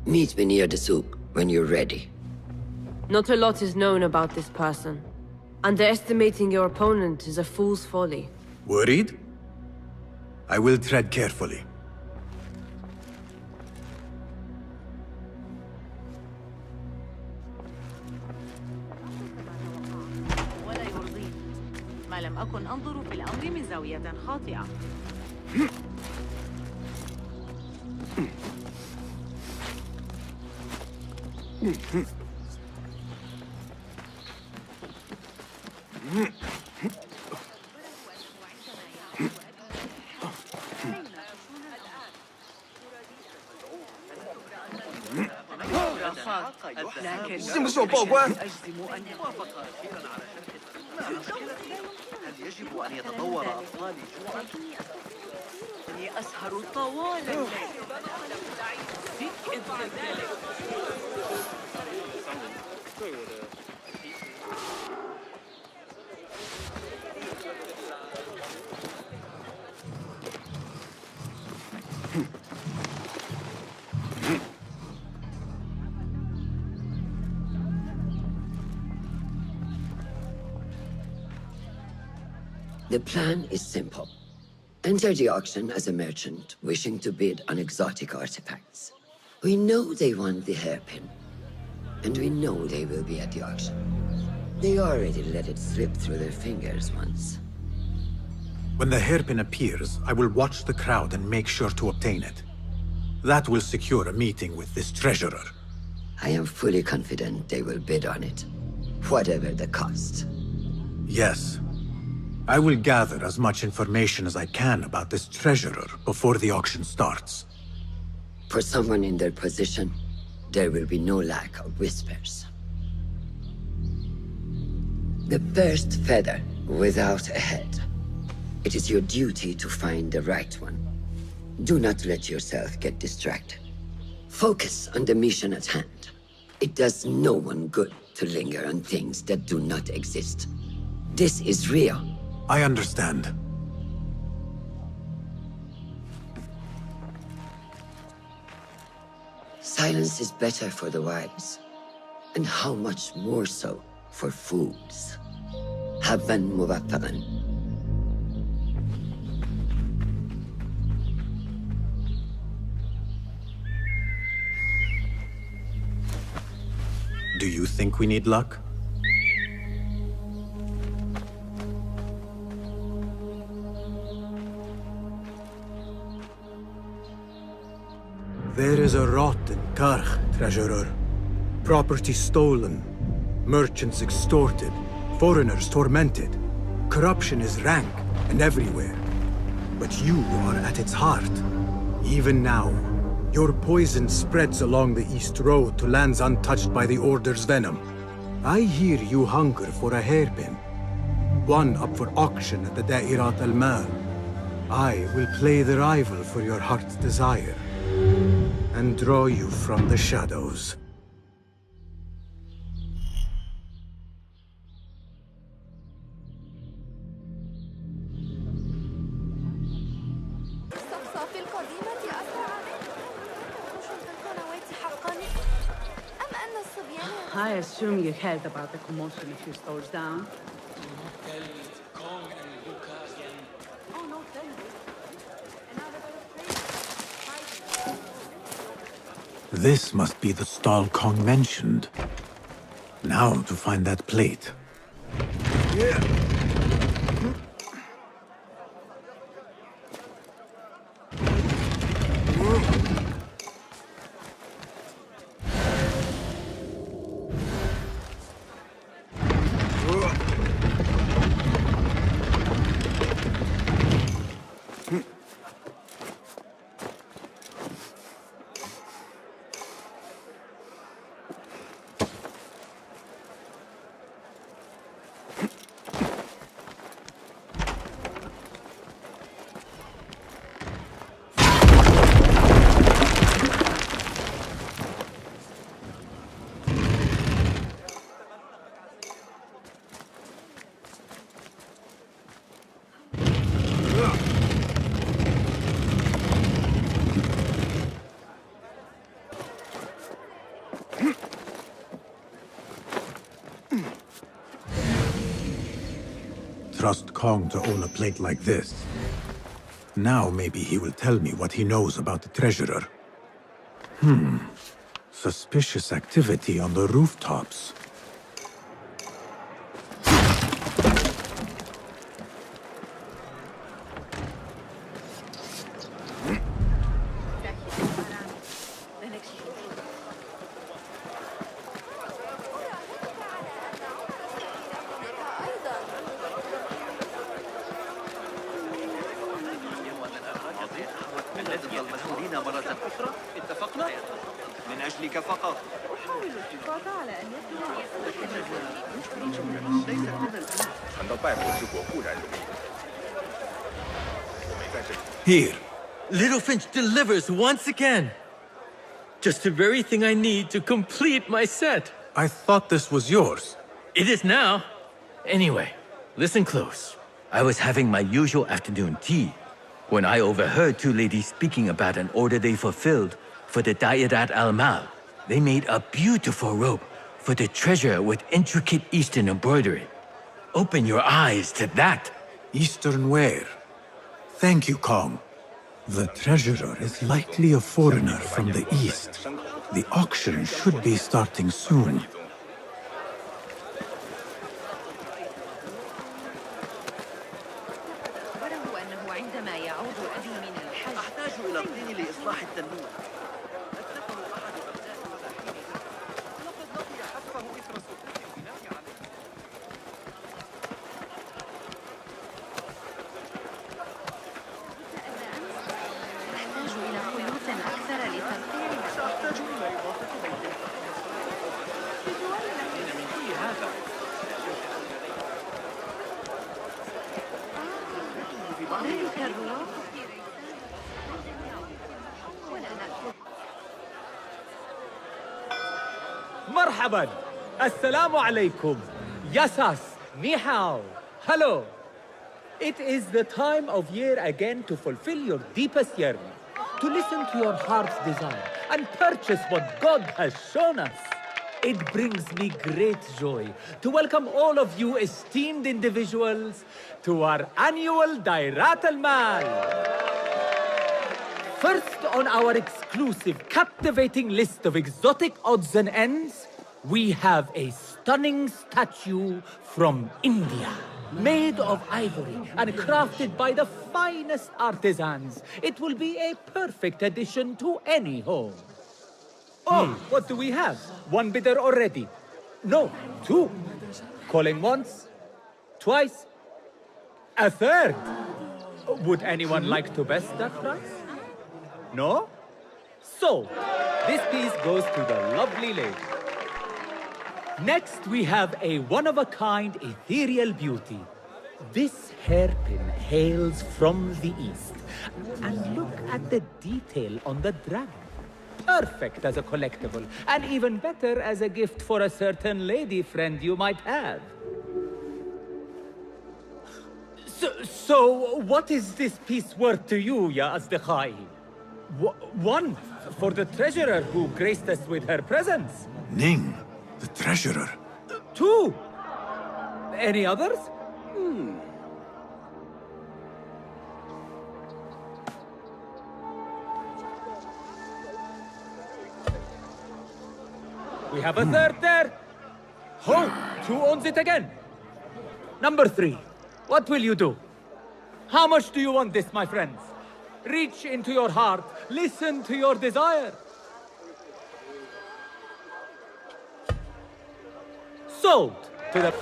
Meet me near the souk when you're ready. Not a lot is known about this person. Underestimating your opponent is a fool's folly. Worried? I will tread carefully. ولا يرضيني ما لم أكن أنظر في الأمر من زاوية خاطئة. لكن 信不信我报官 أجزم أن وافق أخيرا على شركة. هل يجب أن يتطور أطفالي جوعا؟ إني أسهر طوال الليل. فيك إذن ذلك. The plan is simple. Enter the auction as a merchant wishing to bid on exotic artifacts. We know they want the hairpin, and we know they will be at the auction. They already let it slip through their fingers once. When the hairpin appears, I will watch the crowd and make sure to obtain it. That will secure a meeting with this treasurer. I am fully confident they will bid on it, whatever the cost. Yes. I will gather as much information as I can about this treasurer before the auction starts. For someone in their position, there will be no lack of whispers. The first feather without a head. It is your duty to find the right one. Do not let yourself get distracted. Focus on the mission at hand. It does no one good to linger on things that do not exist. This is real. I understand. Silence is better for the wise, and how much more so for fools. حبا موفقا. Do you think we need luck? There is a rot in Karch, treasurer. Property stolen, merchants extorted, foreigners tormented. Corruption is rank and everywhere. But you are at its heart. Even now, your poison spreads along the East Road to lands untouched by the Order's venom. I hear you hunger for a hairpin. One up for auction at the Da'irat al-Mal. I will play the rival for your heart's desire, and draw you from the shadows. I assume you heard about the commotion a few stores down. This must be the stall Kong mentioned. Now to find that plate. Trust Kong to own a plate like this. Now maybe he will tell me what he knows about the treasurer. Suspicious activity on the rooftops. اتفقنا؟ من أجلك فقط. أحاول الحفاظ على أن Here, Littlefinch delivers once again. Just the very thing I need to complete my set. I thought this was yours. It is now. Anyway, listen close. I was having my usual afternoon tea when I overheard two ladies speaking about an order they fulfilled for the Da'irat al-Mal. They made a beautiful robe for the treasure with intricate Eastern embroidery. Open your eyes to that. Eastern ware. Thank you, Kong. The treasurer is likely a foreigner from the east. The auction should be starting soon. أخبره أنه عندما يعود أبي من الحج أحتاج إلى الطين لإصلاح التنور. أتلفه أحد أبناء على حين لقد لقي حتفه إثر سقوط البناء عليه. أحتاج إلى خيوط أكثر لترقيعها. سأحتاج إلى إضافة بيت في دول الذين من كل هذا. ذلك الرواق مرحبا. السلام عليكم. Yasas. Ni hao. Hello. It is the time of year again to fulfill your deepest yearning, to listen to your heart's desire, and purchase what God has shown us. It brings me great joy to welcome all of you esteemed individuals to our annual Dairat al-Mal. First on our exclusive, captivating list of exotic odds and ends, we have a stunning statue from India. Made of ivory and crafted by the finest artisans, it will be a perfect addition to any home. Oh, what do we have? One bidder already. No, two. Calling once, twice, a third. Would anyone like to best that price? No? So, this piece goes to the lovely lady. Next, we have a one-of-a-kind ethereal beauty. This hairpin hails from the east. And look at the detail on the dragon. Perfect as a collectible, and even better as a gift for a certain lady friend you might have. So what is this piece worth to you, Ya Asdiqai? One, for the treasurer who graced us with her presence. Ning, the treasurer. Two. Any others? We have a third there. Ho! Who owns it again? Number three. What will you do? How much do you want this, my friends? Reach into your heart. Listen to your desire. Sold to the...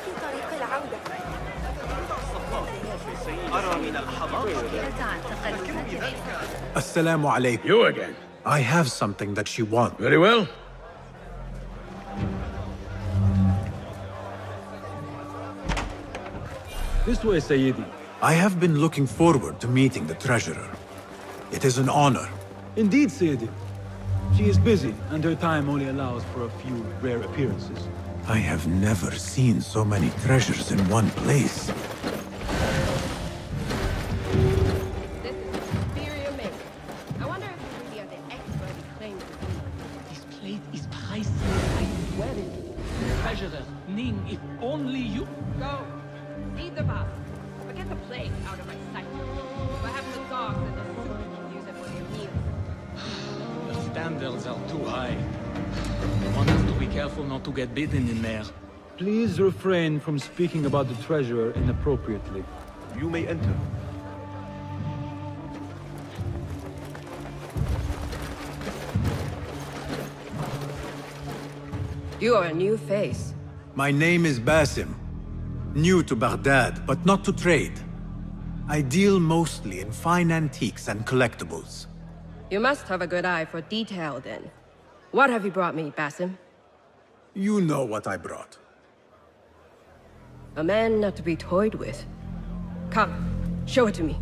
Assalamu alaikum. You again. I have something that she wants. Very well. This way, Sayyidi. I have been looking forward to meeting the treasurer. It is an honor. Indeed, Sayyidi. She is busy, and her time only allows for a few rare appearances. I have never seen so many treasures in one place. I wonder if you are the expert he claims to be. This plate is priceless. I swear it. Treasurer, Ning, if only you... Go. Lead the boss. But get the plate out of my sight. Perhaps the dogs and the soup can use it for your meals. The standards are too high. One has to be careful not to get bitten in there. Please refrain from speaking about the treasurer inappropriately. You may enter. You are a new face. My name is Basim. New to Baghdad, but not to trade. I deal mostly in fine antiques and collectibles. You must have a good eye for detail, then. What have you brought me, Basim? You know what I brought. A man not to be toyed with. Come, show it to me.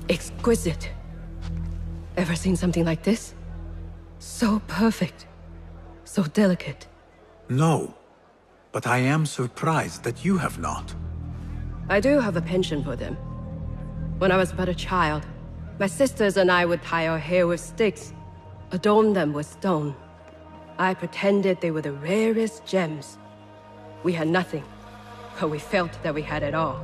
Exquisite. Ever seen something like this? So perfect. So delicate. No. But I am surprised that you have not. I do have a penchant for them. When I was but a child, my sisters and I would tie our hair with sticks, adorn them with stone. I pretended they were the rarest gems. We had nothing, but we felt that we had it all.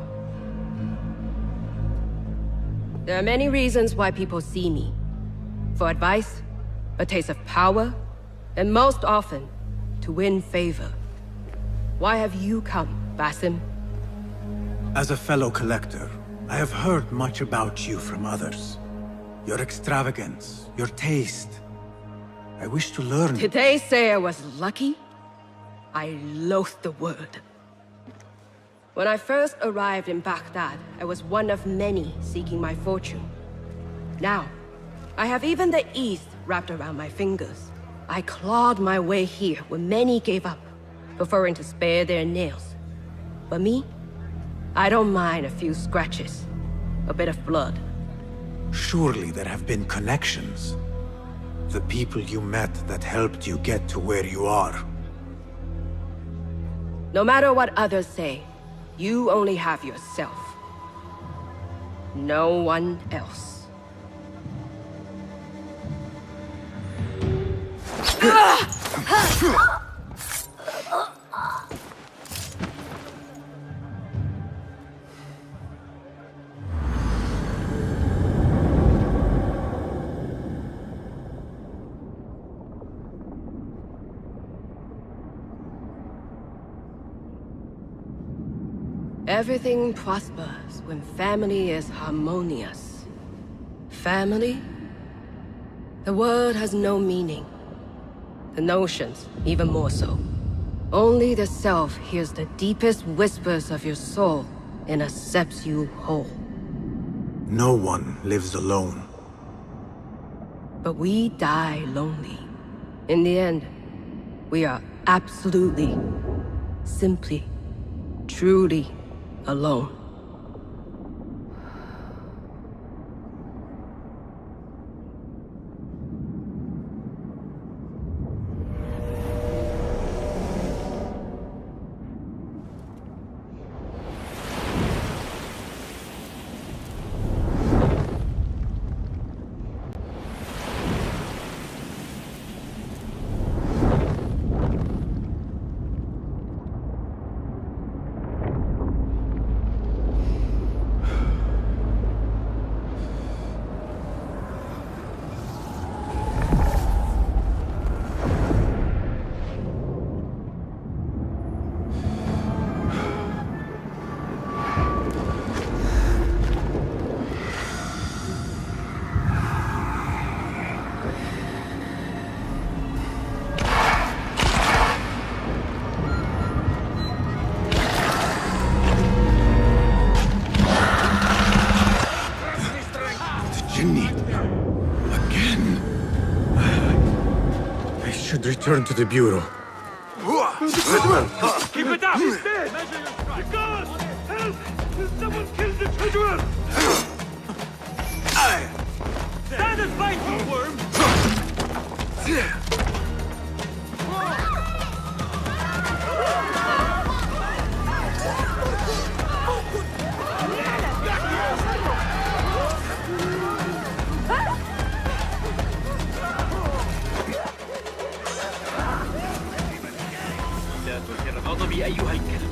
There are many reasons why people see me. For advice, a taste of power, and most often, to win favor. Why have you come, Basim? As a fellow collector, I have heard much about you from others. Your extravagance, your taste. I wish to learn. Did they say I was lucky? I loathe the word. When I first arrived in Baghdad, I was one of many seeking my fortune. Now, I have even the East wrapped around my fingers. I clawed my way here when many gave up, preferring to spare their nails. But me? I don't mind a few scratches, a bit of blood. Surely there have been connections. The people you met that helped you get to where you are. No matter what others say, you only have yourself. No one else. Everything prospers when family is harmonious. Family? The word has no meaning. The notions, even more so. Only the self hears the deepest whispers of your soul and accepts you whole. No one lives alone. But we die lonely. In the end, we are absolutely, simply, truly alone. Return to the Bureau. Keep it up! He's dead! Measure your strike! Guards! Help! Someone killed the treasurer! Stand and fight, you worm! غضبي أيها الكلب.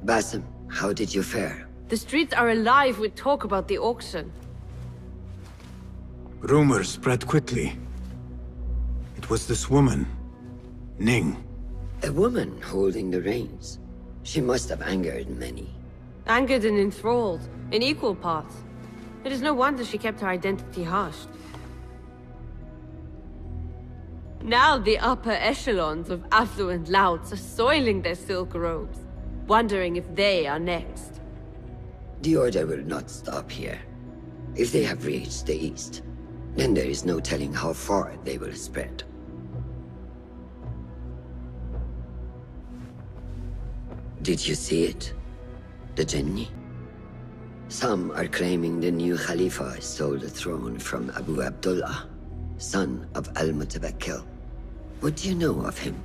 Basim, how did you fare? The streets are alive with talk about the auction. Rumors spread quickly. It was this woman, Ning. A woman holding the reins. She must have angered many. Angered and enthralled, in equal parts. It is no wonder she kept her identity hushed. Now the upper echelons of affluent louts are soiling their silk robes, wondering if they are next. The Order will not stop here. If they have reached the east, then there is no telling how far they will spread. Did you see it? The Jinni? Some are claiming the new Khalifa stole the throne from Abu Abdullah, son of Al-Mutawakkil. What do you know of him?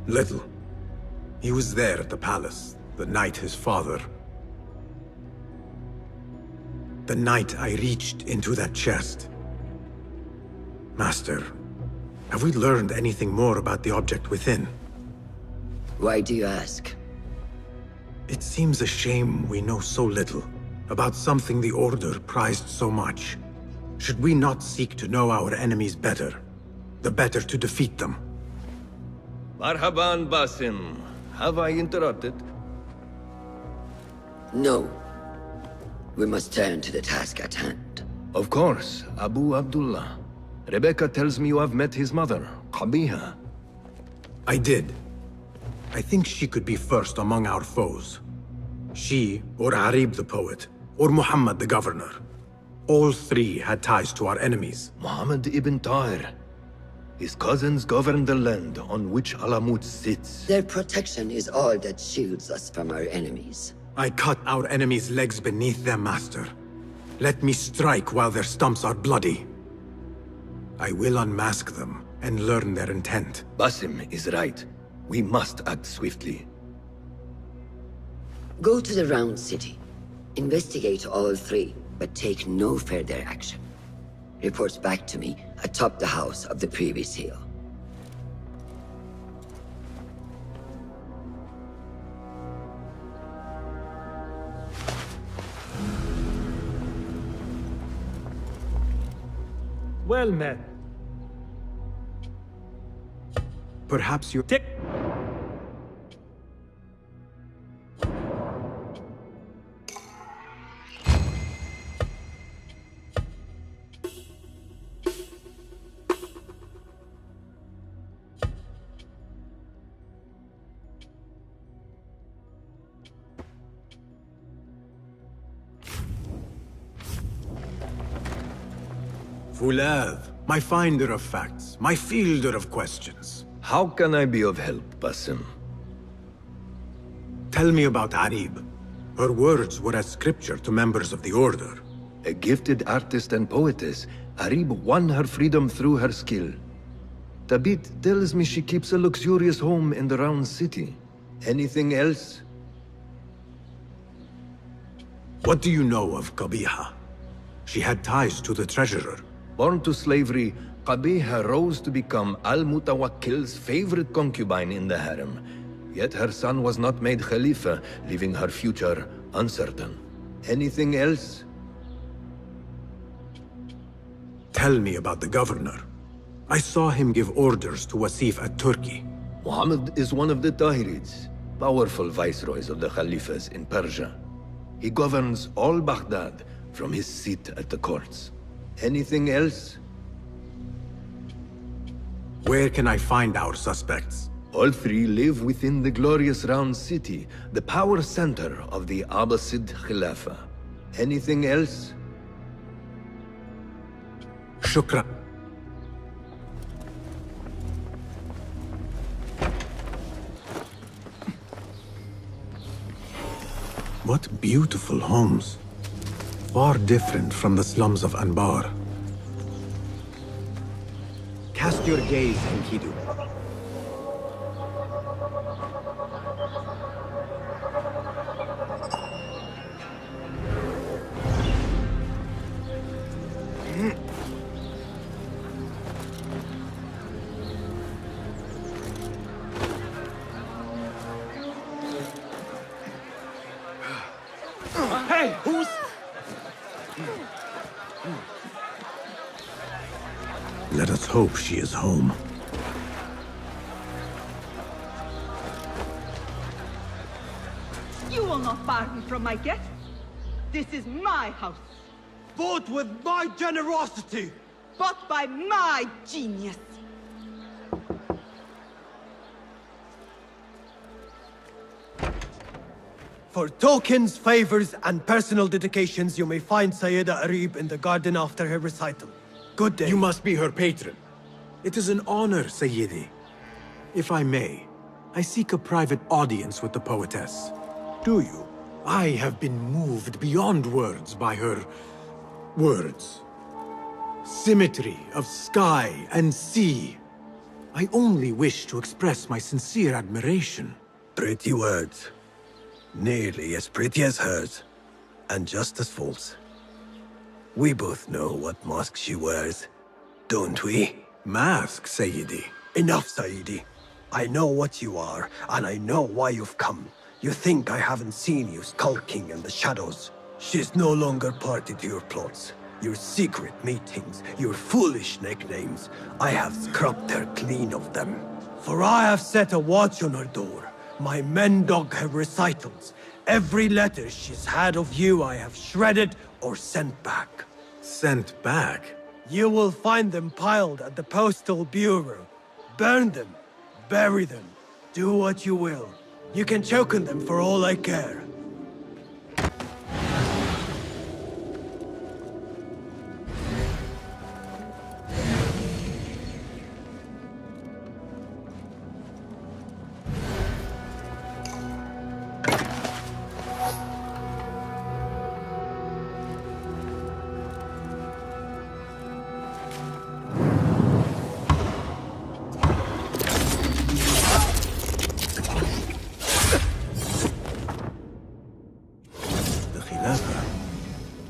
Little. He was there at the palace, the night his father... The night I reached into that chest. Master, have we learned anything more about the object within? Why do you ask? It seems a shame we know so little about something the Order prized so much. Should we not seek to know our enemies better, the better to defeat them? Marhaban, Basim. Have I interrupted? No. We must turn to the task at hand. Of course, Abu Abdullah. Rebecca tells me you have met his mother, Qabiha. I did. I think she could be first among our foes. She, or Arib the poet, or Muhammad the governor. All three had ties to our enemies. Muhammad ibn Tahir. His cousins govern the land on which Alamut sits. Their protection is all that shields us from our enemies. I cut our enemies' legs beneath them, Master. Let me strike while their stumps are bloody. I will unmask them and learn their intent. Basim is right. We must act swiftly. Go to the Round City. Investigate all three, but take no further action. Report back to me atop the house of the previous hill. Well met. Perhaps you... Fulav, my finder of facts, my fielder of questions. How can I be of help, Basim? Tell me about Arib. Her words were as scripture to members of the Order. A gifted artist and poetess, Arib won her freedom through her skill. Tabit tells me she keeps a luxurious home in the Round City. Anything else? What do you know of Qabiha? She had ties to the treasurer. Born to slavery, Qabiha rose to become Al-Mutawakkil's favorite concubine in the harem. Yet her son was not made Khalifa, leaving her future uncertain. Anything else? Tell me about the governor. I saw him give orders to Wasif at Turkey. Muhammad is one of the Tahirids, powerful viceroys of the Khalifas in Persia. He governs all Baghdad from his seat at the courts. Anything else? Where can I find our suspects? All three live within the glorious Round City, the power center of the Abbasid Khilafah. Anything else? Shukran. What beautiful homes. Far different from the slums of Anbar. Cast your gaze, Enkidu. Hey, who's... Let us hope she is home. You will not bar me from my guests. This is my house. Bought with my generosity. Bought by my genius. For tokens, favors, and personal dedications, you may find Sayyida Arib in the garden after her recital. Good day. You must be her patron. It is an honor, Sayyidi. If I may, I seek a private audience with the poetess. Do you? I have been moved beyond words by her words. Symmetry of sky and sea. I only wish to express my sincere admiration. Pretty words. Nearly as pretty as hers, and just as false. We both know what mask she wears, don't we? Mask, Sayyidi. Enough, Sayyidi. I know what you are, and I know why you've come. You think I haven't seen you skulking in the shadows. She's no longer party to your plots. Your secret meetings, your foolish nicknames. I have scrubbed her clean of them. For I have set a watch on her door. My men dog her recitals. Every letter she's had of you I have shredded or sent back. Sent back? You will find them piled at the Postal Bureau. Burn them. Bury them. Do what you will. You can choke on them for all I care.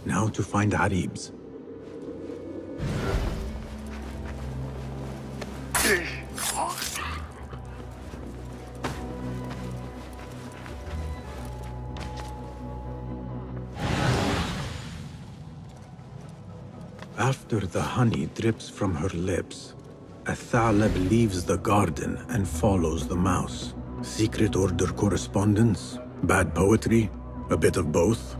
Now to find Arib's. After the honey drips from her lips, a Thalib leaves the garden and follows the mouse. Secret order correspondence? Bad poetry? A bit of both?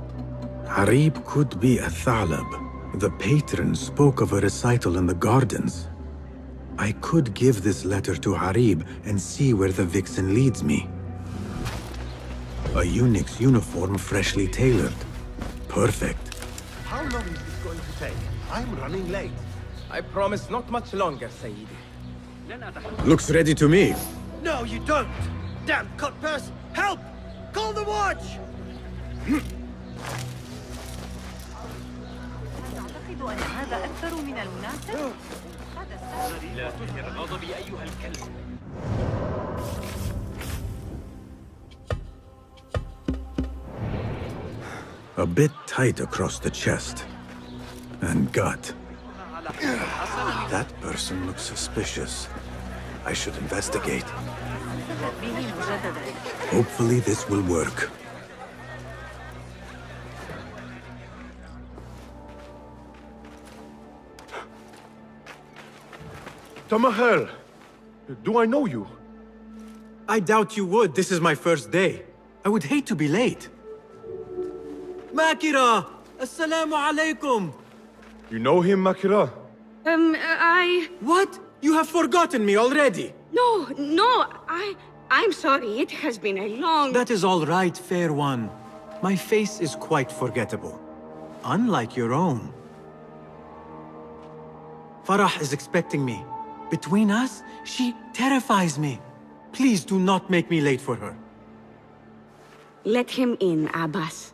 Arib could be a Thalib. The patron spoke of a recital in the gardens. I could give this letter to Arib and see where the vixen leads me. A eunuch's uniform freshly tailored. Perfect. How long is this going to take? I'm running late. I promise not much longer, Sayyidi. Looks ready to me. No, you don't! Damn cutpurse! Help! Call the watch! أعتقد أن هذا أكثر من المناسب. لا تثر غضبي أيها الكلب. A bit tight across the chest. And gut. That person looks suspicious. I should investigate. Hopefully this will work. Tamahel, do I know you? I doubt you would. This is my first day. I would hate to be late. Makira! Assalamu alaikum! You know him, Makira? What? You have forgotten me already! No, I'm sorry. It has been a long... That is all right, fair one. My face is quite forgettable. Unlike your own. Farah is expecting me. Between us, she terrifies me. Please do not make me late for her. Let him in, Abbas.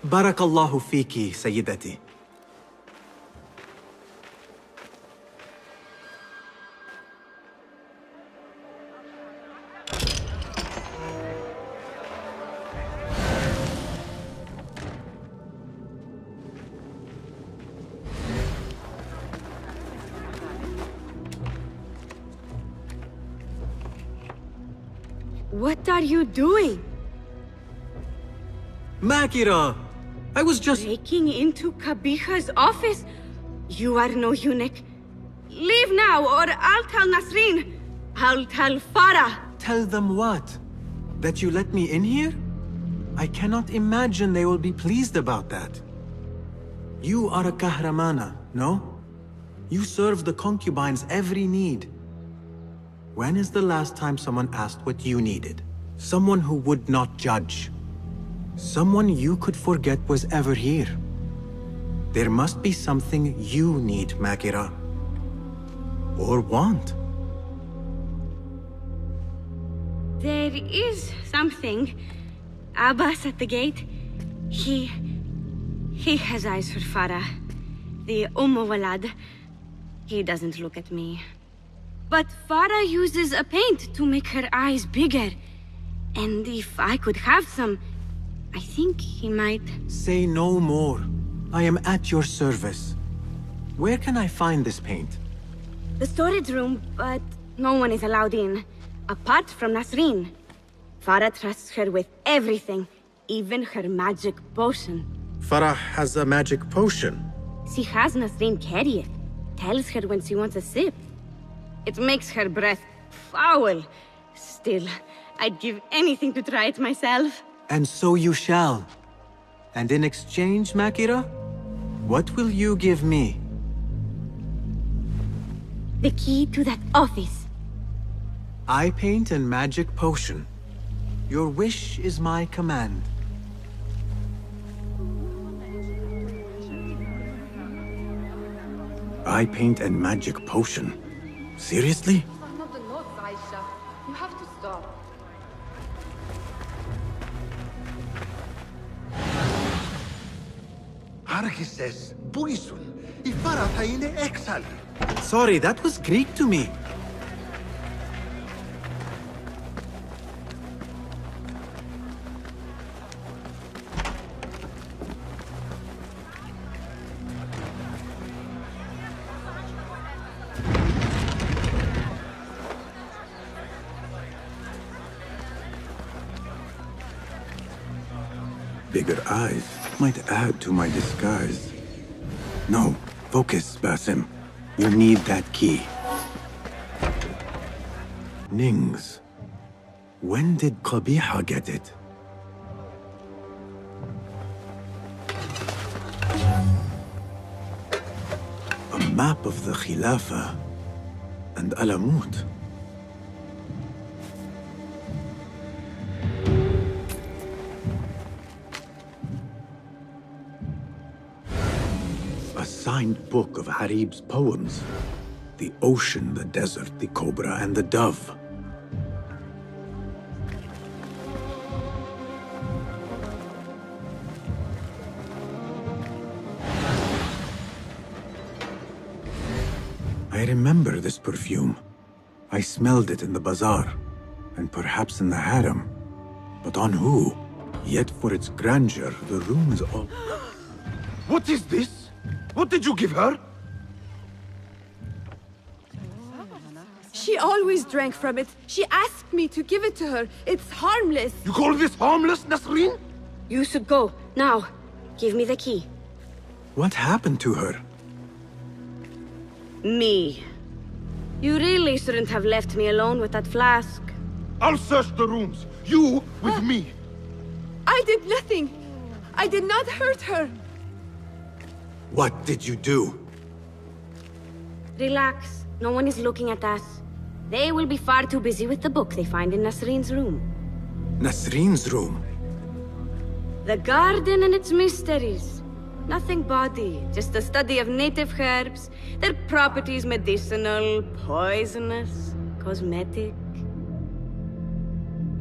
Barakallahu fiki, Sayyidati. What are you doing? Makira! I was just... Breaking into Kabiha's office? You are no eunuch. Leave now, or I'll tell Nasreen. I'll tell Farah. Tell them what? That you let me in here? I cannot imagine they will be pleased about that. You are a kahramana, no? You serve the concubines every need. When is the last time someone asked what you needed? Someone who would not judge. Someone you could forget was ever here. There must be something you need, Makira. Or want. There is something. Abbas at the gate. He has eyes for Farah. The Walad. He doesn't look at me. But Farah uses a paint to make her eyes bigger. And if I could have some, I think he might... Say no more. I am at your service. Where can I find this paint? The storage room, but no one is allowed in. Apart from Nasreen. Farah trusts her with everything, even her magic potion. Farah has a magic potion. She has Nasreen carry it. Tells her when she wants a sip. It makes her breath foul. Still, I'd give anything to try it myself. And so you shall. And in exchange, Makira, what will you give me? The key to that office. Eye paint and magic potion. Your wish is my command. Eye paint and magic potion? Seriously? Not the notes, Aisha. You have to stop. Archises, Buisun, Ifara Taine Exal. Sorry, that was Greek to me. Bigger eyes might add to my disguise. No, focus, Basim. You need that key. Nings. When did Qabiha get it? A map of the Khilafah and Alamut. A signed book of Harib's poems. The ocean, the desert, the cobra, and the dove. I remember this perfume. I smelled it in the bazaar, and perhaps in the harem. But on who? Yet for its grandeur, the room is all... What is this? What did you give her? She always drank from it. She asked me to give it to her. It's harmless. You call this harmless, Nasreen? You should go. Now, give me the key. What happened to her? Me. You really shouldn't have left me alone with that flask. I'll search the rooms. You with me. I did nothing. I did not hurt her. What did you do? Relax. No one is looking at us. They will be far too busy with the book they find in Nasreen's room. Nasreen's room? The garden and its mysteries. Nothing bawdy, just a study of native herbs, their properties medicinal, poisonous, cosmetic.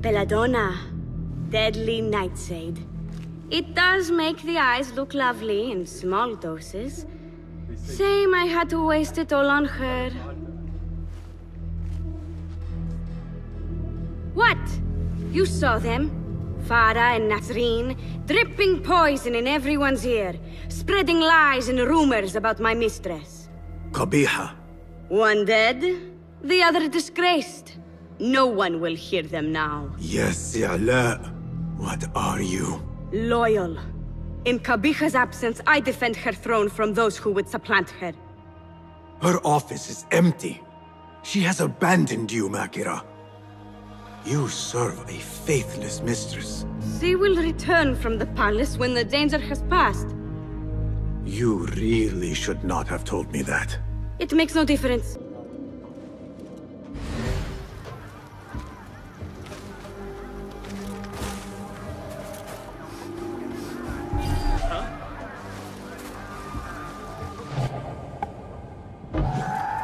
Belladonna, deadly nightshade. It does make the eyes look lovely in small doses. Shame I had to waste it all on her. What? You saw them? Farah and Nasreen, dripping poison in everyone's ear, spreading lies and rumors about my mistress. Qabiha. One dead, the other disgraced. No one will hear them now. Yes, I'La. What are you? Loyal. In Qabiha's absence, I defend her throne from those who would supplant her. Her office is empty. She has abandoned you, Makira. You serve a faithless mistress. She will return from the palace when the danger has passed. You really should not have told me that. It makes no difference.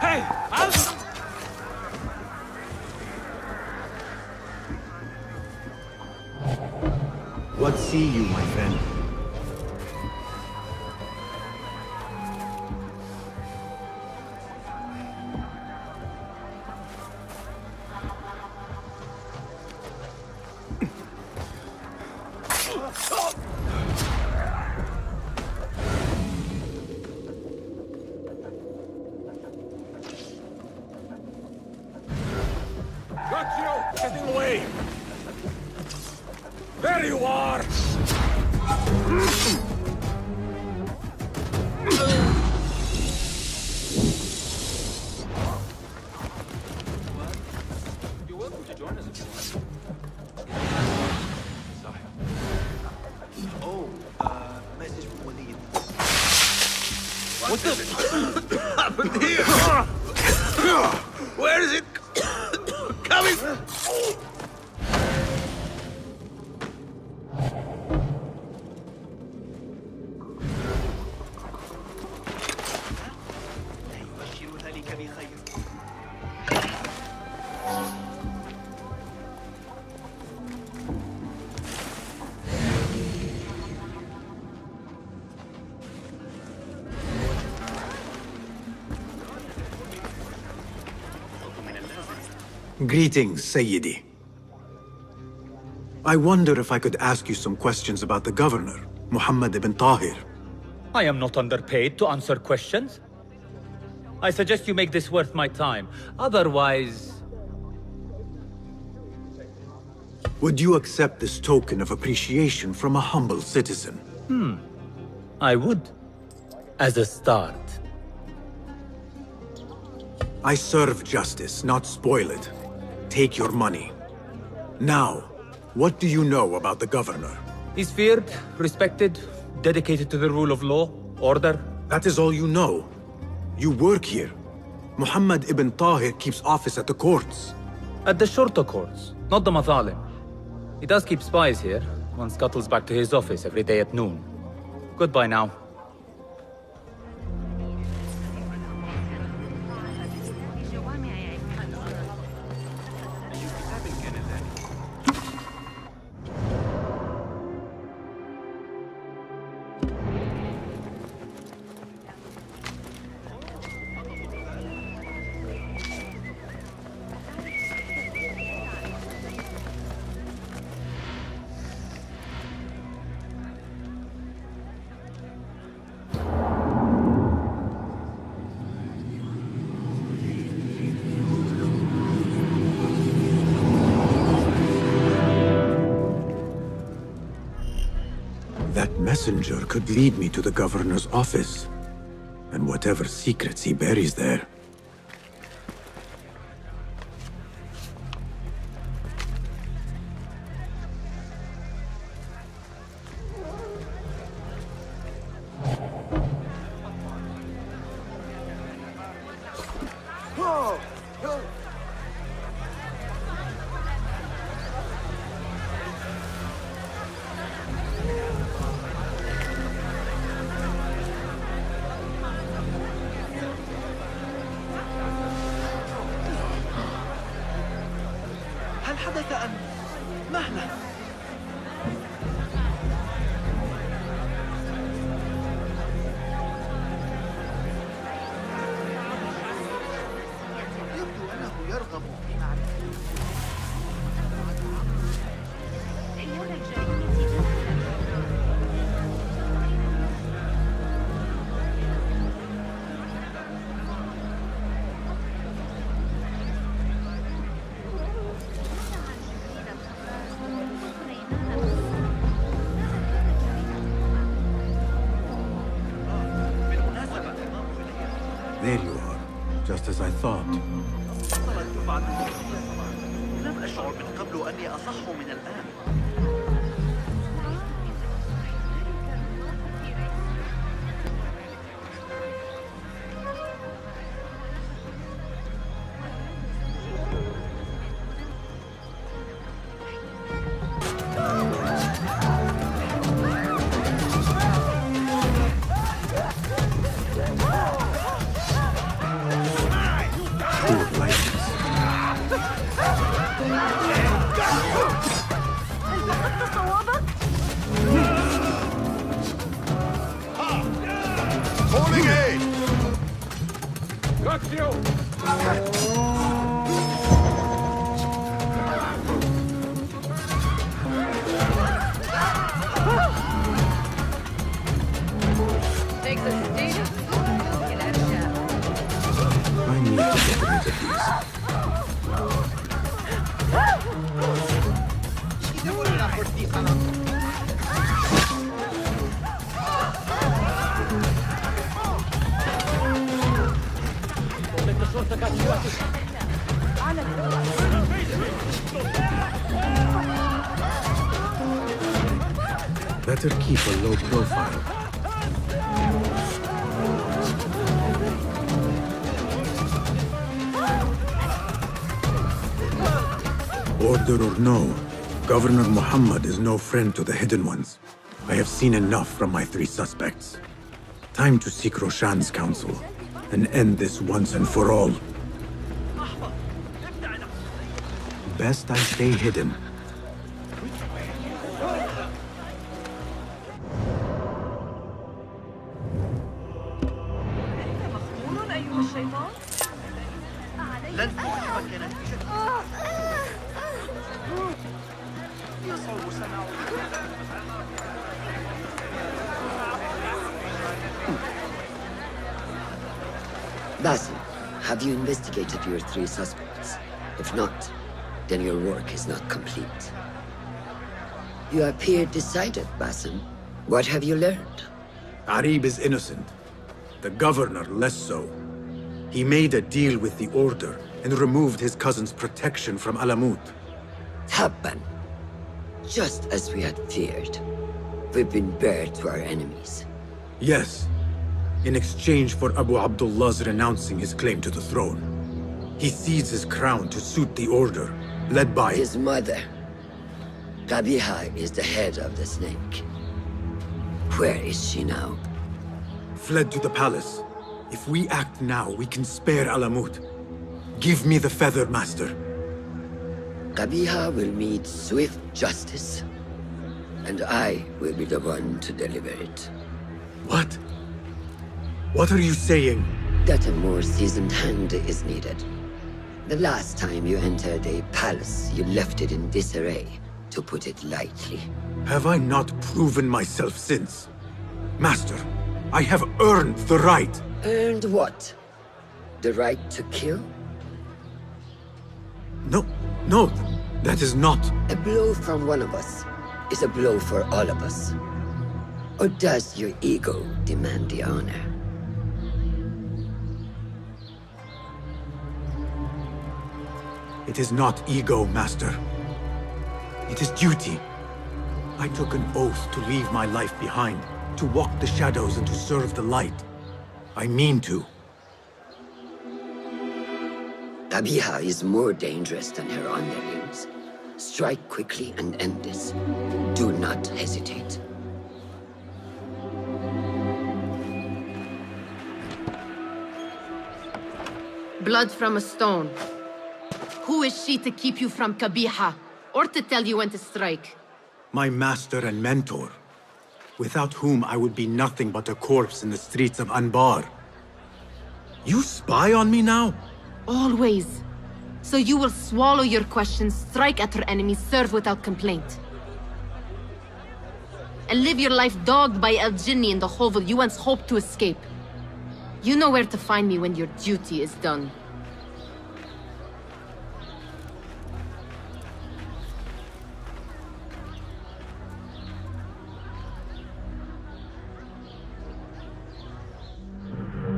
Hey! What see you, my friend? Got you! Getting away! There you are! You're welcome to join us if you want. Oh, message from Walid. What the happened here? Where is it coming? يبشر ذلك بخير. Greetings, Sayyidi. I wonder if I could ask you some questions about the governor, Muhammad ibn Tahir. I am not underpaid to answer questions. I suggest you make this worth my time. Otherwise... Would you accept this token of appreciation from a humble citizen? I would. As a start. I serve justice, not spoil it. Take your money. Now, what do you know about the governor? He's feared, respected, dedicated to the rule of law, order. That is all you know. You work here. Muhammad ibn Tahir keeps office at the courts. At the shorter courts, not the Mathalim. He does keep spies here. One scuttles back to his office every day at noon. Goodbye now. That messenger could lead me to the governor's office, and whatever secrets he buries there. هل حدث أم مهلا؟ يبدو أنه يرغب في معرفة There you are, just as I thought. لم أشعر من قبل أني أصح من الآن. Calling aid! Got you! Takes a stage of get out of shadow. I need to get rid of these. Better keep a low profile. Order or no, Governor Muhammad is no friend to the Hidden Ones. I have seen enough from my 3 suspects. Time to seek Roshan's counsel and end this once and for all. Best I stay hidden. لن تعجبك نتيجة يصعب سماعه. Basim, have you investigated your 3 suspects? If not, then your work is not complete. You appear decided, Basim. What have you learned? Arib is innocent. The governor less so. He made a deal with the Order and removed his cousin's protection from Alamut. Tabban. Just as we had feared. We've been bared to our enemies. Yes, in exchange for Abu Abdullah's renouncing his claim to the throne. He cedes his crown to suit the Order, led by his mother. Qabiha is the head of the snake. Where is she now? Fled to the palace. If we act now, we can spare Alamut. Give me the feather, Master. Qabiha will meet swift justice, and I will be the one to deliver it. What? What are you saying? That a more seasoned hand is needed. The last time you entered a palace, you left it in disarray, to put it lightly. Have I not proven myself since? Master, I have earned the right. Earned what? The right to kill? No, that is not... A blow from one of us is a blow for all of us. Or does your ego demand the honor? It is not ego, Master. It is duty. I took an oath to leave my life behind, to walk the shadows and to serve the light. I mean to. Qabiha is more dangerous than her underlings. Strike quickly and end this. Do not hesitate. Blood from a stone. Who is she to keep you from Qabiha, or to tell you when to strike? My master and mentor, without whom I would be nothing but a corpse in the streets of Anbar. You spy on me now? Always. So you will swallow your questions, strike at her enemies, serve without complaint. And live your life dogged by El Jinni in the hovel you once hoped to escape. You know where to find me when your duty is done.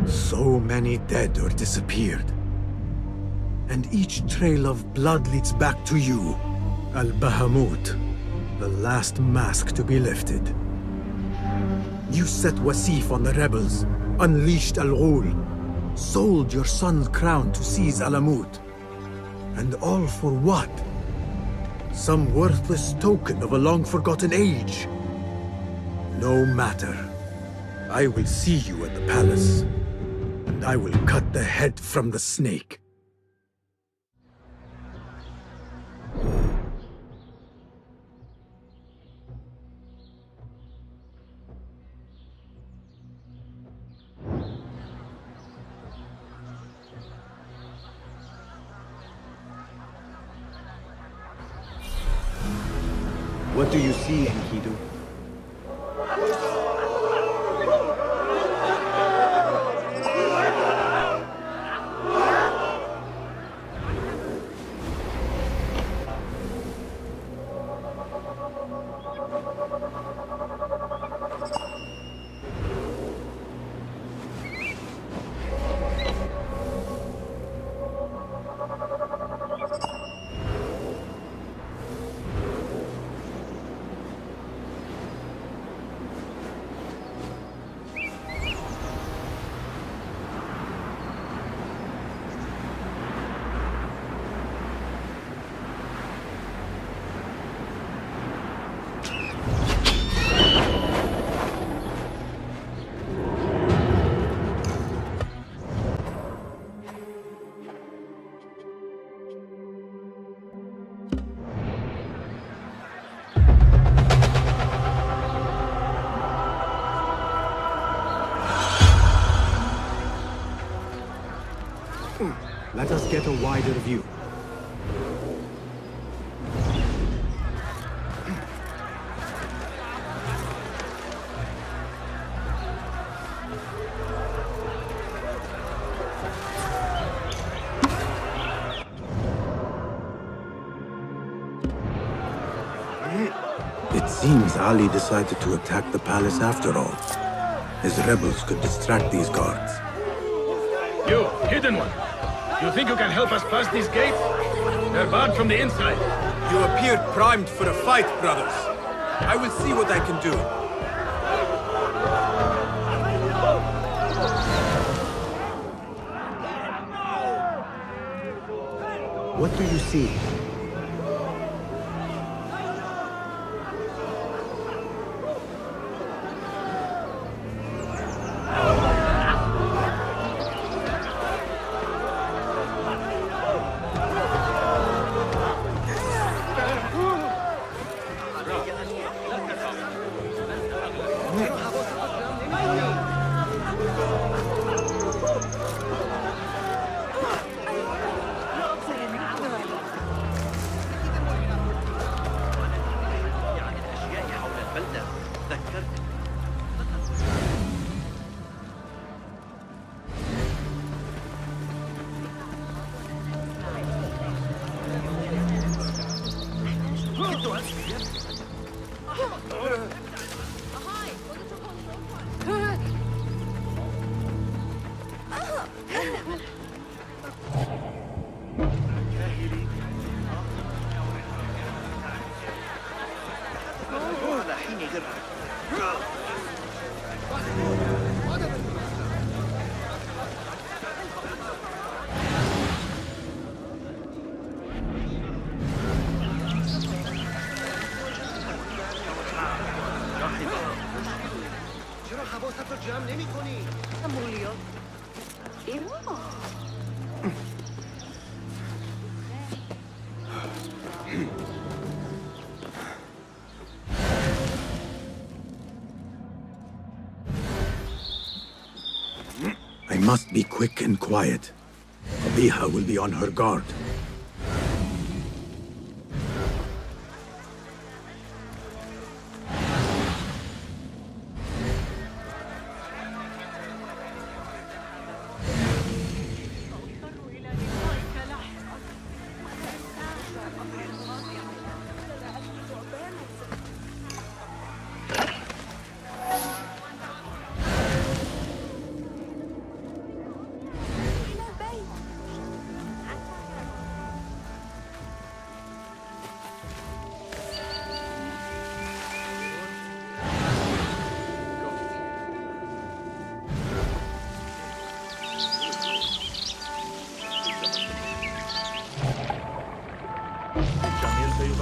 So many dead or disappeared. and each trail of blood leads back to you. Al-Bahamut, the last mask to be lifted. You set Wasif on the rebels, unleashed Al-Ghul, sold your son's crown to seize Alamut. And all for what? Some worthless token of a long-forgotten age. No matter. I will see you at the palace, and I will cut the head from the snake. What do you see, Enkidu? Let us get a wider view. It seems Ali decided to attack the palace after all. His rebels could distract these guards. You, hidden one! You think you can help us pass these gates? They're barred from the inside. You appeared primed for a fight, brothers. I will see what I can do. What do you see? I must be quick and quiet. Abiha will be on her guard.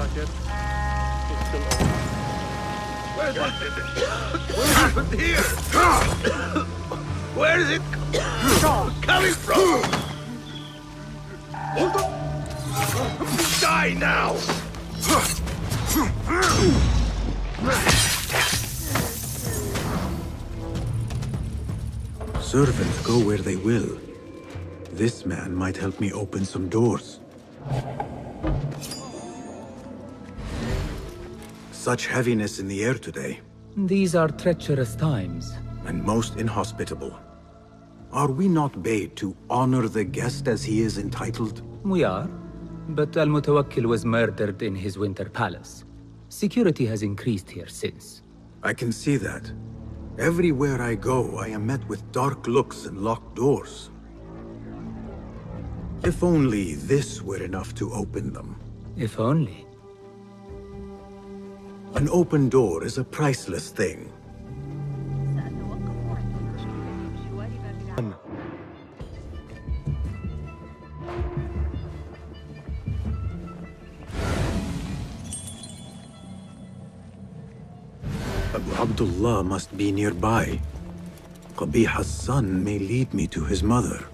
back yet? It's still open. Where's it? What happened here? Where is it coming from? Die now! Servants go where they will. This man might help me open some doors. Such heaviness in the air today. These are treacherous times. And most inhospitable. Are we not bade to honor the guest as he is entitled? We are. But Al-Mutawakkil was murdered in his winter palace. Security has increased here since. I can see that. Everywhere I go, I am met with dark looks and locked doors. If only this were enough to open them. If only. An open door is a priceless thing. Abu Abdullah must be nearby. Qabiha's son may lead me to his mother.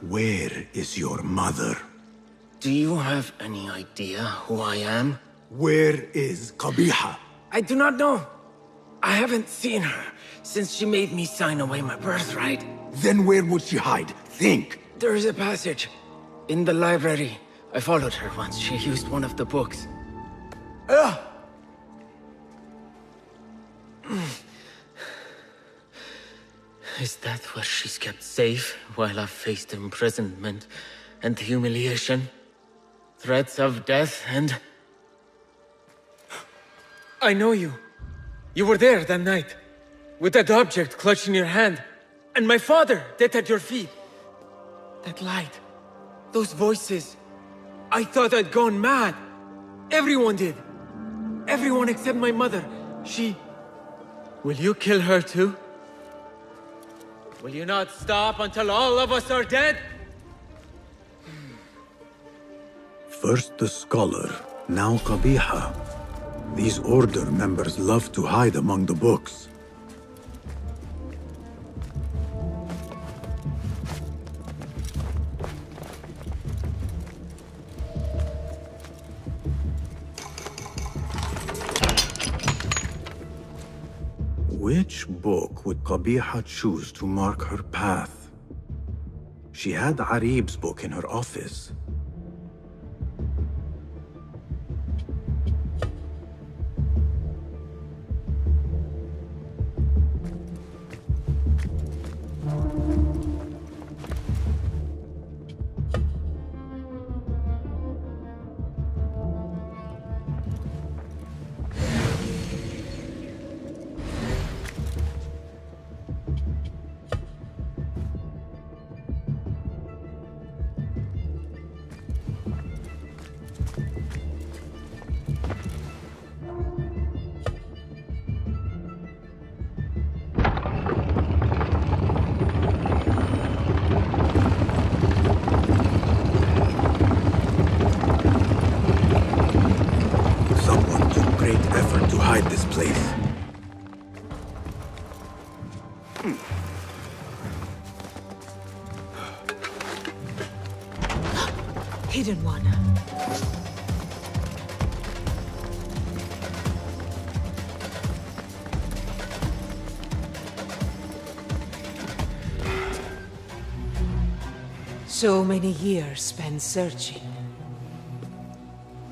Where is your mother? Do you have any idea who I am? Where is Qabiha? I do not know. I haven't seen her since she made me sign away my birthright. Then where would she hide? Think! There is a passage in the library. I followed her once. She used one of the books. Is that where she's kept safe while I've faced imprisonment and humiliation? Threats of death and... I know you. You were there that night, with that object clutched in your hand, and my father dead at your feet. That light, those voices. I thought I'd gone mad. Everyone did. Everyone except my mother. She... Will you kill her too? Will you not stop until all of us are dead? First the scholar, now Qabiha. These Order members love to hide among the books. Which book would Qabiha choose to mark her path? She had Arib's book in her office. place. Hidden one. So many years spent searching.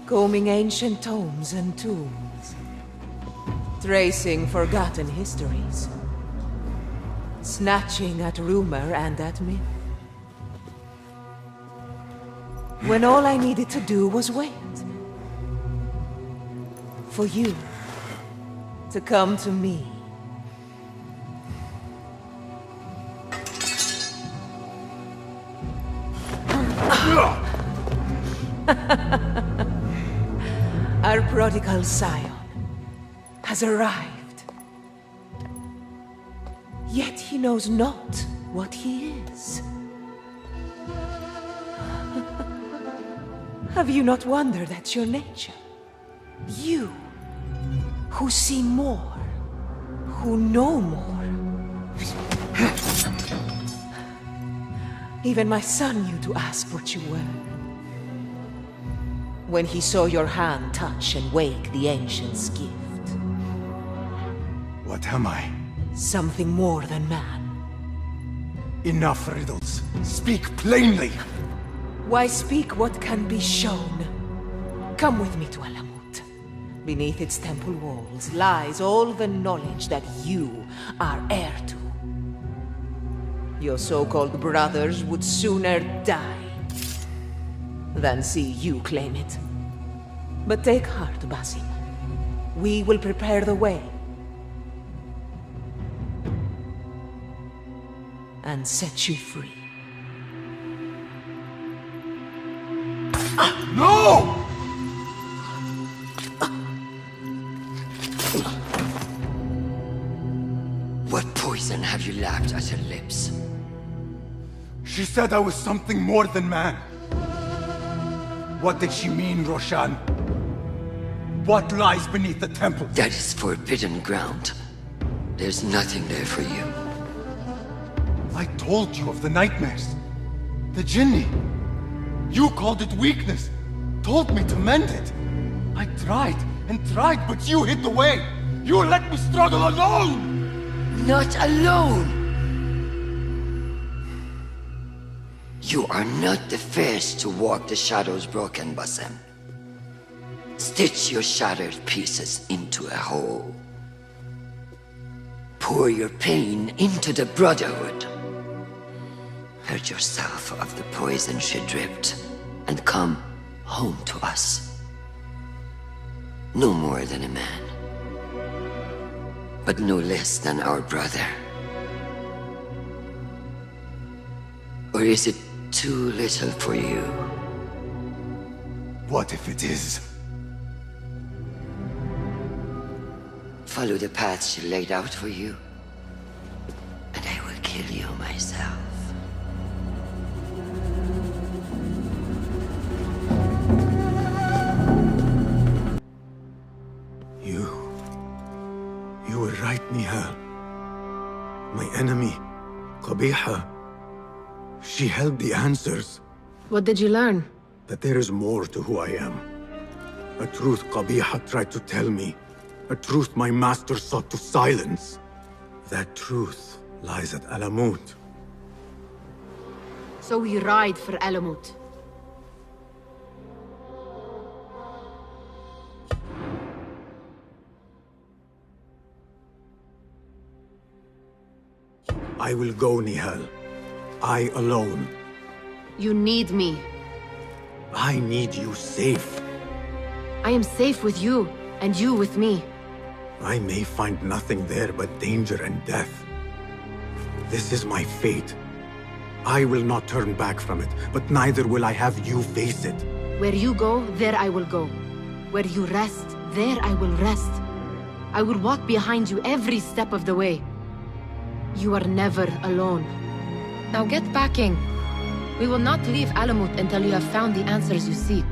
Combing ancient tomes and tombs. Tracing forgotten histories. Snatching at rumor and at myth. When all I needed to do was wait. For you to come to me. Our prodigal scion has arrived. Yet he knows not what he is. Have you not wondered at your nature? You, who see more, who know more. Even my son knew to ask what you were. When he saw your hand touch and wake the ancient's gift. What am I? Something more than man. Enough riddles. Speak plainly! Why speak what can be shown? Come with me to Alamut. Beneath its temple walls lies all the knowledge that you are heir to. Your so-called brothers would sooner die than see you claim it. But take heart, Basim. We will prepare the way. And set you free. No! What poison have you lapped at her lips? She said I was something more than man. What did she mean, Roshan? What lies beneath the temple? That is forbidden ground. There's nothing there for you. I told you of the nightmares. The Jinni. You called it weakness. Told me to mend it. I tried and tried, but you hid the way. You let me struggle alone! Not alone! You are not the first to walk the shadows broken, Basim. Stitch your shattered pieces into a whole. Pour your pain into the Brotherhood. Hurt yourself of the poison she dripped, and come home to us. No more than a man, but no less than our brother. Or is it too little for you? What if it is? Follow the path she laid out for you, and I will kill you myself. You were right, Nihal. My enemy, Qabiha. She held the answers. What did you learn? That there is more to who I am. A truth Qabiha tried to tell me. A truth my master sought to silence. That truth lies at Alamut. So we ride for Alamut. I will go, Nihal. I alone. You need me. I need you safe. I am safe with you, and you with me. I may find nothing there but danger and death. This is my fate. I will not turn back from it, but neither will I have you face it. Where you go, there I will go. Where you rest, there I will rest. I will walk behind you every step of the way. You are never alone. Now get packing. We will not leave Alamut until you have found the answers you seek.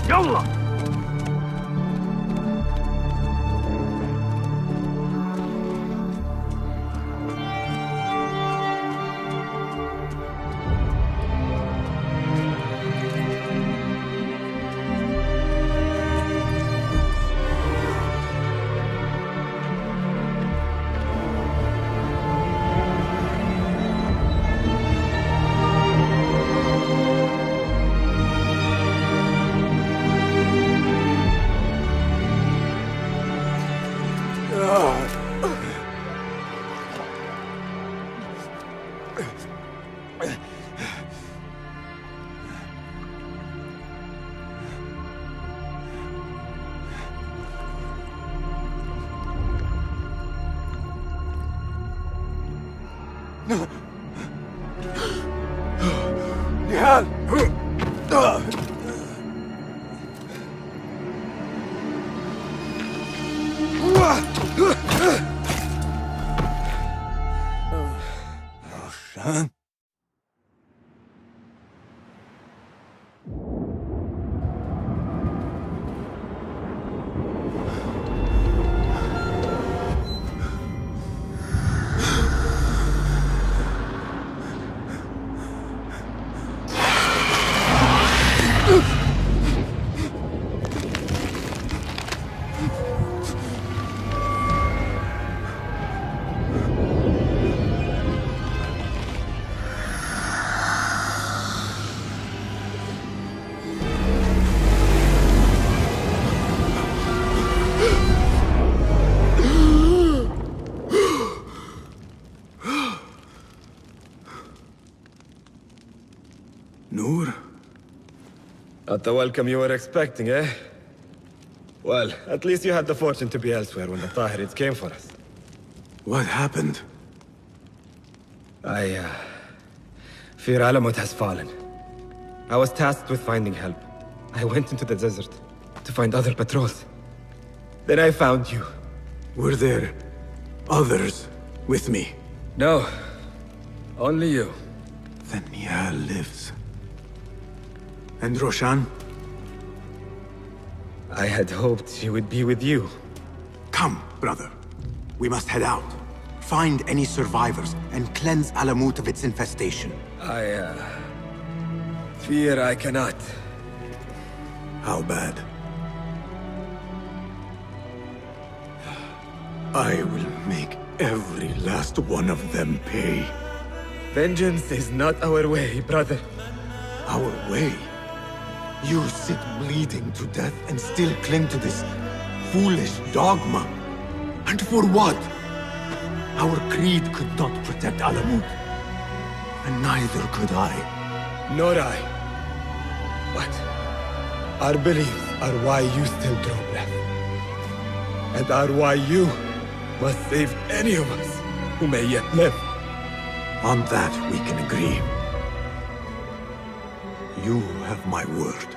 يلا. نهال. Roshan? Noor? Not the welcome you were expecting, eh? Well, at least you had the fortune to be elsewhere when the Tahirids came for us. What happened? I fear Alamut has fallen. I was tasked with finding help. I went into the desert to find other patrols. Then I found you. Were there others with me? No. Only you. Then Nihal lives. And Roshan? I had hoped she would be with you. Come, brother. We must head out. Find any survivors and cleanse Alamut of its infestation. I fear I cannot. How bad? I will make every last one of them pay. Vengeance is not our way, brother. Our way? You sit bleeding to death and still cling to this foolish dogma. And for what? Our creed could not protect Alamut. And neither could I. Nor I. But our beliefs are why you still draw breath. And are why you must save any of us who may yet live. On that we can agree. You have my word.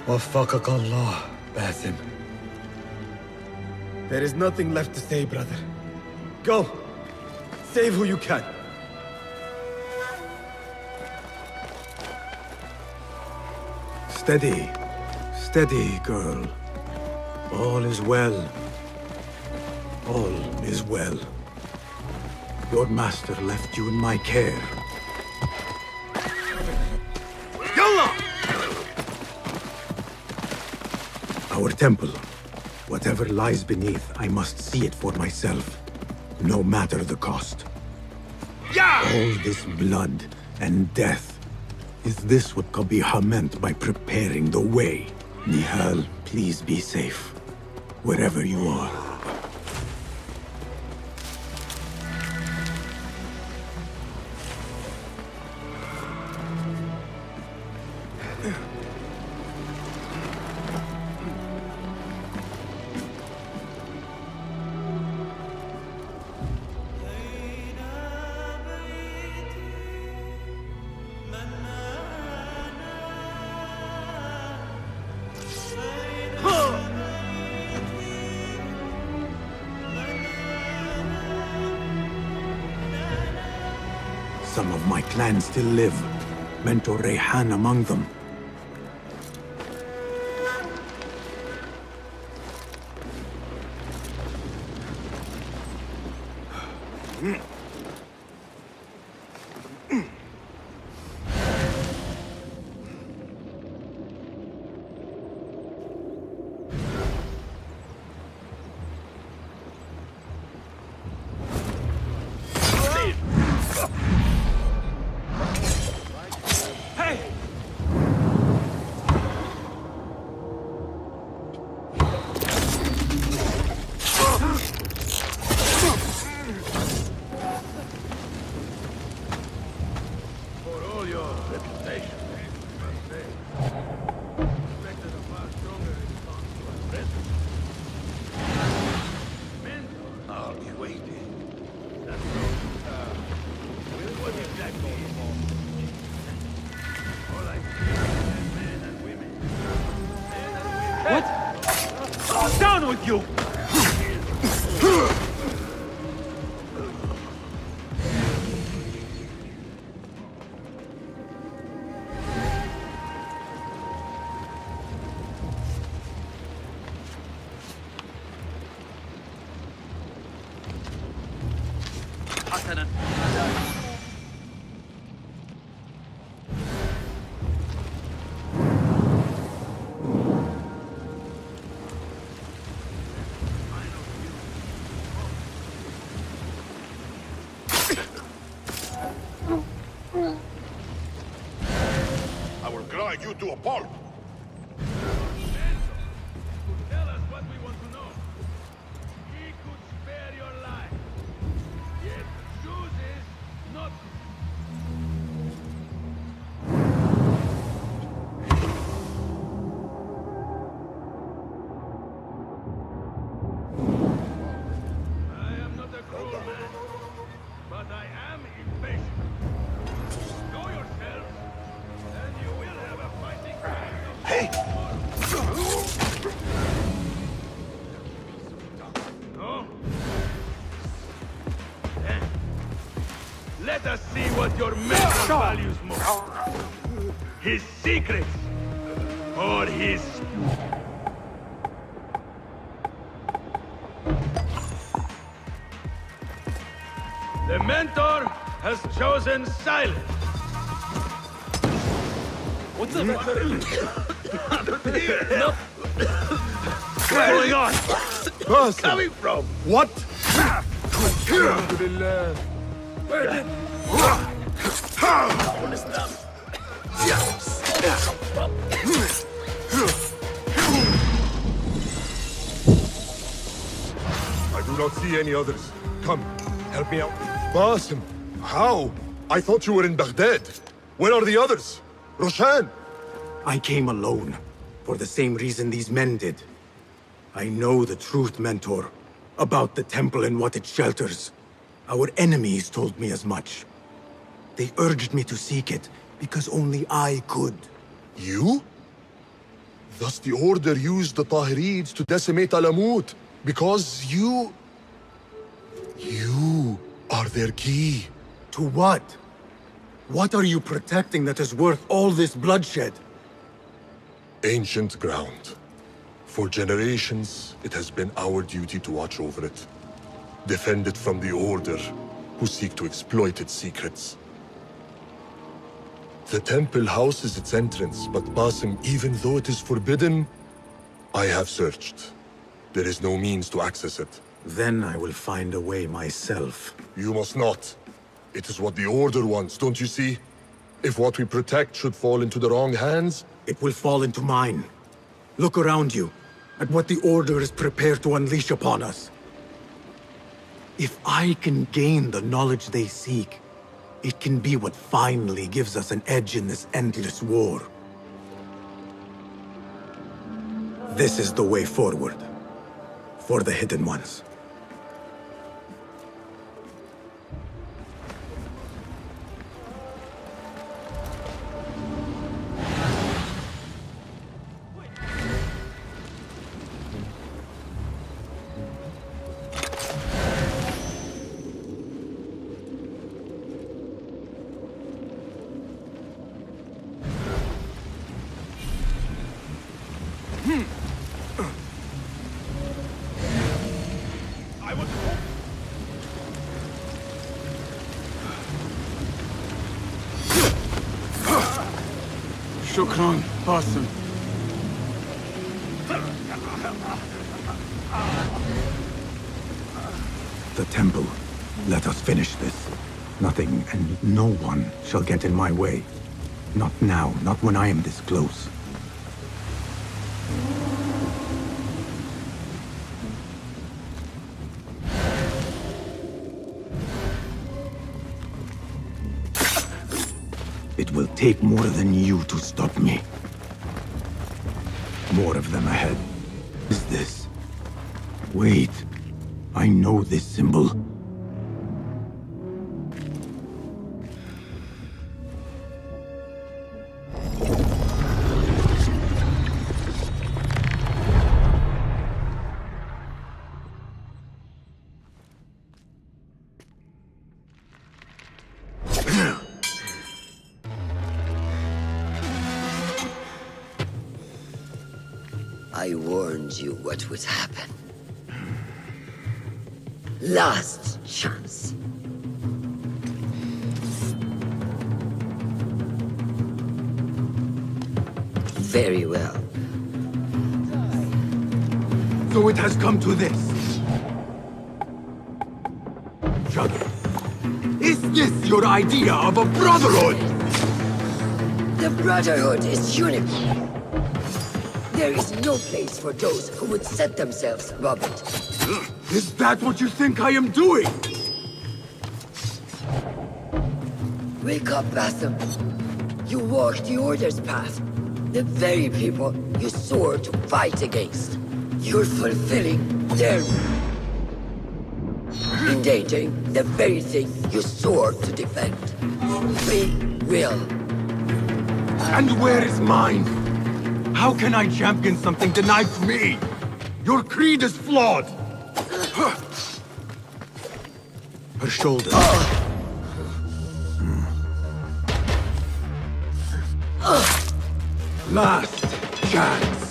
Waffaqak Allah, Basim. There is nothing left to say, brother. Go! Save who you can. Steady. Steady, girl. All is well. All is well. Your master left you in my care. Yalla! Our temple. Whatever lies beneath, I must see it for myself. No matter the cost. Yeah! All this blood and death. Is this what Qabiha meant by preparing the way? Nihal, please be safe. Wherever you are. Some of my clan still live. Mentor Rayhan among them. What? Down with you! حسنا. I will grind you to a pulp. Tell us what we want to know. He could spare your life, yet chooses not to. I am not a cruel man, but I am impatient. Know yourself, and you will have a fighting chance. Hey! No? Then, let us see what your mentor values most. His secrets, or his... The mentor has chosen silence. What's the matter? No. What's going on? Where's coming from? What? Where did... I do not see any others. Come, help me out. Basim, how? I thought you were in Baghdad. Where are the others? Roshan! I came alone, for the same reason these men did. I know the truth, Mentor, about the temple and what it shelters. Our enemies told me as much. They urged me to seek it, because only I could. You? Thus the Order used the Tahirids to decimate Alamut, because you are their key. To what? What are you protecting that is worth all this bloodshed? Ancient ground. For generations, it has been our duty to watch over it. Defend it from the Order, who seek to exploit its secrets. The temple houses its entrance, but Basim, even though it is forbidden, I have searched. There is no means to access it. Then I will find a way myself. You must not. It is what the Order wants, don't you see? If what we protect should fall into the wrong hands... It will fall into mine. Look around you, at what the Order is prepared to unleash upon us. If I can gain the knowledge they seek, it can be what finally gives us an edge in this endless war. This is the way forward. For the Hidden Ones. Shukran, Basim. The temple. Let us finish this. Nothing and no one shall get in my way. Not now, not when I am this close. It will take more than you to stop me. More of them ahead. Is this? Wait. I know this symbol. I warned you what would happen. Last chance. Very well. So it has come to this. Shudder. Is this your idea of a brotherhood? The Brotherhood is unique. There is no place for those who would set themselves above it. Is that what you think I am doing? Wake up, Basim. You walk the Order's path. The very people you swore to fight against. You're fulfilling their... endangering the very thing you swore to defend. Free will. And where is mine? How can I champion something denied to me? Your creed is flawed! Her shoulder. Last chance.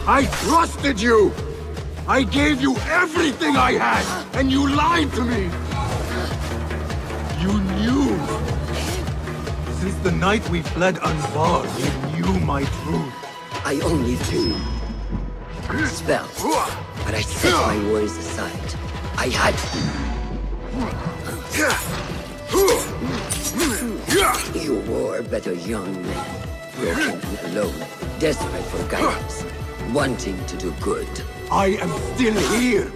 I trusted you! I gave you everything I had, and you lied to me! You knew! Since the night we fled unbarred, you knew my truth. I only do. Spell. But I set my worries aside. I had to. You were but a young man, broken and alone, desperate for guidance, wanting to do good. I am still here!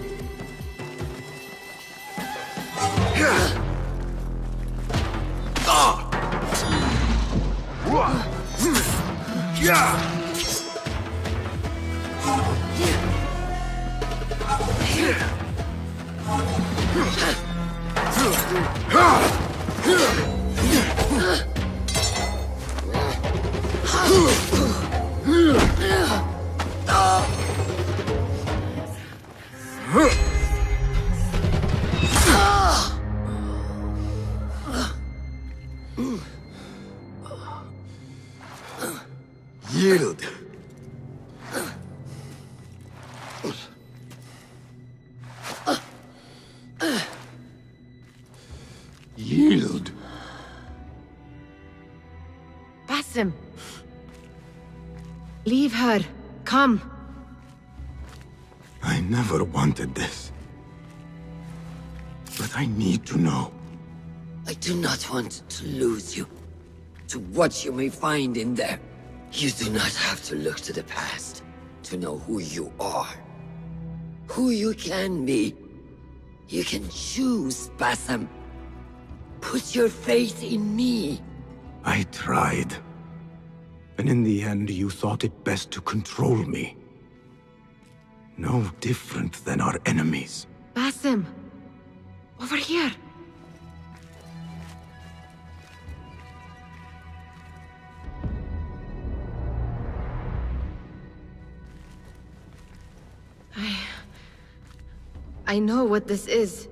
Yield. Yield. Basim. Leave her. Come. I never wanted this. But I need to know. I do not want to lose you. To what you may find in there. You do not have to look to the past to know who you are. Who you can be. You can choose, Basim. Put your faith in me. I tried. And in the end, you thought it best to control me. No different than our enemies. Basim. Over here. I know what this is.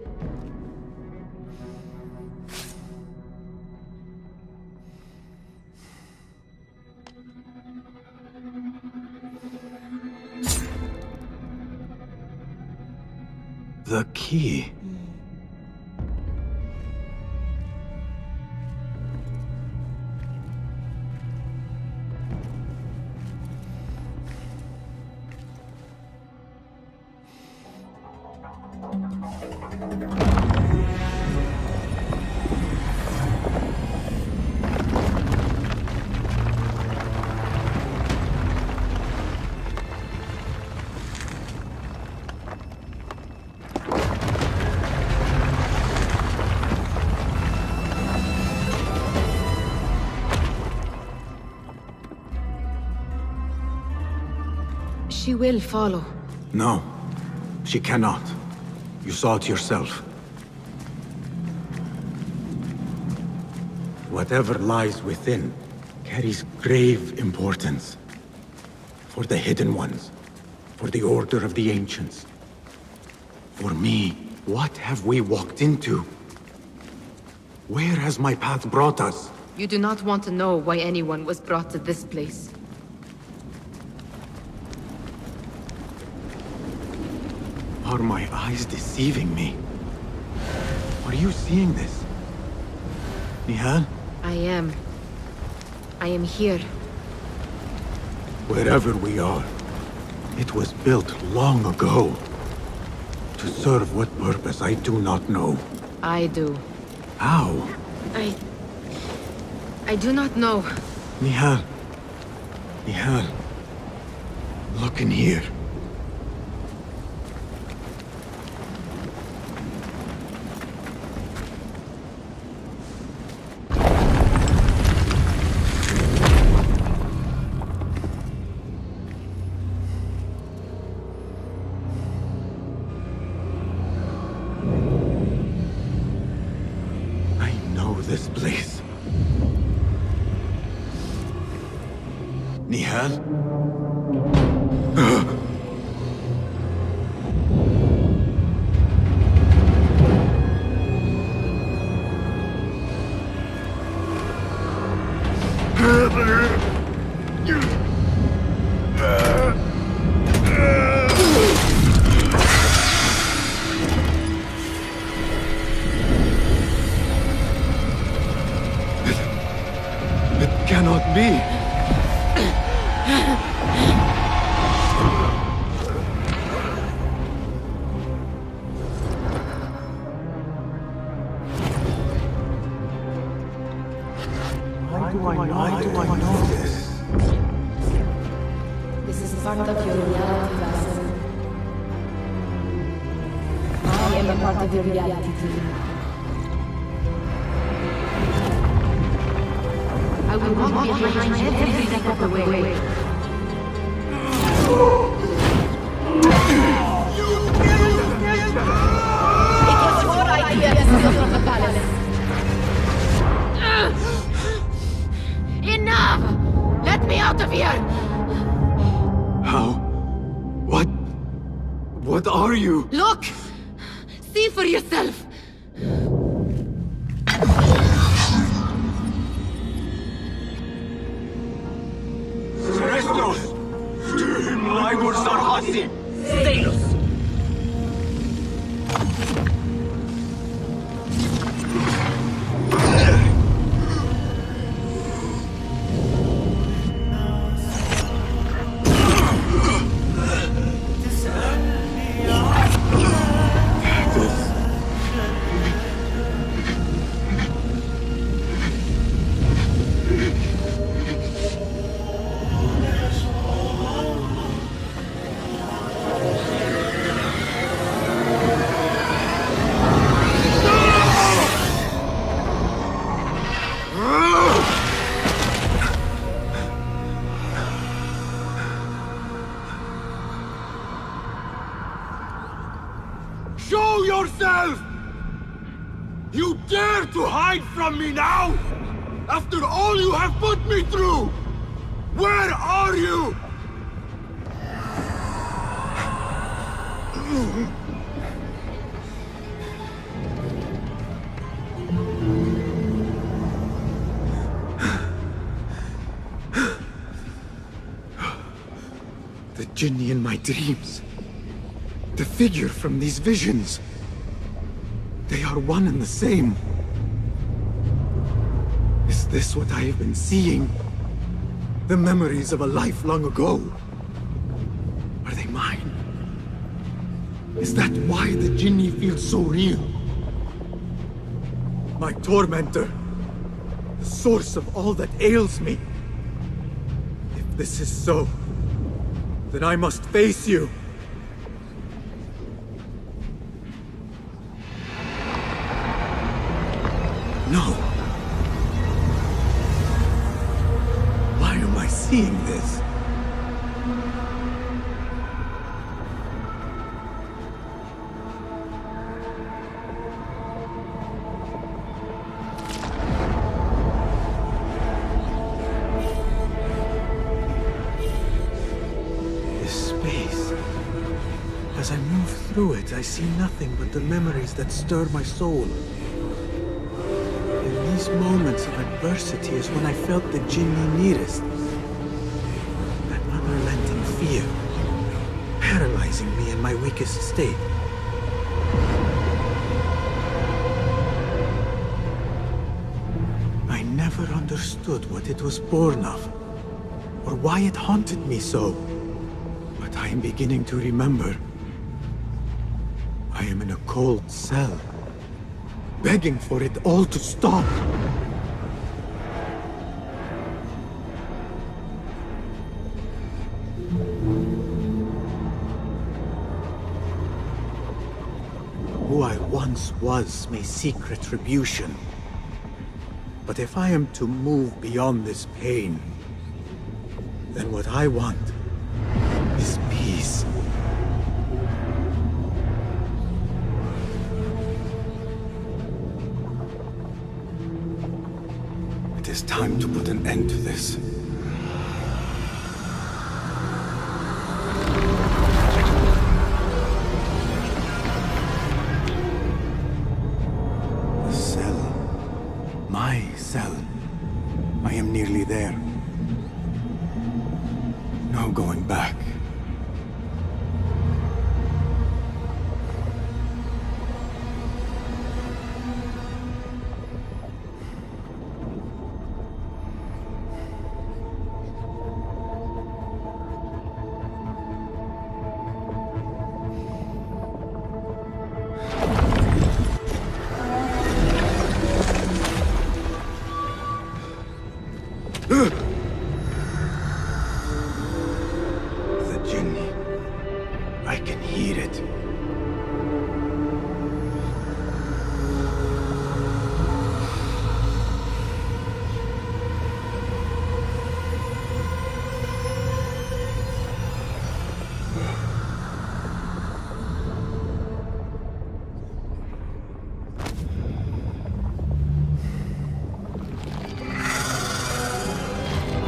The key. She will follow. No, she cannot. You saw it yourself. Whatever lies within carries grave importance. For the hidden ones, for the order of the ancients. For me, what have we walked into? Where has my path brought us? You do not want to know why anyone was brought to this place. Are my eyes deceiving me? Are you seeing this? Nihal? I am here. Wherever we are, it was built long ago. To serve what purpose, I do not know. I do. How? I do not know. Nihal. Nihal. Look in here. This place. Nihal? Cannot be. Why do I know this? This is part of your reality, Vassal. I am a part of your reality too. I will walk behind you every step of the way. It was your idea to steal the palace. Enough! Let me out of here! How? What are you? Look! See for yourself! Stalos! Show yourself! You dare to hide from me now? After all you have put me through! Where are you? The Jinni in my dreams. The figure from these visions. They are one and the same. Is this what I have been seeing? The memories of a life long ago? Are they mine? Is that why the Jinni feels so real? My tormentor. The source of all that ails me. If this is so, then I must face you. No. Why am I seeing this? As I move through it, I see nothing but the memories that stir my soul. In these moments of adversity is when I felt the Jinni nearest. That unrelenting fear, paralyzing me in my weakest state. I never understood what it was born of, or why it haunted me so. But I am beginning to remember. I am in a cold cell, begging for it all to stop. Who I once was may seek retribution. But if I am to move beyond this pain, then what I want is peace. It is time to put an end to this. The cell. My cell. I am nearly there. No going back. The Jinni. I can hear it.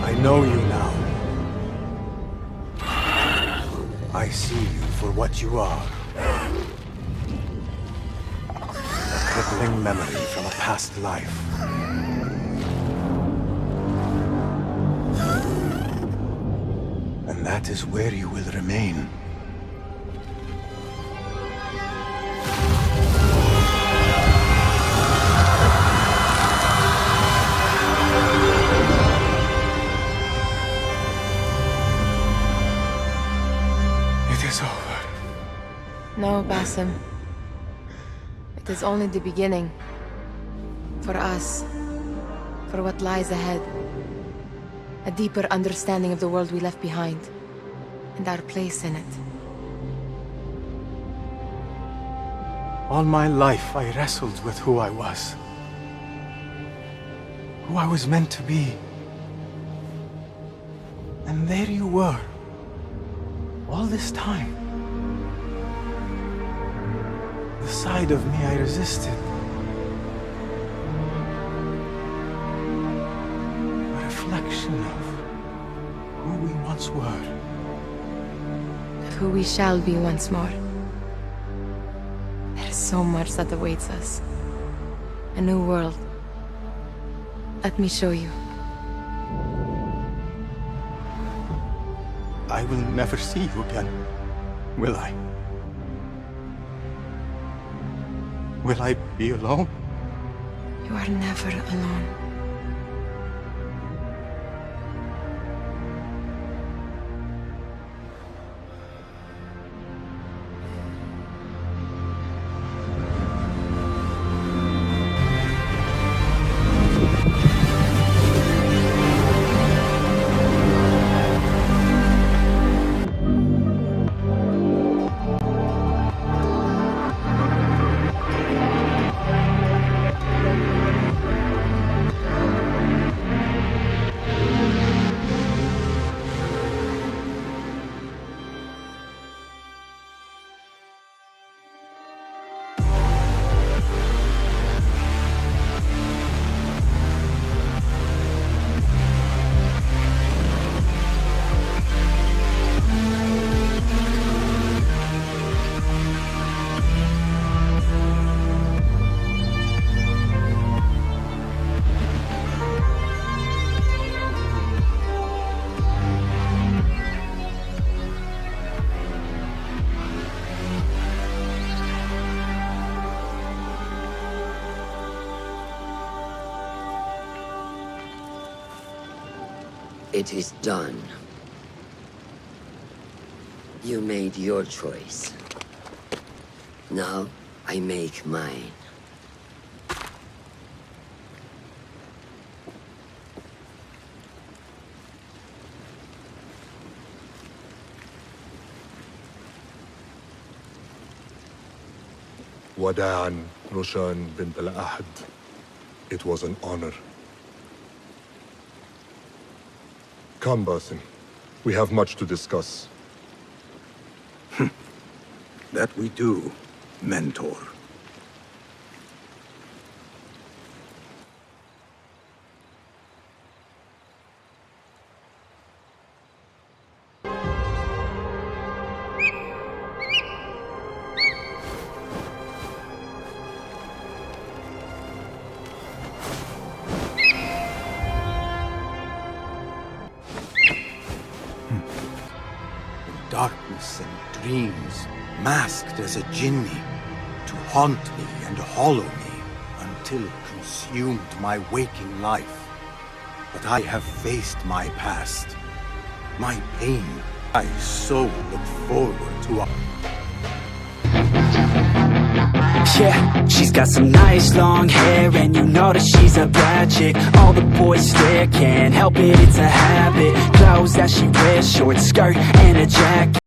I know you now. I see you for what you are. A crippling memory from a past life. And that is where you will remain. It is over. No, Basim. It is only the beginning. For us. For what lies ahead. A deeper understanding of the world we left behind. And our place in it. All my life I wrestled with who I was. Who I was meant to be. And there you were. All this time. The side of me I resisted. A reflection of who we once were. Of who we shall be once more. There is so much that awaits us. A new world. Let me show you. I will never see you again, will I? Will I be alone? You are never alone. It is done. You made your choice. Now, I make mine. Wada'an, Roshan bint al-Ahad. It was an honor. Come, Basim. We have much to discuss. That we do, Mentor. Darkness and dreams, masked as a jinni, to haunt me and hollow me until it consumed my waking life. But I have faced my past, my pain. I so look forward to Yeah, she's got some nice long hair, and you know that she's a bad chick. All the boys stare, can't help it, it's a habit. Clothes that she wears, short skirt and a jacket.